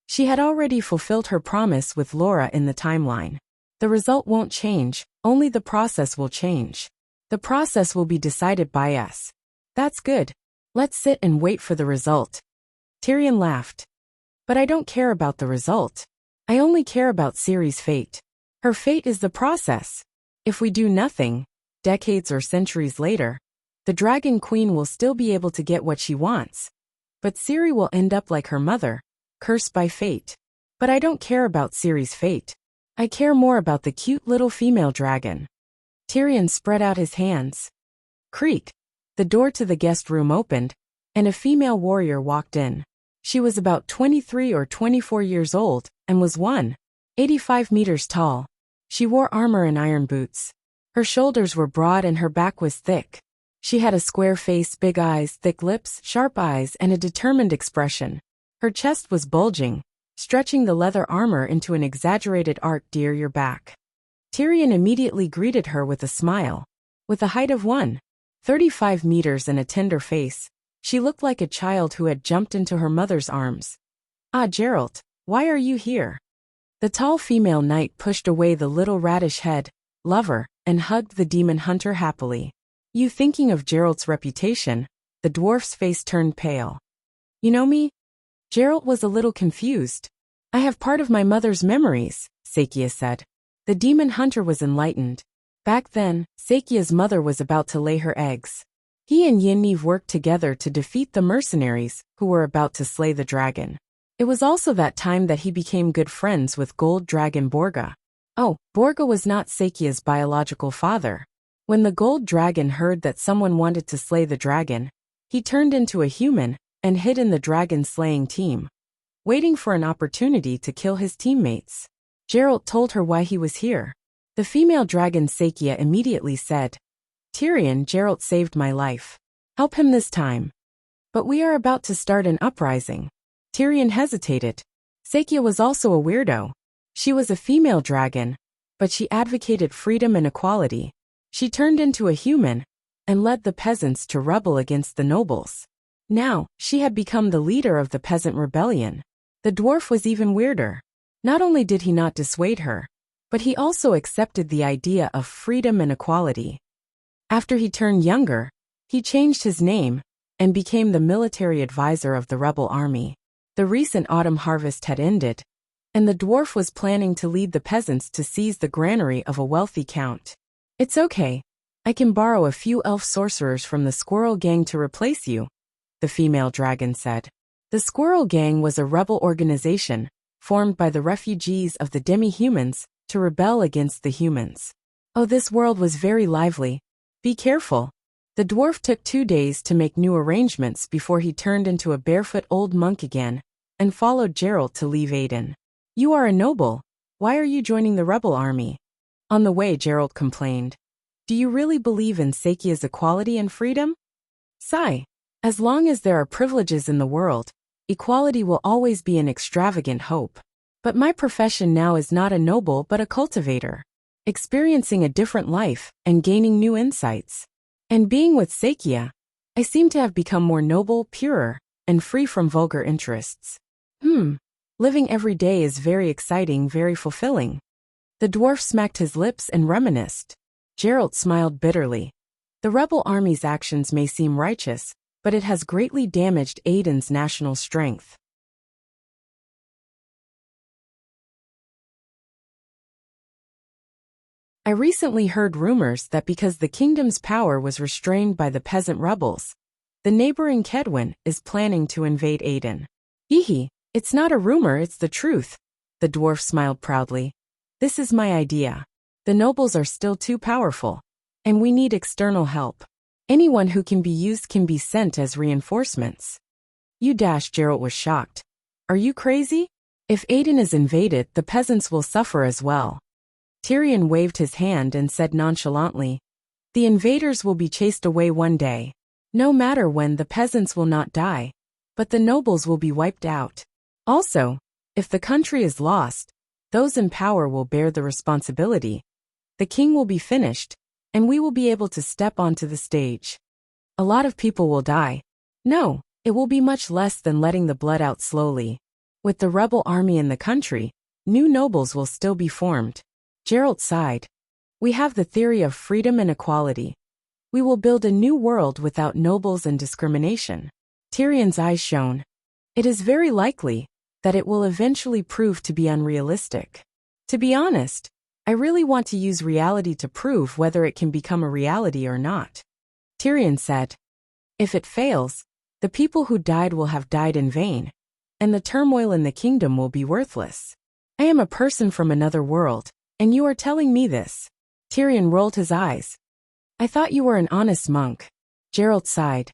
She had already fulfilled her promise with Laura in the timeline. The result won't change, only the process will change. The process will be decided by us. That's good. Let's sit and wait for the result. Tyrion laughed. But I don't care about the result. I only care about Ciri's fate. Her fate is the process. If we do nothing, decades or centuries later, the Dragon Queen will still be able to get what she wants. But Ciri will end up like her mother, cursed by fate. But I don't care about Ciri's fate. I care more about the cute little female dragon. Tyrion spread out his hands. Creak. The door to the guest room opened, and a female warrior walked in. She was about 23 or 24 years old, and was 185 meters tall. She wore armor and iron boots. Her shoulders were broad and her back was thick. She had a square face, big eyes, thick lips, sharp eyes, and a determined expression. Her chest was bulging, stretching the leather armor into an exaggerated arc near your back. Tyrion immediately greeted her with a smile. With a height of 135 meters and a tender face, she looked like a child who had jumped into her mother's arms. Ah, Geralt, why are you here? The tall female knight pushed away the little radish head, lover, and hugged the demon hunter happily. You thinking of Geralt's reputation? The dwarf's face turned pale. You know me? Geralt was a little confused. I have part of my mother's memories, Sakia said. The demon hunter was enlightened. Back then, Sakia's mother was about to lay her eggs. He and Yennev worked together to defeat the mercenaries who were about to slay the dragon. It was also that time that he became good friends with Gold Dragon Borga. Oh, Borga was not Sakia's biological father. When the Gold Dragon heard that someone wanted to slay the dragon, he turned into a human and hid in the dragon-slaying team, waiting for an opportunity to kill his teammates. Geralt told her why he was here. The female dragon Sakia immediately said, Tyrion, Geralt saved my life. Help him this time. But we are about to start an uprising. Tyrion hesitated. Sakia was also a weirdo. She was a female dragon, but she advocated freedom and equality. She turned into a human and led the peasants to rebel against the nobles. Now, she had become the leader of the peasant rebellion. The dwarf was even weirder. Not only did he not dissuade her, but he also accepted the idea of freedom and equality. After he turned younger, he changed his name and became the military advisor of the rebel army. The recent autumn harvest had ended, and the dwarf was planning to lead the peasants to seize the granary of a wealthy count. It's okay. I can borrow a few elf sorcerers from the Squirrel Gang to replace you, the female dragon said. The Squirrel Gang was a rebel organization formed by the refugees of the demi-humans to rebel against the humans. Oh, this world was very lively. Be careful. The dwarf took 2 days to make new arrangements before he turned into a barefoot old monk again and followed Geralt to leave Aden. You are a noble. Why are you joining the rebel army? On the way, Geralt complained. Do you really believe in Sakia's equality and freedom? Sigh. As long as there are privileges in the world, equality will always be an extravagant hope. But my profession now is not a noble but a cultivator, experiencing a different life and gaining new insights. And being with Sakia, I seem to have become more noble, purer, and free from vulgar interests. Living every day is very exciting, very fulfilling. The dwarf smacked his lips and reminisced. Geralt smiled bitterly. The rebel army's actions may seem righteous, but it has greatly damaged Aiden's national strength. I recently heard rumors that because the kingdom's power was restrained by the peasant rebels, the neighboring Kedwin is planning to invade Aiden. Hee, it's not a rumor, it's the truth. The dwarf smiled proudly. This is my idea. The nobles are still too powerful, and we need external help. Anyone who can be used can be sent as reinforcements. Geralt was shocked. Are you crazy? If Aiden is invaded, the peasants will suffer as well. Tyrion waved his hand and said nonchalantly, the invaders will be chased away one day. No matter when, the peasants will not die, but the nobles will be wiped out. Also, if the country is lost, those in power will bear the responsibility. The king will be finished, and we will be able to step onto the stage. A lot of people will die. No, it will be much less than letting the blood out slowly. With the rebel army in the country, new nobles will still be formed. Geralt sighed. We have the theory of freedom and equality. We will build a new world without nobles and discrimination. Tyrion's eyes shone. It is very likely that it will eventually prove to be unrealistic. To be honest, I really want to use reality to prove whether it can become a reality or not. Tyrion said. If it fails, the people who died will have died in vain, and the turmoil in the kingdom will be worthless. I am a person from another world, and you are telling me this. Tyrion rolled his eyes. I thought you were an honest monk. Geralt sighed.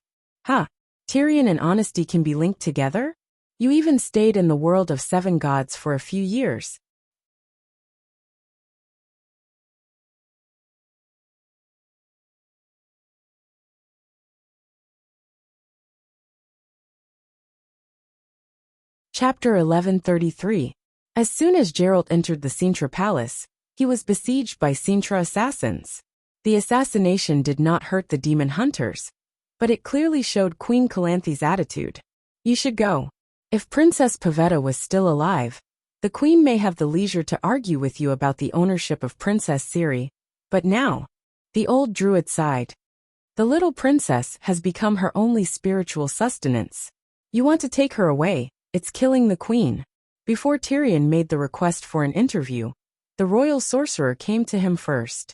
Tyrion and honesty can be linked together? You even stayed in the world of 7 gods for a few years. Chapter 1133. As soon as Geralt entered the Sintra palace, he was besieged by Sintra assassins. The assassination did not hurt the demon hunters, but it clearly showed Queen Calanthe's attitude. You should go. If Princess Pavetta was still alive, the queen may have the leisure to argue with you about the ownership of Princess Ciri, but now, the old druid sighed. The little princess has become her only spiritual sustenance. You want to take her away, it's killing the queen. Before Tyrion made the request for an interview, the royal sorcerer came to him first.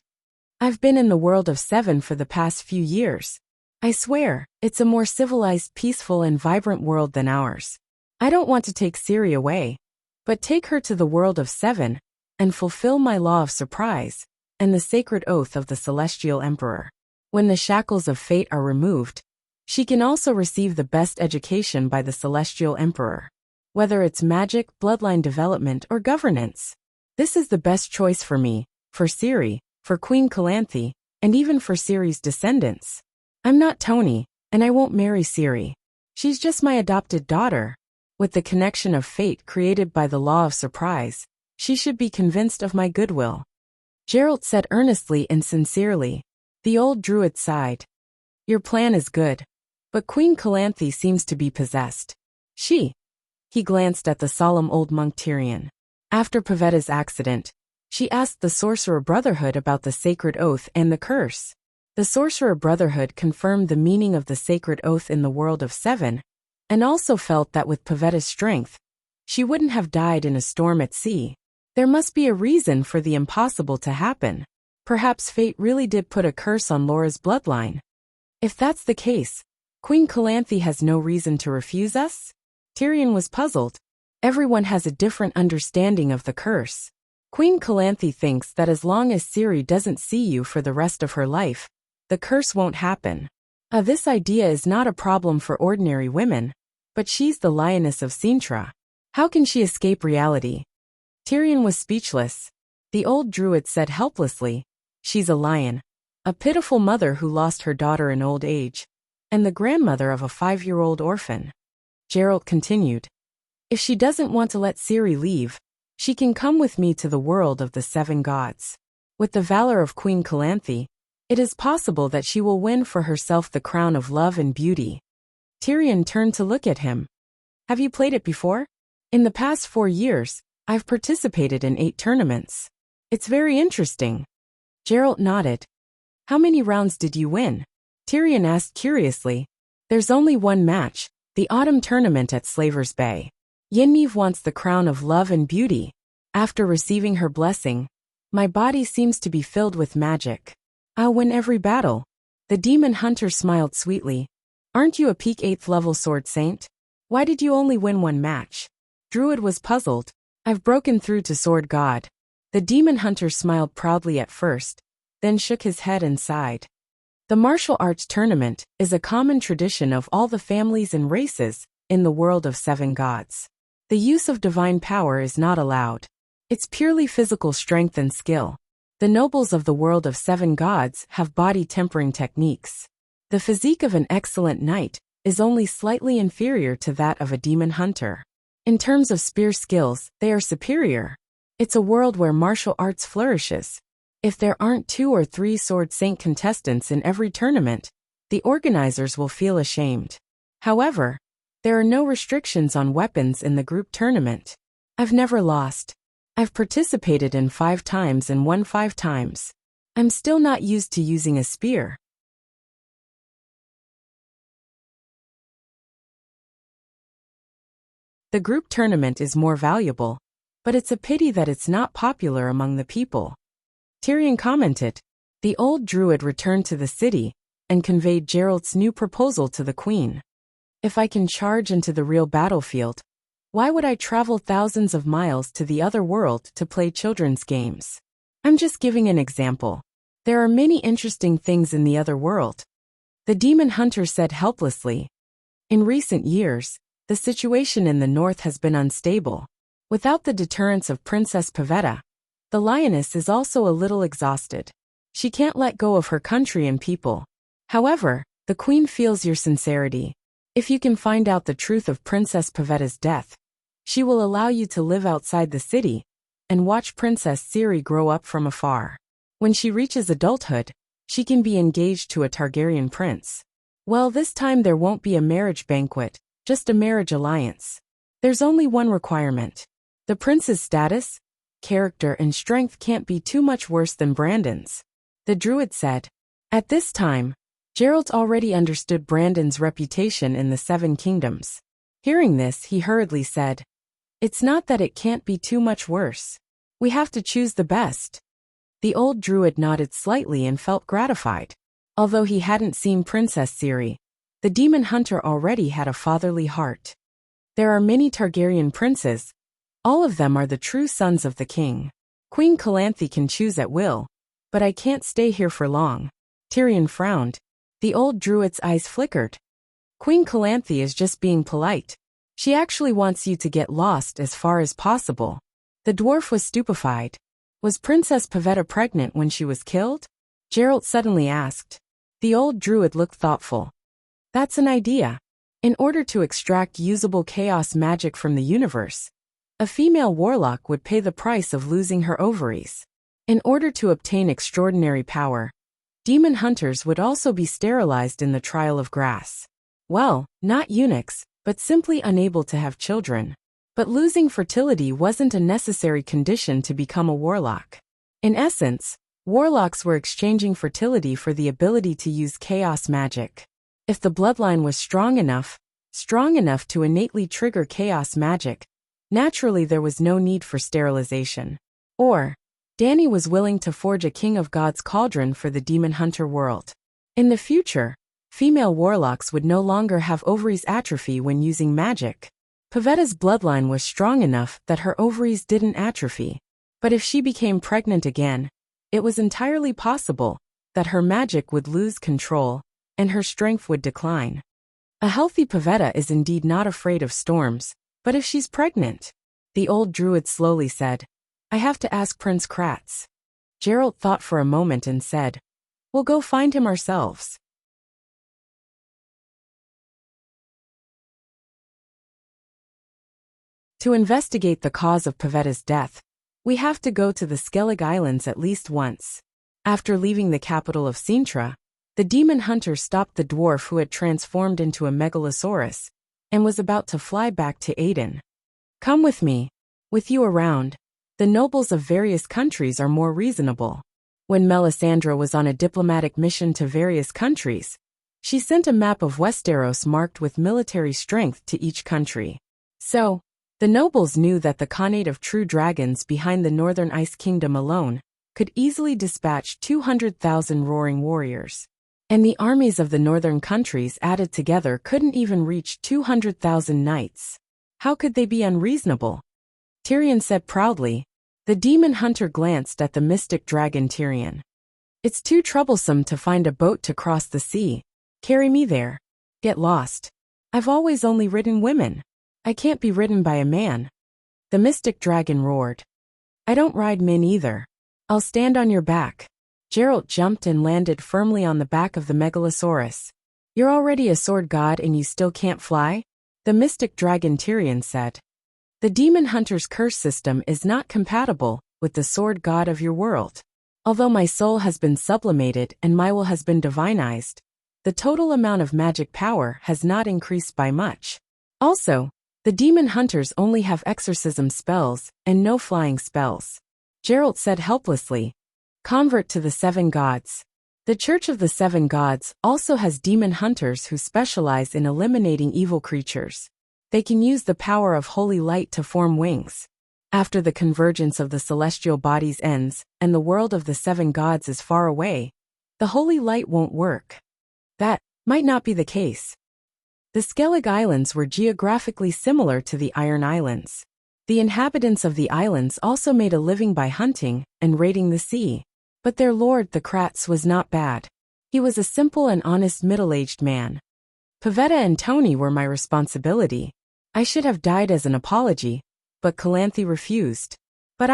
I've been in the world of 7 for the past few years. I swear, it's a more civilized, peaceful, and vibrant world than ours. I don't want to take Ciri away, but take her to the world of 7, and fulfill my law of surprise, and the sacred oath of the Celestial Emperor. When the shackles of fate are removed, she can also receive the best education by the Celestial Emperor. Whether it's magic, bloodline development, or governance. This is the best choice for me, for Ciri, for Queen Calanthe, and even for Ciri's descendants. I'm not Tony, and I won't marry Ciri. She's just my adopted daughter. With the connection of fate created by the law of surprise, she should be convinced of my goodwill. Geralt said earnestly and sincerely. The old druid sighed. Your plan is good, but Queen Calanthe seems to be possessed. He glanced at the solemn old monk Tyrion. After Pavetta's accident, she asked the Sorcerer Brotherhood about the sacred oath and the curse. The Sorcerer Brotherhood confirmed the meaning of the sacred oath in the world of 7, and also felt that with Pavetta's strength, she wouldn't have died in a storm at sea. There must be a reason for the impossible to happen. Perhaps fate really did put a curse on Laura's bloodline. If that's the case, Queen Calanthe has no reason to refuse us? Tyrion was puzzled. Everyone has a different understanding of the curse. Queen Calanthe thinks that as long as Ciri doesn't see you for the rest of her life, the curse won't happen. This idea is not a problem for ordinary women, but she's the lioness of Sintra. How can she escape reality? Tyrion was speechless. The old druid said helplessly, she's a lion, a pitiful mother who lost her daughter in old age, and the grandmother of a 5-year-old orphan. Geralt continued. If she doesn't want to let Ciri leave, She can come with me to the world of the 7 gods. With the valor of Queen Calanthe, it is possible that she will win for herself the crown of love and beauty. Tyrion turned to look at him. Have you played it before? In the past 4 years, I've participated in 8 tournaments. It's very interesting. Geralt nodded. How many rounds did you win? Tyrion asked curiously. There's only one match, the autumn tournament at Slaver's Bay. Yennefer wants the crown of love and beauty. After receiving her blessing, my body seems to be filled with magic. I'll win every battle. The demon hunter smiled sweetly. Aren't you a peak 8th level sword saint? Why did you only win 1 match? Druid was puzzled. I've broken through to sword god. The demon hunter smiled proudly at first, then shook his head and sighed. The martial arts tournament is a common tradition of all the families and races in the world of 7 gods. The use of divine power is not allowed. It's purely physical strength and skill. The nobles of the world of 7 gods have body tempering techniques. The physique of an excellent knight is only slightly inferior to that of a demon hunter. In terms of spear skills, they are superior. It's a world where martial arts flourishes. If there aren't 2 or 3 sword saint contestants in every tournament, the organizers will feel ashamed. However, there are no restrictions on weapons in the group tournament. I've never lost. I've participated in 5 times and won 5 times. I'm still not used to using a spear. The group tournament is more valuable, but it's a pity that it's not popular among the people. Tyrion commented. The old druid returned to the city and conveyed Geralt's new proposal to the queen. If I can charge into the real battlefield, why would I travel thousands of miles to the other world to play children's games? I'm just giving an example. There are many interesting things in the other world. The demon hunter said helplessly. In recent years, the situation in the north has been unstable. Without the deterrence of Princess Pavetta, the lioness is also a little exhausted. She can't let go of her country and people. However, the queen feels your sincerity. If you can find out the truth of Princess Pavetta's death, she will allow you to live outside the city and watch Princess Ciri grow up from afar. When she reaches adulthood, she can be engaged to a Targaryen prince. Well, this time there won't be a marriage banquet, just a marriage alliance. There's only one requirement. The prince's status, character and strength can't be too much worse than Brandon's. The druid said. At this time, Geralt already understood Brandon's reputation in the 7 kingdoms. Hearing this, he hurriedly said, It's not that it can't be too much worse. We have to choose the best. The old druid nodded slightly and felt gratified. Although he hadn't seen Princess Ciri, the demon hunter already had a fatherly heart. There are many Targaryen princes. All of them are the true sons of the king. Queen Calanthe can choose at will, but I can't stay here for long. Tyrion frowned. The old druid's eyes flickered. Queen Calanthe is just being polite. She actually wants you to get lost as far as possible. The dwarf was stupefied. Was Princess Pavetta pregnant when she was killed? Geralt suddenly asked. The old druid looked thoughtful. That's an idea. In order to extract usable chaos magic from the universe, a female warlock would pay the price of losing her ovaries. In order to obtain extraordinary power, demon hunters would also be sterilized in the trial of grass. Well, not eunuchs, but simply unable to have children. But losing fertility wasn't a necessary condition to become a warlock. In essence, warlocks were exchanging fertility for the ability to use chaos magic. If the bloodline was strong enough to innately trigger chaos magic, naturally there was no need for sterilization. Or, Dany was willing to forge a King of Gods cauldron for the demon hunter world. In the future, female warlocks would no longer have ovaries atrophy when using magic. Pavetta's bloodline was strong enough that her ovaries didn't atrophy. But if she became pregnant again, it was entirely possible that her magic would lose control and her strength would decline. A healthy Pavetta is indeed not afraid of storms, but if she's pregnant, the old druid slowly said, I have to ask Prince Kratz. Geralt thought for a moment and said, We'll go find him ourselves. To investigate the cause of Pavetta's death, we have to go to the Skellig Islands at least once. After leaving the capital of Sintra, the demon hunter stopped the dwarf who had transformed into a megalosaurus and was about to fly back to Aden. Come with me. With you around, the nobles of various countries are more reasonable. When Melisandre was on a diplomatic mission to various countries, she sent a map of Westeros marked with military strength to each country. So, the nobles knew that the Khanate of True Dragons behind the Northern Ice Kingdom alone could easily dispatch 200,000 roaring warriors. And the armies of the northern countries added together couldn't even reach 200,000 knights. How could they be unreasonable? Tyrion said proudly. The demon hunter glanced at the mystic dragon Tyrion. It's too troublesome to find a boat to cross the sea. Carry me there. Get lost. I've always only ridden women. I can't be ridden by a man. The mystic dragon roared. I don't ride men either. I'll stand on your back. Geralt jumped and landed firmly on the back of the megalosaurus. You're already a sword god and you still can't fly? The mystic dragon Tyrion said. The demon hunter's curse system is not compatible with the sword god of your world. Although my soul has been sublimated and my will has been divinized, the total amount of magic power has not increased by much. Also, the demon hunters only have exorcism spells and no flying spells. Geralt said helplessly. Convert to the Seven Gods. The Church of the Seven Gods also has demon hunters who specialize in eliminating evil creatures. They can use the power of holy light to form wings. After the convergence of the celestial bodies ends and the world of the seven gods is far away, the holy light won't work. That might not be the case. The Skellig Islands were geographically similar to the Iron Islands. The inhabitants of the islands also made a living by hunting and raiding the sea. But their lord the Kratz was not bad. He was a simple and honest middle-aged man. Pavetta and Tony were my responsibility. I should have died as an apology, but Calanthe refused. But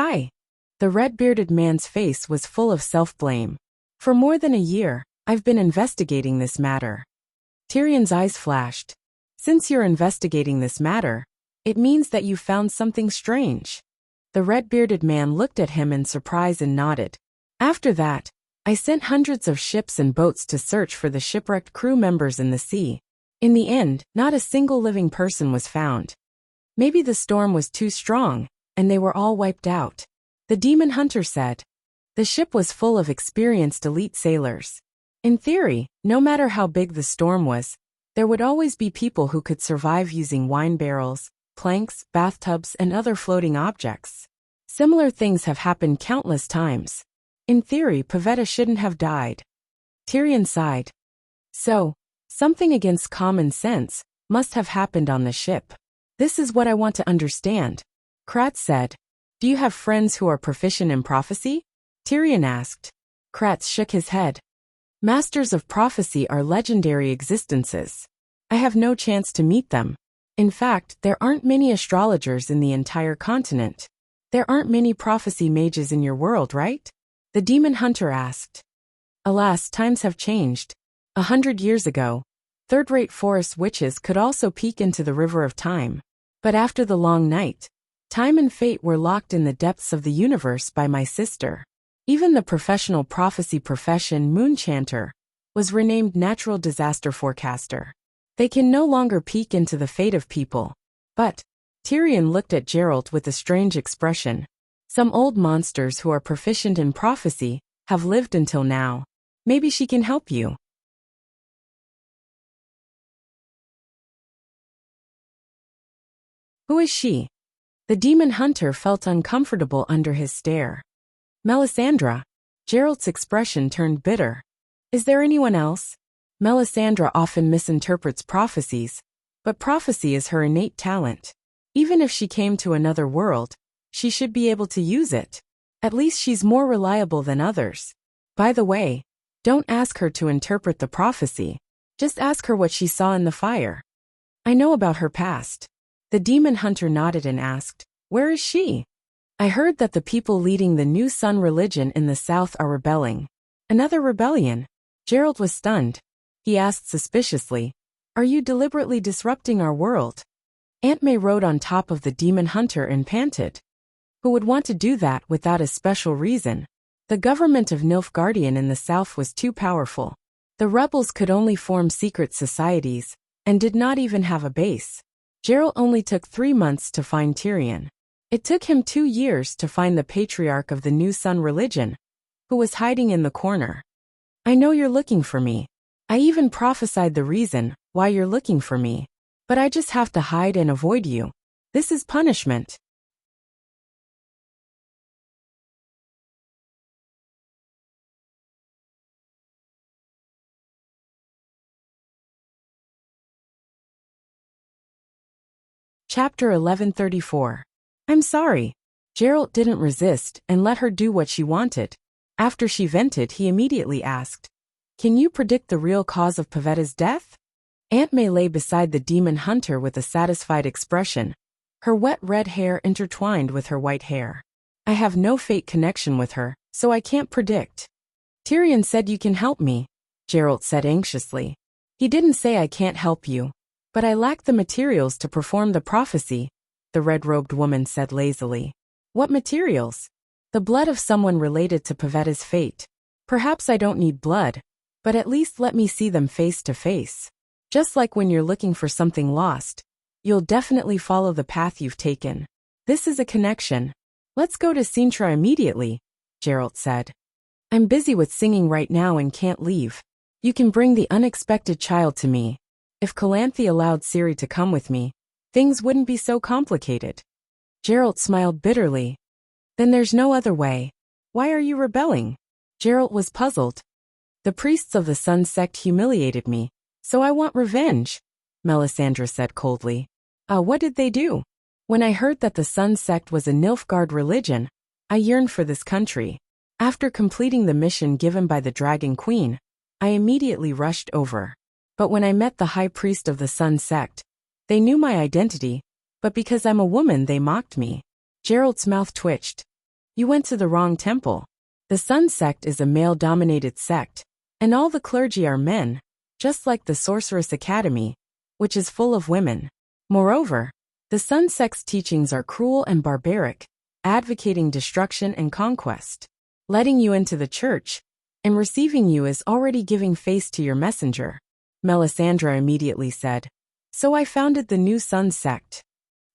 the red-bearded man's face was full of self-blame. For more than a year, I've been investigating this matter. Tyrion's eyes flashed. Since you're investigating this matter, it means that you found something strange. The red-bearded man looked at him in surprise and nodded. After that, I sent hundreds of ships and boats to search for the shipwrecked crew members in the sea. In the end, not a single living person was found. Maybe the storm was too strong, and they were all wiped out. The demon hunter said. The ship was full of experienced elite sailors. In theory, no matter how big the storm was, there would always be people who could survive using wine barrels, planks, bathtubs, and other floating objects. Similar things have happened countless times. In theory, Pavetta shouldn't have died. Tyrion sighed. So, something against common sense must have happened on the ship. This is what I want to understand. Kratz said. Do you have friends who are proficient in prophecy? Tyrion asked. Kratz shook his head. Masters of prophecy are legendary existences. I have no chance to meet them. In fact, there aren't many astrologers in the entire continent. There aren't many prophecy mages in your world, right? The demon hunter asked. Alas, times have changed. 100 years ago, third-rate forest witches could also peek into the river of time. But after the long night, time and fate were locked in the depths of the universe by my sister. Even the professional prophecy profession, Moonchanter, was renamed Natural Disaster Forecaster. They can no longer peek into the fate of people. But, Tyrion looked at Geralt with a strange expression. Some old monsters who are proficient in prophecy have lived until now. Maybe she can help you. Who is she? The demon hunter felt uncomfortable under his stare. Melisandre. Geralt's expression turned bitter. Is there anyone else? Melisandre often misinterprets prophecies, but prophecy is her innate talent. Even if she came to another world, she should be able to use it. At least she's more reliable than others. By the way, don't ask her to interpret the prophecy. Just ask her what she saw in the fire. I know about her past. The demon hunter nodded and asked, where is she? I heard that the people leading the New Sun religion in the south are rebelling. Another rebellion? Geralt was stunned. He asked suspiciously, are you deliberately disrupting our world? Aunt May rode on top of the demon hunter and panted. Who would want to do that without a special reason? The government of Nilfgaardian in the south was too powerful. The rebels could only form secret societies, and did not even have a base. Geralt only took 3 months to find Tyrion. It took him 2 years to find the patriarch of the New Sun religion, who was hiding in the corner. I know you're looking for me. I even prophesied the reason why you're looking for me. But I just have to hide and avoid you. This is punishment. Chapter 1134. I'm sorry. Geralt didn't resist and let her do what she wanted. After she vented, he immediately asked, "Can you predict the real cause of Pavetta's death?" Aunt May lay beside the demon hunter with a satisfied expression, her wet red hair intertwined with her white hair. I have no fate connection with her, so I can't predict. Tyrion said you can help me, Geralt said anxiously. He didn't say I can't help you. But I lack the materials to perform the prophecy, the red-robed woman said lazily. What materials? The blood of someone related to Pavetta's fate. Perhaps I don't need blood, but at least let me see them face to face. Just like when you're looking for something lost, you'll definitely follow the path you've taken. This is a connection. Let's go to Sintra immediately, Geralt said. I'm busy with singing right now and can't leave. You can bring the unexpected child to me. If Calanthe allowed Ciri to come with me, things wouldn't be so complicated. Geralt smiled bitterly. Then there's no other way. Why are you rebelling? Geralt was puzzled. The priests of the Sun sect humiliated me, so I want revenge, Melisandre said coldly. What did they do? When I heard that the Sun sect was a Nilfgaard religion, I yearned for this country. After completing the mission given by the Dragon Queen, I immediately rushed over. But when I met the high priest of the Sun sect, they knew my identity, but because I'm a woman they mocked me. Geralt's mouth twitched. You went to the wrong temple. The Sun sect is a male-dominated sect, and all the clergy are men, just like the Sorceress Academy, which is full of women. Moreover, the Sun sect's teachings are cruel and barbaric, advocating destruction and conquest. Letting you into the church, and receiving you is already giving face to your messenger. Melisandre immediately said. So I founded the New Sun sect.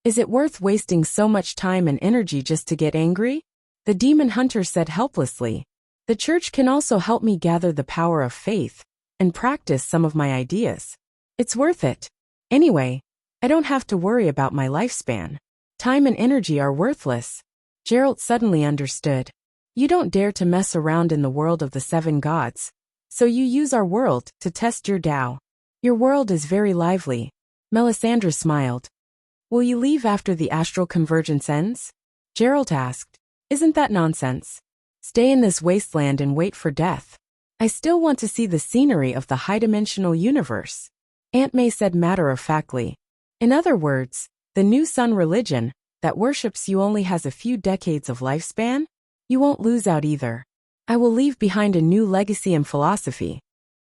Is it worth wasting so much time and energy just to get angry? The demon hunter said helplessly. The church can also help me gather the power of faith and practice some of my ideas. It's worth it. Anyway, I don't have to worry about my lifespan. Time and energy are worthless. Geralt suddenly understood. You don't dare to mess around in the world of the 7 gods. So you use our world to test your Tao. Your world is very lively. Melisandre smiled. Will you leave after the astral convergence ends? Geralt asked. Isn't that nonsense? Stay in this wasteland and wait for death. I still want to see the scenery of the high-dimensional universe. Aunt May said matter-of-factly. In other words, the New Sun religion that worships you only has a few decades of lifespan? You won't lose out either. I will leave behind a new legacy and philosophy.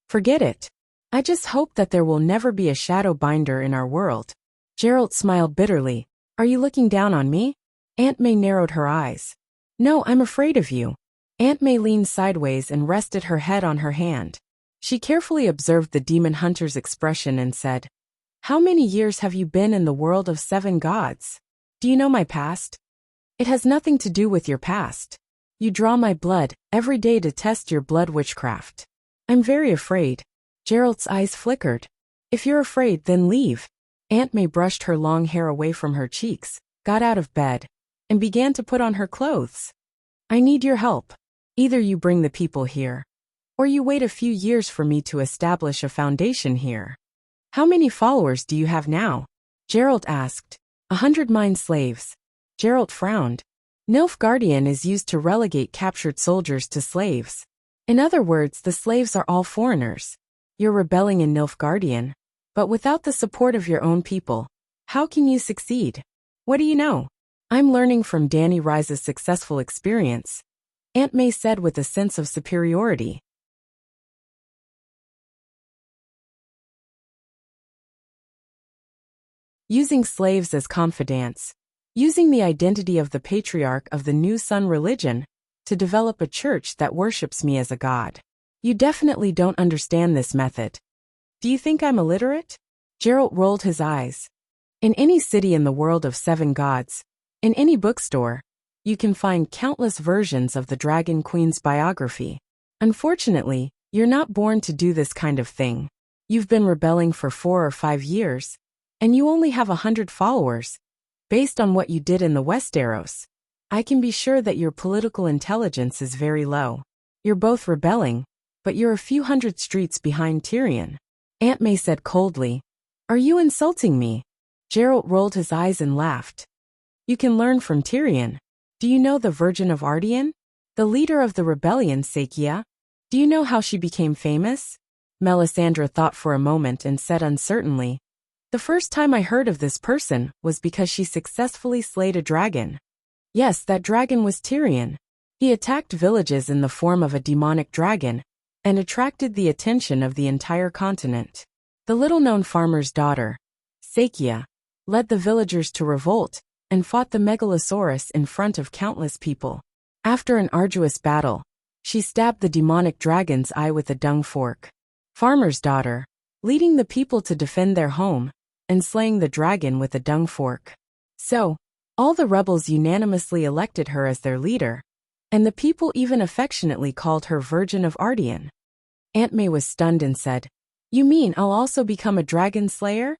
Forget it. I just hope that there will never be a shadow binder in our world. Geralt smiled bitterly. Are you looking down on me? Aunt May narrowed her eyes. No, I'm afraid of you. Aunt May leaned sideways and rested her head on her hand. She carefully observed the demon hunter's expression and said, How many years have you been in the world of 7 gods? Do you know my past? It has nothing to do with your past. You draw my blood every day to test your blood witchcraft. I'm very afraid. Geralt's eyes flickered. If you're afraid, then leave. Aunt May brushed her long hair away from her cheeks, got out of bed, and began to put on her clothes. I need your help. Either you bring the people here, or you wait a few years for me to establish a foundation here. How many followers do you have now? Geralt asked. 100 mine slaves. Geralt frowned. Nilfgaardian is used to relegate captured soldiers to slaves. In other words, the slaves are all foreigners. You're rebelling in Nilfgaardian, but without the support of your own people, how can you succeed? What do you know? I'm learning from Dany Rise's successful experience, Aunt May said with a sense of superiority. using slaves as confidants, using the identity of the patriarch of the New Sun religion to develop a church that worships me as a god. You definitely don't understand this method. Do you think I'm illiterate? Geralt rolled his eyes. In any city in the world of 7 gods, in any bookstore, you can find countless versions of the Dragon Queen's biography. Unfortunately, you're not born to do this kind of thing. You've been rebelling for 4 or 5 years, and you only have 100 followers, based on what you did in the Westeros. I can be sure that your political intelligence is very low. You're both rebelling, but you're a few hundred streets behind Tyrion. Aunt May said coldly. Are you insulting me? Geralt rolled his eyes and laughed. You can learn from Tyrion. Do you know the Virgin of Ardian? The leader of the rebellion, Sakia? Do you know how she became famous? Melisandre thought for a moment and said uncertainly. The first time I heard of this person was because she successfully slayed a dragon. Yes, that dragon was Tyrion. He attacked villages in the form of a demonic dragon and attracted the attention of the entire continent. The little-known farmer's daughter, Sakia, led the villagers to revolt and fought the Megalosaurus in front of countless people. After an arduous battle, she stabbed the demonic dragon's eye with a dung fork. Farmer's daughter, leading the people to defend their home and slaying the dragon with a dung fork. So, all the rebels unanimously elected her as their leader, and the people even affectionately called her Virgin of Ardian. Aunt May was stunned and said, You mean I'll also become a dragon slayer?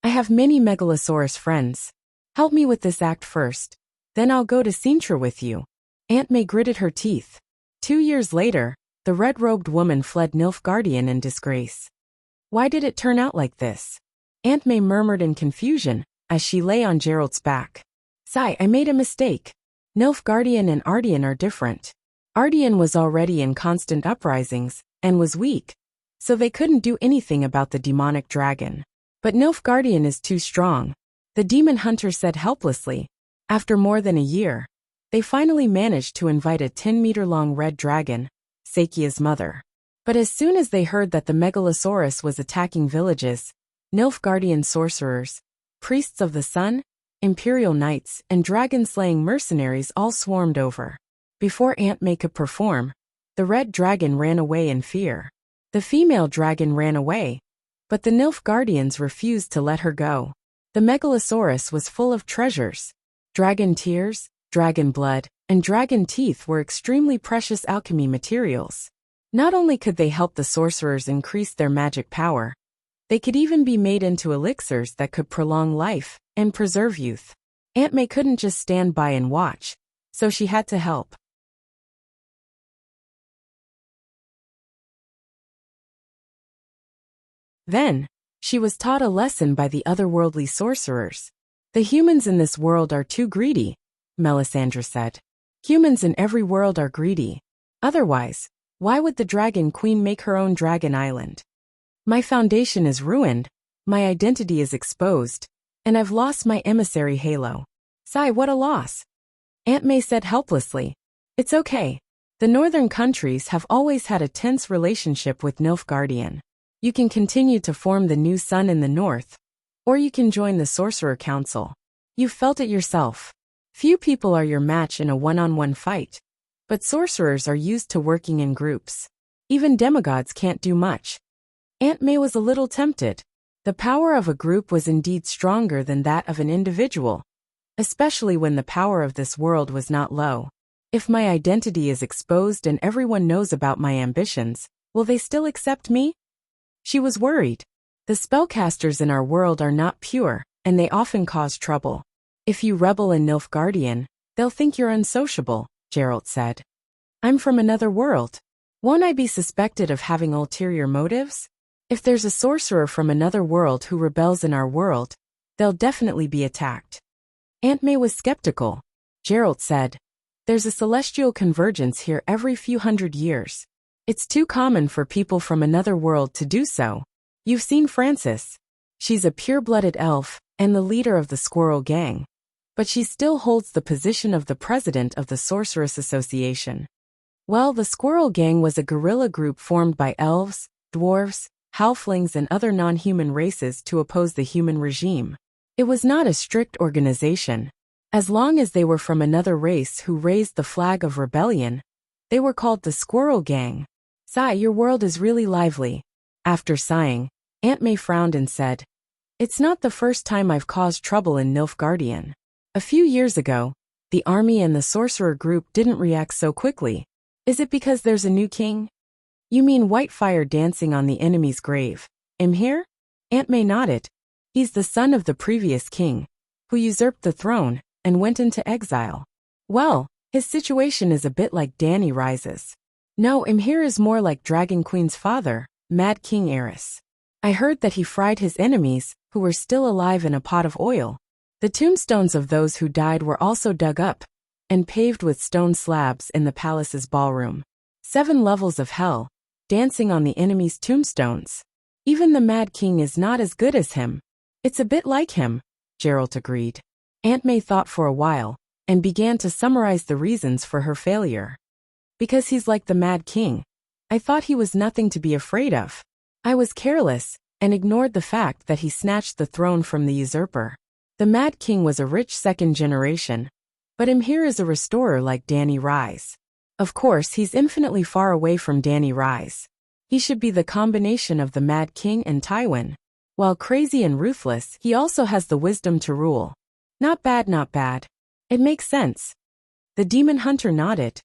I have many Megalosaurus friends. Help me with this act first, then I'll go to Sintra with you. Aunt May gritted her teeth. 2 years later, the red-robed woman fled Nilfgaardian in disgrace. Why did it turn out like this? Aunt May murmured in confusion as she lay on Geralt's back. Sigh, I made a mistake. Nilfgaardian and Ardian are different. Ardian was already in constant uprisings and was weak, so they couldn't do anything about the demonic dragon. But Nilfgaardian is too strong, the demon hunter said helplessly. After more than a year, they finally managed to invite a 10-meter-long red dragon, Sakia's mother. But as soon as they heard that the Megalosaurus was attacking villages, Nilfgaardian sorcerers, priests of the sun, imperial knights, and dragon-slaying mercenaries all swarmed over. Before Aunt May could perform, the red dragon ran away in fear. The female dragon ran away, but the Nilfgaardians refused to let her go. The Megalosaurus was full of treasures. Dragon tears, dragon blood, and dragon teeth were extremely precious alchemy materials. Not only could they help the sorcerers increase their magic power, they could even be made into elixirs that could prolong life and preserve youth. Aunt May couldn't just stand by and watch, so she had to help. Then, she was taught a lesson by the otherworldly sorcerers. The humans in this world are too greedy, Melisandre said. Humans in every world are greedy. Otherwise, why would the Dragon Queen make her own dragon island? My foundation is ruined, my identity is exposed, and I've lost my emissary halo. Sigh, what a loss. Aunt May said helplessly. It's okay. The northern countries have always had a tense relationship with Nilfgaardian. You can continue to form the new sun in the north, or you can join the Sorcerer Council. You've felt it yourself. Few people are your match in a one-on-one fight, but sorcerers are used to working in groups. Even demigods can't do much. Aunt May was a little tempted. The power of a group was indeed stronger than that of an individual, especially when the power of this world was not low. If my identity is exposed and everyone knows about my ambitions, will they still accept me? She was worried. The spellcasters in our world are not pure, and they often cause trouble. If you rebel in Nilfgaardian, they'll think you're unsociable, Geralt said. I'm from another world. Won't I be suspected of having ulterior motives? If there's a sorcerer from another world who rebels in our world, they'll definitely be attacked. Aunt May was skeptical. Geralt said, There's a celestial convergence here every few hundred years. It's too common for people from another world to do so. You've seen Frances. She's a pure-blooded elf and the leader of the Squirrel Gang, but she still holds the position of the president of the Sorceress Association. Well, the Squirrel Gang was a guerrilla group formed by elves, dwarves, halflings and other non-human races to oppose the human regime. It was not a strict organization. As long as they were from another race who raised the flag of rebellion, they were called the Squirrel Gang. Sigh, your world is really lively. After sighing, Aunt May frowned and said, It's not the first time I've caused trouble in Nilfgaardian. A few years ago, the army and the sorcerer group didn't react so quickly. Is it because there's a new king? You mean white fire dancing on the enemy's grave? Imhir? Aunt May nodded. He's the son of the previous king, who usurped the throne and went into exile. Well, his situation is a bit like Danny Rise's. No, Imhir is more like Dragon Queen's father, Mad King Eris. I heard that he fried his enemies, who were still alive in a pot of oil. The tombstones of those who died were also dug up and paved with stone slabs in the palace's ballroom. 7 levels of hell, dancing on the enemy's tombstones. Even the Mad King is not as good as him. It's a bit like him, Geralt agreed. Aunt May thought for a while and began to summarize the reasons for her failure. Because he's like the Mad King. I thought he was nothing to be afraid of. I was careless and ignored the fact that he snatched the throne from the usurper. The Mad King was a rich second generation, but Imhir is a restorer like Danny Rise. Of course, he's infinitely far away from Danny Rise. He should be the combination of the Mad King and Tywin. While crazy and ruthless, he also has the wisdom to rule. Not bad, not bad. It makes sense. The demon hunter nodded.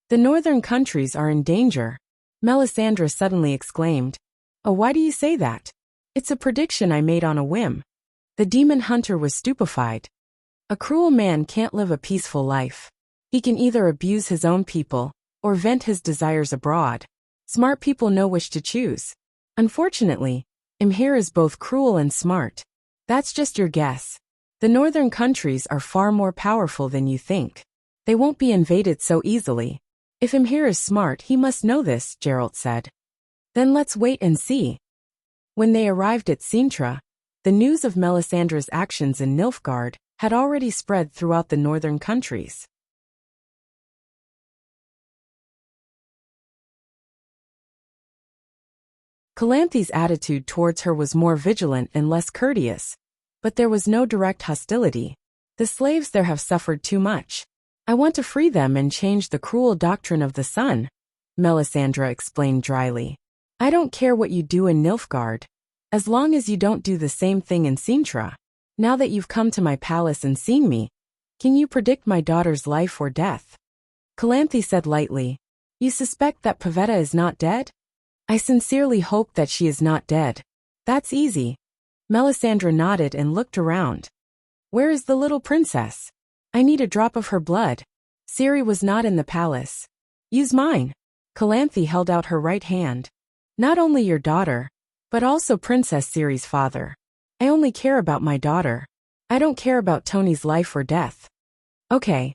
The northern countries are in danger, Melisandre suddenly exclaimed. Oh, why do you say that? It's a prediction I made on a whim. The demon hunter was stupefied. A cruel man can't live a peaceful life. He can either abuse his own people or vent his desires abroad. Smart people know which to choose. Unfortunately, Imhir is both cruel and smart. That's just your guess. The northern countries are far more powerful than you think. They won't be invaded so easily. If Imhir is smart, he must know this, Geralt said. Then let's wait and see. When they arrived at Sintra, the news of Melisandre's actions in Nilfgaard had already spread throughout the northern countries. Calanthe's attitude towards her was more vigilant and less courteous, but there was no direct hostility. The slaves there have suffered too much. I want to free them and change the cruel doctrine of the sun, Melisandre explained dryly. I don't care what you do in Nilfgaard, as long as you don't do the same thing in Sintra. Now that you've come to my palace and seen me, can you predict my daughter's life or death? Calanthe said lightly, You suspect that Pavetta is not dead? I sincerely hope that she is not dead. That's easy. Melisandre nodded and looked around. Where is the little princess? I need a drop of her blood. Ciri was not in the palace. Use mine. Calanthe held out her right hand. Not only your daughter, but also Princess Ciri's father. I only care about my daughter. I don't care about Tony's life or death. Okay.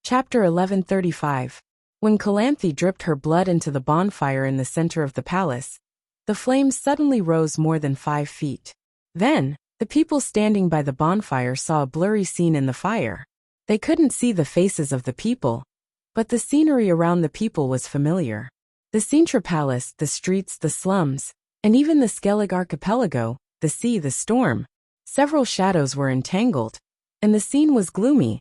Chapter 1135. When Calanthe dripped her blood into the bonfire in the center of the palace, the flames suddenly rose more than 5 feet. Then, the people standing by the bonfire saw a blurry scene in the fire. They couldn't see the faces of the people, but the scenery around the people was familiar. The Sintra Palace, the streets, the slums, and even the Skellig archipelago, the sea, the storm. Several shadows were entangled, and the scene was gloomy,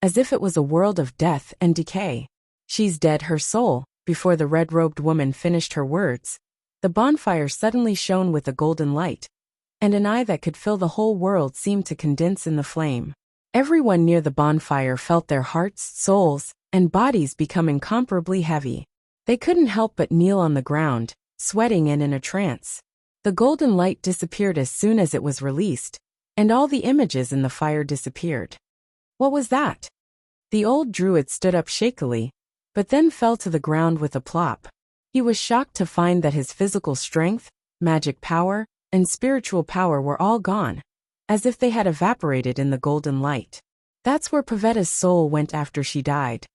as if it was a world of death and decay. She's dead, her soul. Before the red-robed woman finished her words, the bonfire suddenly shone with a golden light, and an eye that could fill the whole world seemed to condense in the flame. Everyone near the bonfire felt their hearts, souls, and bodies become incomparably heavy. They couldn't help but kneel on the ground, sweating and in a trance. The golden light disappeared as soon as it was released, and all the images in the fire disappeared. What was that? The old druid stood up shakily, but then fell to the ground with a plop. He was shocked to find that his physical strength, magic power, and spiritual power were all gone, as if they had evaporated in the golden light. That's where Pavetta's soul went after she died.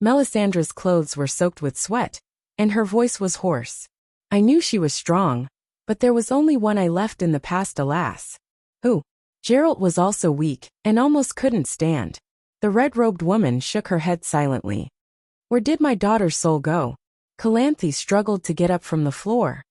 Melisandre's clothes were soaked with sweat, and her voice was hoarse. I knew she was strong, but there was only one I left in the past, alas. Who? Gerald was also weak and almost couldn't stand. The red-robed woman shook her head silently. Where did my daughter's soul go? Calanthe struggled to get up from the floor.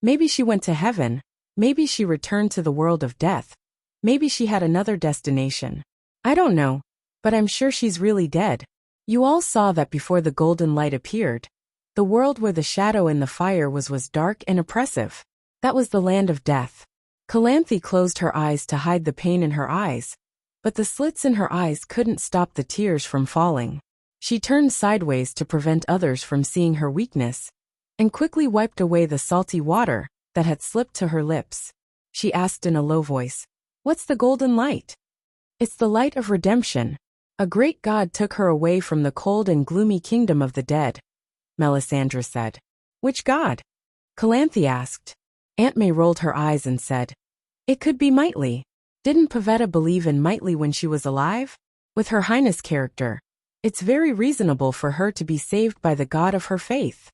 Maybe she went to heaven. Maybe she returned to the world of death. Maybe she had another destination. I don't know, but I'm sure she's really dead. You all saw that before the golden light appeared. The world where the shadow in the fire was dark and oppressive. That was the land of death. Calanthe closed her eyes to hide the pain in her eyes, but the slits in her eyes couldn't stop the tears from falling. She turned sideways to prevent others from seeing her weakness, and quickly wiped away the salty water that had slipped to her lips. She asked in a low voice, "What's the golden light?" "It's the light of redemption. A great God took her away from the cold and gloomy kingdom of the dead," Melisandre said. "Which God?" Calanthe asked. Aunt May rolled her eyes and said, "It could be Mightly. Didn't Pavetta believe in Mightly when she was alive? With her highness character, it's very reasonable for her to be saved by the god of her faith."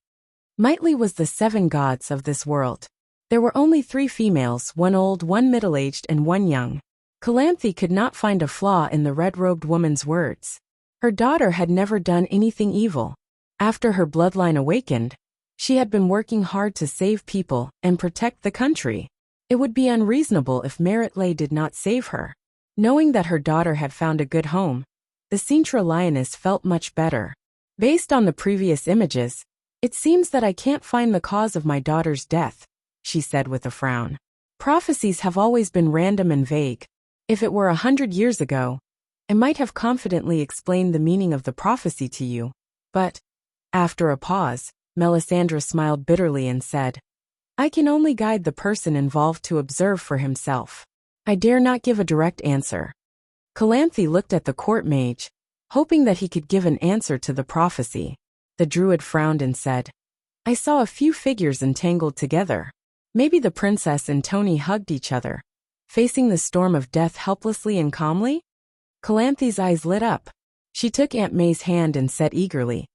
Mightly was the 7 gods of this world. There were only 3 females, one old, one middle-aged, and one young. Calanthe could not find a flaw in the red-robed woman's words. Her daughter had never done anything evil. After her bloodline awakened, she had been working hard to save people and protect the country. It would be unreasonable if Meritlay did not save her. Knowing that her daughter had found a good home, the Sintra lioness felt much better. "Based on the previous images, it seems that I can't find the cause of my daughter's death," she said with a frown. "Prophecies have always been random and vague. If it were 100 years ago, I might have confidently explained the meaning of the prophecy to you. But," after a pause, Melisandre smiled bitterly and said, "I can only guide the person involved to observe for himself. I dare not give a direct answer." Calanthe looked at the court mage, hoping that he could give an answer to the prophecy. The druid frowned and said, "I saw a few figures entangled together. Maybe the princess and Tony hugged each other, facing the storm of death helplessly and calmly?" Calanthe's eyes lit up. She took Aunt May's hand and said eagerly,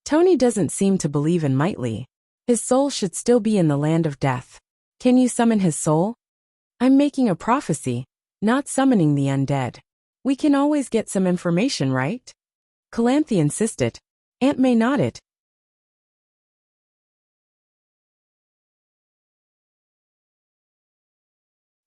"Tony doesn't seem to believe in Mightly. His soul should still be in the land of death. Can you summon his soul?" "I'm making a prophecy, not summoning the undead. We can always get some information, right?" Calanthe insisted. Aunt May nodded.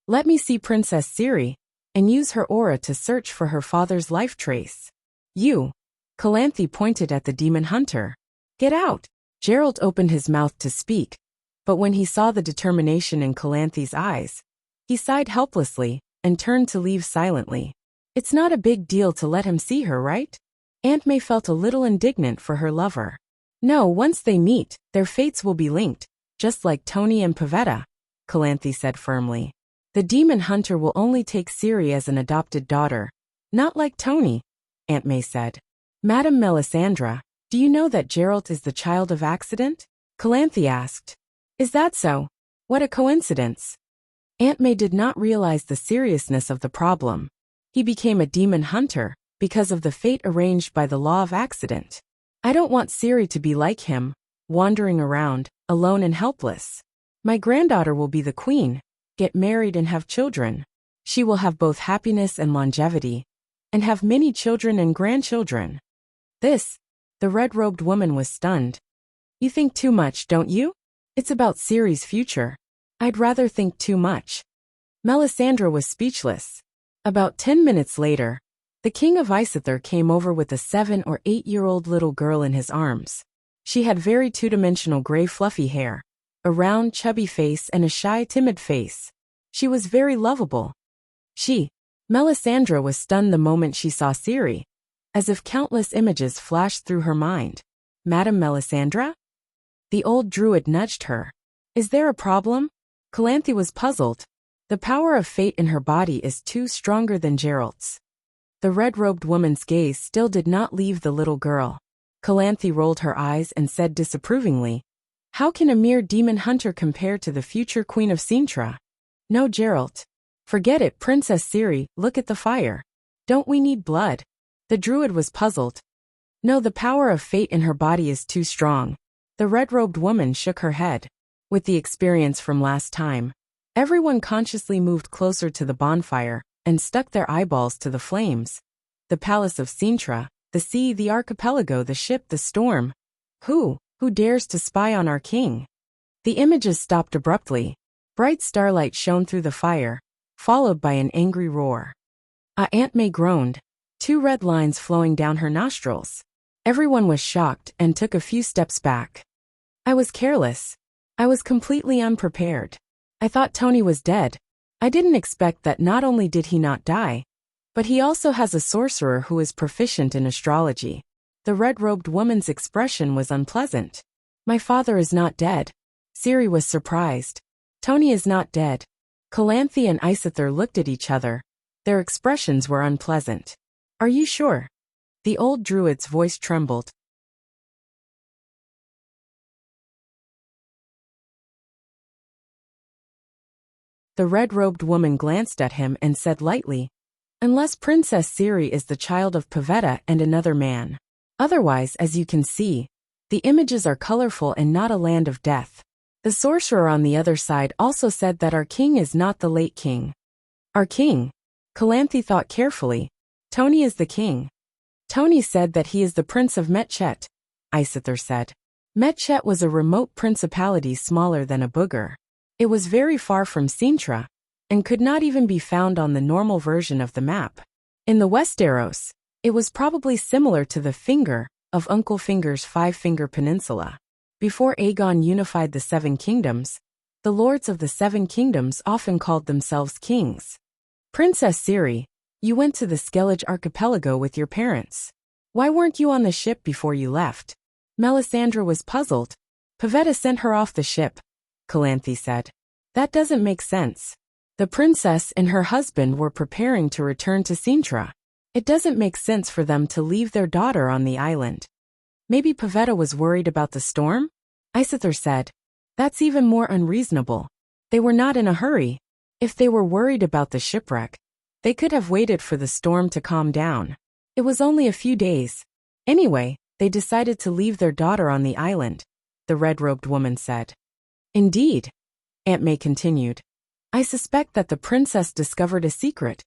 "Let me see Princess Ciri, and use her aura to search for her father's life trace." "You." Calanthe pointed at the demon hunter. "Get out." Gerald opened his mouth to speak, but when he saw the determination in Calanthe's eyes, he sighed helplessly and turned to leave silently. It's not a big deal to let him see her, right? Aunt May felt a little indignant for her lover. "No, once they meet, their fates will be linked, just like Tony and Pavetta," Calanthe said firmly. "The demon hunter will only take Ciri as an adopted daughter, not like Tony," Aunt May said. "Madame Melisandre, do you know that Gerald is the child of accident?" Calanthe asked. "Is that so? What a coincidence." Aunt May did not realize the seriousness of the problem. He became a demon hunter because of the fate arranged by the law of accident. "I don't want Ciri to be like him, wandering around, alone and helpless. My granddaughter will be the queen, get married and have children. She will have both happiness and longevity, and have many children and grandchildren." The red-robed woman was stunned. "You think too much, don't you? It's about Ciri's future. I'd rather think too much." Melisandre was speechless. About 10 minutes later, the king of Isethar came over with a 7 or 8-year-old little girl in his arms. She had very two-dimensional gray fluffy hair, a round chubby face and a shy timid face. She was very lovable. Melisandre was stunned the moment she saw Ciri, as if countless images flashed through her mind. "Madame Melisandre?" The old druid nudged her. "Is there a problem?" Calanthe was puzzled. The power of fate in her body is too stronger than Gerald's. The red-robed woman's gaze still did not leave the little girl. Calanthe rolled her eyes and said disapprovingly, "How can a mere demon hunter compare to the future queen of Sintra?" "No, Gerald. Forget it, Princess Ciri, look at the fire. Don't we need blood?" The druid was puzzled. "No, the power of fate in her body is too strong." The red-robed woman shook her head. With the experience from last time, everyone consciously moved closer to the bonfire and stuck their eyeballs to the flames. The palace of Sintra, the sea, the archipelago, the ship, the storm. Who dares to spy on our king? The images stopped abruptly. Bright starlight shone through the fire, followed by an angry roar. Aunt May groaned, 2 red lines flowing down her nostrils. Everyone was shocked and took a few steps back. I was careless. I was completely unprepared. I thought Tony was dead. I didn't expect that not only did he not die, but he also has a sorcerer who is proficient in astrology. The red-robed woman's expression was unpleasant. My father is not dead. Ciri was surprised. Tony is not dead. Calanthe and Isithar looked at each other. Their expressions were unpleasant. Are you sure? The old druid's voice trembled. The red-robed woman glanced at him and said lightly, unless Princess Ciri is the child of Pavetta and another man. Otherwise, as you can see, the images are colorful and not a land of death. The sorcerer on the other side also said that our king is not the late king. Our king? Calanthe thought carefully. Tony is the king. Tony said that he is the prince of Metchet, Isithar said. Metchet was a remote principality smaller than a booger. It was very far from Sintra, and could not even be found on the normal version of the map. In the Westeros, it was probably similar to the finger of Uncle Finger's 5-finger peninsula. Before Aegon unified the 7 kingdoms, the lords of the 7 kingdoms often called themselves kings. Princess Ciri, you went to the Skellige archipelago with your parents. Why weren't you on the ship before you left? Melisandre was puzzled. Pavetta sent her off the ship, Calanthe said. That doesn't make sense. The princess and her husband were preparing to return to Sintra. It doesn't make sense for them to leave their daughter on the island. Maybe Pavetta was worried about the storm? Isithar said. That's even more unreasonable. They were not in a hurry. If they were worried about the shipwreck, they could have waited for the storm to calm down. It was only a few days. Anyway, they decided to leave their daughter on the island, the red-robed woman said. Indeed, Aunt May continued. I suspect that the princess discovered a secret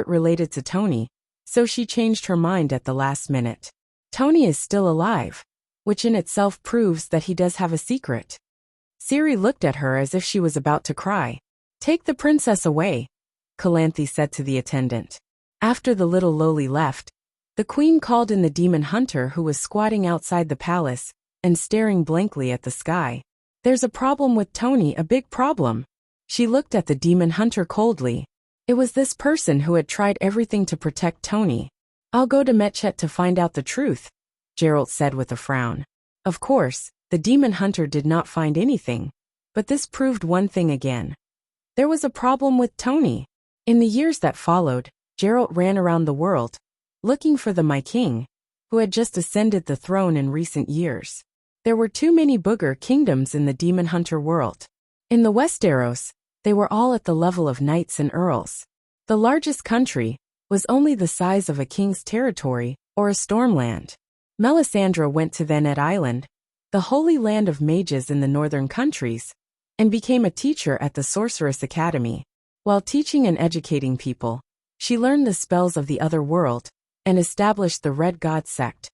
related to Tony, so she changed her mind at the last minute. Tony is still alive, which in itself proves that he does have a secret. Ciri looked at her as if she was about to cry. Take the princess away, Calanthe said to the attendant. After the little lowly left, the queen called in the demon hunter who was squatting outside the palace and staring blankly at the sky. There's a problem with Tony, a big problem. She looked at the demon hunter coldly. It was this person who had tried everything to protect Tony. I'll go to Metchet to find out the truth, Geralt said with a frown. Of course, the demon hunter did not find anything, but this proved one thing again. There was a problem with Tony. In the years that followed, Geralt ran around the world, looking for the My King, who had just ascended the throne in recent years. There were too many booger kingdoms in the demon hunter world. In the Westeros, they were all at the level of knights and earls. The largest country was only the size of a king's territory or a stormland. Melisandre went to Thanet Island, the holy land of mages in the northern countries, and became a teacher at the Sorceress Academy. While teaching and educating people, she learned the spells of the other world and established the Red God sect,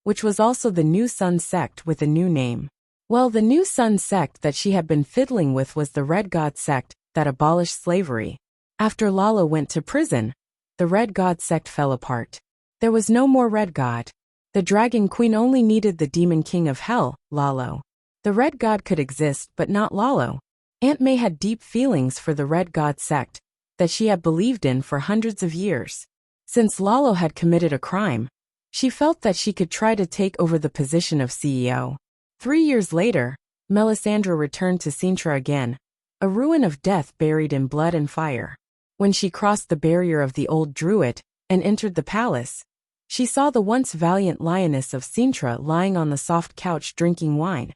which was also the New Sun sect with a new name. Well, the New Sun sect that she had been fiddling with was the Red God sect that abolished slavery. After Lalo went to prison, the Red God sect fell apart. There was no more Red God. The Dragon Queen only needed the Demon King of Hell, Lalo. The Red God could exist but not Lalo. Aunt May had deep feelings for the Red God sect that she had believed in for hundreds of years. Since Lalo had committed a crime, she felt that she could try to take over the position of CEO. 3 years later, Melisandre returned to Sintra again, a ruin of death buried in blood and fire. When she crossed the barrier of the old druid and entered the palace, she saw the once valiant lioness of Sintra lying on the soft couch drinking wine,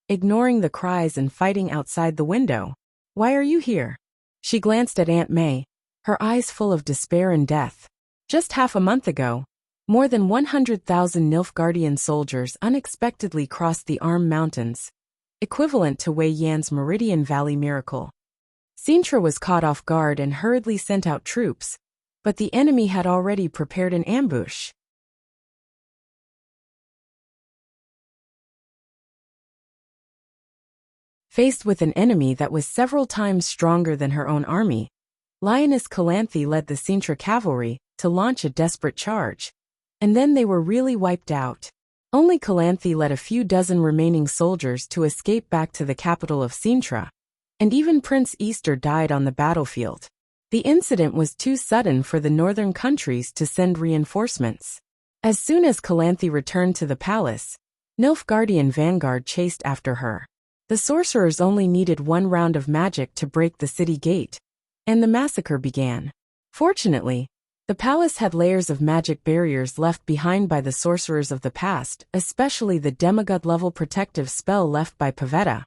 ignoring the cries and fighting outside the window. Why are you here? She glanced at Aunt May, her eyes full of despair and death. Just half a month ago, more than 100,000 Nilfgaardian soldiers unexpectedly crossed the Arm Mountains, equivalent to Wei Yan's Meridian Valley miracle. Sintra was caught off guard and hurriedly sent out troops, but the enemy had already prepared an ambush. Faced with an enemy that was several times stronger than her own army, Lioness Calanthe led the Sintra cavalry to launch a desperate charge, and then they were really wiped out. Only Calanthe led a few dozen remaining soldiers to escape back to the capital of Sintra, and even Prince Easter died on the battlefield. The incident was too sudden for the northern countries to send reinforcements. As soon as Calanthe returned to the palace, Nilfgaardian vanguard chased after her. The sorcerers only needed one round of magic to break the city gate, and the massacre began. Fortunately, the palace had layers of magic barriers left behind by the sorcerers of the past, especially the demigod-level protective spell left by Pavetta,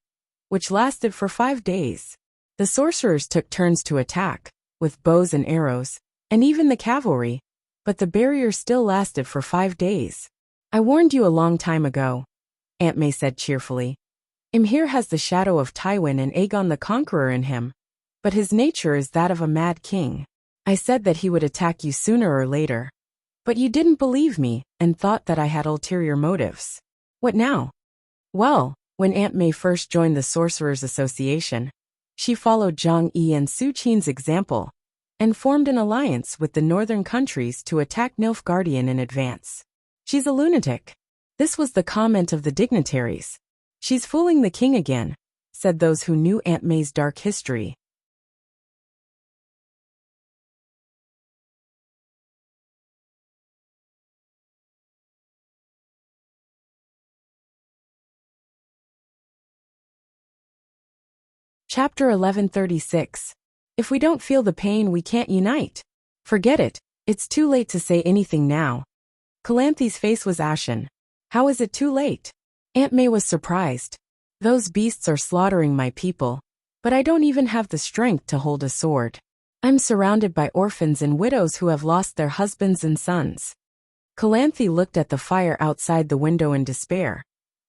which lasted for 5 days. The sorcerers took turns to attack, with bows and arrows, and even the cavalry, but the barrier still lasted for 5 days. "I warned you a long time ago," Aunt May said cheerfully. "Imhir has the shadow of Tywin and Aegon the Conqueror in him, but his nature is that of a mad king. I said that he would attack you sooner or later. But you didn't believe me and thought that I had ulterior motives. What now?" Well, when Aunt May first joined the Sorcerers Association, she followed Zhang Yi and Su Qin's example and formed an alliance with the northern countries to attack Nilfgaardian in advance. "She's a lunatic." This was the comment of the dignitaries. "She's fooling the king again," said those who knew Aunt May's dark history. Chapter 1136. If we don't feel the pain, we can't unite. Forget it. It's too late to say anything now. Calanthe's face was ashen. How is it too late? Aunt May was surprised. Those beasts are slaughtering my people, but I don't even have the strength to hold a sword. I'm surrounded by orphans and widows who have lost their husbands and sons. Calanthe looked at the fire outside the window in despair,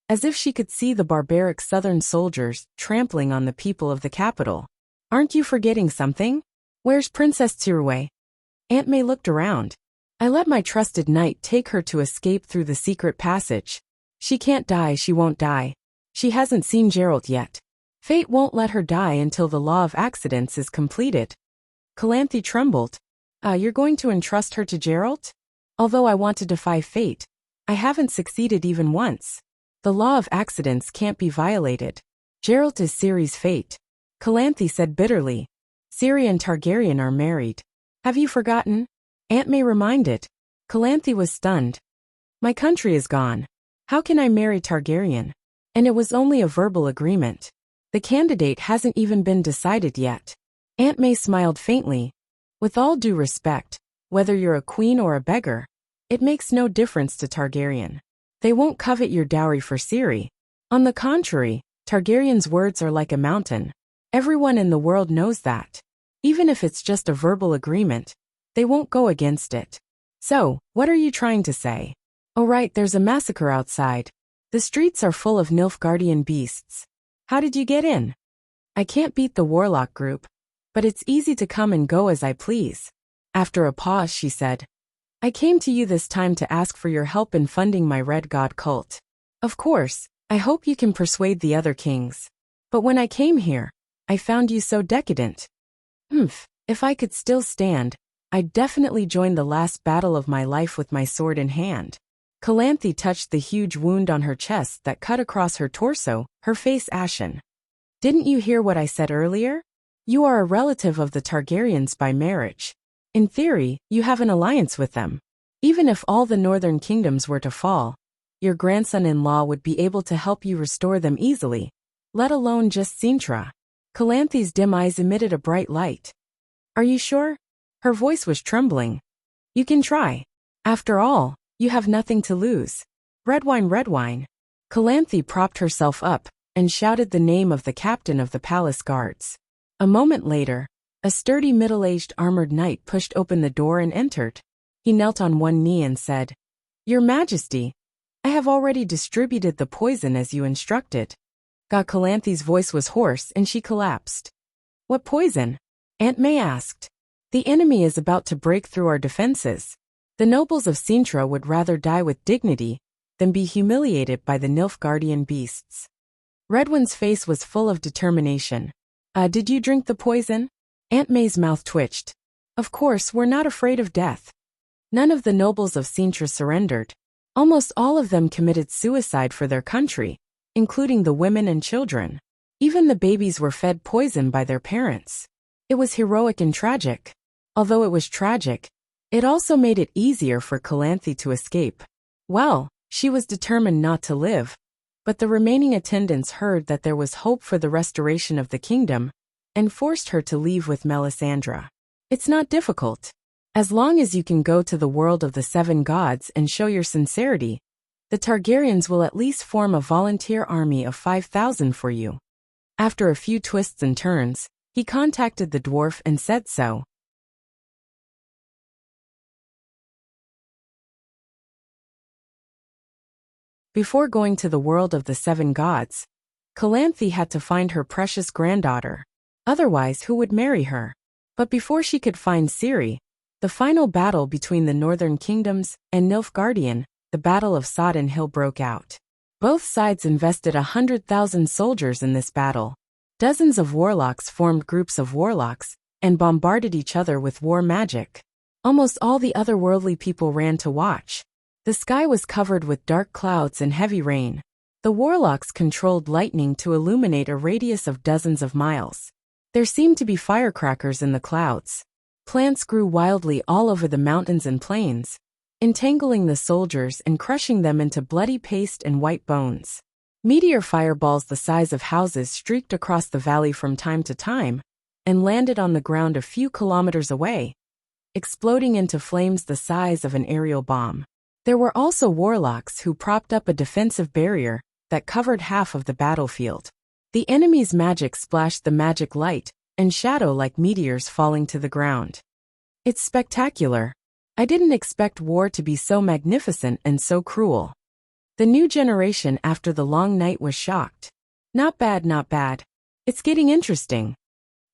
as if she could see the barbaric southern soldiers trampling on the people of the capital. "Aren't you forgetting something? Where's Princess Tirue?" Aunt May looked around. "I let my trusted knight take her to escape through the secret passage. She can't die, she won't die. She hasn't seen Geralt yet. Fate won't let her die until the law of accidents is completed." Calanthe trembled. You're going to entrust her to Geralt? Although I want to defy fate, I haven't succeeded even once. The law of accidents can't be violated. Geralt is Ciri's fate." Calanthe said bitterly. "Ciri and Targaryen are married. Have you forgotten?" Aunt May reminded. Calanthe was stunned. "My country is gone. How can I marry Targaryen? And it was only a verbal agreement. The candidate hasn't even been decided yet." Aunt May smiled faintly. "With all due respect, whether you're a queen or a beggar, it makes no difference to Targaryen. They won't covet your dowry for Ciri. On the contrary, Targaryen's words are like a mountain. Everyone in the world knows that. Even if it's just a verbal agreement, they won't go against it. So, what are you trying to say?" "Oh right, there's a massacre outside. The streets are full of Nilfgaardian beasts. How did you get in?" "I can't beat the warlock group, but it's easy to come and go as I please." After a pause she said, "I came to you this time to ask for your help in funding my Red God cult. Of course, I hope you can persuade the other kings. But when I came here, I found you so decadent. If I could still stand, I'd definitely join the last battle of my life with my sword in hand." Calanthe touched the huge wound on her chest that cut across her torso, her face ashen. "Didn't you hear what I said earlier? You are a relative of the Targaryens by marriage. In theory, you have an alliance with them. Even if all the northern kingdoms were to fall, your grandson-in-law would be able to help you restore them easily, let alone just Sintra." Calanthe's dim eyes emitted a bright light. "Are you sure?" Her voice was trembling. "You can try. After all, you have nothing to lose. Red wine, red wine." Calanthe propped herself up and shouted the name of the captain of the palace guards. A moment later, a sturdy middle-aged armored knight pushed open the door and entered. He knelt on one knee and said, "Your Majesty, I have already distributed the poison as you instructed." Calanthe's voice was hoarse and she collapsed. What poison? Aunt May asked. The enemy is about to break through our defenses. The nobles of Sintra would rather die with dignity than be humiliated by the Nilfgaardian beasts. Redwin's face was full of determination. Did you drink the poison? Aunt May's mouth twitched. Of course, we're not afraid of death. None of the nobles of Sintra surrendered. Almost all of them committed suicide for their country, including the women and children. Even the babies were fed poison by their parents. It was heroic and tragic. Although it was tragic, it also made it easier for Calanthe to escape. Well, she was determined not to live, but the remaining attendants heard that there was hope for the restoration of the kingdom and forced her to leave with Melisandre. It's not difficult. As long as you can go to the world of the 7 gods and show your sincerity, the Targaryens will at least form a volunteer army of 5,000 for you. After a few twists and turns, he contacted the dwarf and said so. Before going to the world of the 7 gods, Calanthe had to find her precious granddaughter. Otherwise, who would marry her? But before she could find Ciri, the final battle between the northern kingdoms and Nilfgaardian, the Battle of Sodden Hill, broke out. Both sides invested 100,000 soldiers in this battle. Dozens of warlocks formed groups of warlocks and bombarded each other with war magic. Almost all the otherworldly people ran to watch. The sky was covered with dark clouds and heavy rain. The warlocks controlled lightning to illuminate a radius of dozens of miles. There seemed to be firecrackers in the clouds. Plants grew wildly all over the mountains and plains, entangling the soldiers and crushing them into bloody paste and white bones. Meteor fireballs the size of houses streaked across the valley from time to time and landed on the ground a few kilometers away, exploding into flames the size of an aerial bomb. There were also warlocks who propped up a defensive barrier that covered half of the battlefield. The enemy's magic splashed the magic light and shadow like meteors falling to the ground. It's spectacular. I didn't expect war to be so magnificent and so cruel. The new generation after the long night was shocked. Not bad, not bad. It's getting interesting.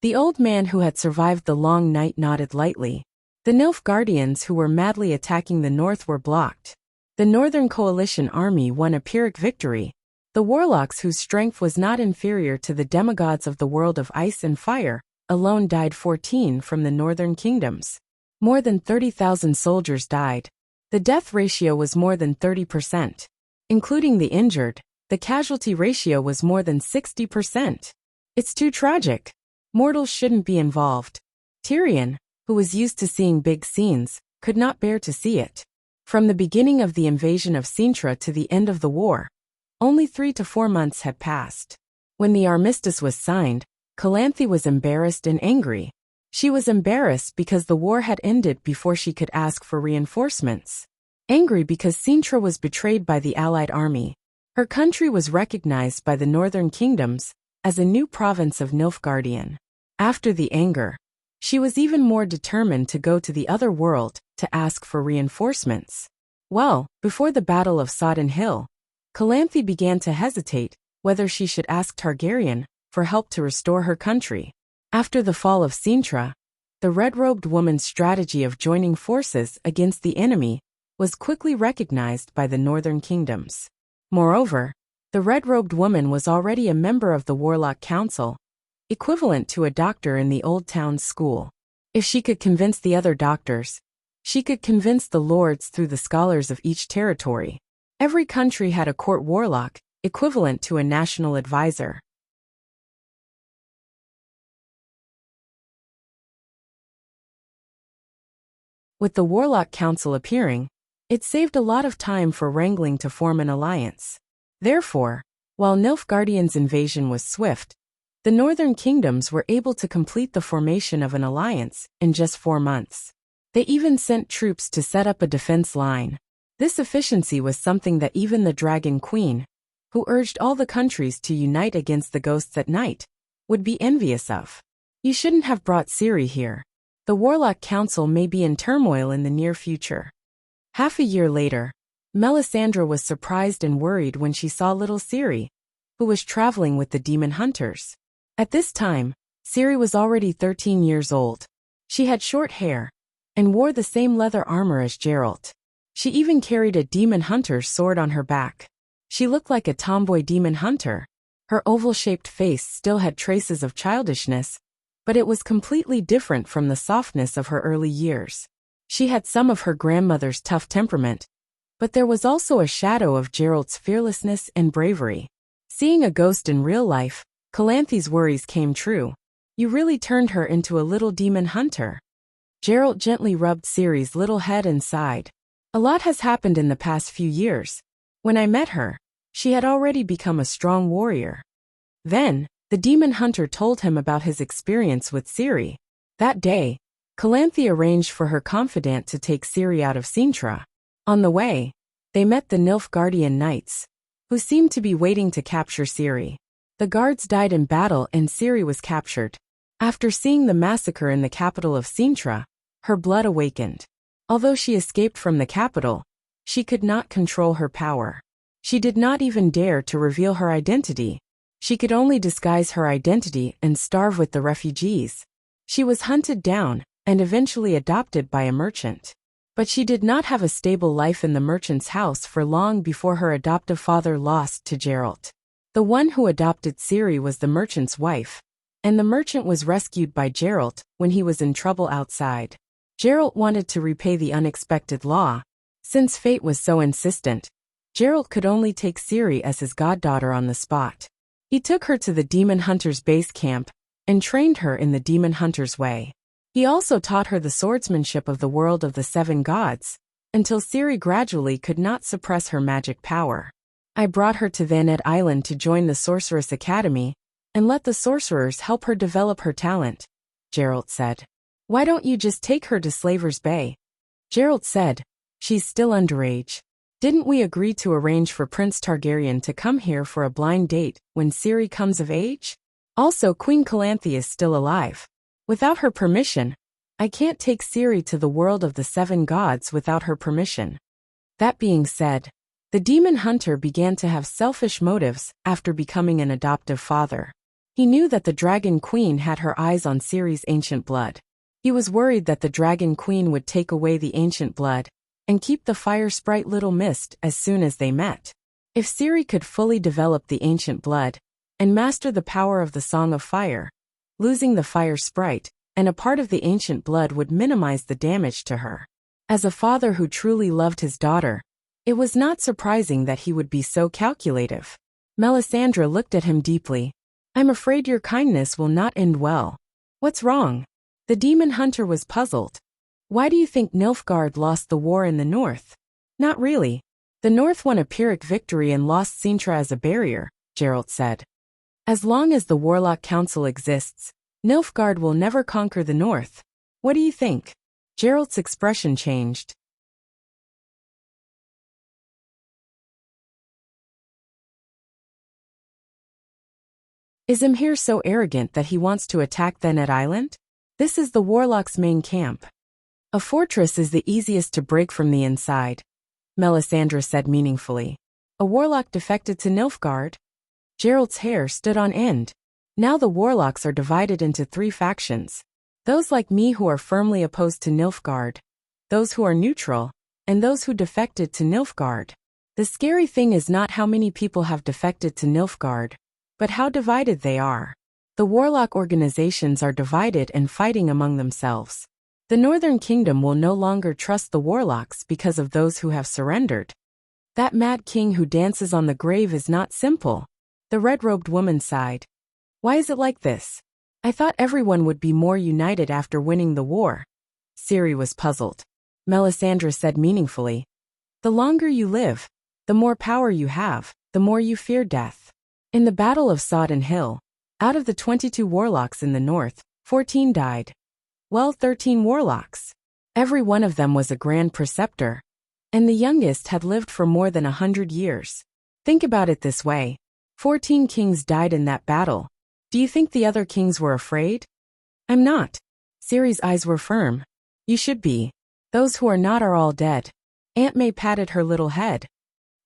The old man who had survived the long night nodded lightly. The Nilfgaardians who were madly attacking the north were blocked. The Northern Coalition army won a Pyrrhic victory. The warlocks whose strength was not inferior to the demigods of the world of ice and fire alone died 14 from the northern kingdoms. More than 30,000 soldiers died. The death ratio was more than 30%. Including the injured, the casualty ratio was more than 60%. It's too tragic. Mortals shouldn't be involved. Tyrion, who was used to seeing big scenes, could not bear to see it. From the beginning of the invasion of Sintra to the end of the war, only 3 to 4 months had passed. When the armistice was signed, Calanthe was embarrassed and angry. She was embarrassed because the war had ended before she could ask for reinforcements. Angry because Sintra was betrayed by the allied army. Her country was recognized by the northern kingdoms as a new province of Nilfgaardian. After the anger, she was even more determined to go to the other world to ask for reinforcements. Well, before the Battle of Sodden Hill, Calanthe began to hesitate whether she should ask Targaryen for help to restore her country. After the fall of Sintra, the red-robed woman's strategy of joining forces against the enemy was quickly recognized by the northern kingdoms. Moreover, the red-robed woman was already a member of the Warlock Council, equivalent to a doctor in the Old Town School. If she could convince the other doctors, she could convince the lords through the scholars of each territory. Every country had a court warlock, equivalent to a national advisor. With the Warlock Council appearing, it saved a lot of time for wrangling to form an alliance. Therefore, while Nilfgaardian's invasion was swift, the northern kingdoms were able to complete the formation of an alliance in just 4 months. They even sent troops to set up a defense line. This efficiency was something that even the Dragon Queen, who urged all the countries to unite against the ghosts at night, would be envious of. You shouldn't have brought Ciri here. The Warlock Council may be in turmoil in the near future. Half a year later, Melisandre was surprised and worried when she saw little Ciri, who was traveling with the demon hunters. At this time, Ciri was already 13 years old. She had short hair and wore the same leather armor as Geralt. She even carried a demon hunter's sword on her back. She looked like a tomboy demon hunter. Her oval-shaped face still had traces of childishness, but it was completely different from the softness of her early years. She had some of her grandmother's tough temperament, but there was also a shadow of Geralt's fearlessness and bravery. Seeing a ghost in real life, Calanthe's worries came true. You really turned her into a little demon hunter. Geralt gently rubbed Ciri's little head and sighed. A lot has happened in the past few years. When I met her, she had already become a strong warrior. Then, the demon hunter told him about his experience with Ciri. That day, Calanthe arranged for her confidant to take Ciri out of Cintra. On the way, they met the Nilfgaardian knights, who seemed to be waiting to capture Ciri. The guards died in battle and Ciri was captured. After seeing the massacre in the capital of Cintra, her blood awakened. Although she escaped from the capital, she could not control her power. She did not even dare to reveal her identity. She could only disguise her identity and starve with the refugees. She was hunted down and eventually adopted by a merchant. But she did not have a stable life in the merchant's house for long before her adoptive father lost to Geralt. The one who adopted Ciri was the merchant's wife, and the merchant was rescued by Geralt when he was in trouble outside. Geralt wanted to repay the unexpected law. Since fate was so insistent, Geralt could only take Ciri as his goddaughter on the spot. He took her to the demon hunter's base camp and trained her in the demon hunter's way. He also taught her the swordsmanship of the world of the seven gods, until Ciri gradually could not suppress her magic power. I brought her to Thanet Island to join the Sorceress Academy, and let the sorcerers help her develop her talent, Geralt said. Why don't you just take her to Slaver's Bay? Geralt said, she's still underage. Didn't we agree to arrange for Prince Targaryen to come here for a blind date when Ciri comes of age? Also, Queen Calanthe is still alive. Without her permission, I can't take Ciri to the world of the seven gods without her permission. That being said, the demon hunter began to have selfish motives after becoming an adoptive father. He knew that the Dragon Queen had her eyes on Ciri's ancient blood. He was worried that the Dragon Queen would take away the ancient blood and keep the fire sprite Little Mist as soon as they met. If Ciri could fully develop the ancient blood and master the power of the Song of Fire, losing the fire sprite and a part of the ancient blood would minimize the damage to her. As a father who truly loved his daughter, it was not surprising that he would be so calculative. Melisandre looked at him deeply. I'm afraid your kindness will not end well. What's wrong? The demon hunter was puzzled. Why do you think Nilfgaard lost the war in the north? Not really. The north won a Pyrrhic victory and lost Cintra as a barrier, Geralt said. As long as the Warlock Council exists, Nilfgaard will never conquer the north. What do you think? Geralt's expression changed. Is Imhir so arrogant that he wants to attack Thanet Island? This is the Warlock's main camp. A fortress is the easiest to break from the inside, Melisandre said meaningfully. A warlock defected to Nilfgaard? Geralt's hair stood on end. Now the warlocks are divided into three factions. Those like me who are firmly opposed to Nilfgaard, those who are neutral, and those who defected to Nilfgaard. The scary thing is not how many people have defected to Nilfgaard, but how divided they are. The warlock organizations are divided and fighting among themselves. The Northern Kingdom will no longer trust the warlocks because of those who have surrendered. That mad king who dances on the grave is not simple. The red-robed woman sighed. Why is it like this? I thought everyone would be more united after winning the war. Ciri was puzzled. Melisandre said meaningfully. The longer you live, the more power you have, the more you fear death. In the Battle of Sodden Hill, out of the 22 warlocks in the north, 14 died. Well, 13 warlocks. Every one of them was a grand preceptor, and the youngest had lived for more than 100 years. Think about it this way. 14 kings died in that battle. Do you think the other kings were afraid? I'm not. Ciri's eyes were firm. You should be. Those who are not are all dead. Aunt May patted her little head.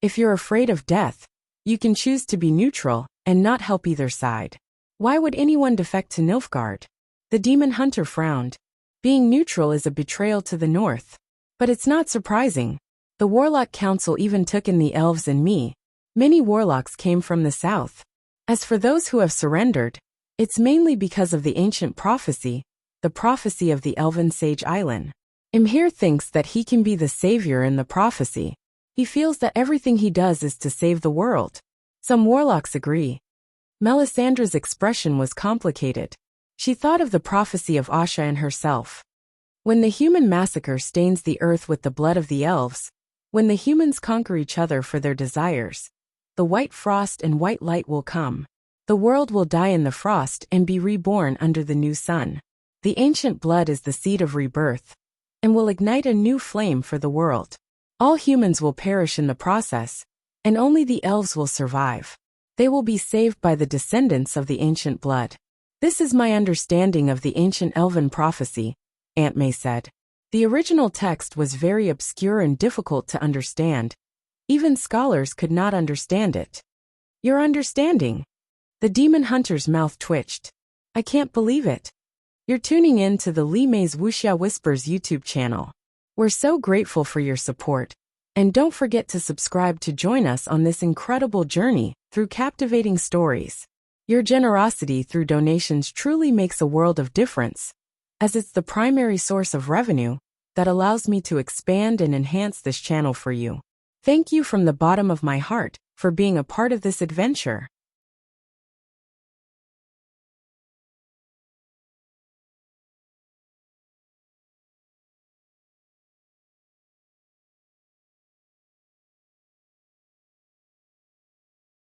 If you're afraid of death, you can choose to be neutral and not help either side. Why would anyone defect to Nilfgaard? The demon hunter frowned. Being neutral is a betrayal to the north. But it's not surprising. The Warlock Council even took in the elves and me. Many warlocks came from the south. As for those who have surrendered, it's mainly because of the ancient prophecy, the prophecy of the elven sage Eilen. Imhir thinks that he can be the savior in the prophecy. He feels that everything he does is to save the world. Some warlocks agree. Melisandre's expression was complicated. She thought of the prophecy of Asha and herself. When the human massacre stains the earth with the blood of the elves, when the humans conquer each other for their desires, the white frost and white light will come. The world will die in the frost and be reborn under the new sun. The ancient blood is the seed of rebirth, and will ignite a new flame for the world. All humans will perish in the process, and only the elves will survive. They will be saved by the descendants of the ancient blood. This is my understanding of the ancient elven prophecy, Aunt May said. The original text was very obscure and difficult to understand. Even scholars could not understand it. Your understanding? The demon hunter's mouth twitched. I can't believe it. You're tuning in to the Li Mei's Wuxia Whispers YouTube channel. We're so grateful for your support. And don't forget to subscribe to join us on this incredible journey through captivating stories. Your generosity through donations truly makes a world of difference, as it's the primary source of revenue that allows me to expand and enhance this channel for you. Thank you from the bottom of my heart for being a part of this adventure.